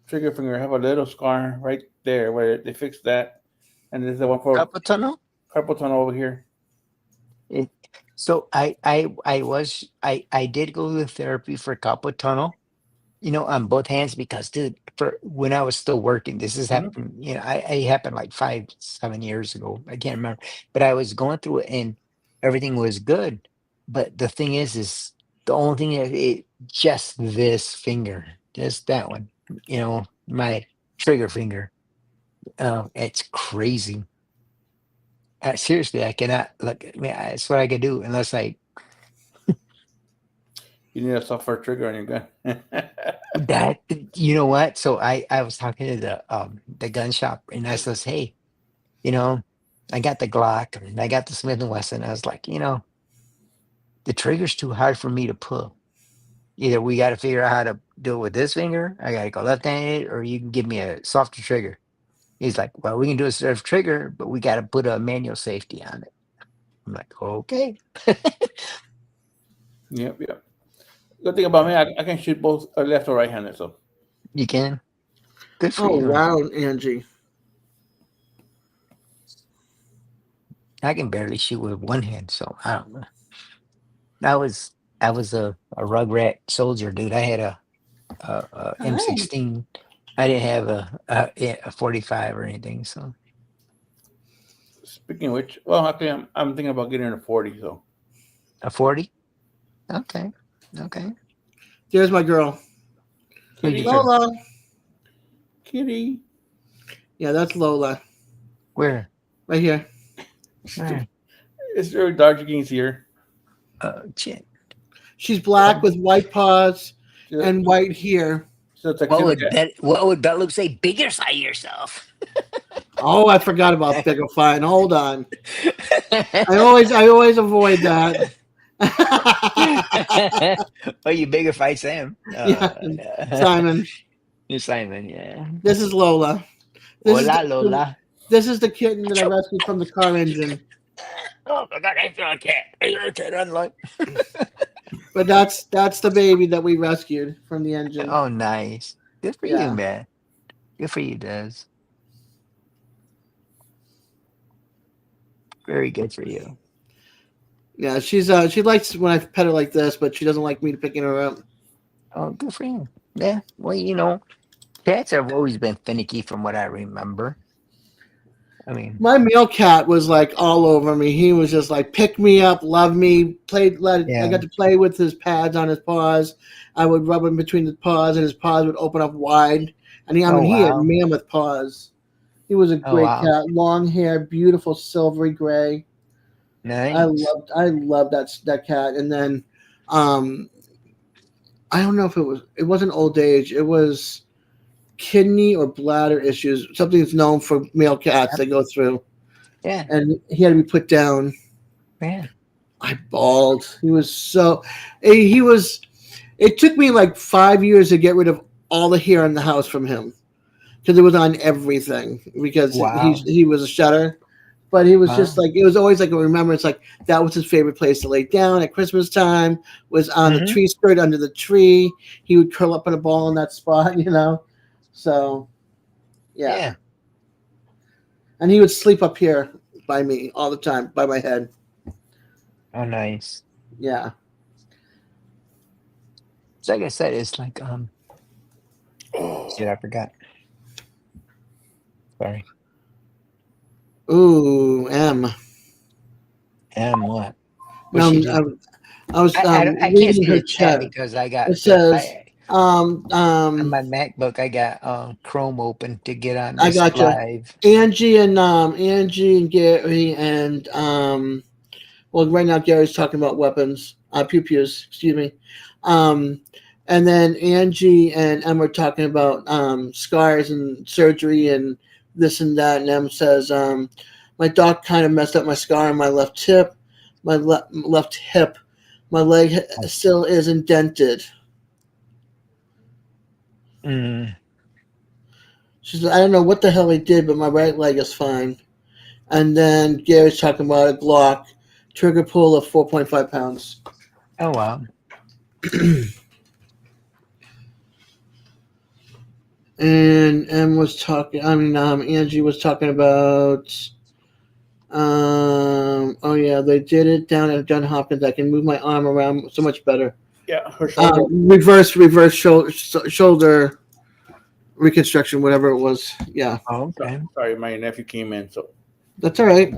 trigger finger. I have a little scar right there where they fixed that, and there's the one for Carpal tunnel. carpal tunnel over here. So I did go to therapy for carpal tunnel, on both hands, because dude, for when I was still working, this has happened, it happened like 5-7 years ago. I can't remember, but I was going through it and everything was good. But the thing is the only thing is just this finger, just that one, my trigger finger. It's crazy. Seriously, I cannot look. I mean, that's what I can do unless I. You need a software trigger on your gun. That you know what? So I was talking to the gun shop, and I says, hey, I got the Glock and I got the Smith and Wesson. I was like, the trigger's too hard for me to pull. Either we got to figure out how to do it with this finger. I got to go left-handed, or you can give me a softer trigger. He's like, well, we can do a soft trigger, but we got to put a manual safety on it. I'm like, okay. Yep. Good thing about me, I can shoot both left or right-handed. So You can. Good for Oh, you. wow, Angie. I can barely shoot with one hand, so I don't know. I was a rugrat soldier, dude. I had a M16. I didn't have a 45 or anything. So speaking of which, well, actually, I'm thinking about getting a 40. So a 40. Okay. There's my girl. Who'd you throw? Lola. Kitty. Yeah, that's Lola. Where? Right here. Where? It's very dark. You can see her. Shit. She's black with white paws and white here. So it's like What would Bella say? Bigger side yourself. Oh, I forgot about Bigger Fine. Hold on. I always avoid that. Oh, you bigger fight Sam. Simon. You're Simon, yeah. This is Lola. Hola, Lola. This is the kitten that I rescued from the car engine. Oh my god, I feel a cat. I hear a cat unlock. But that's the baby that we rescued from the engine. Oh, nice. Good for you, Yeah. man. Good for you, Des. Very good for you. Yeah, she likes when I pet her like this, but she doesn't like me picking her up. Oh, good for you. Yeah. Well, you know, cats have always been finicky from what I remember. I mean, My male cat was like all over me. He was just like pick me up, love me, I yeah. got to play with his pads on his paws. I would rub him between the paws, and his paws would open up wide. And he Oh, had wow. mammoth paws. He was a Oh, great wow. cat, long hair, beautiful silvery gray. Nice. I loved that cat. And then, I don't know if it wasn't old age. It was kidney or bladder issues. Something that's known for male cats Yep. they go through. Yeah. And he had to be put down. Yeah. I bawled. He was. It took me like 5 years to get rid of all the hair in the house from him because it was on everything because Wow. he was a shutter. But he was just Wow. like, it was always like a remembrance. Like that was his favorite place to lay down at Christmas time, was on the Mm-hmm. tree skirt under the tree. He would curl up in a ball in that spot, So, yeah. Yeah. And he would sleep up here by me all the time, by my head. Oh, nice. Yeah. So like I said, it's like shit, I forgot. Sorry. Ooh, M. What? What she do? I was I can't reading see her the chat chat. because I got It says, on my MacBook I got Chrome open to get on I this got you. live. Angie and Gary and well, right now Gary's talking about weapons, pew-pews, excuse me. And then Angie and Em are talking about scars and surgery and this and that. And Em says, my doc kind of messed up my scar on my left hip, my left hip. My leg still is indented. Mm. She said, I don't know what the hell he did, but my right leg is fine. And then Gary's talking about a Glock trigger pull of 4.5 pounds. Oh, wow. And Angie was talking about, oh yeah, they did it down at John Hopkins. I can move my arm around so much better. Yeah, her shoulder. Reverse shoulder reconstruction, whatever it was. Yeah. Oh, okay. Sorry, my nephew came in, so That's all right.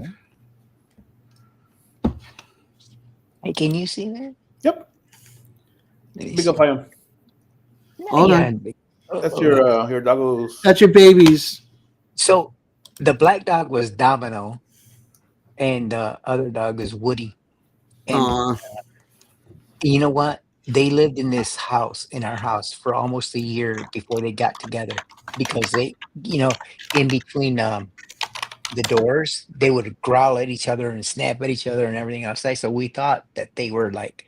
Hey, can you see that? yep. Let me Big see. up him. Hold Yeah, on. big- That's oh. your doggos. That's your babies. So the black dog was Domino, and the other dog is Woody. And Aw. you know what? They lived in our house, for almost a year before they got together because they, in between the doors, they would growl at each other and snap at each other and everything else. So we thought that they were like,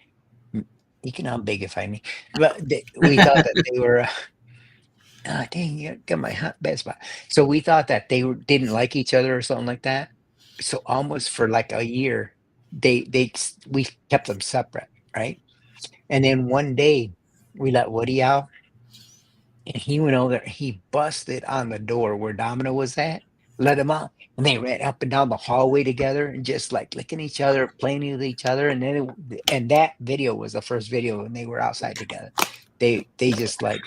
you can unbigify me, but we thought that they were. Dang, you got my hot bad spot. So we thought that didn't like each other or something like that. So almost for like a year, we kept them separate, right? And then one day we let Woody out, and he went over there. He busted on the door where Domino was at, let him out, and they ran up and down the hallway together and just like licking each other, playing with each other. And then and that video was the first video when they were outside together. They just like.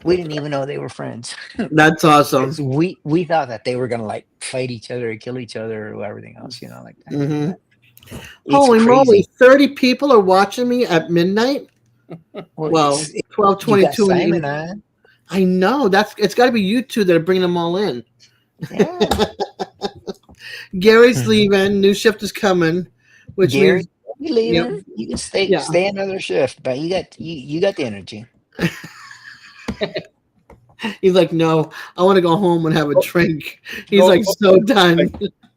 We didn't even know they were friends. That's awesome. 'Cause we thought that they were gonna like fight each other or kill each other or everything else, like that. Mm-hmm. It's Holy moly, crazy. 30 people are watching me at midnight? Well, You got 12:22 in the Simon evening. on. I know. It's got to be you two that are bringing them all in. Yeah. Gary's leaving. New shift is coming, which Gary, means you leaving? Yep. You can stay Yeah. stay another shift, but you got the energy. he's like, no, I want to go home and have a drink. He's Go- like so done.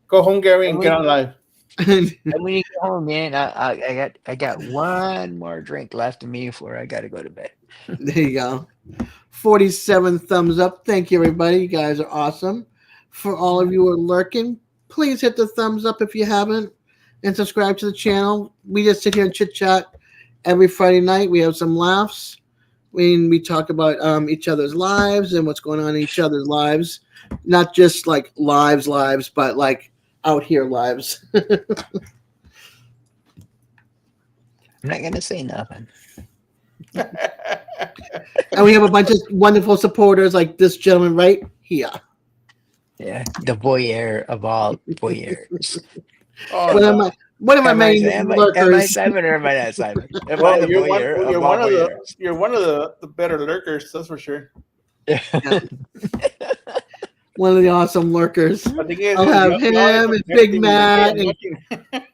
Go home, Gary, and get on live. And when you get home, man, I got one more drink left in me before I gotta go to bed. There you go. 47 thumbs up. Thank you, everybody. You guys are awesome. For all of you who are lurking, please hit the thumbs up if you haven't, and subscribe to the channel. We just sit here and chit chat every Friday night. We have some laughs. We talk about each other's lives and what's going on in each other's lives, not just like lives, but like out here lives. I'm not gonna say nothing. And we have a bunch of wonderful supporters like this gentleman right here. Yeah, the voyeur of all voyeurs. Oh, One of no. my main Am I lurkers. Simon or am I not Simon? Am I Well, the voyeur of all voyeurs? you're one of the better lurkers, that's for sure. One of the awesome lurkers. But the thing is, I'll have you him end up and Big texting me Matt. while And,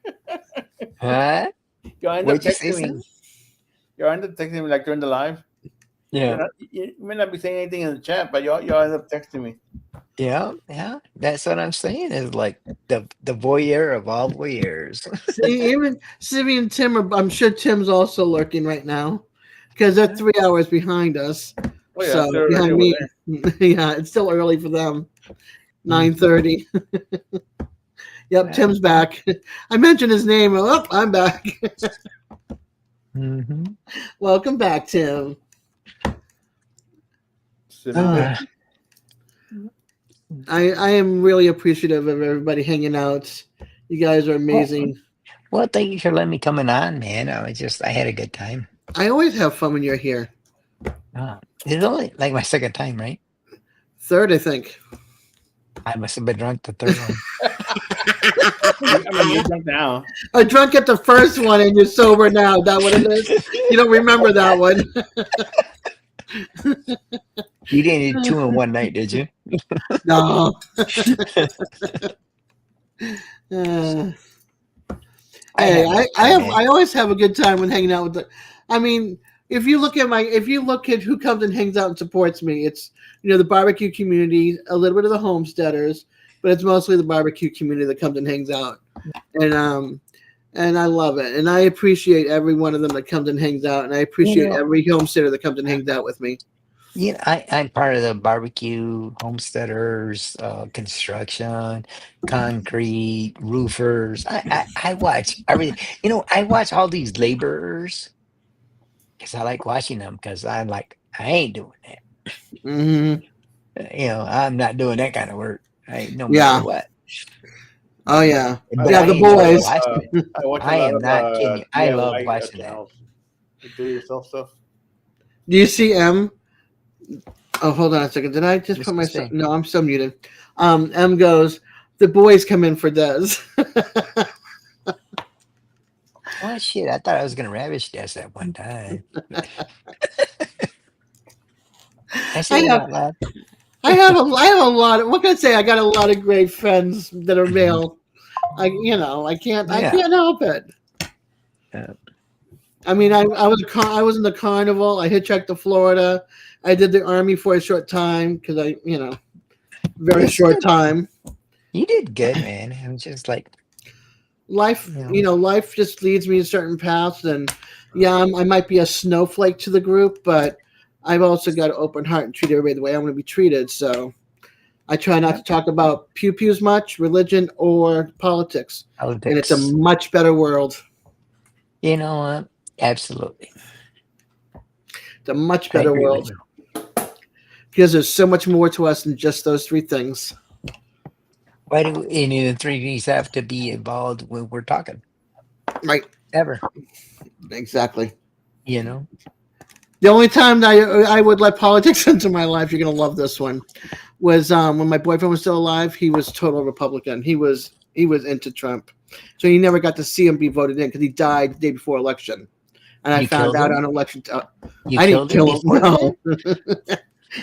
Huh? you end up What'd you say, texting me. Sam? You end up texting me like during the live. Yeah. You may not be saying anything in the chat, but you end up texting me. Yeah, that's what I'm saying. Is like the voyeur of all voyeurs. even Sivy and Tim are. I'm sure Tim's also lurking right now because they're 3 hours behind us. Oh, yeah, So they're behind already me, yeah, it's still early for them. 9:30. Yep, Tim's back. I mentioned his name. Oh, I'm back. Mm-hmm. Welcome back, Tim. I am really appreciative of everybody hanging out. You guys are amazing. Well, thank you for letting me coming on, man. I had a good time. I always have fun when you're here. It's only like my second time, right? Third, I think. I must have been drunk the third one. I mean, you're drunk now. I drunk at the first one and you're sober now. Is that what it is? You don't remember that one. You didn't eat 2 in one night, did you? No. Hey, I always have a good time when hanging out with the. I mean, if you look at who comes and hangs out and supports me, it's the barbecue community, a little bit of the homesteaders, but it's mostly the barbecue community that comes and hangs out, and I love it, and I appreciate every one of them that comes and hangs out, and I appreciate every homesteader that comes and hangs out with me. I'm part of the barbecue, homesteaders, construction, concrete, roofers. I watch everything. I watch all these laborers because I like watching them because I'm like, I ain't doing that. Mm-hmm. I'm not doing that kind of work. No Yeah. matter what. Oh yeah, But yeah. I The enjoy boys. watching it. I watch a I lot am of not kidding you. I love DIY watching that. channels. Do it yourself stuff. Do you see M? Oh, hold on a second. Did I just What's put he myself? saying? No, I'm still muted. M goes. The boys come in for Dez. Oh shit! I thought I was gonna ravish Des at one time. I say that out loud. I have a lot of, what can I say? I got a lot of great friends that are male. I can't help it. Yeah. I mean, I was in the carnival. I hitchhiked to Florida. I did the Army for a short time because very short time. You did good, man. I'm just like Life, life just leads me in certain paths, and I might be a snowflake to the group, but I've also got an open heart and treat everybody the way I want to be treated. So I try not to talk about pew-pews much, religion, or politics. And it's a much better world. You know what? Absolutely. It's a much better world. Because there's so much more to us than just those three things. Why do any of the 3Ds have to be involved when we're talking? Right. Ever. Exactly. The only time that I would let politics into my life, you're going to love this one, was when my boyfriend was still alive. He was total Republican. He was into Trump. So you never got to see him be voted in because he died the day before election. And I found out on election. I didn't kill him. No.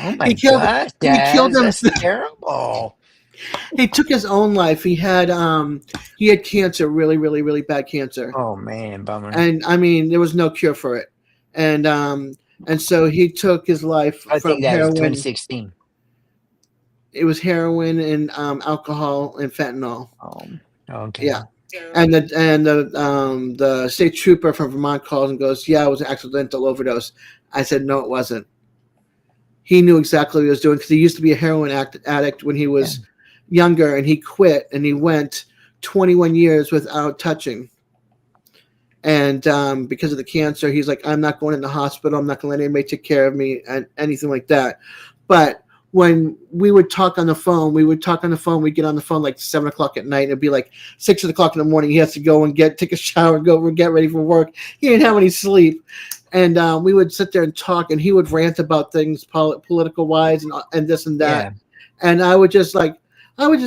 Oh my gosh. He killed him. That's terrible. He took his own life. He had cancer, really, really, really bad cancer. Oh man, bummer. And I mean, there was no cure for it. And so he took his life I from think that heroin. was 2016. It was heroin and alcohol and fentanyl. Oh, okay. Yeah. And the state trooper from Vermont calls and goes, "Yeah, it was an accidental overdose." I said, "No, it wasn't." He knew exactly what he was doing because he used to be a heroin addict when he was younger, and he quit, and he went 21 years without touching. And because of the cancer, he's like, I'm not going in the hospital. I'm not going to let anybody take care of me and anything like that. But when we would talk on the phone, we'd get on the phone like 7 o'clock at night. And it'd be like 6 o'clock in the morning. He has to go and take a shower, go and get ready for work. He didn't have any sleep. And we would sit there and talk, and he would rant about things political wise and this and that. Yeah. And I would just like, uh-huh.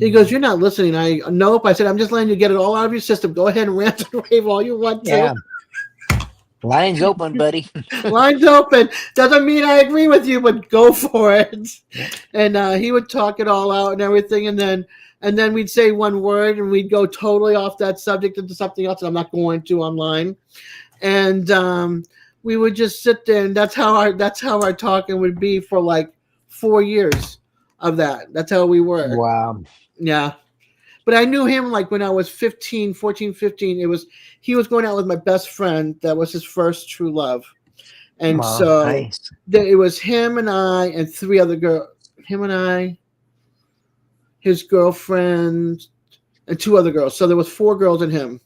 He goes, you're not listening. Nope. I said, I'm just letting you get it all out of your system. Go ahead and rant and rave all you want to. Yeah. Line's open, buddy. Line's open. Doesn't mean I agree with you, but go for it. Yeah. And he would talk it all out and everything. And then we'd say one word and we'd go totally off that subject into something else that I'm not going to online. And we would just sit there, and that's how our talking would be for like 4 years of that. That's how we were. Wow. Yeah. But I knew him like when I was 14, 15. He was going out with my best friend. That was his first true love. And Wow, so nice. it was him and I and 3 other girls. Him and I, his girlfriend, and 2 other girls. So there was 4 girls and him.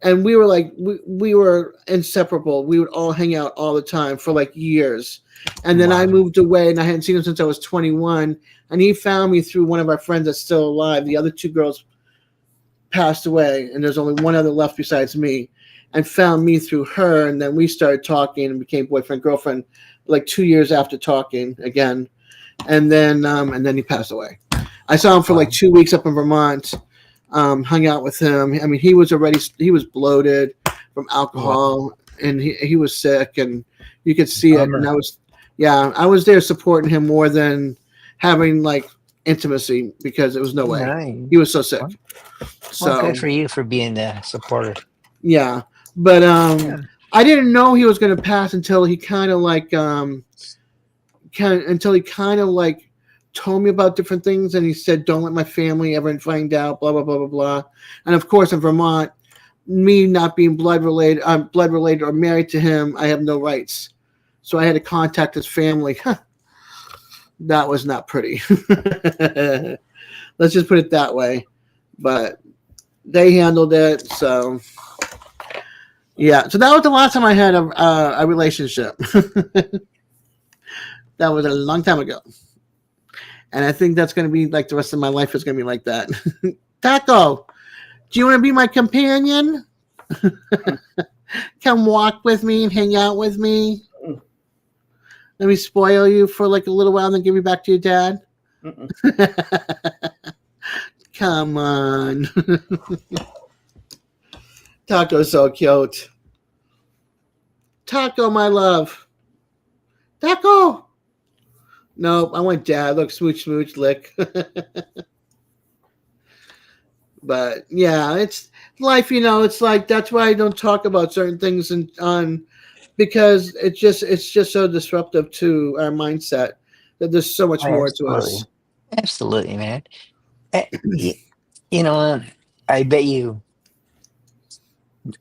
And we were like, we were inseparable. We would all hang out all the time for like years. And then I moved away, and I hadn't seen him since I was 21. And he found me through one of our friends that's still alive. The other 2 girls passed away, and there's only one other left besides me, and found me through her. And then we started talking and became boyfriend, girlfriend, like 2 years after talking again. And then he passed away. I saw him for like 2 weeks up in Vermont. Hung out with him. I mean, he was bloated from alcohol, and he was sick, and you could see it. And I was there supporting him more than having like intimacy, because there was no way. Nice. He was so sick. Well, good for you for being the supporter. Yeah, but I didn't know he was going to pass until he kind of told me about different things, and he said, don't let my family ever find out, blah, blah, blah, blah, blah. And of course, in Vermont, me not being blood related or married to him, I have no rights. So I had to contact his family. That was not pretty. Let's just put it that way. But they handled it. So yeah. So that was the last time I had a relationship. That was a long time ago. And I think that's going to be like the rest of my life is going to be like that. Taco, do you want to be my companion? Come walk with me and hang out with me. Let me spoil you for like a little while and then give you back to your dad. Come on. Taco's so cute. Taco, my love. Taco. Nope, I want dad. Look, smooch, smooch, lick. But yeah, it's life, it's like, that's why I don't talk about certain things because it's just so disruptive to our mindset that there's so much more to us. Absolutely, man. I bet you,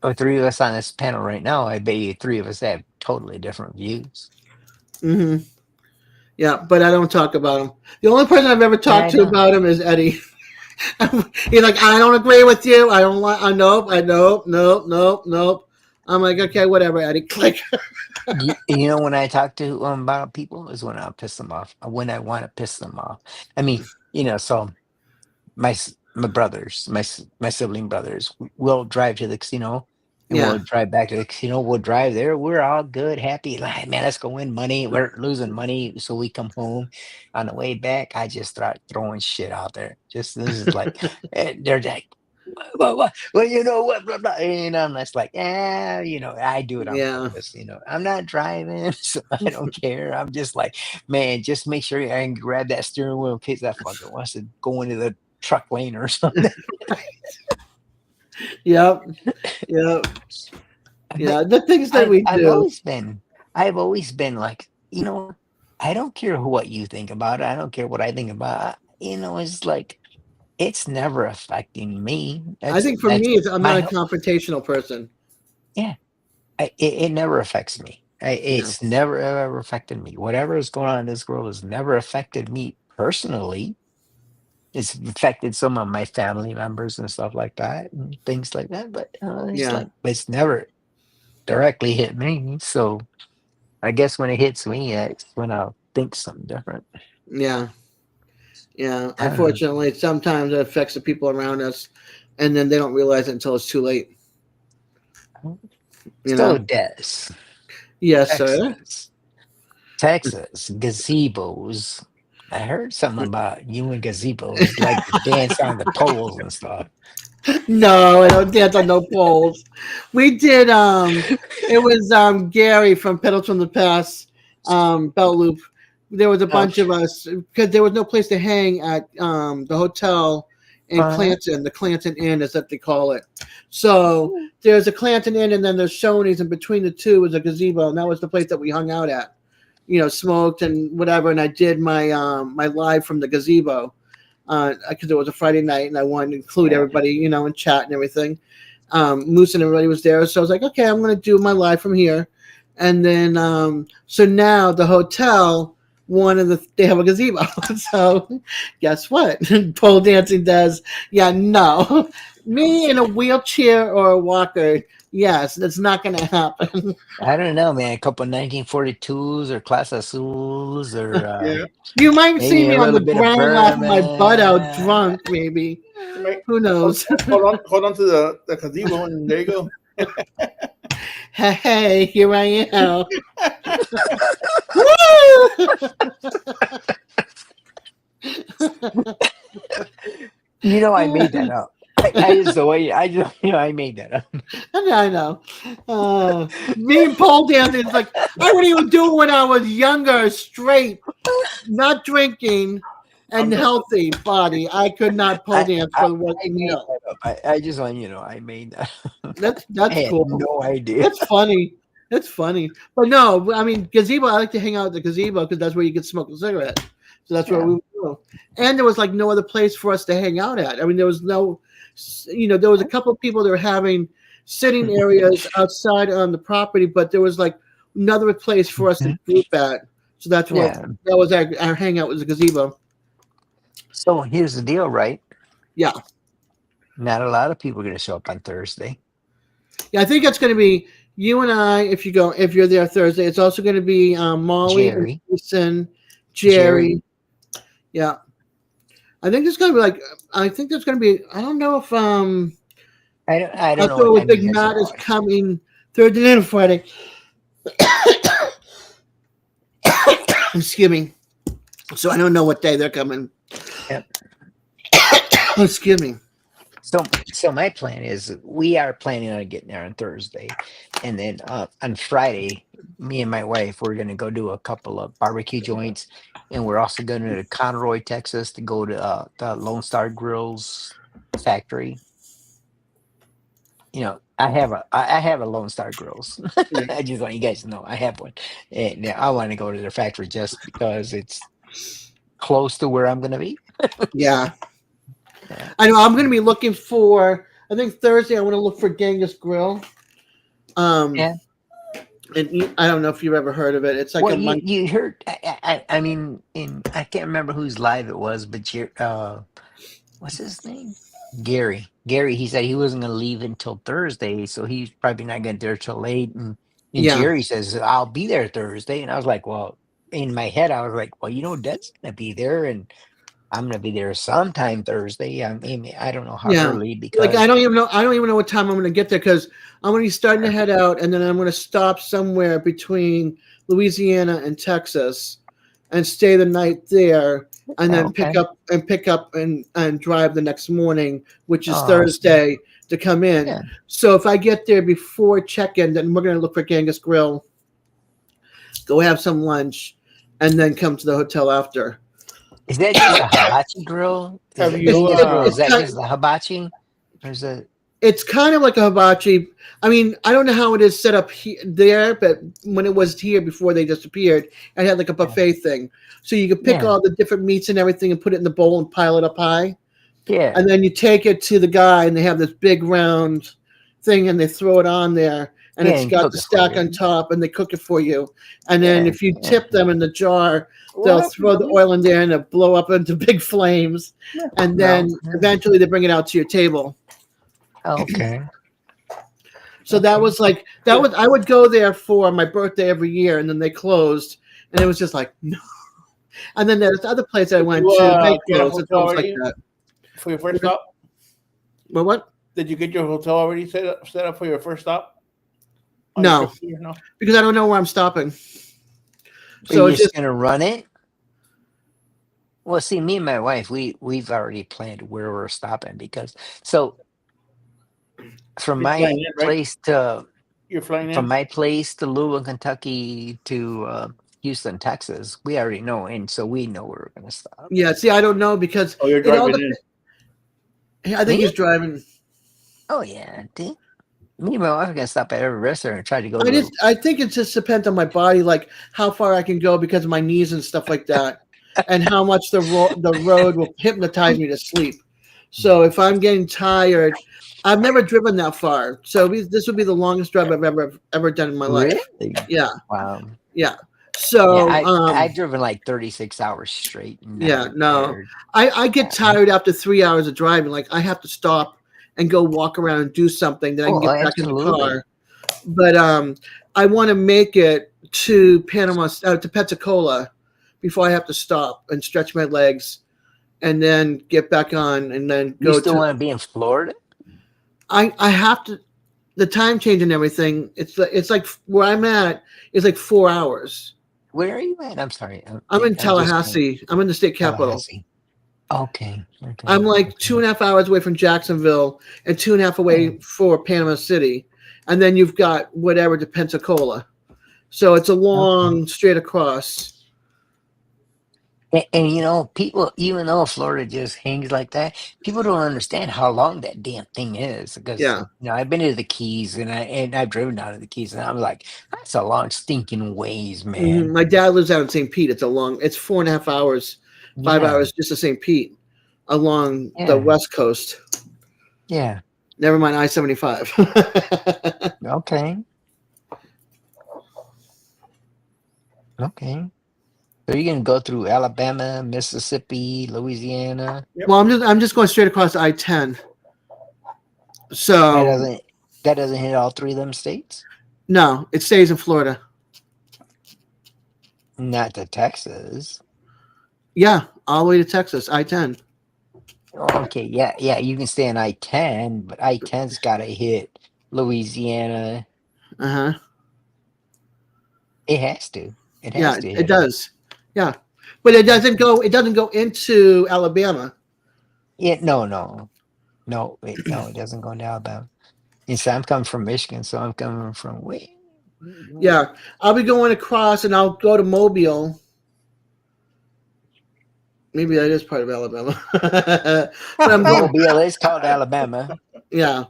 3 of us on this panel right now, I bet you 3 of us have totally different views. Mm-hmm. Yeah, but I don't talk about him. The only person I've ever talked to about him is Eddie. He's like, I don't agree with you. I don't want. Nope. I'm like, okay, whatever, Eddie. Click. When I talk to about people is when I'll piss them off. When I want to piss them off. I mean, so my brothers, my sibling brothers, will drive to the casino. And we'll drive back to the casino. We'll drive there. We're all good, happy. Like, man, let's go win money. We're losing money, so we come home. On the way back, I just start throwing shit out there. This is like, they're like, well, what? Blah, blah. And I'm just like, I do it on purpose. I'm not driving, so I don't care. I'm just like, man, just make sure I can grab that steering wheel in case that fucker wants to go into the truck lane or something. Yep. Yeah, the things that we do. I've always been like, I don't care what you think about it. I don't care what I think about it. It's like, it's never affecting me. I think for me, I'm not a confrontational person. Yeah. It never affects me. It's never ever affected me. Whatever is going on in this world has never affected me personally. It's affected some of my family members and stuff like that, and things like that. But Yeah. it's never directly hit me. So I guess when it hits me, it's when I'll think something different. Yeah. Yeah. I don't Unfortunately, sometimes it affects the people around us, and then they don't realize it until it's too late. know. You So know. Des, Yes, sir. Texas gazebos. I heard something about you and gazebos like to dance on the poles and stuff. No, I don't dance on no poles. We did. It was Gary from Pedals from the Past, Belt Loop. There was a bunch of us because there was no place to hang at the hotel in Clanton. The Clanton Inn is what they call it. So there's a Clanton Inn, and then there's Shoney's, and between the two was a gazebo, and that was the place that we hung out at. You know, smoked and whatever, and I did my my live from the gazebo because it was a Friday night, and I wanted to include everybody, you know, and chat and everything. Moose and everybody was there, so I was like, okay, I'm going to do my live from here, and then so now the hotel they have a gazebo, so guess what? Pole dancing does, no, me in a wheelchair or a walker. Yes, that's not going to happen. I don't know, man. A couple 1942s or Class Azules or You might see maybe me a on little the bit of ground laughing my butt out Burma. drunk, maybe. Right. Who knows? Hold on to the gazebo, and there you go. Hey, here I am. You know, I made that up. I just the way I just I made that up. I know. Me and pole dancing is like I would even do when I was younger, straight, not drinking, and healthy body. I could not pole dance for what I just want you to know I made that. That's I had cool. no idea. That's funny. That's funny. But no, I mean gazebo. I like to hang out at the gazebo because that's where you can smoke a cigarette. So that's where we would go. And there was like no other place for us to hang out at. I mean, there was no, there was a couple of people that were having sitting areas outside on the property, but there was like another place for us to group at. So that's what that was our hangout was a gazebo. So here's the deal, right? Yeah. Not a lot of people are going to show up on Thursday. Yeah, I think it's going to be you and I. If you're there Thursday, it's also going to be Molly, Jerry, and Jason, Jerry. Yeah, I think there's going to be I don't know if I don't know. What Big Matt is coming Thursday night and Friday. Excuse me. So I don't know what day they're coming. Yep. Excuse me. So my plan is we are planning on getting there on Thursday, and then on Friday, me and my wife we're going to go do a couple of barbecue joints, and we're also going to Conroy, Texas, to go to the Lone Star Grills factory. You know, I have a Lone Star Grills. I just want you guys to know I have one, and I want to go to their factory just because it's close to where I'm going to be. Yeah. I know I'm going to be looking for. I think Thursday I want to look for Genghis Grill. And I don't know if you've ever heard of it. It's like you heard. I mean, I can't remember whose live it was, but what's his name? Gary. He said he wasn't going to leave until Thursday, so he's probably not going to there till late. And Jerry says I'll be there Thursday, and I was like, well, in my head I was like, well, Dad's going to be there, and I'm gonna be there sometime Thursday. I mean, I don't know how early because I don't even know what time I'm gonna get there because I'm gonna be starting to head out and then I'm gonna stop somewhere between Louisiana and Texas and stay the night there and then pick up and drive the next morning, which is Thursday, to come in. Yeah. So if I get there before check-in, then we're gonna look for Genghis Grill, go have some lunch, and then come to the hotel after. Is that just a hibachi grill? Is that just the hibachi? Or is it? It's kind of like a hibachi. I mean, I don't know how it is set up there, but when it was here before they disappeared, it had like a buffet thing. So you could pick all the different meats and everything and put it in the bowl and pile it up high. Yeah. And then you take it to the guy and they have this big round thing and they throw it on there and Yeah, it's and got cook the it for stack you. on top, and they cook it for you. And then Yeah, if you yeah. tip them in the jar, they'll What up, throw the Gnome? oil in there and it'll blow up into big flames. Yeah. And No. then Yeah. eventually they bring it out to your table. Okay. So that Okay. was like that was I would go there for my birthday every year, and then they closed, and it was just like no. And then there's other place I went You to. They get a closed. It's hotel almost like already that. for your first stop? Well, what? Did you get your hotel already set up for your first stop? On No. your trip here? No. Because I don't know where I'm stopping. So So you're it's just just gonna run it? Well, see, me and my wife, we've already planned where we're stopping because so from You're my flying in, right? place to You're flying from in. my place to Louisville, Kentucky to Houston, Texas, we already know, and so we know where we're gonna stop. yeah. See, I don't know because Oh, you're it all. driving in. I think Me? he's driving. Oh yeah, dude. Me and my wife are gonna stop at every restaurant and try to go I think it just depends on my body, like how far I can go because of my knees and stuff like that, and how much the road will hypnotize me to sleep. So if I'm getting tired, I've never driven that far, so this would be the longest drive I've ever done in my life. Really? Yeah, Wow. yeah. Yeah, So I've driven like 36 hours straight and yeah, never no, cared. I get tired after 3 hours of driving. Like I have to stop and go walk around and do something, then I can Oh, get back in the absolutely. car. But I want to make it to to Pensacola before I have to stop and stretch my legs, and then get back on, and then You go still to. want to be in Florida? I have to. The time change and everything. It's like where I'm at is like 4 hours. Where are you at? I'm sorry. I'm in I'm just Tallahassee. I'm in the state capital. Tallahassee. Okay. Okay. I'm like okay. 2.5 hours away from Jacksonville and 2.5 away Yeah. for Panama City, and then you've got whatever to Pensacola. So it's a long straight across. And you know, people, even though Florida just hangs like that, people don't understand how long that damn thing is. Because Yeah. you know, I've been to the Keys and I've driven down to the Keys, and I'm like, that's a long stinking ways, man. My dad lives out in St. Pete. It's 4.5 hours, 5 Yeah. hours just to St. Pete along the Yeah. West Coast. Yeah. Never mind I-75. Okay. Okay. So you're gonna go through Alabama, Mississippi, Louisiana. Well, I'm just going straight across I-10. So That doesn't hit all three of them states? no, it stays in Florida. Not to Texas. Yeah, all the way to Texas, I-10. Okay, yeah, you can stay on I-10, but I-10's gotta hit Louisiana. Uh-huh. It has to. It Yeah, has to. it does. Yeah. But it doesn't go into Alabama. Yeah, no, it doesn't go to Alabama. And so I'm coming from Michigan, so I'm coming from way. Yeah. I'll be going across and I'll go to Mobile. Maybe that is part of Alabama. But I'm going, Mobile is called Alabama. yeah.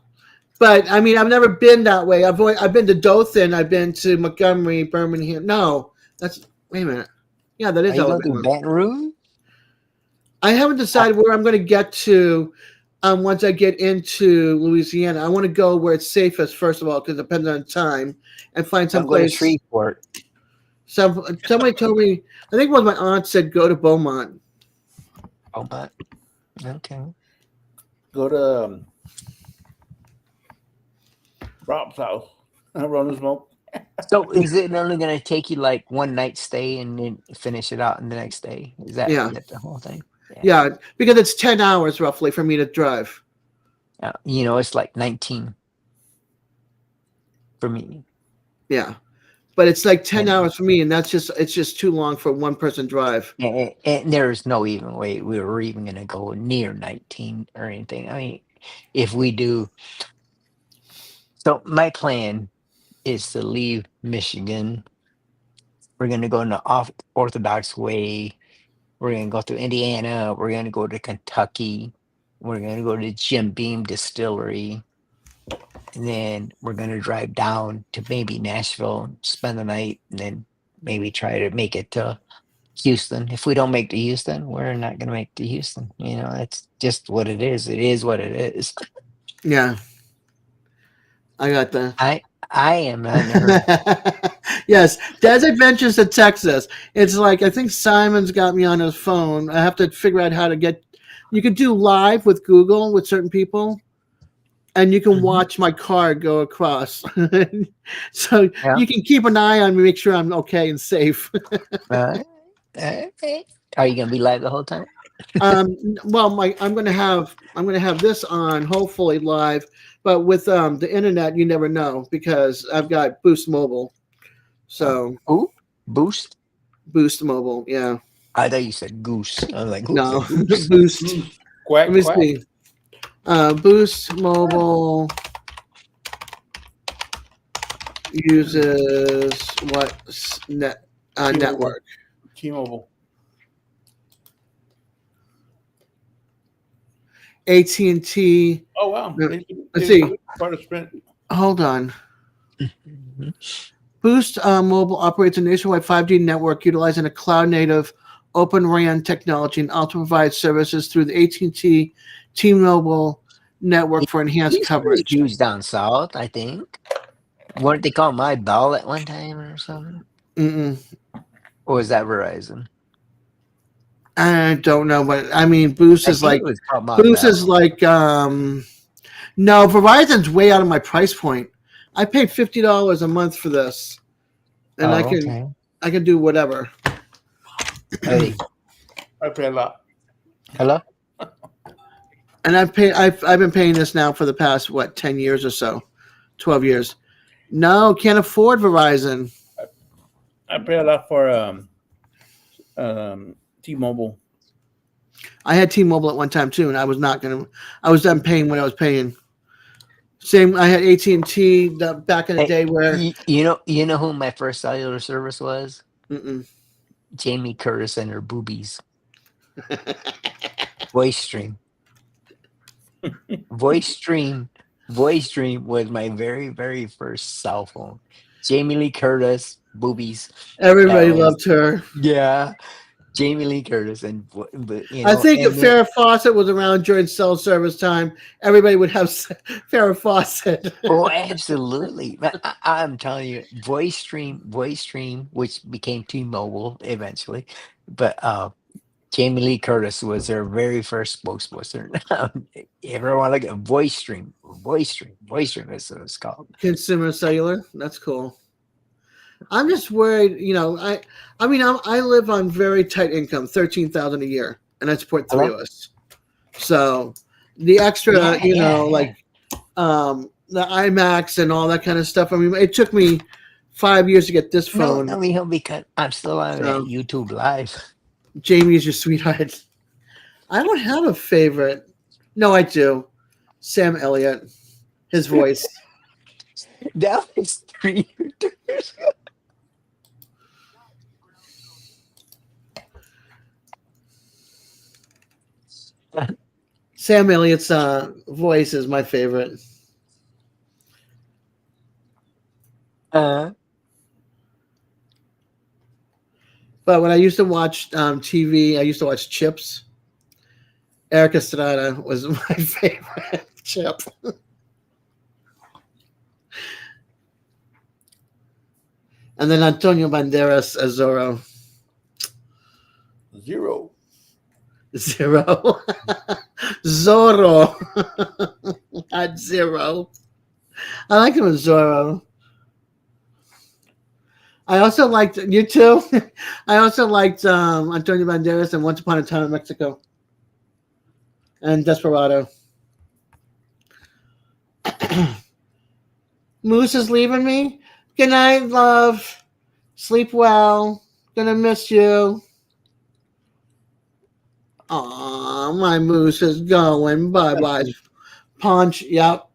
But I mean, I've never been that way. I've been to Dothan. I've been to Montgomery, Birmingham. No, wait a minute. Yeah, that is Are you going through Alabama. Baton Rouge? I haven't decided where I'm going to get to once I get into Louisiana. I want to go where it's safest, first of all, because it depends on time, and find some I'm going to place. Shreveport. Somebody told me, I think one of my aunts said go to Beaumont. Oh, but okay. Go to Rob's house. Run and smoke. So is it only going to take you like one night stay and then finish it out in the next day? Is that the whole thing? Yeah, because it's 10 hours roughly for me to drive. You know, it's like 19 for me. Yeah, but it's like 10 hours for me, and it's just too long for one person drive. And there's no even way we were even going to go near 19 or anything. I mean, if we do. So my plan is to leave Michigan. We're going to go in the Orthodox way. We're going to go through Indiana. We're going to go to Kentucky. We're going to go to Jim Beam Distillery. And then we're going to drive down to maybe Nashville, spend the night, and then maybe try to make it to Houston. If we don't make it to Houston, we're not going to make it to Houston. You know, that's just what it is. It is what it is. Yeah. I got that. I am not in a hurry. Yes, Des Adventures to Texas. It's like I think Simon's got me on his phone. I have to figure out how to get. You could do live with Google with certain people, and you can watch my car go across. So Yeah. you can keep an eye on me, make sure I'm okay and safe. Okay. Are you gonna be live the whole time? Well, I'm gonna have this on hopefully live, but with the internet, you never know because I've got Boost Mobile. So Who? Boost? Boost Mobile, yeah. I thought you said goose. I was like, who's a No, goose? Boost. Quack, Let me quack. see. Boost Mobile uses what T-Mobile. network? T-Mobile. AT&T. Oh wow. Let's see. Part of Sprint. Hold on. Boost Mobile operates a nationwide 5G network utilizing a cloud-native Open RAN technology and also provides services through the AT&T T-Mobile network for enhanced He's pretty coverage. huge down south, I think. Weren't they called My Ball at one time or something? Mm-mm. Or was that Verizon? I don't know, but I mean, Boost I is think like it was called My Boost Bell. is like no, Verizon's way out of my price point. I paid $50 a month for this, and Oh, I can do whatever. Hey, I pay a lot. hello? And I've been paying this now for the past 10 years or so, 12 years. No, can't afford Verizon. I pay a lot for T-Mobile. I had T-Mobile at one time too, and I was done paying what I was paying. Same, I had AT&T back in the Hey, day where. you know who my first cellular service was? Mm-mm. Jamie Curtis and her boobies. Voice Stream. Voice Stream was my very, very first cell phone. Jamie Lee Curtis, boobies. Everybody That was, loved her. yeah, Jamie Lee Curtis, and but I think if and then, Farrah Fawcett was around during cell service time, everybody would have Farrah Fawcett. oh, absolutely. But I'm telling you, Voice Stream, which became T-Mobile eventually, but Jamie Lee Curtis was their very first spokesperson. Everyone look at Voice Stream, is what it's called. Consumer cellular, that's cool. I'm just worried, I mean, I live on very tight income, 13,000 a year, and I support three Hello? of us. So the extra, Yeah. the IMAX and all that kind of stuff. I mean, it took me 5 years to get this No, phone. no, because I'm still on that So YouTube Live. Jamie's your sweetheart. I don't have a favorite. No, I do. Sam Elliott, his voice. That was 3 years ago. Sam Elliott's voice is my favorite. Uh, But when I used to watch TV, I used to watch Chips. Eric Estrada was my favorite Chip. And then Antonio Banderas as Zorro. Zero. Zorro. Not Zero. I liked him as Zorro. I also liked you too. I also liked Antonio Banderas and Once Upon a Time in Mexico and Desperado. Moose is leaving me. Good night, love. Sleep well. Gonna miss you. Aw, my moose is going. Bye bye. Punch. Yep.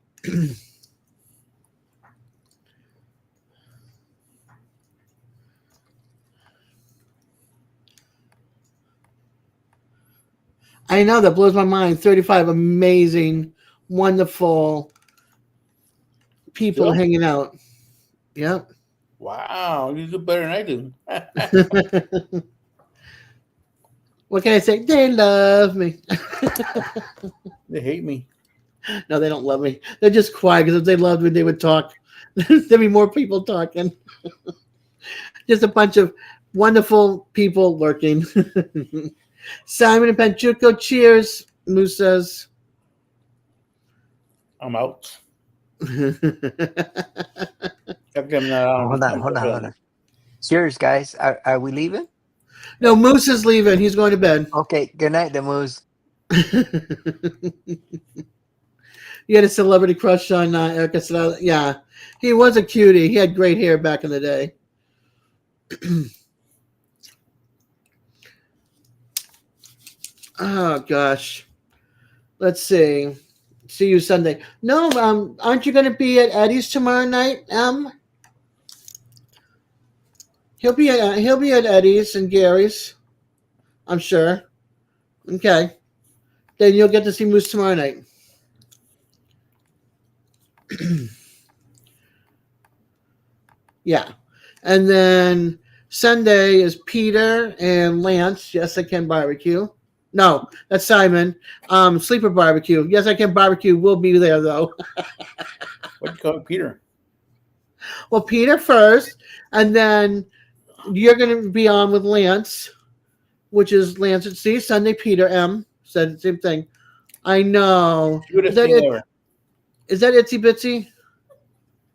I know that blows my mind. 35 amazing, wonderful people Still? hanging out. Yep. Wow, you do better than I do. What can I say? They love me. They hate me. No, they don't love me. They're just quiet because if they loved me, they would talk There'll be more people talking. Just a bunch of wonderful people lurking. Simon and Panchuco, cheers. Moose says. I'm out. No, Okay, I'm not Oh, hold on. Cheers, guys. Are we leaving? Moose is leaving. He's going to bed. Okay. Good night, the Moose. You had a celebrity crush on Erica Estrada. Yeah, he was a cutie. He had great hair back in the day. Oh gosh, let's see. See you Sunday. No, aren't you going to be at Eddie's tomorrow night? He'll be at Eddie's and Gary's, I'm sure. Okay, then you'll get to see Moose tomorrow night. Yeah, and then Sunday is Peter and Lance. Yes, I can barbecue. No, that's Simon. Sleeper barbecue. Yes, I can barbecue. Will be there though. What do you call it, Peter? Well, Peter first, and then you're going to be on with Lance, which is Lance at C. Sunday, Peter M. Said the same thing. I know. Is that Itsy Bitsy?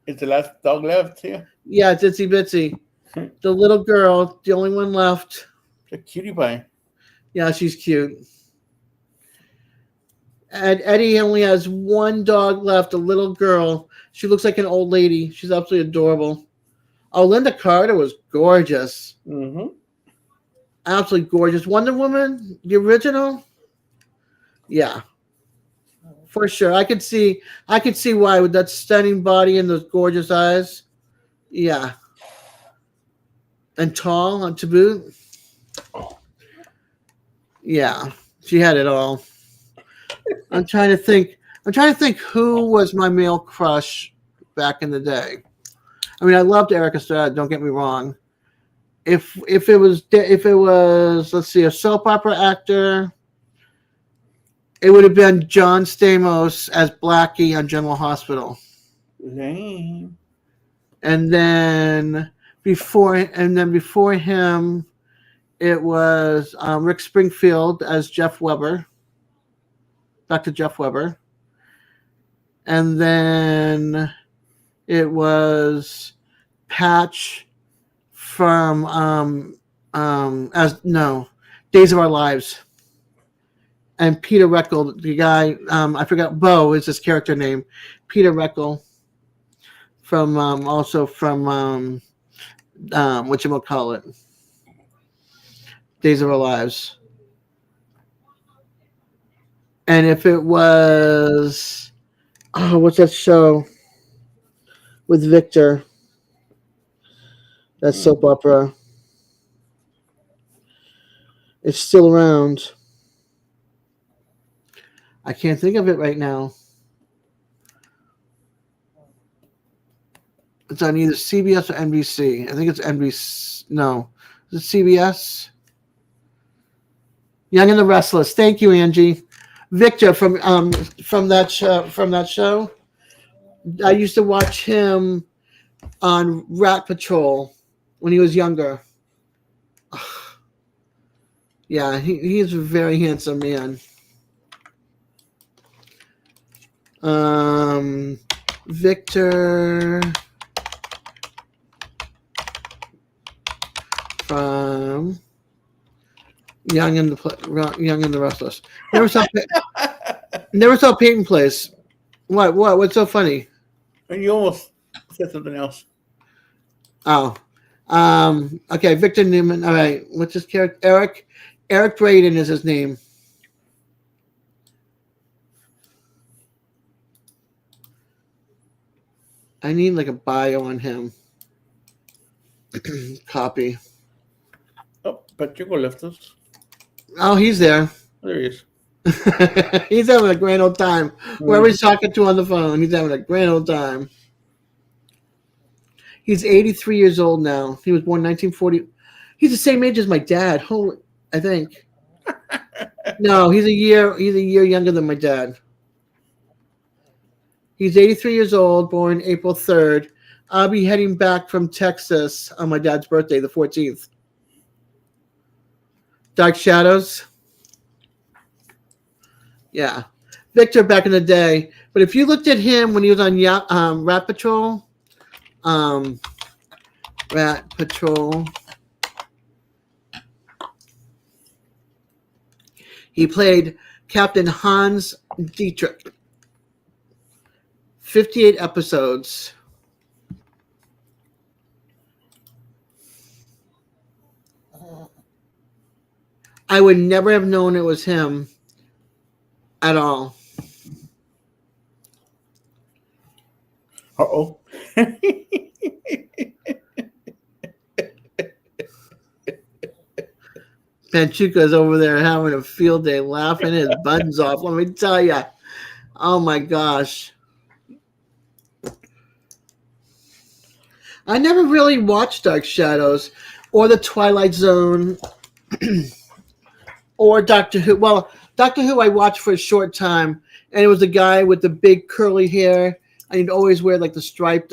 It's the last dog left here. Yeah, it's Itsy Bitsy. The little girl, the only one left. The cutie pie. Yeah, she's cute. And Eddie only has one dog left, a little girl. She looks like an old lady. She's absolutely adorable. Oh, Linda Carter was gorgeous. Mm-hmm. Absolutely gorgeous. Wonder Woman, the original? Yeah. For sure. I could see why with that stunning body and those gorgeous eyes. Yeah. And tall to boot. Yeah. She had it all. I'm trying to think who was my male crush back in the day. I mean, I loved Erica Estrada, don't get me wrong. If it was let's see, a soap opera actor, it would have been John Stamos as Blackie on General Hospital. Lame. And then before him, it was Rick Springfield as Jeff Weber, Dr. Jeff Weber. And then it was Patch from Days of Our Lives. And Peter Reckel, the guy, I forgot, Bo is his character name. Peter Reckel from whatchamacallit, Days of Our Lives. And if it was, what's that show with Victor? That soap opera. It's still around. I can't think of it right now. It's on either CBS or NBC. I think it's NBC. No. Is it CBS? Young and the Restless. Thank you, Angie. Victor from that show. I used to watch him on Rat Patrol when he was younger. Yeah, he's a very handsome man. Victor from Young and the Restless. Never saw Peyton Place. What? What's so funny? And you almost said something else. Oh, okay. Victor Newman. All right. What's his character? Eric Braden is his name. I need like a bio on him. Copy. Oh, Pachuco left us. Oh, he's there. There he is. He's having a grand old time. Whoever he's talking to on the phone, he's having a grand old time. He's 83 years old now. He was born 1940. He's the same age as my dad. Holy, I think. No, he's a year younger than my dad. He's 83 years old, born April 3rd. I'll be heading back from Texas on my dad's birthday, the 14th. Dark Shadows. Yeah. Victor back in the day. But if you looked at him when he was on Rat Patrol, he played Captain Hans Dietrich. 58 episodes. I would never have known it was him at all. Uh-oh. Panchuka's over there having a field day, laughing his buns off. Let me tell you. Oh my gosh. I never really watched Dark Shadows or The Twilight Zone or Doctor Who. Well, Doctor Who I watched for a short time, and it was the guy with the big curly hair, and he'd always wear like the striped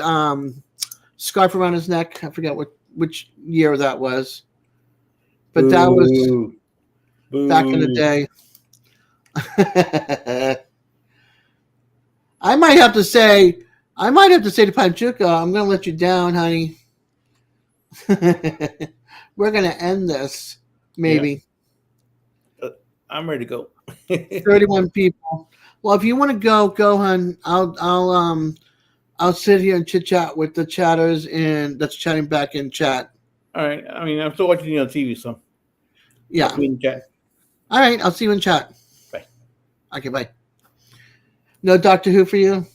scarf around his neck. I forget which year that was. But that was back in the day. I might have to say to Panchuka, I'm going to let you down, honey. We're going to end this, maybe. Yeah. I'm ready to go. 31 people. Well, if you want to go, hon. I'll sit here and chit chat with the chatters and that's chatting back in chat. All right. I mean, I'm still watching you on TV, so yeah. I'll see you in chat. All right. I'll see you in chat. Bye. Okay. Bye. No Doctor Who for you.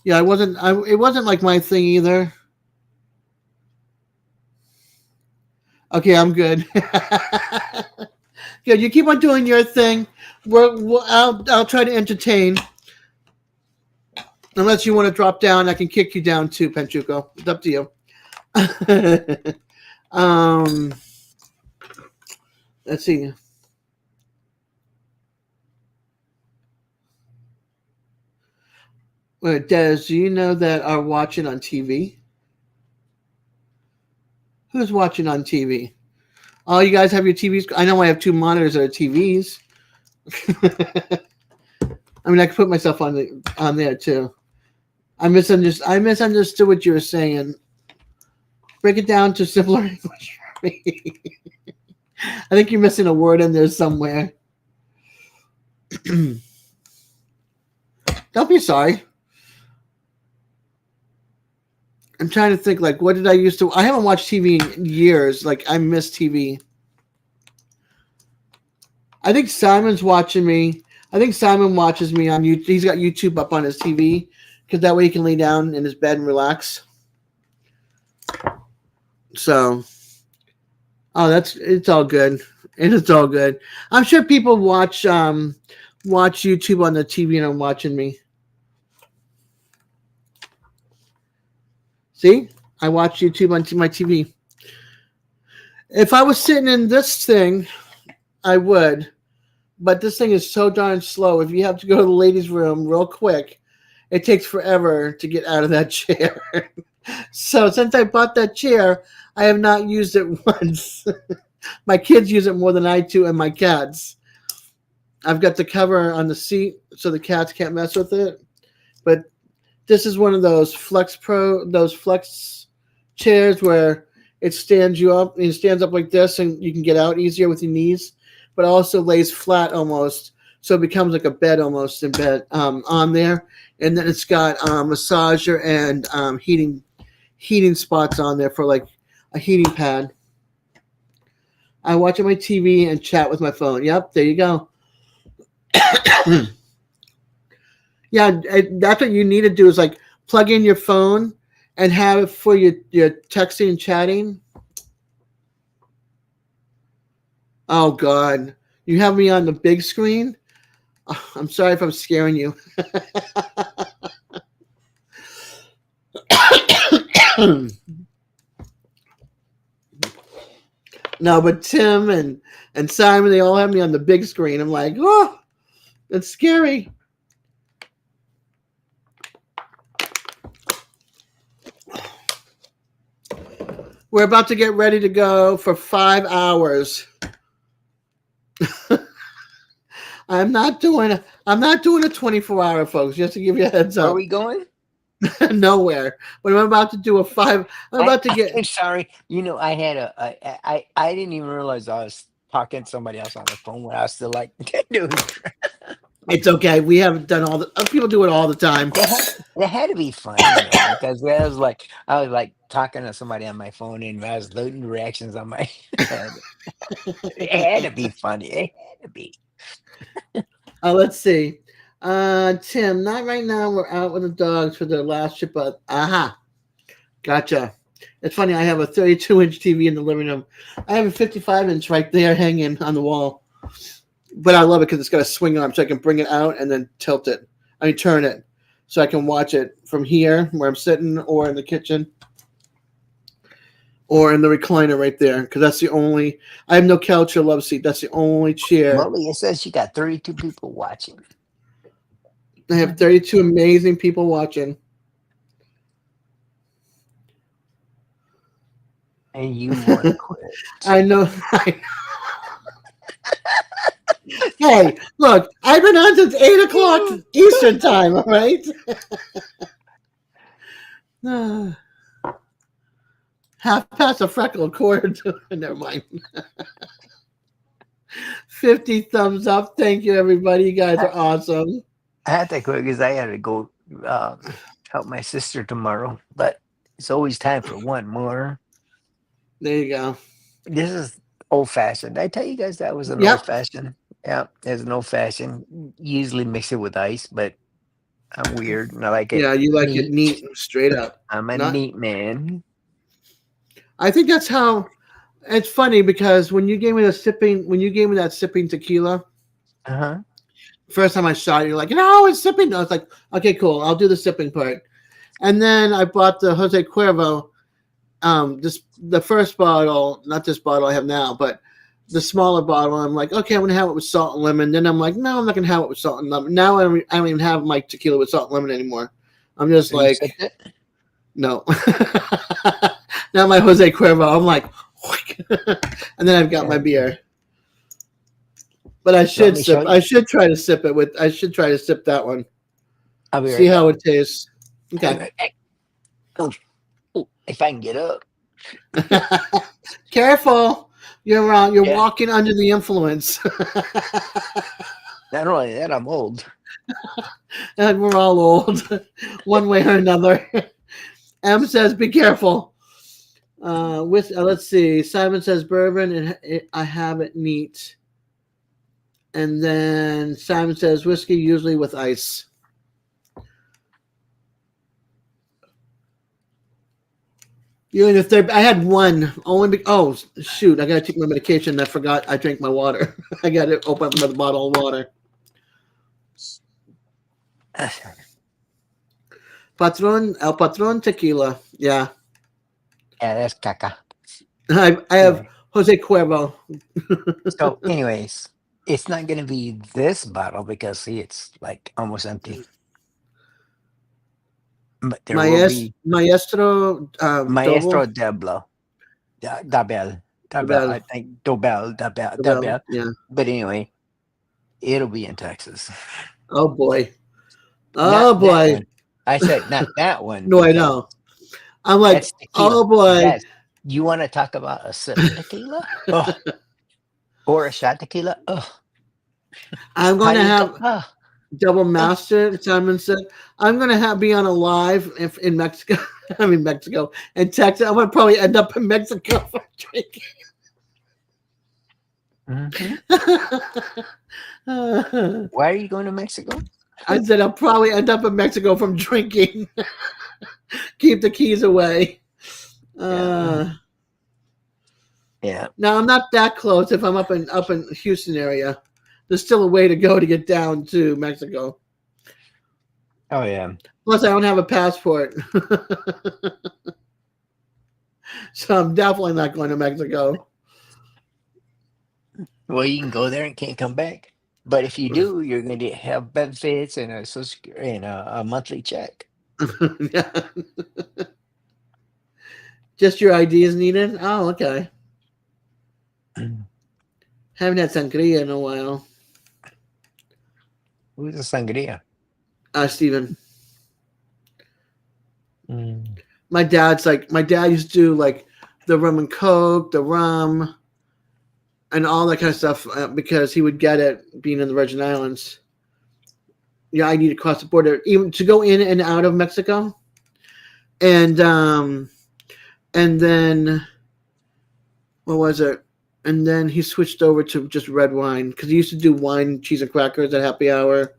Yeah, it wasn't like my thing either. Okay, I'm good. Good. You keep on doing your thing. I'll try to entertain. Unless you want to drop down, I can kick you down too, Panchuko. It's up to you. Let's see. Wait, Des, do you know that are watching on TV? Who's watching on TV? Oh, you guys have your TVs? I know I have 2 monitors that are TVs. I mean, I could put myself on there too. I misunderstood what you were saying. Break it down to simpler English for me. I think you're missing a word in there somewhere. Don't be sorry. I'm trying to think, like, what did I used to... I haven't watched TV in years. Like, I miss TV. I think Simon's watching me. I think Simon watches me on YouTube. He's got YouTube up on his TV because that way he can lay down in his bed and relax. So, it's all good. It's all good. I'm sure people watch YouTube on the TV and are watching me. See, I watch YouTube on my TV. If I was sitting in this thing, I would. But this thing is so darn slow. If you have to go to the ladies' room real quick, it takes forever to get out of that chair. So since I bought that chair, I have not used it once. My kids use it more than I do, and my cats. I've got the cover on the seat so the cats can't mess with it. But this is one of those flex chairs where it stands you up. It stands up like this, and you can get out easier with your knees. But also lays flat almost, so it becomes like a bed almost in bed on there. And then it's got massager and heating spots on there for like a heating pad. I watch on my TV and chat with my phone. Yep, there you go. Yeah, that's what you need to do is like plug in your phone and have it for your texting and chatting. Oh, God. You have me on the big screen? Oh, I'm sorry if I'm scaring you. No, but Tim and Simon, they all have me on the big screen. I'm like, oh, that's scary. We're about to get ready to go for 5 hours. I'm not doing a 24-hour, folks. Just to give you a heads Where up. are we going? Nowhere. But I'm about to do a 5. I'm about to get. I'm sorry. You know, I had I didn't even realize I was talking to somebody else on the phone when I was still like, dude, It's okay. We haven't done all the people do it all the time. that had to be funny, man. Because I was like talking to somebody on my phone and I was loading reactions on my head. It had to be funny. It had to be. Let's see. Tim, not right now. We're out with the dogs for their last trip. But gotcha. It's funny. I have a 32-inch TV in the living room. I have a 55-inch right there hanging on the wall. But I love it because it's got a swing arm, so I can bring it out and then tilt it. I mean, turn it, so I can watch it from here where I'm sitting, or in the kitchen, or in the recliner right there. Because that's the only. I have no couch or love seat. That's the only chair. Molly, it says you got 32 people watching. I have 32 amazing people watching. And you want to quit. I know. Hey, look, I've been on since 8 o'clock Eastern time, all right? Half past a freckle, quarter to. Never mind. 50 thumbs up. Thank you, everybody. You guys are awesome. I had to quit because I had to go help my sister tomorrow. But it's always time for one more. There you go. This is old fashioned. Did I tell you guys that was an Yep. old fashioned? Yeah, it's an old fashioned. Usually mix it with ice, but I'm weird and I like it. Yeah, you like it neat, straight up. I'm a Not- neat man. I think that's how. It's funny because when you gave me that sipping tequila, first time I saw it, you're like, no, it's sipping. I was like, okay, cool. I'll do the sipping part. And then I bought the Jose Cuervo, the first bottle, not this bottle I have now, but the smaller bottle. I'm like, okay, I'm going to have it with salt and lemon. Then I'm like, no, I'm not going to have it with salt and lemon. Now I don't even have my tequila with salt and lemon anymore. I'm just like, no. Now my Jose Cuervo, I'm like, and then I've got my beer. But I should sip. I should try to sip it with. I should try to sip that one. I'll be See how it tastes. Okay. Oh, if I can get up. Careful. You're walking under the influence. Not only that, I'm old. And we're all old, one way or another. M says, "Be careful." Let's see. Simon says bourbon, and I have it neat. And then Simon says whiskey, usually with ice. Even if I had one, oh shoot, I gotta take my medication. I forgot I drank my water. I gotta open up another bottle of water. El Patron tequila. Yeah. Yeah, that's caca. I have Jose Cuervo. So, anyways, it's not going to be this bottle because, see, it's like almost empty. But there will be Maestro Dabel. I think Dabel. Yeah. But anyway, it'll be in Texas. Oh boy. Not boy. I said not that one. No, I know. I'm like, oh boy. You want to talk about a sip of tequila? Oh. Or a shot tequila? Oh. I'm going to have double master. Simon said, I'm going to be on a live in Mexico. I mean, Mexico and Texas. I'm going to probably end up in Mexico for drinking. Mm-hmm. Why are you going to Mexico? I said, I'll probably end up in Mexico from drinking. Keep the keys away. Yeah. Now I'm not that close. If I'm up in Houston area, there's still a way to go to get down to Mexico. Oh yeah. Plus, I don't have a passport, so I'm definitely not going to Mexico. Well, you can go there and can't come back. But if you do, you're going to have benefits and a monthly check. Yeah. Just your ID is needed? Oh, okay. Haven't had sangria in a while. Who's a sangria? Steven. Mm. My dad used to do like the rum and coke, the rum, and all that kind of stuff because he would get it being in the Virgin Islands. Yeah, I need to cross the border, even to go in and out of Mexico. And then what was it? And then he switched over to just red wine because he used to do wine, cheese, and crackers at happy hour,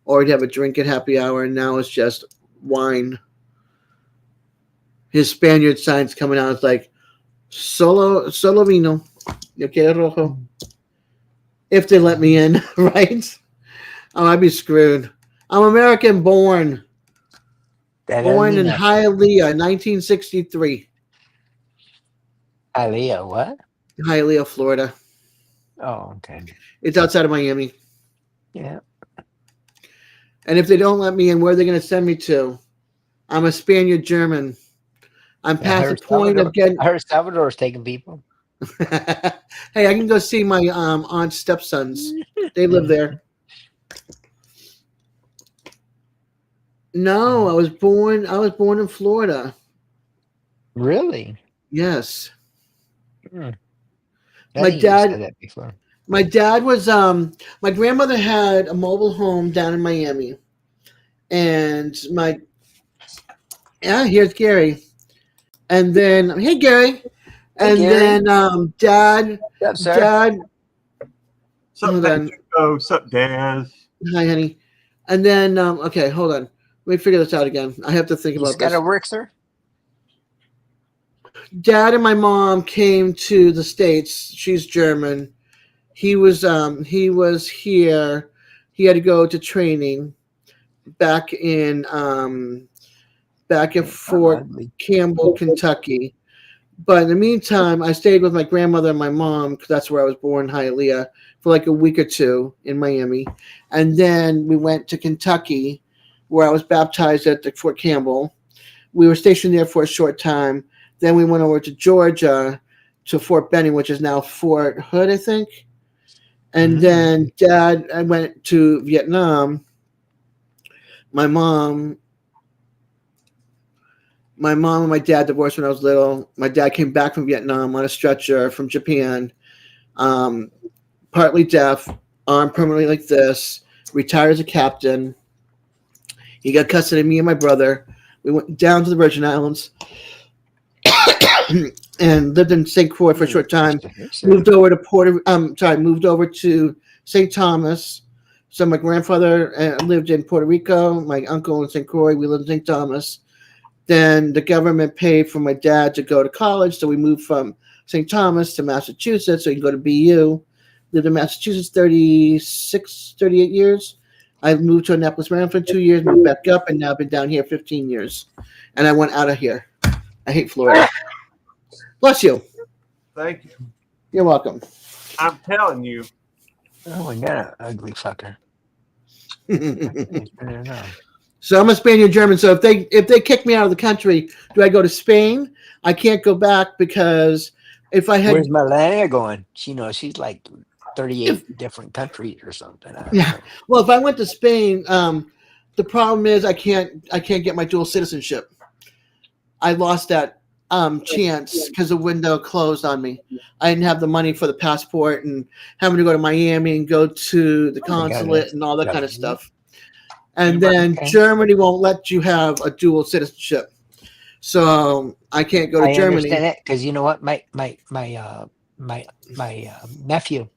or he'd have a drink at happy hour. And now it's just wine. His Spaniard sign's coming out. It's like solo vino, yo quiero rojo. If they let me in, right? Oh, I'd be screwed. I'm American born. That Born in doesn't mean Hialeah, 1963. Hialeah, what? Hialeah, Florida. Oh, okay. It's outside of Miami. Yeah. And if they don't let me in, where are they going to send me to? I'm a Spaniard German. I'm past the point of getting. I heard Salvador's taking people. Hey, I can go see my aunt's stepsons. They live there. No, I was born in Florida. Really? Yes. Hmm. My You dad said that before. My dad was my grandmother had a mobile home down in Miami. And here's Gary. And then hey Gary. And Gary. then dad What's up, sir? dad Sup, hold on. Oh, sup, Daz? Hi honey. And then okay, hold on. Let me figure this out again. I have to think You about just got this. to work, sir? Dad and my mom came to the States. She's German. He was here. He had to go to training back in Fort Ugly. Campbell, Kentucky. But in the meantime, I stayed with my grandmother and my mom because that's where I was born, Hialeah, for like a week or two in Miami. And then we went to Kentucky, where I was baptized at the Fort Campbell. We were stationed there for a short time. Then we went over to Georgia, to Fort Benning, which is now Fort Hood, I think. And then I went to Vietnam. My mom and my dad divorced when I was little. My dad came back from Vietnam on a stretcher from Japan, partly deaf, arm permanently like this, retired as a captain. He got custody of me and my brother. We went down to the Virgin Islands and lived in St. Croix for a short time. Moved over to St. Thomas. So my grandfather lived in Puerto Rico. My uncle in St. Croix. We lived in St. Thomas. Then the government paid for my dad to go to college, so we moved from St. Thomas to Massachusetts so he could go to BU. Lived in Massachusetts 38 years. I moved to Annapolis, Maryland for 2 years, moved back up, and now I've been down here 15 years. And I went out of here. I hate Florida. Bless you. Thank you. You're welcome. I'm telling you. Oh, we got an ugly fucker. So I'm a Spaniard German. So if they kick me out of the country, do I go to Spain? I can't go back because if I had. Where's Melania going? She's like 38 different countries or something. Yeah. Well, if I went to Spain, the problem is I can't get my dual citizenship. I lost that chance because the window closed on me. I didn't have the money for the passport and having to go to Miami and go to the consulate and all that kind of stuff. And then Germany won't let you have a dual citizenship, so I can't go to Germany. I understand that because you know what, my nephew,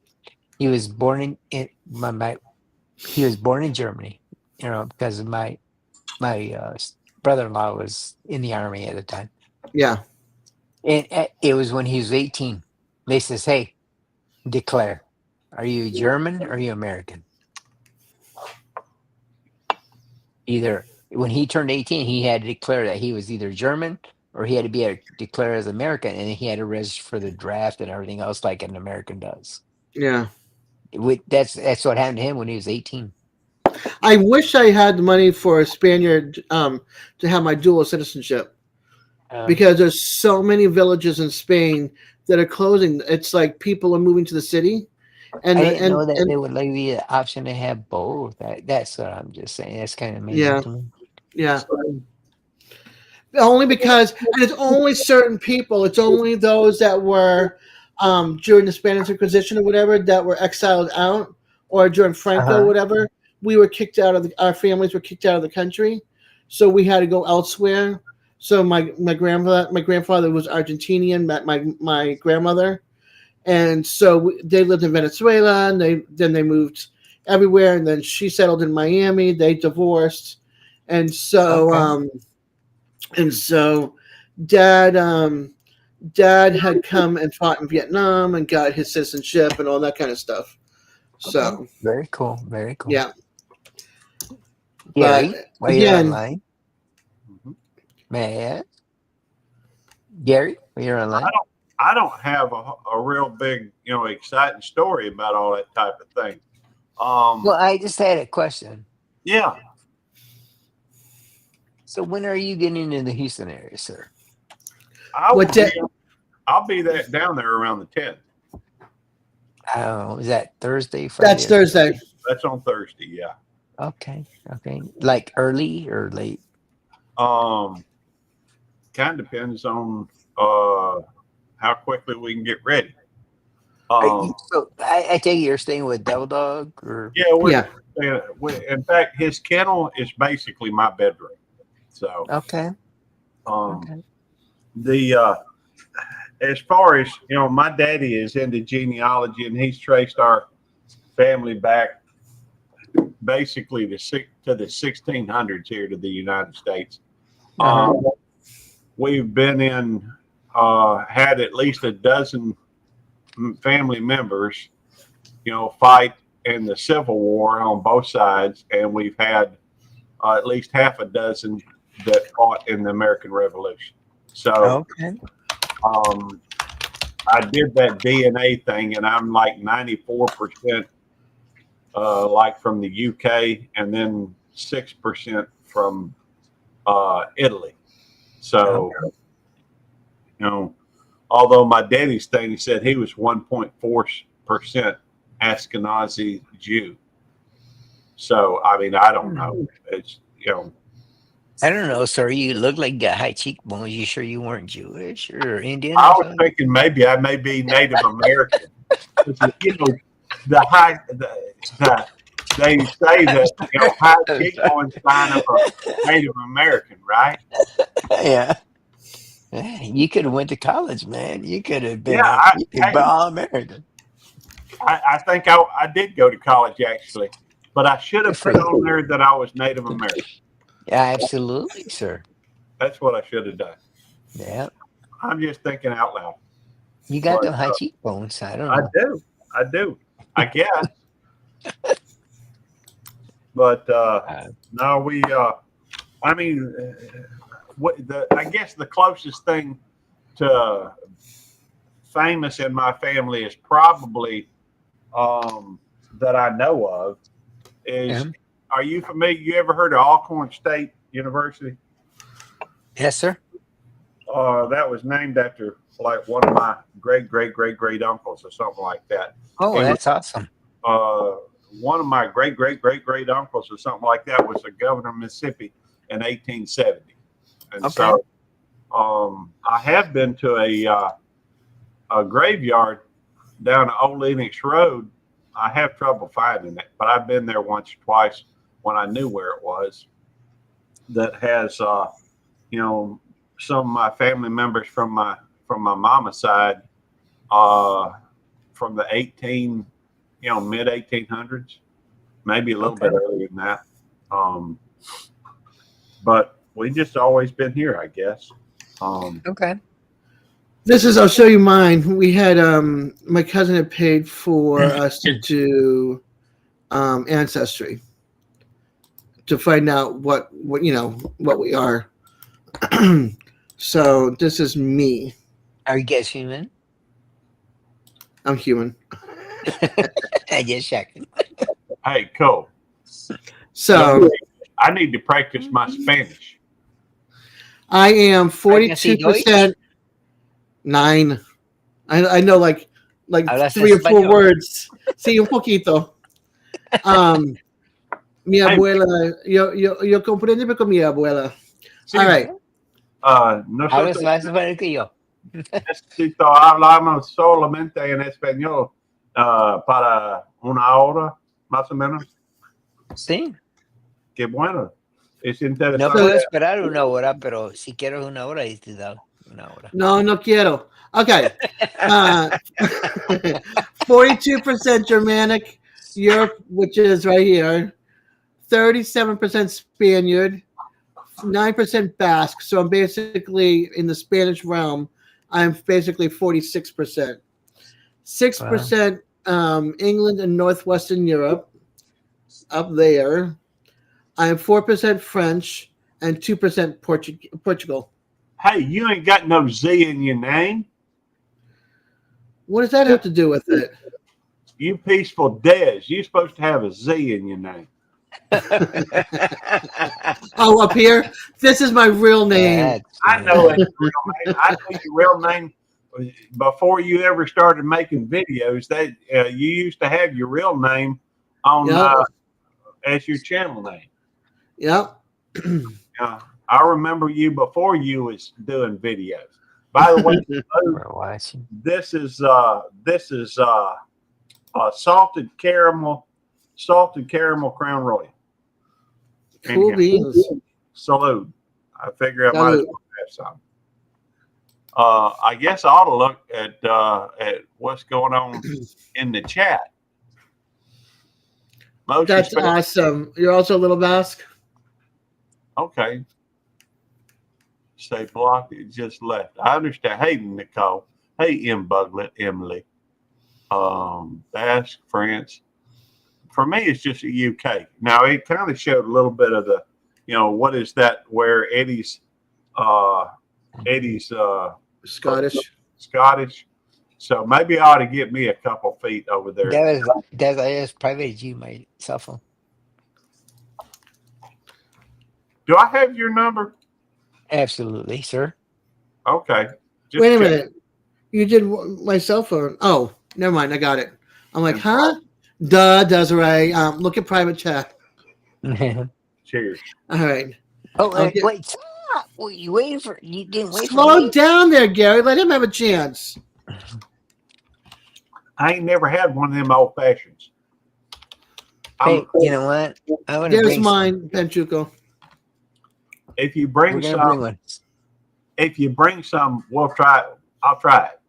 he was born in Germany. Because my brother-in-law was in the army at the time. Yeah, and it was when he was 18. They says, "Hey, declare: are you German or are you American?" Either when he turned 18, he had to declare that he was either German or he had to be declare as American, and he had to register for the draft and everything else like an American does. Yeah, that's what happened to him when he was 18. I wish I had the money for a Spaniard to have my dual citizenship. because there's so many villages in Spain that are closing. It's like people are moving to the city, and I the, didn't know that and they would give you the option to have both. That's what I'm just saying. That's kind of amazing yeah, to me. yeah. Only because, and it's only certain people. It's only those that were during the Spanish Inquisition or whatever that were exiled out, or during Franco, Uh-huh. whatever. We were kicked out of our families were kicked out of the country, so we had to go elsewhere. So my grandfather was Argentinian. My grandmother, and so they lived in Venezuela, and they moved everywhere, and then she settled in Miami. They divorced, and so Okay. and so dad had come and fought in Vietnam and got his citizenship and all that kind of stuff. Okay. So Very cool. Very cool. yeah, Gary, but while you're again, online, may I ask? Gary, while you're online. I don't have a real big, exciting story about all that type of thing. Well, I just had a question. Yeah, So when are you getting into the Houston area, sir? I'll be down there around the 10th. Oh, is that Thursday, Friday? that's Thursday. That's on Thursday. Yeah. Okay. Okay. Like early or late? Kind of depends on how quickly we can get ready. So I take it you're staying with Devil Dog, or Yeah, in fact, his kennel is basically my bedroom. So okay. The as far as my daddy is into genealogy, and he's traced our family back basically to the 1600s here to the United States. We've been had at least a dozen family members, fight in the Civil War on both sides, and we've had at least half a dozen that fought in the American Revolution. So, I did that DNA thing, and I'm like 94% like from the UK, and then 6% from Italy. So, although my daddy's thing, he said he was 1.4% Ashkenazi Jew. So, I mean, I don't know. It's, I don't know, sir. You look like you got high cheekbones. You sure you weren't Jewish or Indian? I was thinking maybe I may be Native American. They say that high cheekbones sign of a Native American, right? Yeah. You could have went to college, man. You could have been all American. I think I did go to college actually, but I should have put on there that I was Native American. Yeah, absolutely, sir. That's what I should have done. Yeah. I'm just thinking out loud. You got them high cheekbones. I don't know. I do. I guess. But no, we. I mean, I guess the closest thing to famous in my family is probably that I know of is. Yeah. Are you familiar? You ever heard of Alcorn State University? Yes, sir. That was named after like one of my great uncles or something like that. Oh, that's awesome. One of my great uncles or something like that was the governor of Mississippi in 1870. And so I have been to a graveyard down Old Lenox Road. I have trouble finding it, but I've been there once or twice when I knew where it was. That has, some of my family members from my mama's side, from the mid 1800s, maybe a little bit earlier than that. But we just always been here, I guess. I'll show you mine. We had my cousin had paid for us to do Ancestry to find out what we are. So this is me. Are you guys human? I'm human. I just checking. Hey, cool. So I need to practice my Spanish. I am Sprechen Sie Deutsch? 42%. 9. I know like Hablas 3 or 4 español. words. Sí, un poquito. Mi Hey, abuela, yo comprendo con mi abuela. sí, All right. Hablas nosotros más español que yo. necesito hablamos solamente en español para una hora, más o menos. Sí. Qué bueno. Es No interesante. puedo esperar una hora, pero si quiero una hora, y te da una hora. No quiero. Okay. 42% Germanic, Europe, which is right here. 37% Spaniard, 9% Basque. So I'm basically in the Spanish realm. I'm basically 46%. 6% England and Northwestern Europe, up there. I am 4% French and 2% Portugal. Hey, you ain't got no Z in your name. What does that have to do with it? You Peaceful-Dez. You're supposed to have a Z in your name. Oh, up here? This is my real name. I know it's your real name. I know your real name before you ever started making videos. That you used to have your real name on as your channel name. Yep. I remember you before you was doing videos. By the way, this is salted caramel Crown Royal. Cool beans. Salute. I figure I might as well have some. I guess I ought to look at what's going on in the chat. That's awesome. You're also a little Basque? Okay. Say block it just left. I understand. Hey, Nicole. Hey, M. Buglet, Emily. Basque, France. For me, it's just a UK. Now, it kind of showed a little bit of the, what is that where Eddie's Scottish. So maybe I ought to get me a couple feet over there. That's private you my cell phone. Do I have your number? Absolutely, sir. Okay. Wait a minute. You did my cell phone. Oh, never mind. I got it. I'm like, huh? Duh, Desiree. Look at private chat. Cheers. All right. Oh, wait. Stop. What you waiting for? You didn't wait for me? Slow down there, Gary. Let him have a chance. I ain't never had one of them old fashions. Hey, you know what? There's mine, Penchuco. If you bring some, we'll try it. I'll try it.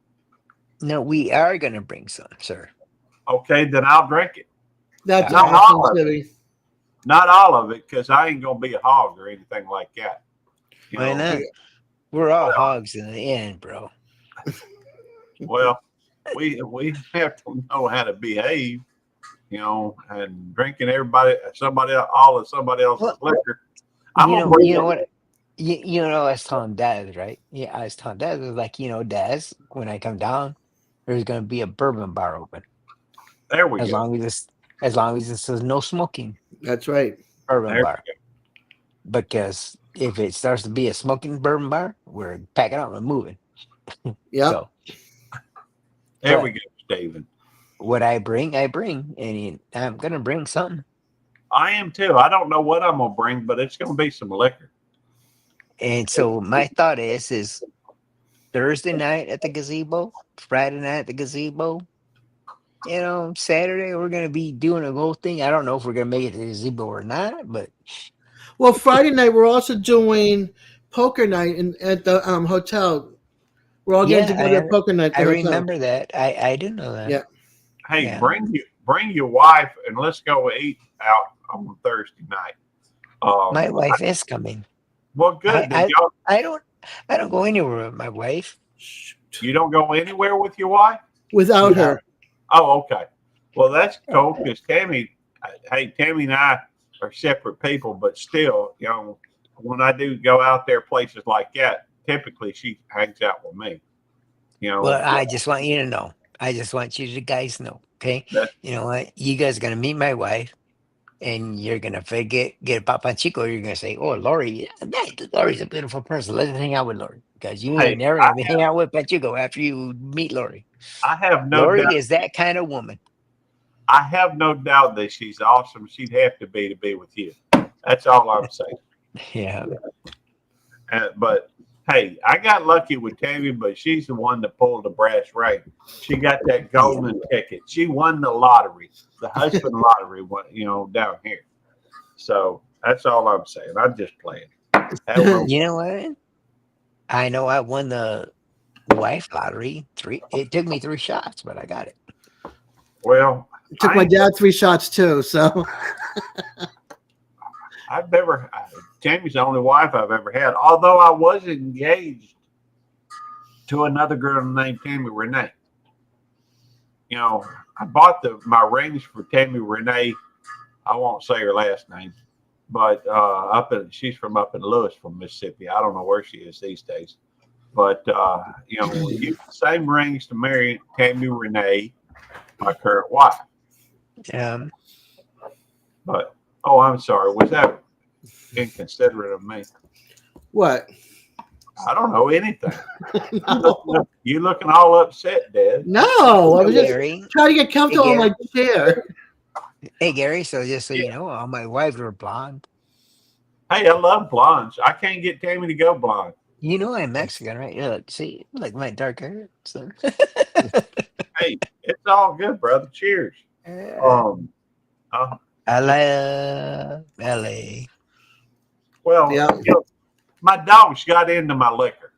No, we are gonna bring some, sir. Okay, then I'll drink it. That's not awesome, all of Timmy. it. Not all of it, because I ain't gonna be a hog or anything like that. Why not? We're all hogs in the end, bro. Well, we have to know how to behave, and drinking somebody else's liquor. You know what? You know, I was telling Daz, right? Yeah, I was telling Daz, I was like, Daz, when I come down, there's gonna be a bourbon bar open. There we go. As long as it says no smoking. That's right. Bourbon bar. Because if it starts to be a smoking bourbon bar, we're packing up and moving. Yeah. So, there we go, Steven. What I bring, and I'm gonna bring something. I am too. I don't know what I'm gonna bring, but it's gonna be some liquor. And so my thought is Thursday night at the gazebo, Friday night at the gazebo. Saturday we're gonna be doing a whole thing. I don't know if we're gonna make it to the gazebo or not, but well, Friday night we're also doing poker night at the hotel. We're all getting together at poker night. I remember that. I didn't know that. Yeah. Hey, bring your wife and let's go eat out on Thursday night. My wife is coming. Well, good. I don't go anywhere with my wife. You don't go anywhere with your wife? Without her. Oh, okay. Well, that's cool because Tammy and I are separate people, but still, when I do go out there places like that, typically she hangs out with me. Well, I just want you to know. I just want you guys know, okay? You know what? You guys are gonna meet my wife. and you're gonna forget get Papa Chico. You're gonna say, "Oh, Lori, Lori's a beautiful person. Let's hang out with Lori," because you Hey, ain't never gonna hang out with Pachico after you meet Lori. I have no Lori doubt. is that kind of woman. I have no doubt that she's awesome. She'd have to be with you. That's all I'm saying. Yeah. But hey, I got lucky with Tammy, but she's the one that pulled the brass ring. She got that golden ticket. She won the lottery, the husband lottery, down here. So that's all I'm saying. I'm just playing. You know what? I know I won the wife lottery. It took me 3 shots, but I got it. Well, It took my dad 3 shots too. So I've never. Tammy's the only wife I've ever had. Although I was engaged to another girl named Tammy Renee. I bought my rings for Tammy Renee. I won't say her last name, but she's from up in Louisville, Mississippi. I don't know where she is these days, but we used the same rings to marry Tammy Renee, my current wife. But I'm sorry. Was that inconsiderate of me? what? I don't know anything. No. You looking all upset, Dad? No, I was just Gary. trying to get comfortable in my chair. Hey, Gary. So just so you know, all my wives are blonde. Hey, I love blondes. I can't get Tammy to go blonde. You know I'm Mexican, right? Look, see, like my dark hair. So. Hey, it's all good, brother. Cheers. LA. Well, Yeah. my dogs got into my liquor.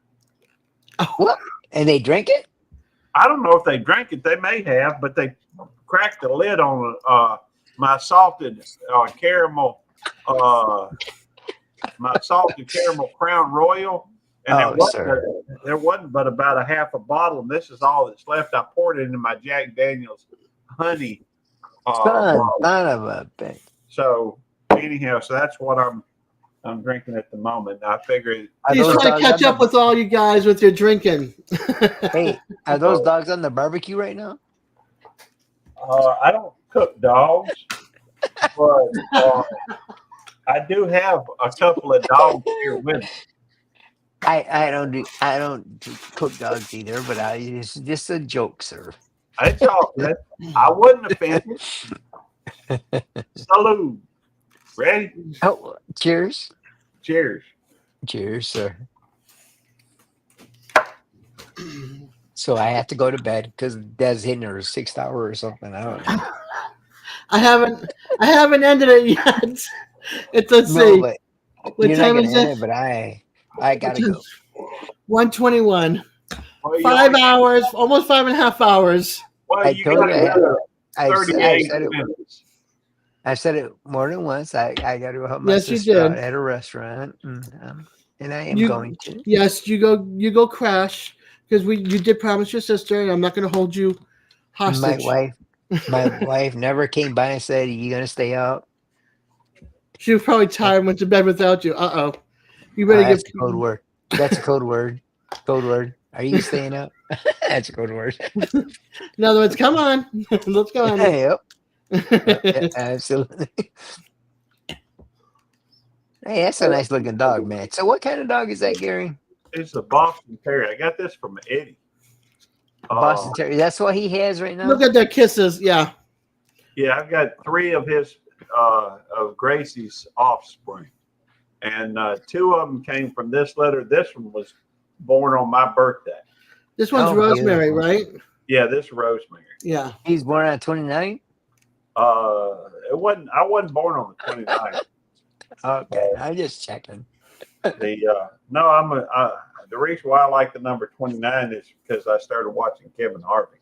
What? And they drink it? I don't know if they drank it. They may have, but they cracked the lid on my salted caramel, Crown Royal, and there wasn't but about a half a bottle, and this is all that's left. I poured it into my Jack Daniel's honey. Son of a bitch. So anyhow, that's what I'm drinking at the moment. I figured He's trying to catch up with all you guys with your drinking. Hey, are those dogs on the barbecue right now? I don't cook dogs, but I do have a couple of dogs here with me. I don't cook dogs either, but it's just a joke, sir. It's all good. I wasn't offended. Salute. Ready? Oh, cheers. Cheers. Cheers, sir. So I have to go to bed because Dad's hitting her 6th hour or something. I don't know. I haven't ended it yet. Let's see. But What you're time not is gonna end it? it, but I gotta go. 1:21. Well, 5 hours, almost 5.5 hours. Well, I told you I said it more than once. I got to help my Yes, you sister did. out at a restaurant, and I am going to. Yes, you go crash because you did promise your sister, and I'm not going to hold you hostage. My wife never came by and said, "You gonna stay out?" She was probably tired and went to bed without you. You better That's a code word. That's a code word. Code word. Are you staying out? That's a code word. In other words, come on, let's go. Yep. Yeah, absolutely. Hey, that's a nice looking dog, man. So, what kind of dog is that, Gary? It's a Boston Terrier. I got this from Eddie. Boston Terrier. That's what he has right now. Look at their kisses. Yeah. Yeah, I've got 3 of his of Gracie's offspring, and 2 of them came from this litter. This one was born on my birthday. This one's Rosemary, right? Yeah, this is Rosemary. Yeah. He's born on 29. I wasn't born on the 29th. Okay, I'm just checking. The reason why I like the number 29 is because I started watching Kevin Harvey.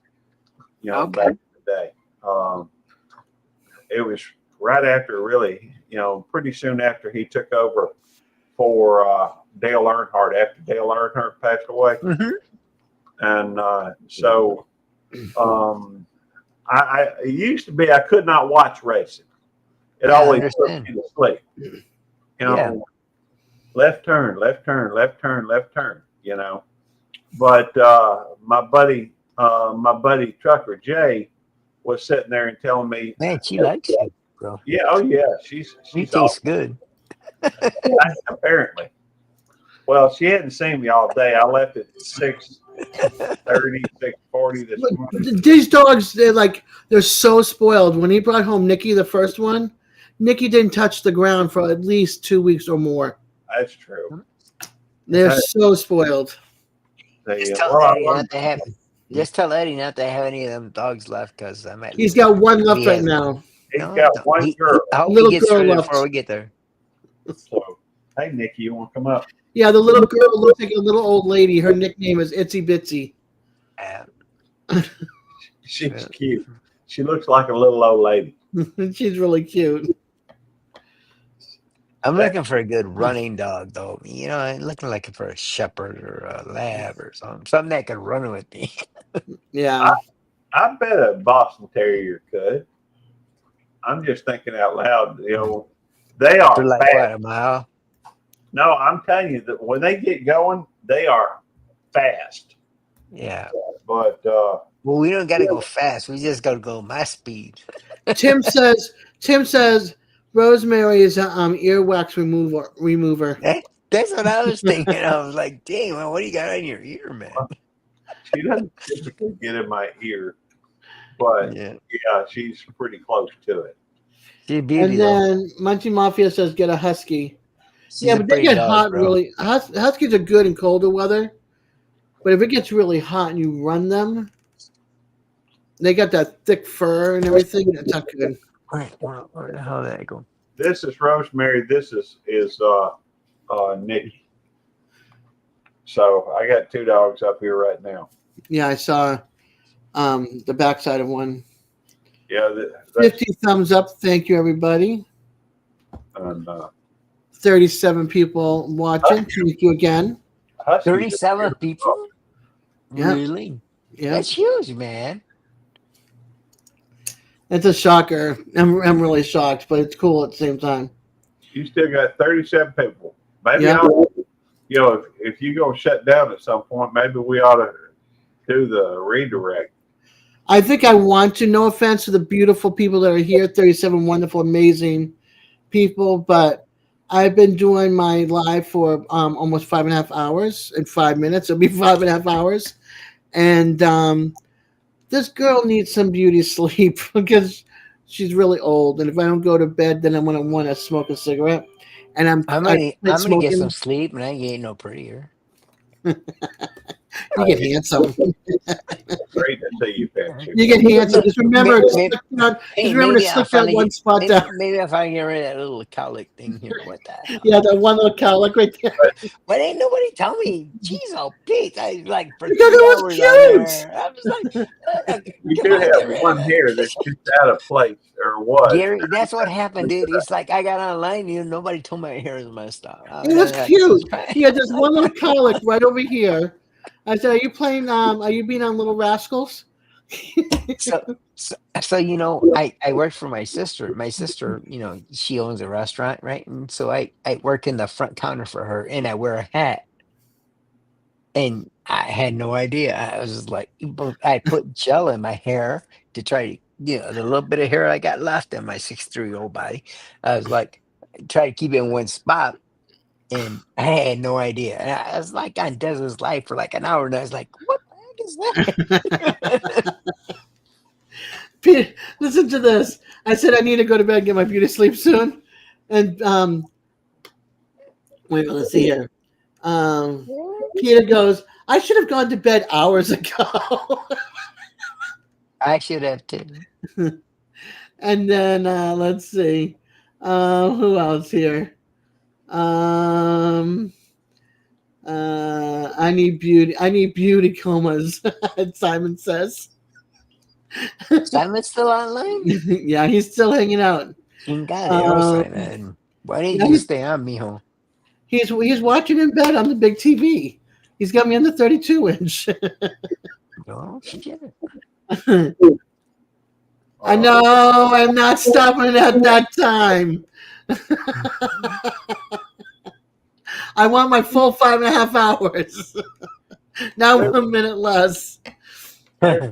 Back in the day. It was right after, really, pretty soon after he took over for Dale Earnhardt, after Dale Earnhardt passed away. Mm-hmm. And so it used to be I could not watch racing. It always put me to sleep. Left turn, left turn, left turn, left turn. But my buddy Trucker Jay was sitting there and telling me, man, she likes you. bro. Yeah, oh yeah, He she's tastes awesome. good. Apparently. Well, she hadn't seen me all day. I left at 6:30, 6:40 this But morning. these dogs, they're so spoiled. When he brought home Nikki, the first one, Nikki didn't touch the ground for at least 2 weeks or more. That's true. They're so spoiled. Just They, tell well, I Eddie learned not to have. Just tell Eddie not to have any of them dogs left, because I might He's lose him. got one If left he right has, now. he's no, got don't. one girl. I hope Little he gets girl rid of it left. before we get there. So, hey, Nikki, you want to come up? Yeah, the little girl looks like a little old lady. Her nickname is Itsy Bitsy. She's Yeah. cute. She looks like a little old lady. She's really cute. I'm looking for a good running dog, though. You know, I'm looking like for a shepherd or a lab or something that could run with me. Yeah. I bet a Boston Terrier could. I'm just thinking out loud. You know, they are For like fast. what, a mile? No, I'm telling you that when they get going, they are fast. Yeah. But Well, we don't got to go fast. We just got to go my speed. Tim says Rosemary is earwax remover. That's what I was thinking. I was like, dang, man, what do you got on your ear, man? she doesn't typically get in my ear. But Yeah. yeah, she's pretty close to it. She's a beauty, And though. then Munchie Mafia says get a husky. She's Yeah, a but they pretty get dog, hot bro. really. Huskies are good in colder weather, but if it gets really hot and you run them, they got that thick fur and everything. That's not good. Where the hell did I go? This is Rosemary. This is Nikki. So I got two dogs up here right now. Yeah, I saw the backside of one. Yeah, 50 thumbs up. Thank you, everybody. And 37 people watching. Thank you again. 37 people? Yeah. Really? Yeah. That's huge, man. It's a shocker. I'm really shocked, but it's cool at the same time. You still got 37 people. Maybe Yeah. if you go shut down at some point, maybe we ought to do the redirect. I think I want to. No offense to the beautiful people that are here. 37 wonderful, amazing people, but I've been doing my live for almost 5.5 hours. In 5 minutes, it'll be 5.5 hours, and this girl needs some beauty sleep because she's really old. And if I don't go to bed, then I'm gonna want to smoke a cigarette. And I'm gonna get smoking. some sleep, and I ain't getting no prettier. You get handsome. Great to see you, Patrick. You get handsome. Just remember, Maybe- to stick that one spot down. Maybe if I get rid of that little colic thing here, what the hell? Yeah, that one little cowlick right there. But ain't nobody tell me. Jeez, oh Pete, I was like for 3 Because it was hours cute. on there. I was like, You come do on, get have rid one of it. hair that's just out of place, or what? Gary, that's what happened, dude. It's like I got online, nobody told my hair was messed up. It was cute. He had this one little cowlick right over here. I said, "Are you playing? Are you being on Little Rascals?" So I work for my sister. My sister, she owns a restaurant, right? And so I work in the front counter for her, and I wear a hat. And I had no idea. I was just like, I put gel in my hair to try to, the little bit of hair I got left in my 63-year-old body. I was like, try to keep it in one spot. And I had no idea. And I was like on Des's Life for like an hour, and I was like, what the heck is that? Peter, listen to this. I said I need to go to bed and get my beauty sleep soon. And wait, let's see here. Peter goes, I should have gone to bed hours ago. I should have too. And then let's see. Who else here? I need beauty comas, Simon says. Simon's still online? Yeah, he's still hanging out. Simon. Why didn't you stay on, mijo? He's watching in bed on the big TV. He's got me on the 32-inch. Oh, shit. I know. I'm not stopping at that time. I want my full 5.5 hours. Now 1 minute less. I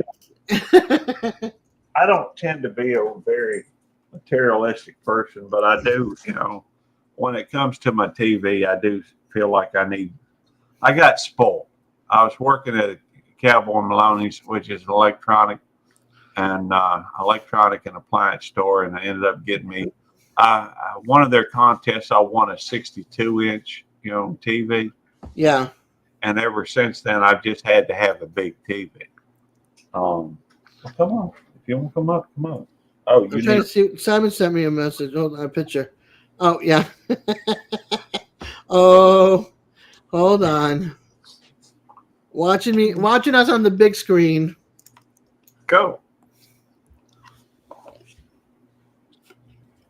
don't tend to be a very materialistic person, but I do, when it comes to my TV, I do feel like I got spoiled. I was working at a Cowboy Maloney's, which is an electronic and appliance store, and I ended up getting me one of their contests. I won a 62-inch, TV, Yeah. and ever since then, I've just had to have a big TV. Come on, if you want to come up, come on. Oh, I'm trying to see. Simon sent me a message. Hold on, a picture. Oh yeah. Oh, hold on. Watching us on the big screen. Go.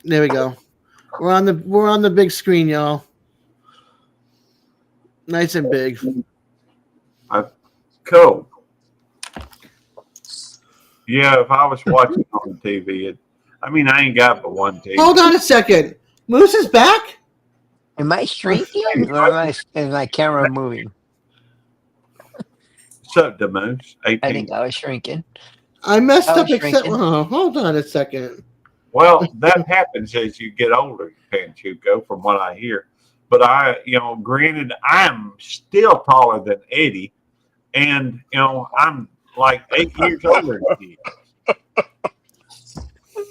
There we go. We're on the big screen, y'all. Nice and big. Cool. Yeah, if I was watching on TV, I ain't got but one TV. Hold on a second. Moose is back? Am I shrinking or is my camera moving? What's up, the Moose? 18. I think I was shrinking. I messed I up. was Except, shrinking. hold on a second. Well, that happens as you get older, Panchuco, from what I hear. But granted, I'm still taller than Eddie, and I'm like 8 years older than he is.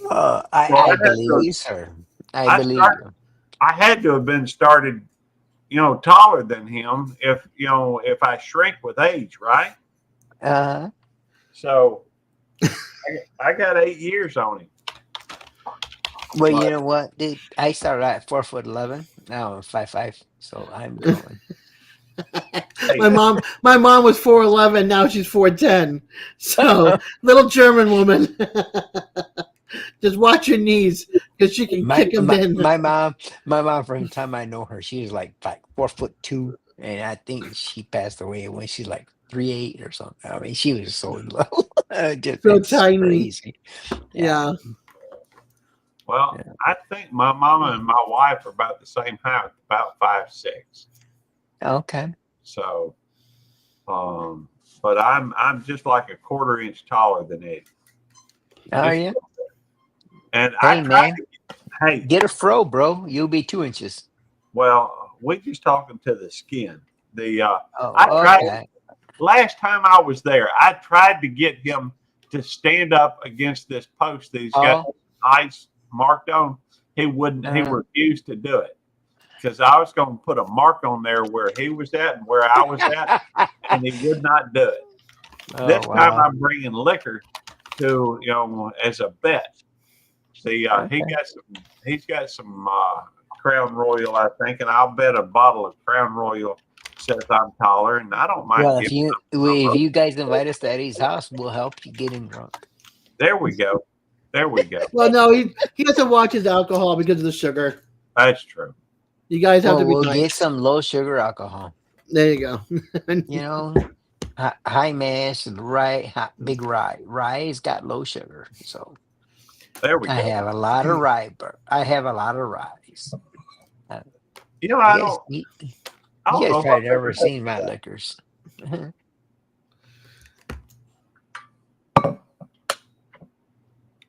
I believe you, sir. I believe you. I had to have been started, taller than him if I shrink with age, right? So I got 8 years on him. Well, you know what, dude? I started at 4'11". Now I'm 5'5", so I'm growing. My mom was 4'11". Now she's 4'10". So little German woman. Just watch your knees because she can kick them in. My mom, from the time I know her, she was like 4'2", and I think she passed away when she's like 3'8" or something. She was so low, so tiny. Crazy. Yeah. Well, yeah. I think my mama and my wife are about the same height, about 5'6". Okay. So, but I'm just like a quarter inch taller than Eddie. Are you? And hey, get a fro, bro. You'll be 2 inches. Well, we just talking to the skin. Last time I was there, I tried to get him to stand up against this post that he's got ice marked on. He wouldn't. He refused to do it because I was going to put a mark on there where he was at and where I was at, and he would not do it. This time I'm bringing liquor to as a bet. See, he's got some Crown Royal, I think, and I'll bet a bottle of Crown Royal says I'm taller, and I don't mind. Well, if you guys invite us to Eddie's house, we'll help you get him drunk. There we go. There we go. Well, no, he doesn't watch his alcohol because of the sugar. That's true. You guys have to be. We'll nice. Get some low sugar alcohol. There you go. High mash, big rye. Rye's got low sugar, so. There we go. I have a lot of rye, but I have a lot of ryes. I don't. You guys probably never seen my liquors.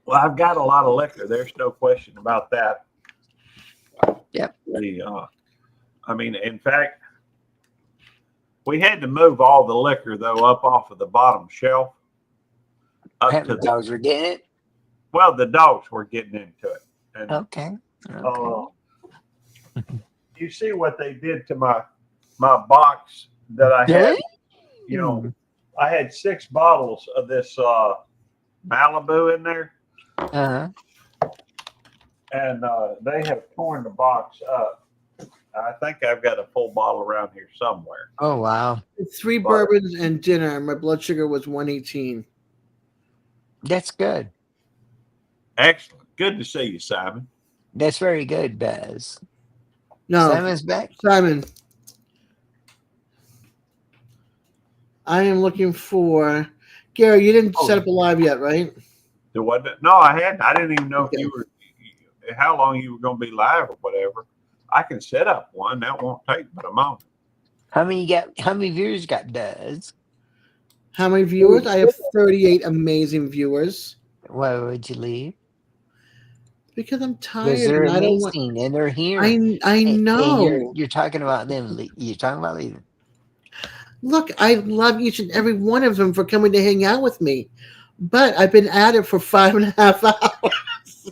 Well, I've got a lot of liquor. There's no question about that. Yep. In fact, we had to move all the liquor though up off of the bottom shelf. The dogs were getting it. Well, the dogs were getting into it. And, okay. You see what they did to my box that I had? I had 6 bottles of this Malibu in there. And they have torn the box up. I think I've got a full bottle around here somewhere. Oh, wow. 3 bourbons and dinner. My blood sugar was 118. That's good. Excellent. Good to see you, Simon. That's very good, Bez. No. Simon's back? Simon. I am looking for... Gary, you didn't set up a live yet, right? No, I hadn't. I didn't even know if how long you were going to be live or whatever. I can set up one. That won't take but a moment. How many viewers you got, Bez? How many viewers? I have 38 amazing viewers. Why would you leave? Because I'm Because tired they're and I don't want. amazing and they're here. I And know. you're talking about them. You're talking about leaving. Look, I love each and every one of them for coming to hang out with me, but I've been at it for 5.5 hours.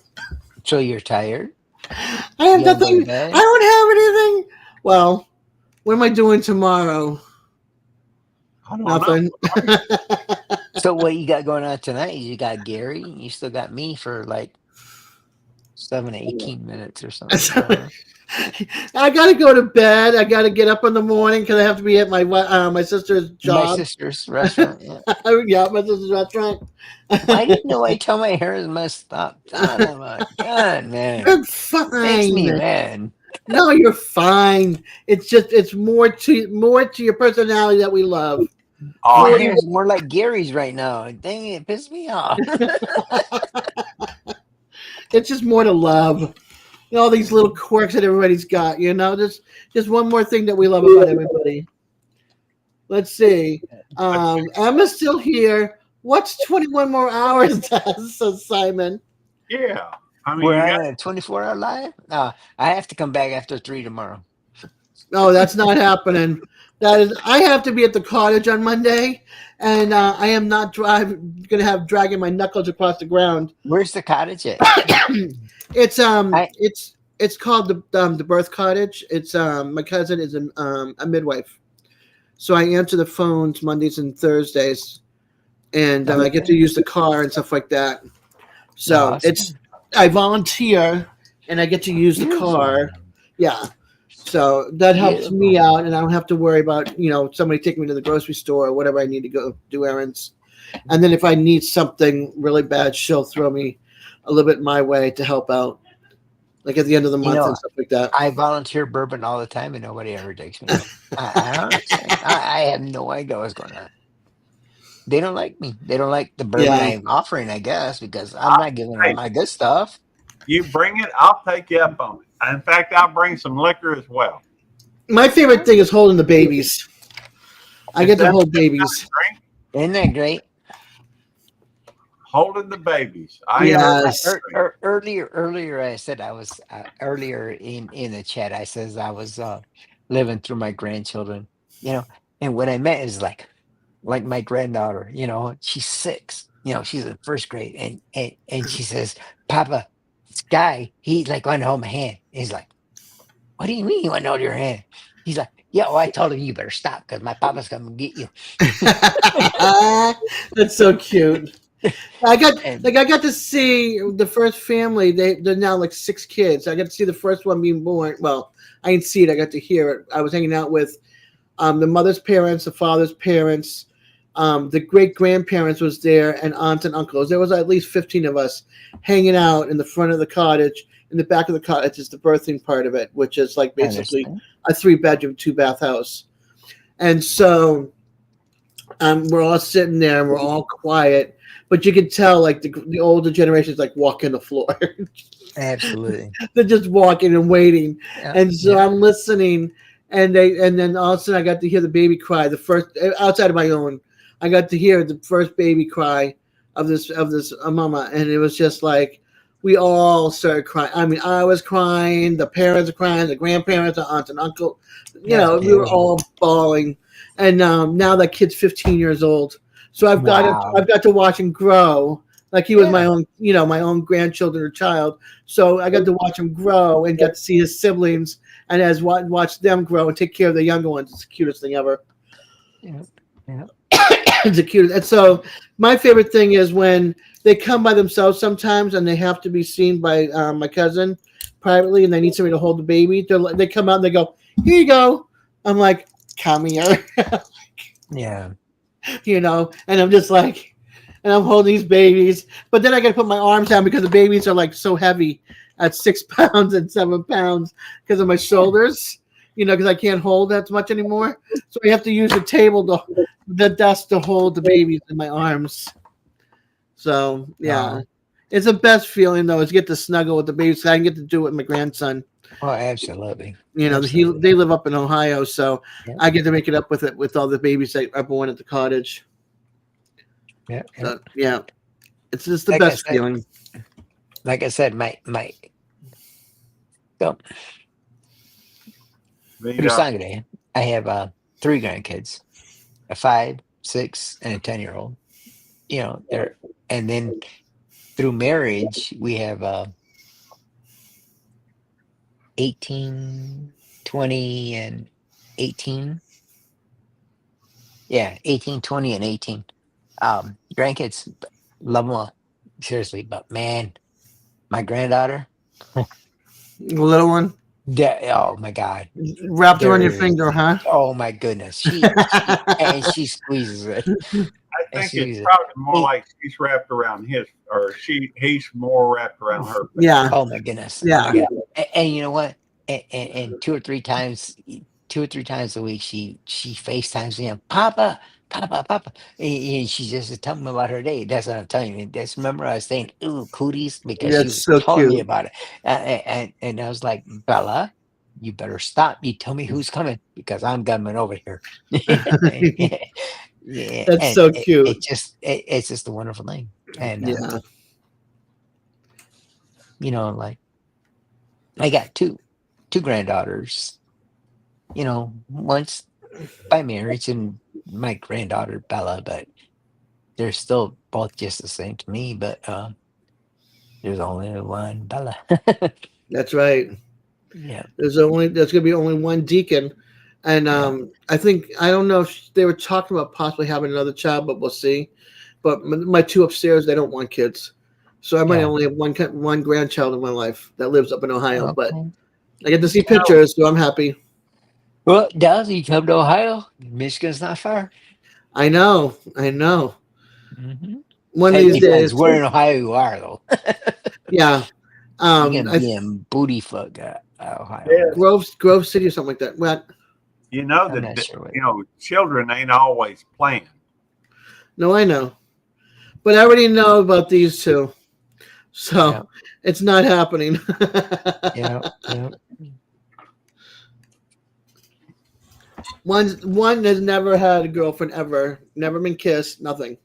So you're tired. I have You gotta go to nothing. bed. I don't have anything. Well, what am I doing tomorrow? I don't Nothing. know. So what you got going on tonight? You got Gary. You still got me for like 7 to 18 minutes or something. I don't know. I gotta go to bed. I gotta get up in the morning because I have to be at my sister's My job. sister's restaurant. Yeah. Yeah, my sister's restaurant. I didn't know I tell my hair is messed up. Son of a gun, man. You're Makes me fine. mad. No, you're fine. It's more to your personality that we love. My Oh, hair is more like Gary's right now. Dang it, pissed me off. It's just more to love. All these little quirks that everybody's got, just one more thing that we love about everybody. Let's see. Emma's still here. What's 21 more hours, says Simon. yeah. I mean, We're you on got, a 24-hour live? I have to come back after 3 tomorrow. No, that's not happening. I have to be at the cottage on Monday, and I am not dragging my knuckles across the ground. Where's the cottage at? It's I it's called the birth cottage. It's my cousin is a midwife, so I answer the phones Mondays and Thursdays, and I get to use the car and stuff like that. So Awesome. I volunteer and I get to use the car. Yeah. So that helps me out, and I don't have to worry about somebody taking me to the grocery store or whatever I need to go do errands. And then if I need something really bad, she'll throw me a little bit my way to help out, like at the end of the month and stuff like that. I volunteer bourbon all the time, and nobody ever takes me. I don't understand. I have no idea what's going on. They don't like me. They don't like the bourbon Yeah. I'm offering, I guess, because I'm not giving them my good stuff. you bring it, I'll take you up on it. In fact, I'll bring some liquor as well. My favorite thing is holding the babies. I get to hold babies. Isn't that great? Holding the babies. Yes. Earlier, I said I was earlier in the chat. I says I was living through my grandchildren, and what I meant is like my granddaughter. She's 6. She's in first grade, and she says, "Papa, this guy, he like want to hold my hand." He's like, "What do you mean you want to hold your hand?" He's like, "Yeah, well, I told him you better stop because my papa's coming to get you." That's so cute. I got to see the first family. They're now like 6 kids. I got to see the first one being born. Well, I didn't see it. I got to hear it. I was hanging out with the mother's parents, the father's parents, the great grandparents was there, and aunts and uncles. There was at least 15 of us hanging out in the front of the cottage. In the back of the cottage is the birthing part of it, which is like basically a 3-bedroom, 2-bath house. And so we're all sitting there and we're all quiet. But you can tell, like the older generations, like walking the floor. Absolutely, they're just walking and waiting. Yeah, and so I'm listening, and then all of a sudden I got to hear the baby cry. The first outside of my own, I got to hear the first baby cry of this mama, and it was just like we all started crying. I mean, I was crying, the parents are crying, the grandparents, the aunts and uncle. We were all bawling. And now that kid's 15 years old. So I've got to watch him grow, like he was my own, my own grandchildren or child. So I got to watch him grow and got to see his siblings and watch them grow and take care of the younger ones. It's the cutest thing ever. Yeah. It's the cutest. And so my favorite thing is when they come by themselves sometimes and they have to be seen by my cousin privately, and they need somebody to hold the baby. They come out and they go, "Here you go." I'm like, "Come here." Yeah. And I'm just like, and I'm holding these babies, but then I got to put my arms down because the babies are like so heavy at 6 pounds and 7 pounds because of my shoulders, because I can't hold that much anymore. So I have to use the desk to hold the babies in my arms. So yeah, it's the best feeling though, is get to snuggle with the babies. So I can get to do it with my grandson. Oh, absolutely. They live up in Ohio, so I get to make it up with it with all the babies that are born at the cottage. Yeah. So, yeah. It's just the best feeling. like I said, my so through The Sangre, I have 3 grandkids, a 5, 6, and a 10-year-old. You know, they're and then through marriage we have 18, 20, and 18. Yeah, 18, 20, and 18. Grandkids, love them all, seriously. But man, my granddaughter, The little one oh my God, wrapped around your there's, finger, huh? oh my goodness, she squeezes it, I and think she it's uses it. probably more Hey, like she's wrapped around his, or he's more wrapped around her. Yeah, oh my goodness, oh yeah. my God, and you know what? And 2 or 3 times a week, she FaceTimes me, Papa, Papa, Papa, and she just telling me about her day. That's what I'm telling you. That's remember I was saying, ooh, cooties, because she That's was so telling me cute. about it, and I was like, Bella, you better stop. You tell me who's coming because I'm coming over here. Yeah, That's and so cute. it's just a wonderful thing, and Yeah. you know, like I got two granddaughters. You know, once by marriage and my granddaughter Bella, but they're still both just the same to me. But there's only one Bella. That's right. Yeah, There's gonna be only one deacon, and yeah. I don't know if they were talking about possibly having another child, but we'll see. But my 2 upstairs, they don't want kids, so I might Yeah. only have one grandchild in my life that lives up in Ohio. But Okay. I get to see You know, pictures, so I'm happy. Well, Dallas, you come to Ohio. Michigan's not far. I know, I know. Hmm. One of It these depends days, where in Ohio you are, though. yeah. You can I be in booty fuck Ohio, yeah, but Grove City or something like that. Well, you know I'm that not sure what. children ain't always planned. no, I know, but I already know about these two, Yeah, so it's not happening. yeah, yeah. One has never had a girlfriend ever, never been kissed, nothing.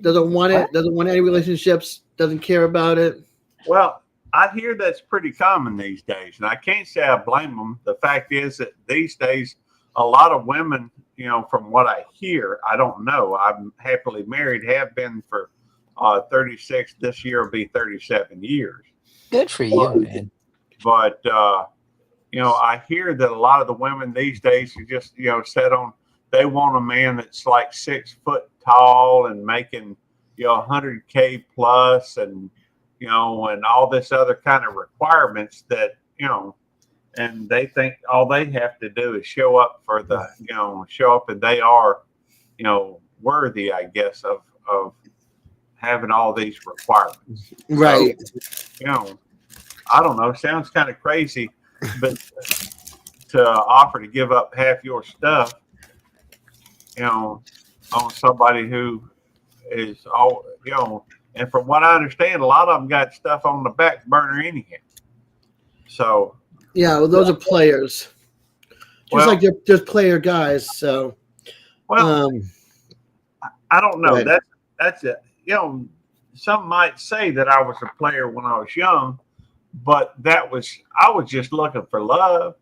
Doesn't want What? it, doesn't want any relationships, doesn't care about it. Well, I hear that's pretty common these days, and I can't say I blame them. The fact is that these days, a lot of women, from what I hear, I don't know. I'm happily married, have been for 36. This year will be 37 years. Good for you, But, man. I hear that a lot of the women these days are just, set on. They want a man that's like 6 foot tall and making, 100K plus, and and all this other kind of requirements that, and they think all they have to do is show up for the, show up, and they are, worthy, I guess, of having all these requirements. Right. So, I don't know, sounds kind of crazy, but to offer to give up half your stuff, on somebody who is all, and from what I understand, a lot of them got stuff on the back burner anyhow. So, Yeah, well, those are players. Just well, like they're just player guys. So, well, I don't know. right. That's it. Some might say that I was a player when I was young, but I was just looking for love,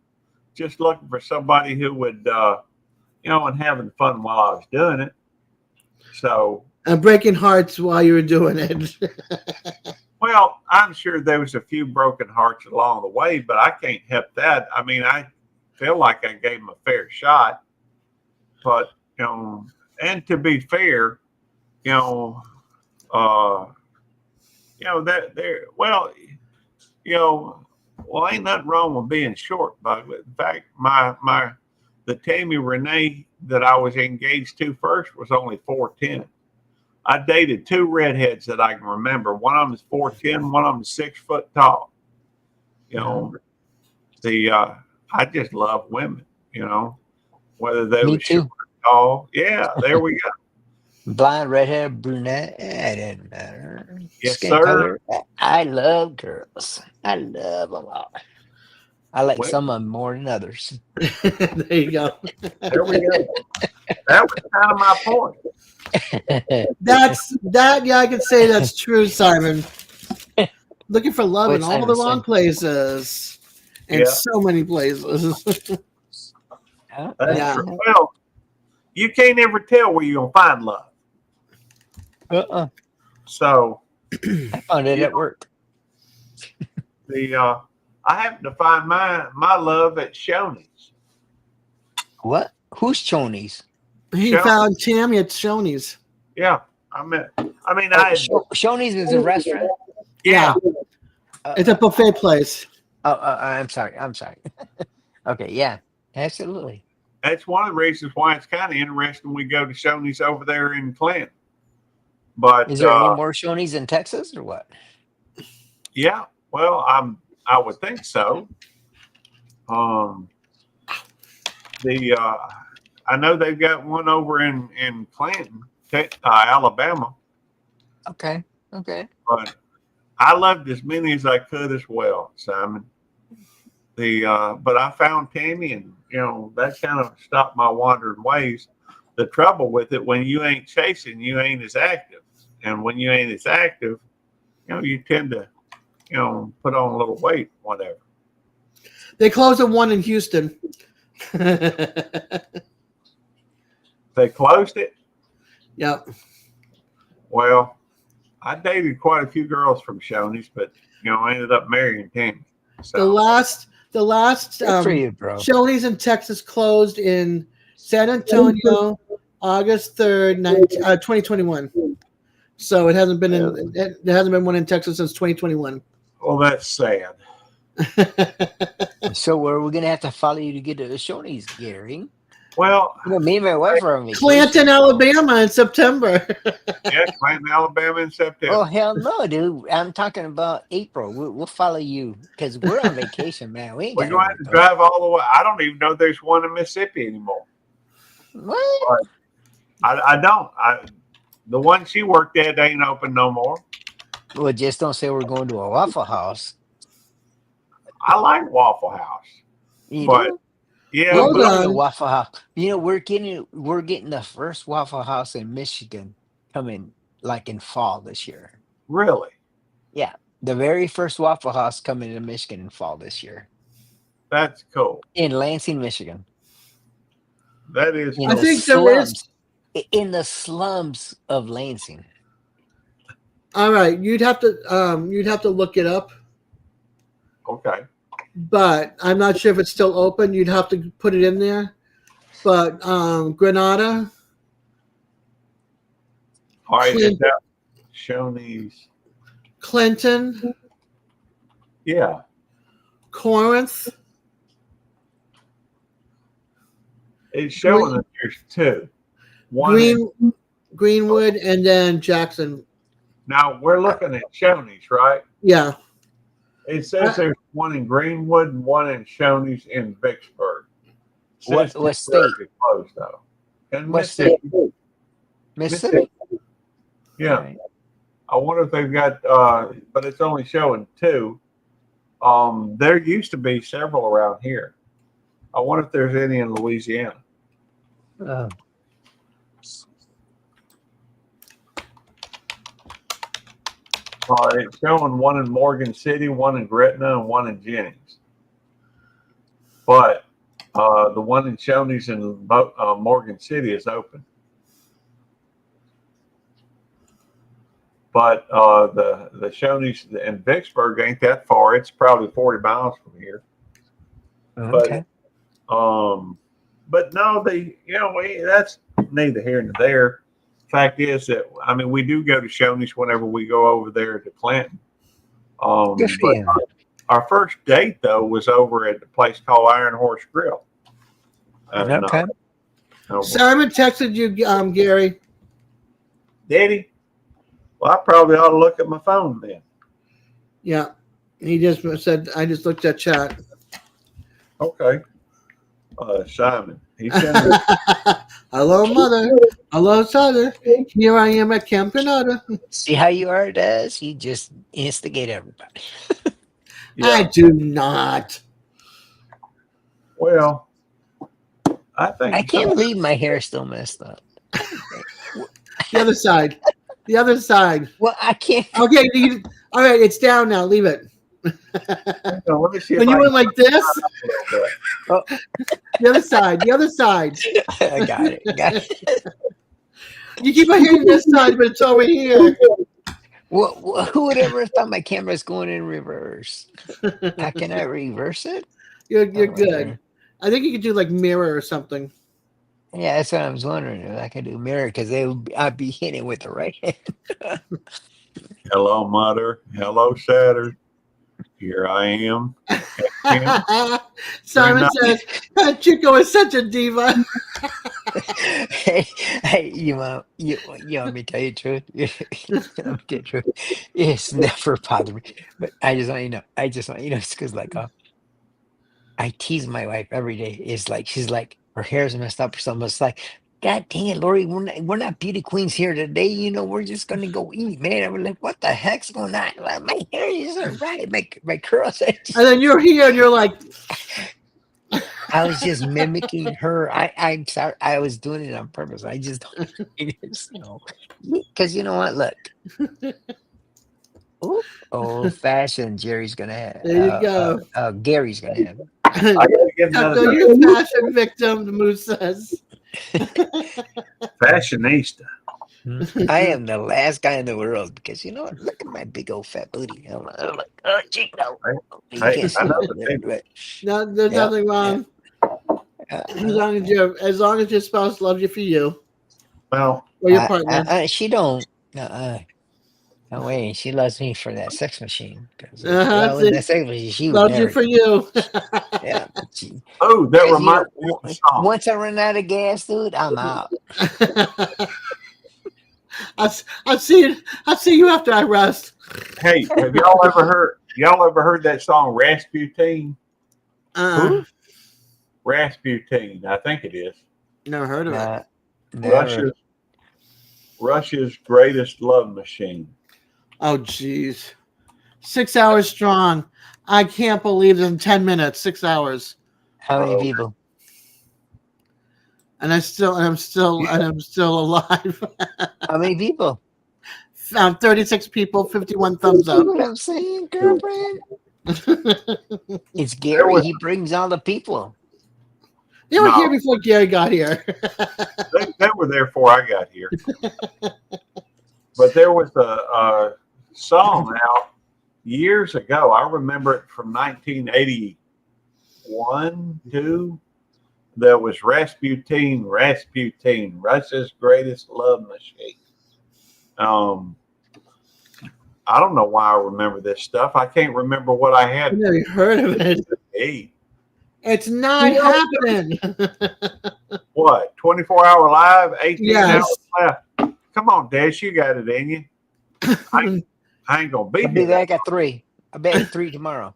just looking for somebody who would, and having fun while I was doing it. So, And breaking hearts while you were doing it. well, I'm sure there was a few broken hearts along the way, but I can't help that. I mean, I feel like I gave them a fair shot, but and to be fair, that there, well, ain't nothing wrong with being short. But in fact, the Tammy Renee that I was engaged to first was only 4'10". I dated 2 redheads that I can remember. One of them is 4'10", one of them is 6 foot tall. I just love women. Whether they Me were short too. or tall. Yeah, there we go. Blonde, redhead, brunette, it didn't matter. Yes, Skin sir. color. I love girls. I love them all. I like Well, some of them more than others. There you go. there we go. That was kind of my point. That's that. Yeah, I could say that's true, Simon. looking for love in What's all the wrong Emerson? places, and Yeah. so many places. Oh, That's Yeah. true. Well, you can't ever tell where you're gonna find love. uh-uh. So I found it you at work. I happen to find my love at Shoney's. What? Who's Chonies? He Shoney's. found Tammy at Shoney's. Yeah, I mean, Oh, Shoney's is a restaurant. yeah. It's a buffet place. I'm sorry. I'm sorry. Okay, yeah, absolutely. That's one of the reasons why it's kind of interesting. We go to Shoney's over there in Clinton, but Is there any more Shoney's in Texas or what? yeah, well, I would think so. I know they've got one over in Clinton, Alabama, Okay. Okay. but I loved as many as I could as well, Simon. But I found Tammy, and that kind of stopped my wandering ways. The trouble with it, when you ain't chasing, you ain't as active, and when you ain't as active, you tend to, put on a little weight, whatever. They closed the one in Houston. They closed it. Yep. Well, I dated quite a few girls from Shoney's, but I ended up marrying Tammy. So The last Good for you, bro. Shoney's in Texas closed in San Antonio, August 3rd, 2021. So it hasn't been there hasn't been one in Texas since 2021. well, that's sad. So where we're gonna have to follow you to get to the Shoney's, Gary? Well, Me and my wife are on vacation. Clanton, Alabama in September. yeah, Clinton, Alabama in September. Oh hell no, dude! I'm talking about April. We'll follow you because we're on vacation, man. We ain't We're got going to nowhere have to go. drive all the way. I don't even know there's one in Mississippi anymore. What? I don't. The one she worked at ain't open no more. Well, just don't say we're going to a Waffle House. I like Waffle House, You but know? yeah, Hold We're but getting a on. Waffle House. We're getting the first Waffle House in Michigan coming like in fall this year. really, Yeah, the very first Waffle House coming to Michigan in fall this year that's cool. in Lansing, Michigan. That is In I cool. the think there is. slums, in the slums of Lansing. All right, you'd have to look it up, Okay. but I'm not sure if it's still open. You'd have to put it in there. But Grenada, All right. Clinton. Is that Shoney's? Clinton, Yeah. Corinth, It's showing that there's two. One is, Greenwood, and then Jackson. now we're looking at Shoney's, right? Yeah. It says there's one in Greenwood and one in Shoney's in Vicksburg. What Says state? temporarily closed though. In What state? Mississippi. Mississippi. Yeah. All right. I wonder if they've got, but it's only showing two. There used to be several around here. I wonder if there's any in Louisiana. Oh. It's showing one in Morgan City, one in Gretna, and one in Jennings. But the one in Shoney's in Morgan City is open. But the Shoney's in Vicksburg ain't that far. It's probably 40 miles from here. Okay. But no, that's neither here nor there. Fact is that we do go to Shoney's whenever we go over there to Clinton. Good for But you. our first date though was over at the place called Iron Horse Grill. Okay. Simon texted you, Gary. Did he? Well, I probably ought to look at my phone then. Yeah. He just said, I just looked at chat. Okay. Simon. He sent me. Hello, mother. Hello, father. Here I am at Camp Grenada. See how you are, Des? You just instigate everybody. I do not. Well, I think I can't believe my hair is still messed up. The other side. The other side. Well, I can't. Okay. All right. It's down now. Leave it. Let me see if When I you can went like this, a little bit. Oh, the other side. The other side. I got it. Got it. You keep on hitting this side, but it's over here. Well, who would ever thought my camera's going in reverse? How can I reverse it? You're Oh, good. there. I think you could do like mirror or something. Yeah, that's what I was wondering if I could do mirror because I'd be hitting it with the right hand. Hello, Mother. Hello, Saturn. Here I am. Simon says, Chico is such a diva. Hey, you want me to tell you the truth? You want me to tell you the truth? It's never bothered me, but I just want you to know. It's because like I tease my wife every day. It's like she's like her hair's messed up or something. It's like, God dang it, Lori, we're not beauty queens here today. We're just gonna go eat, man. I'm like, what the heck's going on? Like, my hair isn't right. My curls. And then you're here and you're like, I was just mimicking her. I'm sorry. I was doing it on purpose. I just don't because you know what? Look. Ooh, old fashioned Jerry's gonna have. there you go. Gary's gonna have. I gotta get So another you're a fashion victim, the moose says. fashionista. I am the last guy in the world because you know what? Look at my big old fat booty. I'm like, oh, gee, no. You Hey, can't see I know it, the thing. but No, there's Yeah, nothing wrong. As long as your spouse loves you for you Well, or your partner. she don't. No way. She loves me for that sex machine. Because See? that sex machine, she would Loves you never. for you. Yeah. oh, that 'Cause, you know, reminds me of a song. once I run out of gas, dude, I'm out. I'll see you after I rest. Hey, have y'all ever heard that song Rasputin? Rasputin, I think it is. Never heard of it. Never. Russia's greatest love machine. Oh, geez. 6 hours strong. I can't believe it in 10 minutes, 6 hours. How many people? And I'm still alive. How many people? 36 people, 51 thumbs See up. what I'm saying, girlfriend? It's Gary. He brings all the people. They were No. here before Gary got here. They were there before I got here. But there was a song out years ago. I remember it from 1981, 2. That was Rasputin, Russia's greatest love machine. I don't know why I remember this stuff. I can't remember what I I had. never heard of it. Eat. It's not happening. What? 24-hour live, 18 Yes. hours left. Come on, Dash, you got it in you. I ain't gonna be I'll be here. back at 3. I'll be at 3 tomorrow.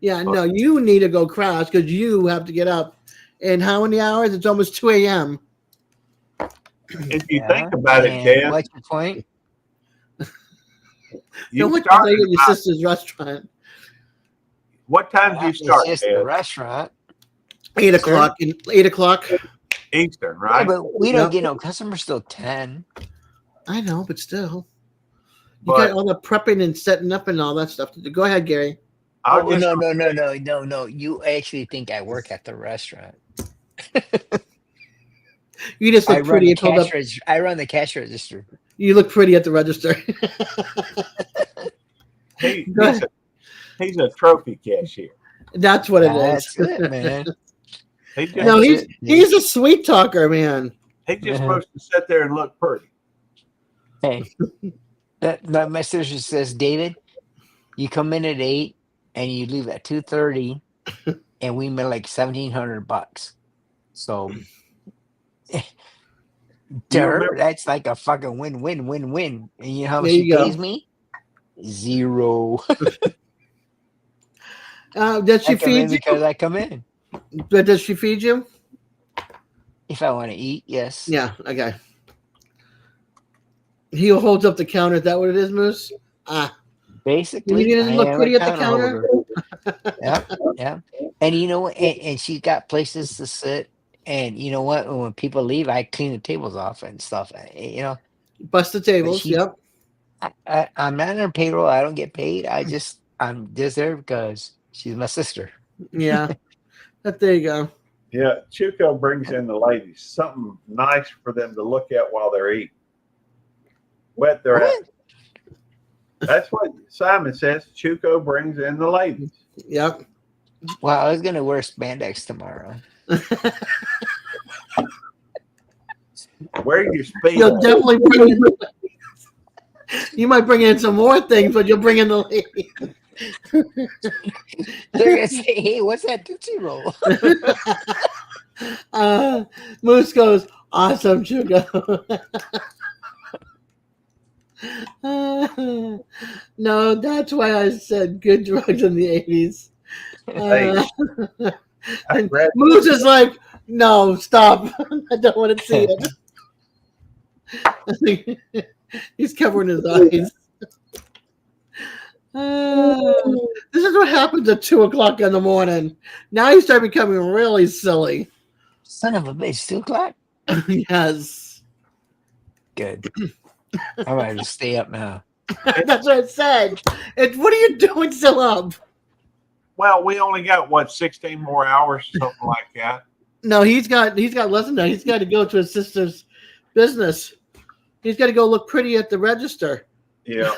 Yeah, no, you need to go crash because you have to get up. In how many hours? It's almost 2 a.m. If you think about it, and Dad, what's your point? you Don't started late at your about- sister's restaurant. what time do you start, It's just a Dad? restaurant. 8 o'clock. 8 o'clock. Eastern, Yeah, right? but we don't Yep. get no customers till 10. I know, but still. You But got all the prepping and setting up and all that stuff to do. Go ahead, Gary. I'll just No. You actually think I work at the restaurant. You just look pretty. I run the cash register. You look pretty at the register. he's a trophy cashier. That's what it That's is. it, man. He just, No, he's a sweet talker, man. he's just supposed to sit there and look pretty. Hey, that my sister says, David, you come in at 8 and you leave at 2:30, and we made like $1,700. So, that's like a fucking win. And you know how much There she you go. pays me? 0. Does she I come in feed you? because I come in. But does she feed you? If I want to eat, yes. Yeah. Okay. He holds up the counter. Is that what it is, Moose? Basically, You didn't look I am pretty a at the counter. Yeah. And you know what? And she's got places to sit. And you know what? When people leave, I clean the tables off and stuff. You know, Bust the tables. she- Yep. I'm not on her payroll. I don't get paid. I'm just there because she's my sister. Yeah. But there you go. Yeah, Chuco brings in the ladies something nice for them to look at while they're eating. Wet their What? ass. That's what Simon says. Chuco brings in the ladies. Yep. Well, I was gonna wear spandex tomorrow. Where you speed You'll at? definitely bring in. You might bring in some more things, but you'll bring in the lady. They're gonna say, "Hey, what's that Tootsie Roll?" Moose goes, awesome, Chugo. No, that's why I said good drugs in the 80s. Hey, And Moose is like, no, stop. I don't want to see it. He's covering his eyes. This is what happens at 2:00 in the morning. Now you start becoming really silly. Son of a bitch, 2:00. Yes. Good. I'm ready to stay up now. That's what I said. What are you doing still up? well, we only got what 16 more hours, something like that. No, he's got less than that. He's got to go to his sister's business. He's got to go look pretty at the register. Yeah.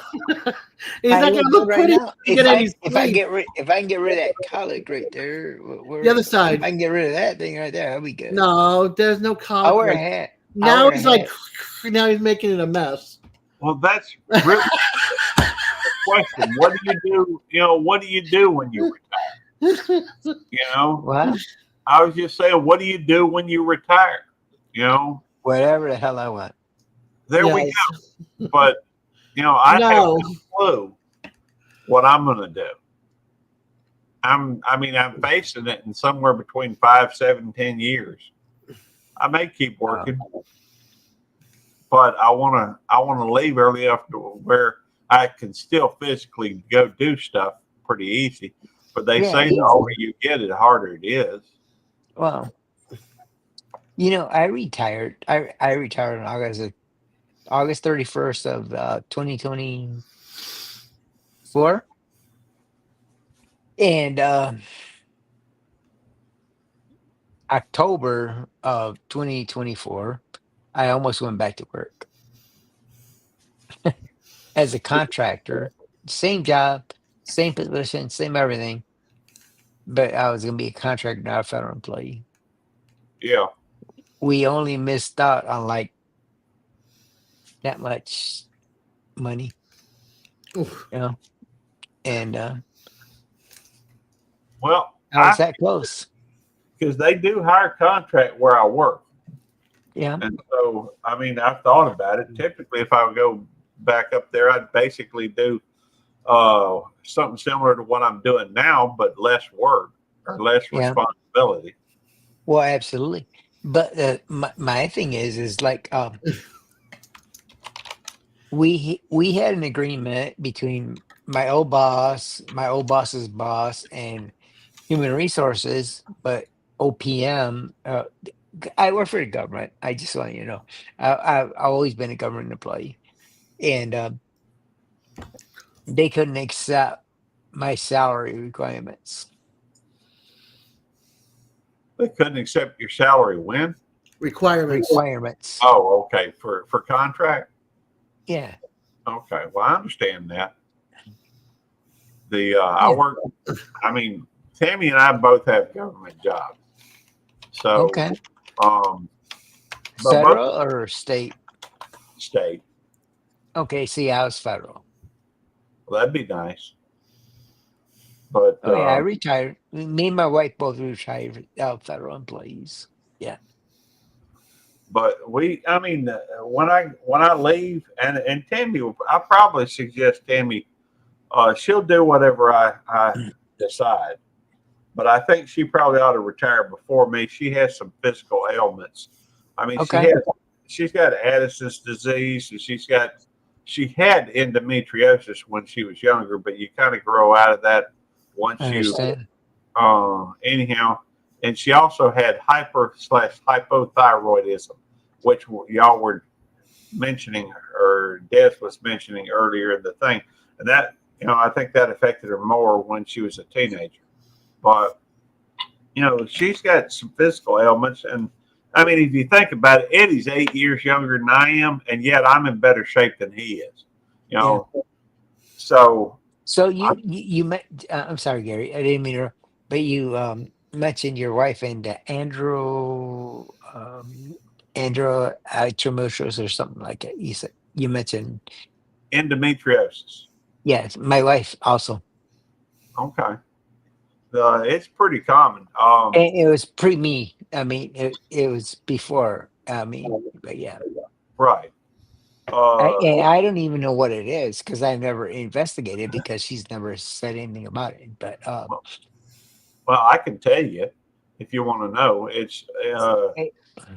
He's not going to look pretty. If I can get rid of that colic right there, The other side. If I can get rid of that thing right there, I'll be good. No, there's no I'll collar. wear a hat. Now he's like, now he's making it a mess. Well, that's really the question. What do you do? What do you do when you retire? What? I was just saying, what do you do when you retire? Whatever the hell I want. There we go. But I have no clue what I'm going to do. I'm facing it in somewhere between 5, 7, 10 years. I may keep working, but I want to leave early enough to where I can still physically go do stuff pretty easy. But they say the older you get, the harder it is. Well, I retired. I retired on August 31st of 2024, and October of 2024, I almost went back to work as a contractor. Same job, same position, same everything, but I was going to be a contractor, not a federal employee. Yeah. We only missed out on like that much money, and well, I was that close because they do hire contract where I work. Yeah. And so, I've thought about it. Typically, if I would go back up there, I'd basically do something similar to what I'm doing now, but less work or less responsibility. Well, absolutely. But my thing is like we had an agreement between my old boss's boss, and human resources, but OPM. I work for the government. I just want you to know, I've always been a government employee, and they couldn't accept my salary requirements. They couldn't accept your salary when? Requirements. Oh, okay. For contract? Yeah. Okay. Well, I understand that. I work, Tammy and I both have government jobs. So, okay. Federal or state? State. Okay. See, I was federal. Well, that'd be nice. But I retired. Me and my wife both retired federal employees. Yeah. But when I leave, and Tammy, I probably suggest Tammy, she'll do whatever I decide. But I think she probably ought to retire before me. She has some physical ailments. She's got Addison's disease, and she had endometriosis when she was younger, but you kind of grow out of that once anyhow. And she also had hyper/hypothyroidism, which y'all were mentioning, or Death was mentioning earlier in the thing, and that, I think that affected her more when she was a teenager. But she's got some physical ailments, and I mean, if you think about it, Eddie's 8 years younger than I am, and yet I'm in better shape than he is. So So you met. I'm sorry, Gary. I didn't mean to. But you mentioned your wife and andrometriosis or something like that. You mentioned. endometriosis. Yes, my wife also. Okay. It's pretty common. And it was pre me. I mean, it was before. I mean, but yeah. Right. And I don't even know what it is because I've never investigated because she's never said anything about it. But Well, I can tell you if you want to know. It's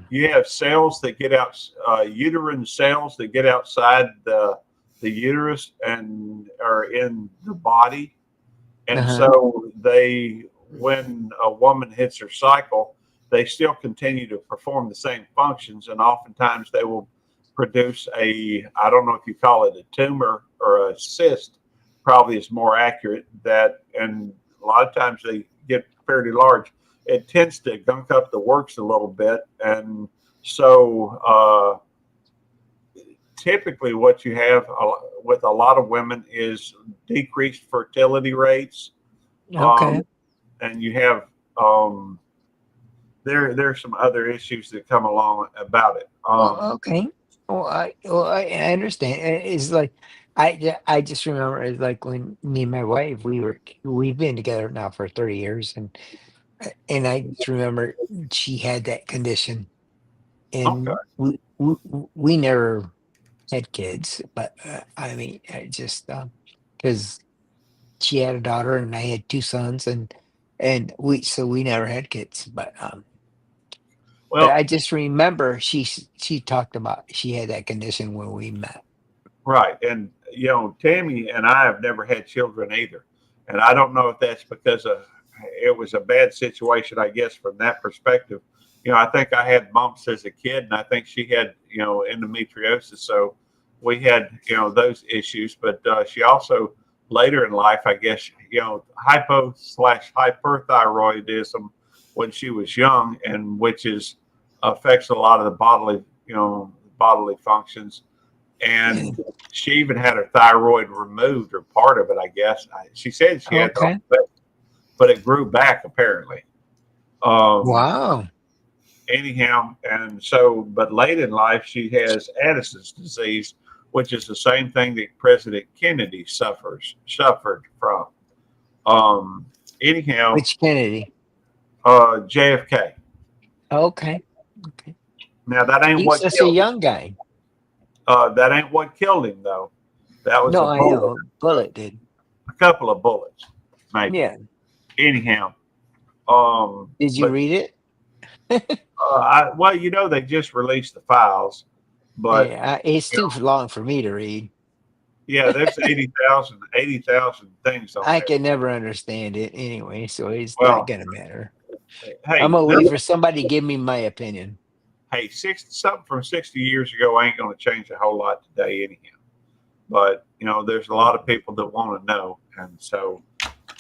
you have cells that get out, uterine cells that get outside the uterus and are in the body, and so when a woman hits her cycle, they still continue to perform the same functions, and oftentimes they will produce I don't know if you call it a tumor or a cyst, probably is more accurate, and a lot of times they get fairly large. It tends to gunk up the works a little bit, and so typically what you have with a lot of women is decreased fertility rates. okay. And you have there's some other issues that come along about it. Okay. I understand. It's like I just remember it's like when me and my wife we've been together now for 30 years, and I just remember she had that condition, Okay. and we never had kids, but I mean, I just because she had a daughter and I had two sons, and we never had kids, but I Well, just remember she talked about she had that condition when we met. right. And, Tammy and I have never had children either. And I don't know if that's because it was a bad situation, I guess, from that perspective. I think I had bumps as a kid, and I think she had, endometriosis. So we had, those issues. But she also, later in life, I guess, hypo/hyperthyroidism when she was young, and which affects a lot of the bodily functions. And she even had her thyroid removed, or part of it, I guess. She said she had, Okay. but it grew back apparently. Wow. Anyhow, and so, but late in life, she has Addison's disease, which is the same thing that President Kennedy suffered from. Anyhow, Which Kennedy? JFK. Okay. Okay. Now that ain't He was what such a killed him. young guy. That ain't what killed him, though. That was No, a I bullet. know. Bullet did. A couple of bullets, maybe. Yeah. Anyhow, Did you but read it? well, they just released the files, but Yeah, it's too long for me to read. yeah, there's 80,000 things on I there. can never understand it anyway, so it's not Well, gonna matter. hey, I'm gonna wait for somebody to give me my opinion. hey, something from 60 years ago ain't going to change a whole lot today, anyhow. But there's a lot of people that want to know, and so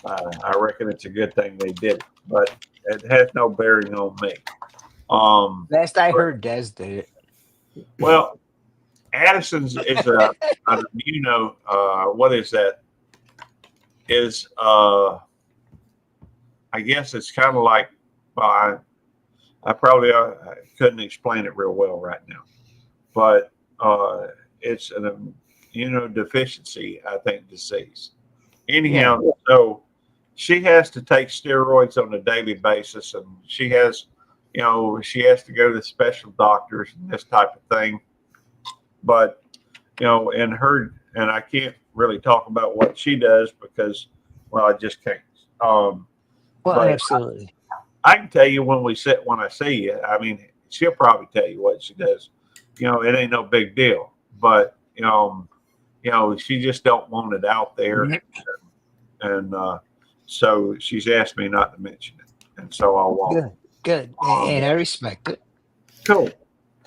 I reckon it's a good thing they did it. But it has no bearing on me. Last I heard, Des did it. Well, Addison's is an what is that? Is I guess it's kind of like, well, I probably I couldn't explain it real well right now, but it's an immunodeficiency, I think, disease. Anyhow, so she has to take steroids on a daily basis, and she has to go to special doctors and this type of thing. But and I can't really talk about what she does because, well, I just can't. Well, but absolutely. I can tell you when I see you. I mean, she'll probably tell you what she does. It ain't no big deal, but she just don't want it out there, and so she's asked me not to mention it, and so I won't. Good. And I respect it. Cool.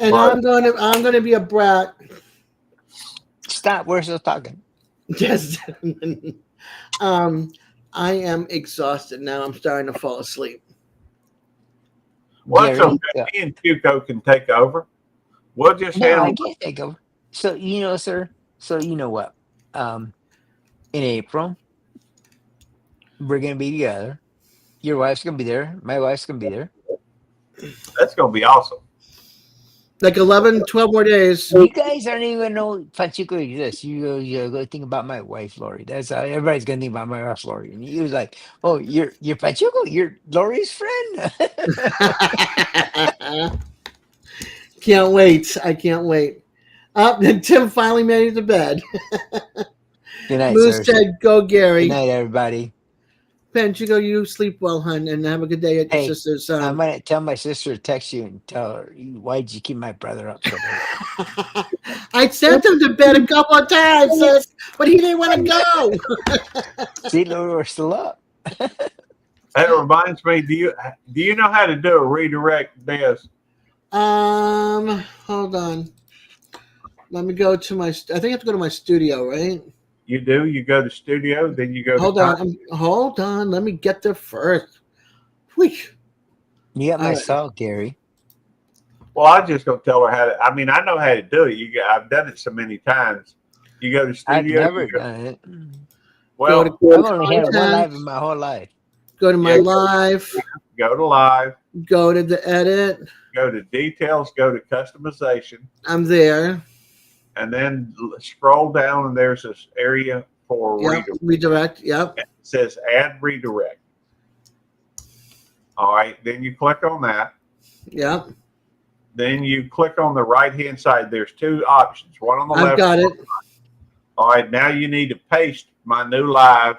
And But- I'm gonna be a brat. Stop. We're still talking. Yes. I am exhausted now. I'm starting to fall asleep. Well, it's Gary, okay. Me and Cuco can take over. We'll just no, I handle. can't take over. So sir. So you know what? In April, we're gonna be together. Your wife's gonna be there. My wife's gonna be there. That's gonna be awesome. Like 11, 12 more days. You guys aren't even gonna know Pachico exists. You go think about my wife, Lori. That's how everybody's gonna think about my wife, Lori. And he was like, "Oh, you're Pachico. You're Lori's friend." Can't wait. I can't wait. And Tim finally made it to bed. Good night, Moose sir. said, "Go, Gary." Good night, everybody. Panchico, you sleep well, hun, and have a good day at your Hey, sister's. I'm gonna tell my sister to text you and tell her, "Why'd you keep my brother up so late?" I sent him to bed a couple of times, sis, but he didn't want to go. See, Lori, we're still up. That reminds me. Do you know how to do a redirect, Des? Hold on. Let me go to my. I think I have to go to my studio, right? You do. You go to studio, then you go. Hold to on. Hold on. Let me get there first. Whew. You got my All right. salt, Gary. Well, I'm just gonna tell her how to. I mean, I know how to do it. I've done it so many times. You go to I've studio. never done it. Well, Go to I've only had one content. live in my whole life. Go to my Yeah. live. go to live. Go to the edit. Go to details. Go to customization, I'm there. and then scroll down, and there's this area for Yep. redirect. Redirect. Yep. It says add redirect. All right. Then you click on that. Yep. Then you click on the right hand side. There's two options. One on the I've left. got it. All right. Now you need to paste my new live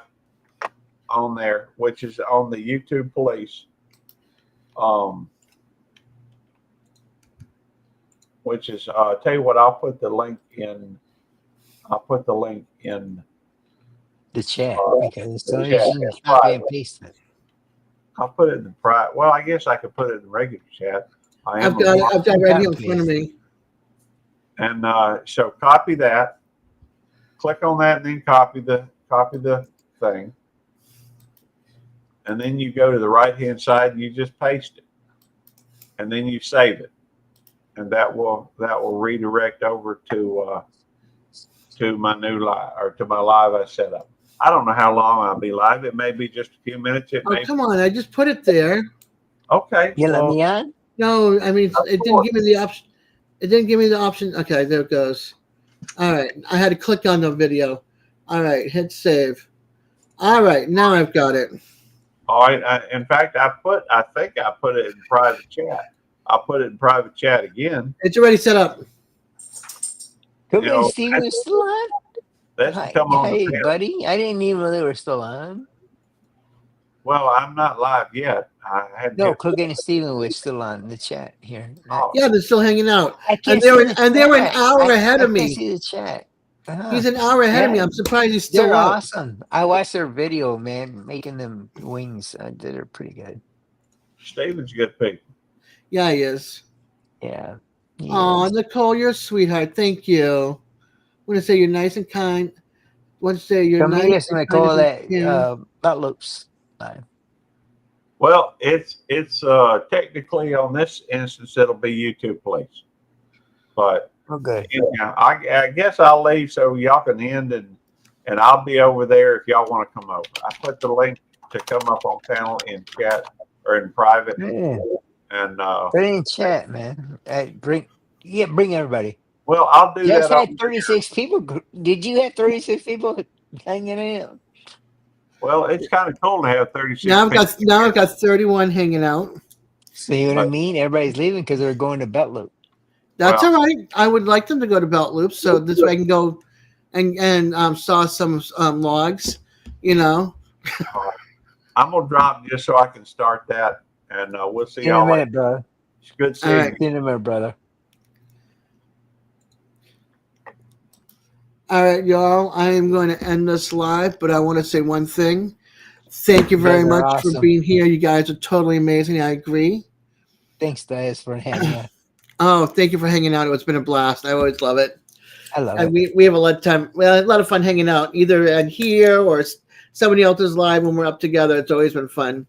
on there, which is on the YouTube Police. Which is tell you what, I'll put the link in. I'll put the link in The chat because it's so the easy chat. to copy and paste it. I'll put it in the private. Well, I guess I could put it in the regular chat. I've got it. I've got it right here in front of me. And so copy that. Click on that, and then copy the thing. And then you go to the right hand side, and you just paste it, and then you save it, and that will redirect over to my new live, or to my live I set up. I don't know how long I'll be live. It may be just a few minutes. It Oh, may. come on. I just put it there. Okay. You let well, me on? No, I mean, it didn't give me the option. It didn't give me the option. Okay, there it goes. All right. I had to click on the video. All right. Hit save. All right. Now I've got it. All right. In fact, I think I put it in private chat. I'll put it in private chat again. It's already set up. Could You know, Steven is still on? That's Hi, come on. hey, the panel. buddy. I didn't even know they were still on. Well, I'm not live yet. I had No, to. Cookie and Steven was still on the chat here. Oh, Yeah, they're still hanging out. I And can't they see were the and they were an chat. hour ahead I of can't me. see the chat. He's an hour ahead of me. Yeah. I'm surprised he's still They're up. awesome. I watched their video, man, making them wings. They're pretty good. Steven's good people. Yeah, he is. Yeah. he Oh, is. Nicole, you're a sweetheart. Thank you. I want to say you're nice and kind. I want to say you're Come meet nice us, and Nicole, kind. at Butt Loops live. Well, it's technically on this instance it'll be YouTube Police, but Okay. yeah, I guess I'll leave so y'all can end and I'll be over there if y'all want to come over. I put the link to come up on panel in chat or in private, Yeah. and Put it in chat, man. Bring everybody. well, I'll do Just that. had 36 people. Did you have 36 people hanging in? Well, it's kind of cool to have 36. Now I've people. got 31 hanging out. See what I But- mean? Everybody's leaving because they're going to Butt Loop. That's Well- all right. I would like them to go to Belt Loop so this way I can go and saw some logs. You know. I'm gonna drop just so I can start that, and we'll see In a y'all later. minute, brother. It's good seeing All right. you. In a minute, brother. All right, y'all. I am going to end this live, but I want to say one thing. Thank you very You guys are much for awesome. being here. You guys are totally amazing. I agree. Thanks, Diaz, for having me. Oh, thank you for hanging out. It's been a blast. I always love it. I love And it. we have a lot of time, well, a lot of fun hanging out, either in here or somebody else's live when we're up together. It's always been fun.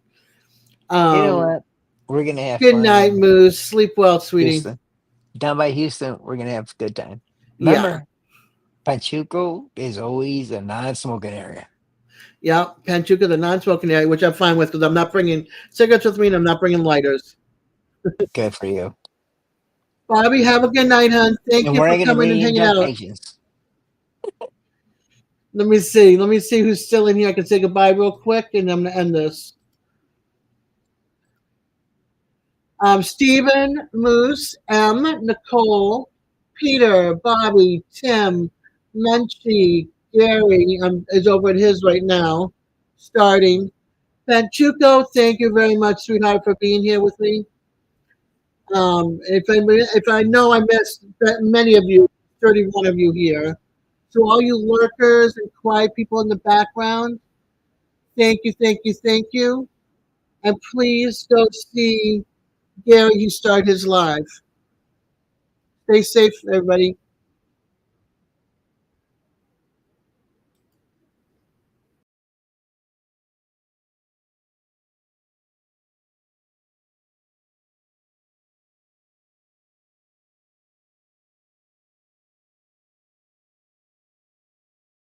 You know what? We're gonna have Good fun night, in Moose. Sleep well, sweetie. Houston. Down by Houston, we're gonna have a good time. Yeah. Remember, Pachuco is always a non-smoking area. Yeah, Panchuca, the non-smoking area, which I'm fine with because I'm not bringing cigarettes with me and I'm not bringing lighters. Good for you. Bobby, have a good night, hon. Thank And you we're for not gonna coming bring and in hanging drug out. patients. Let me see. Let me see who's still in here. I can say goodbye real quick, and I'm going to end this. Stephen, Moose, M, Nicole, Peter, Bobby, Tim, Munchie, Gary is over at his right now, starting. Panchuco, thank you very much, sweetheart, for being here with me. If I know I missed many of you, 31 of you here. To all you lurkers and quiet people in the background, thank you, thank you, thank you. And please go see Gary, he started his live. Stay safe, everybody.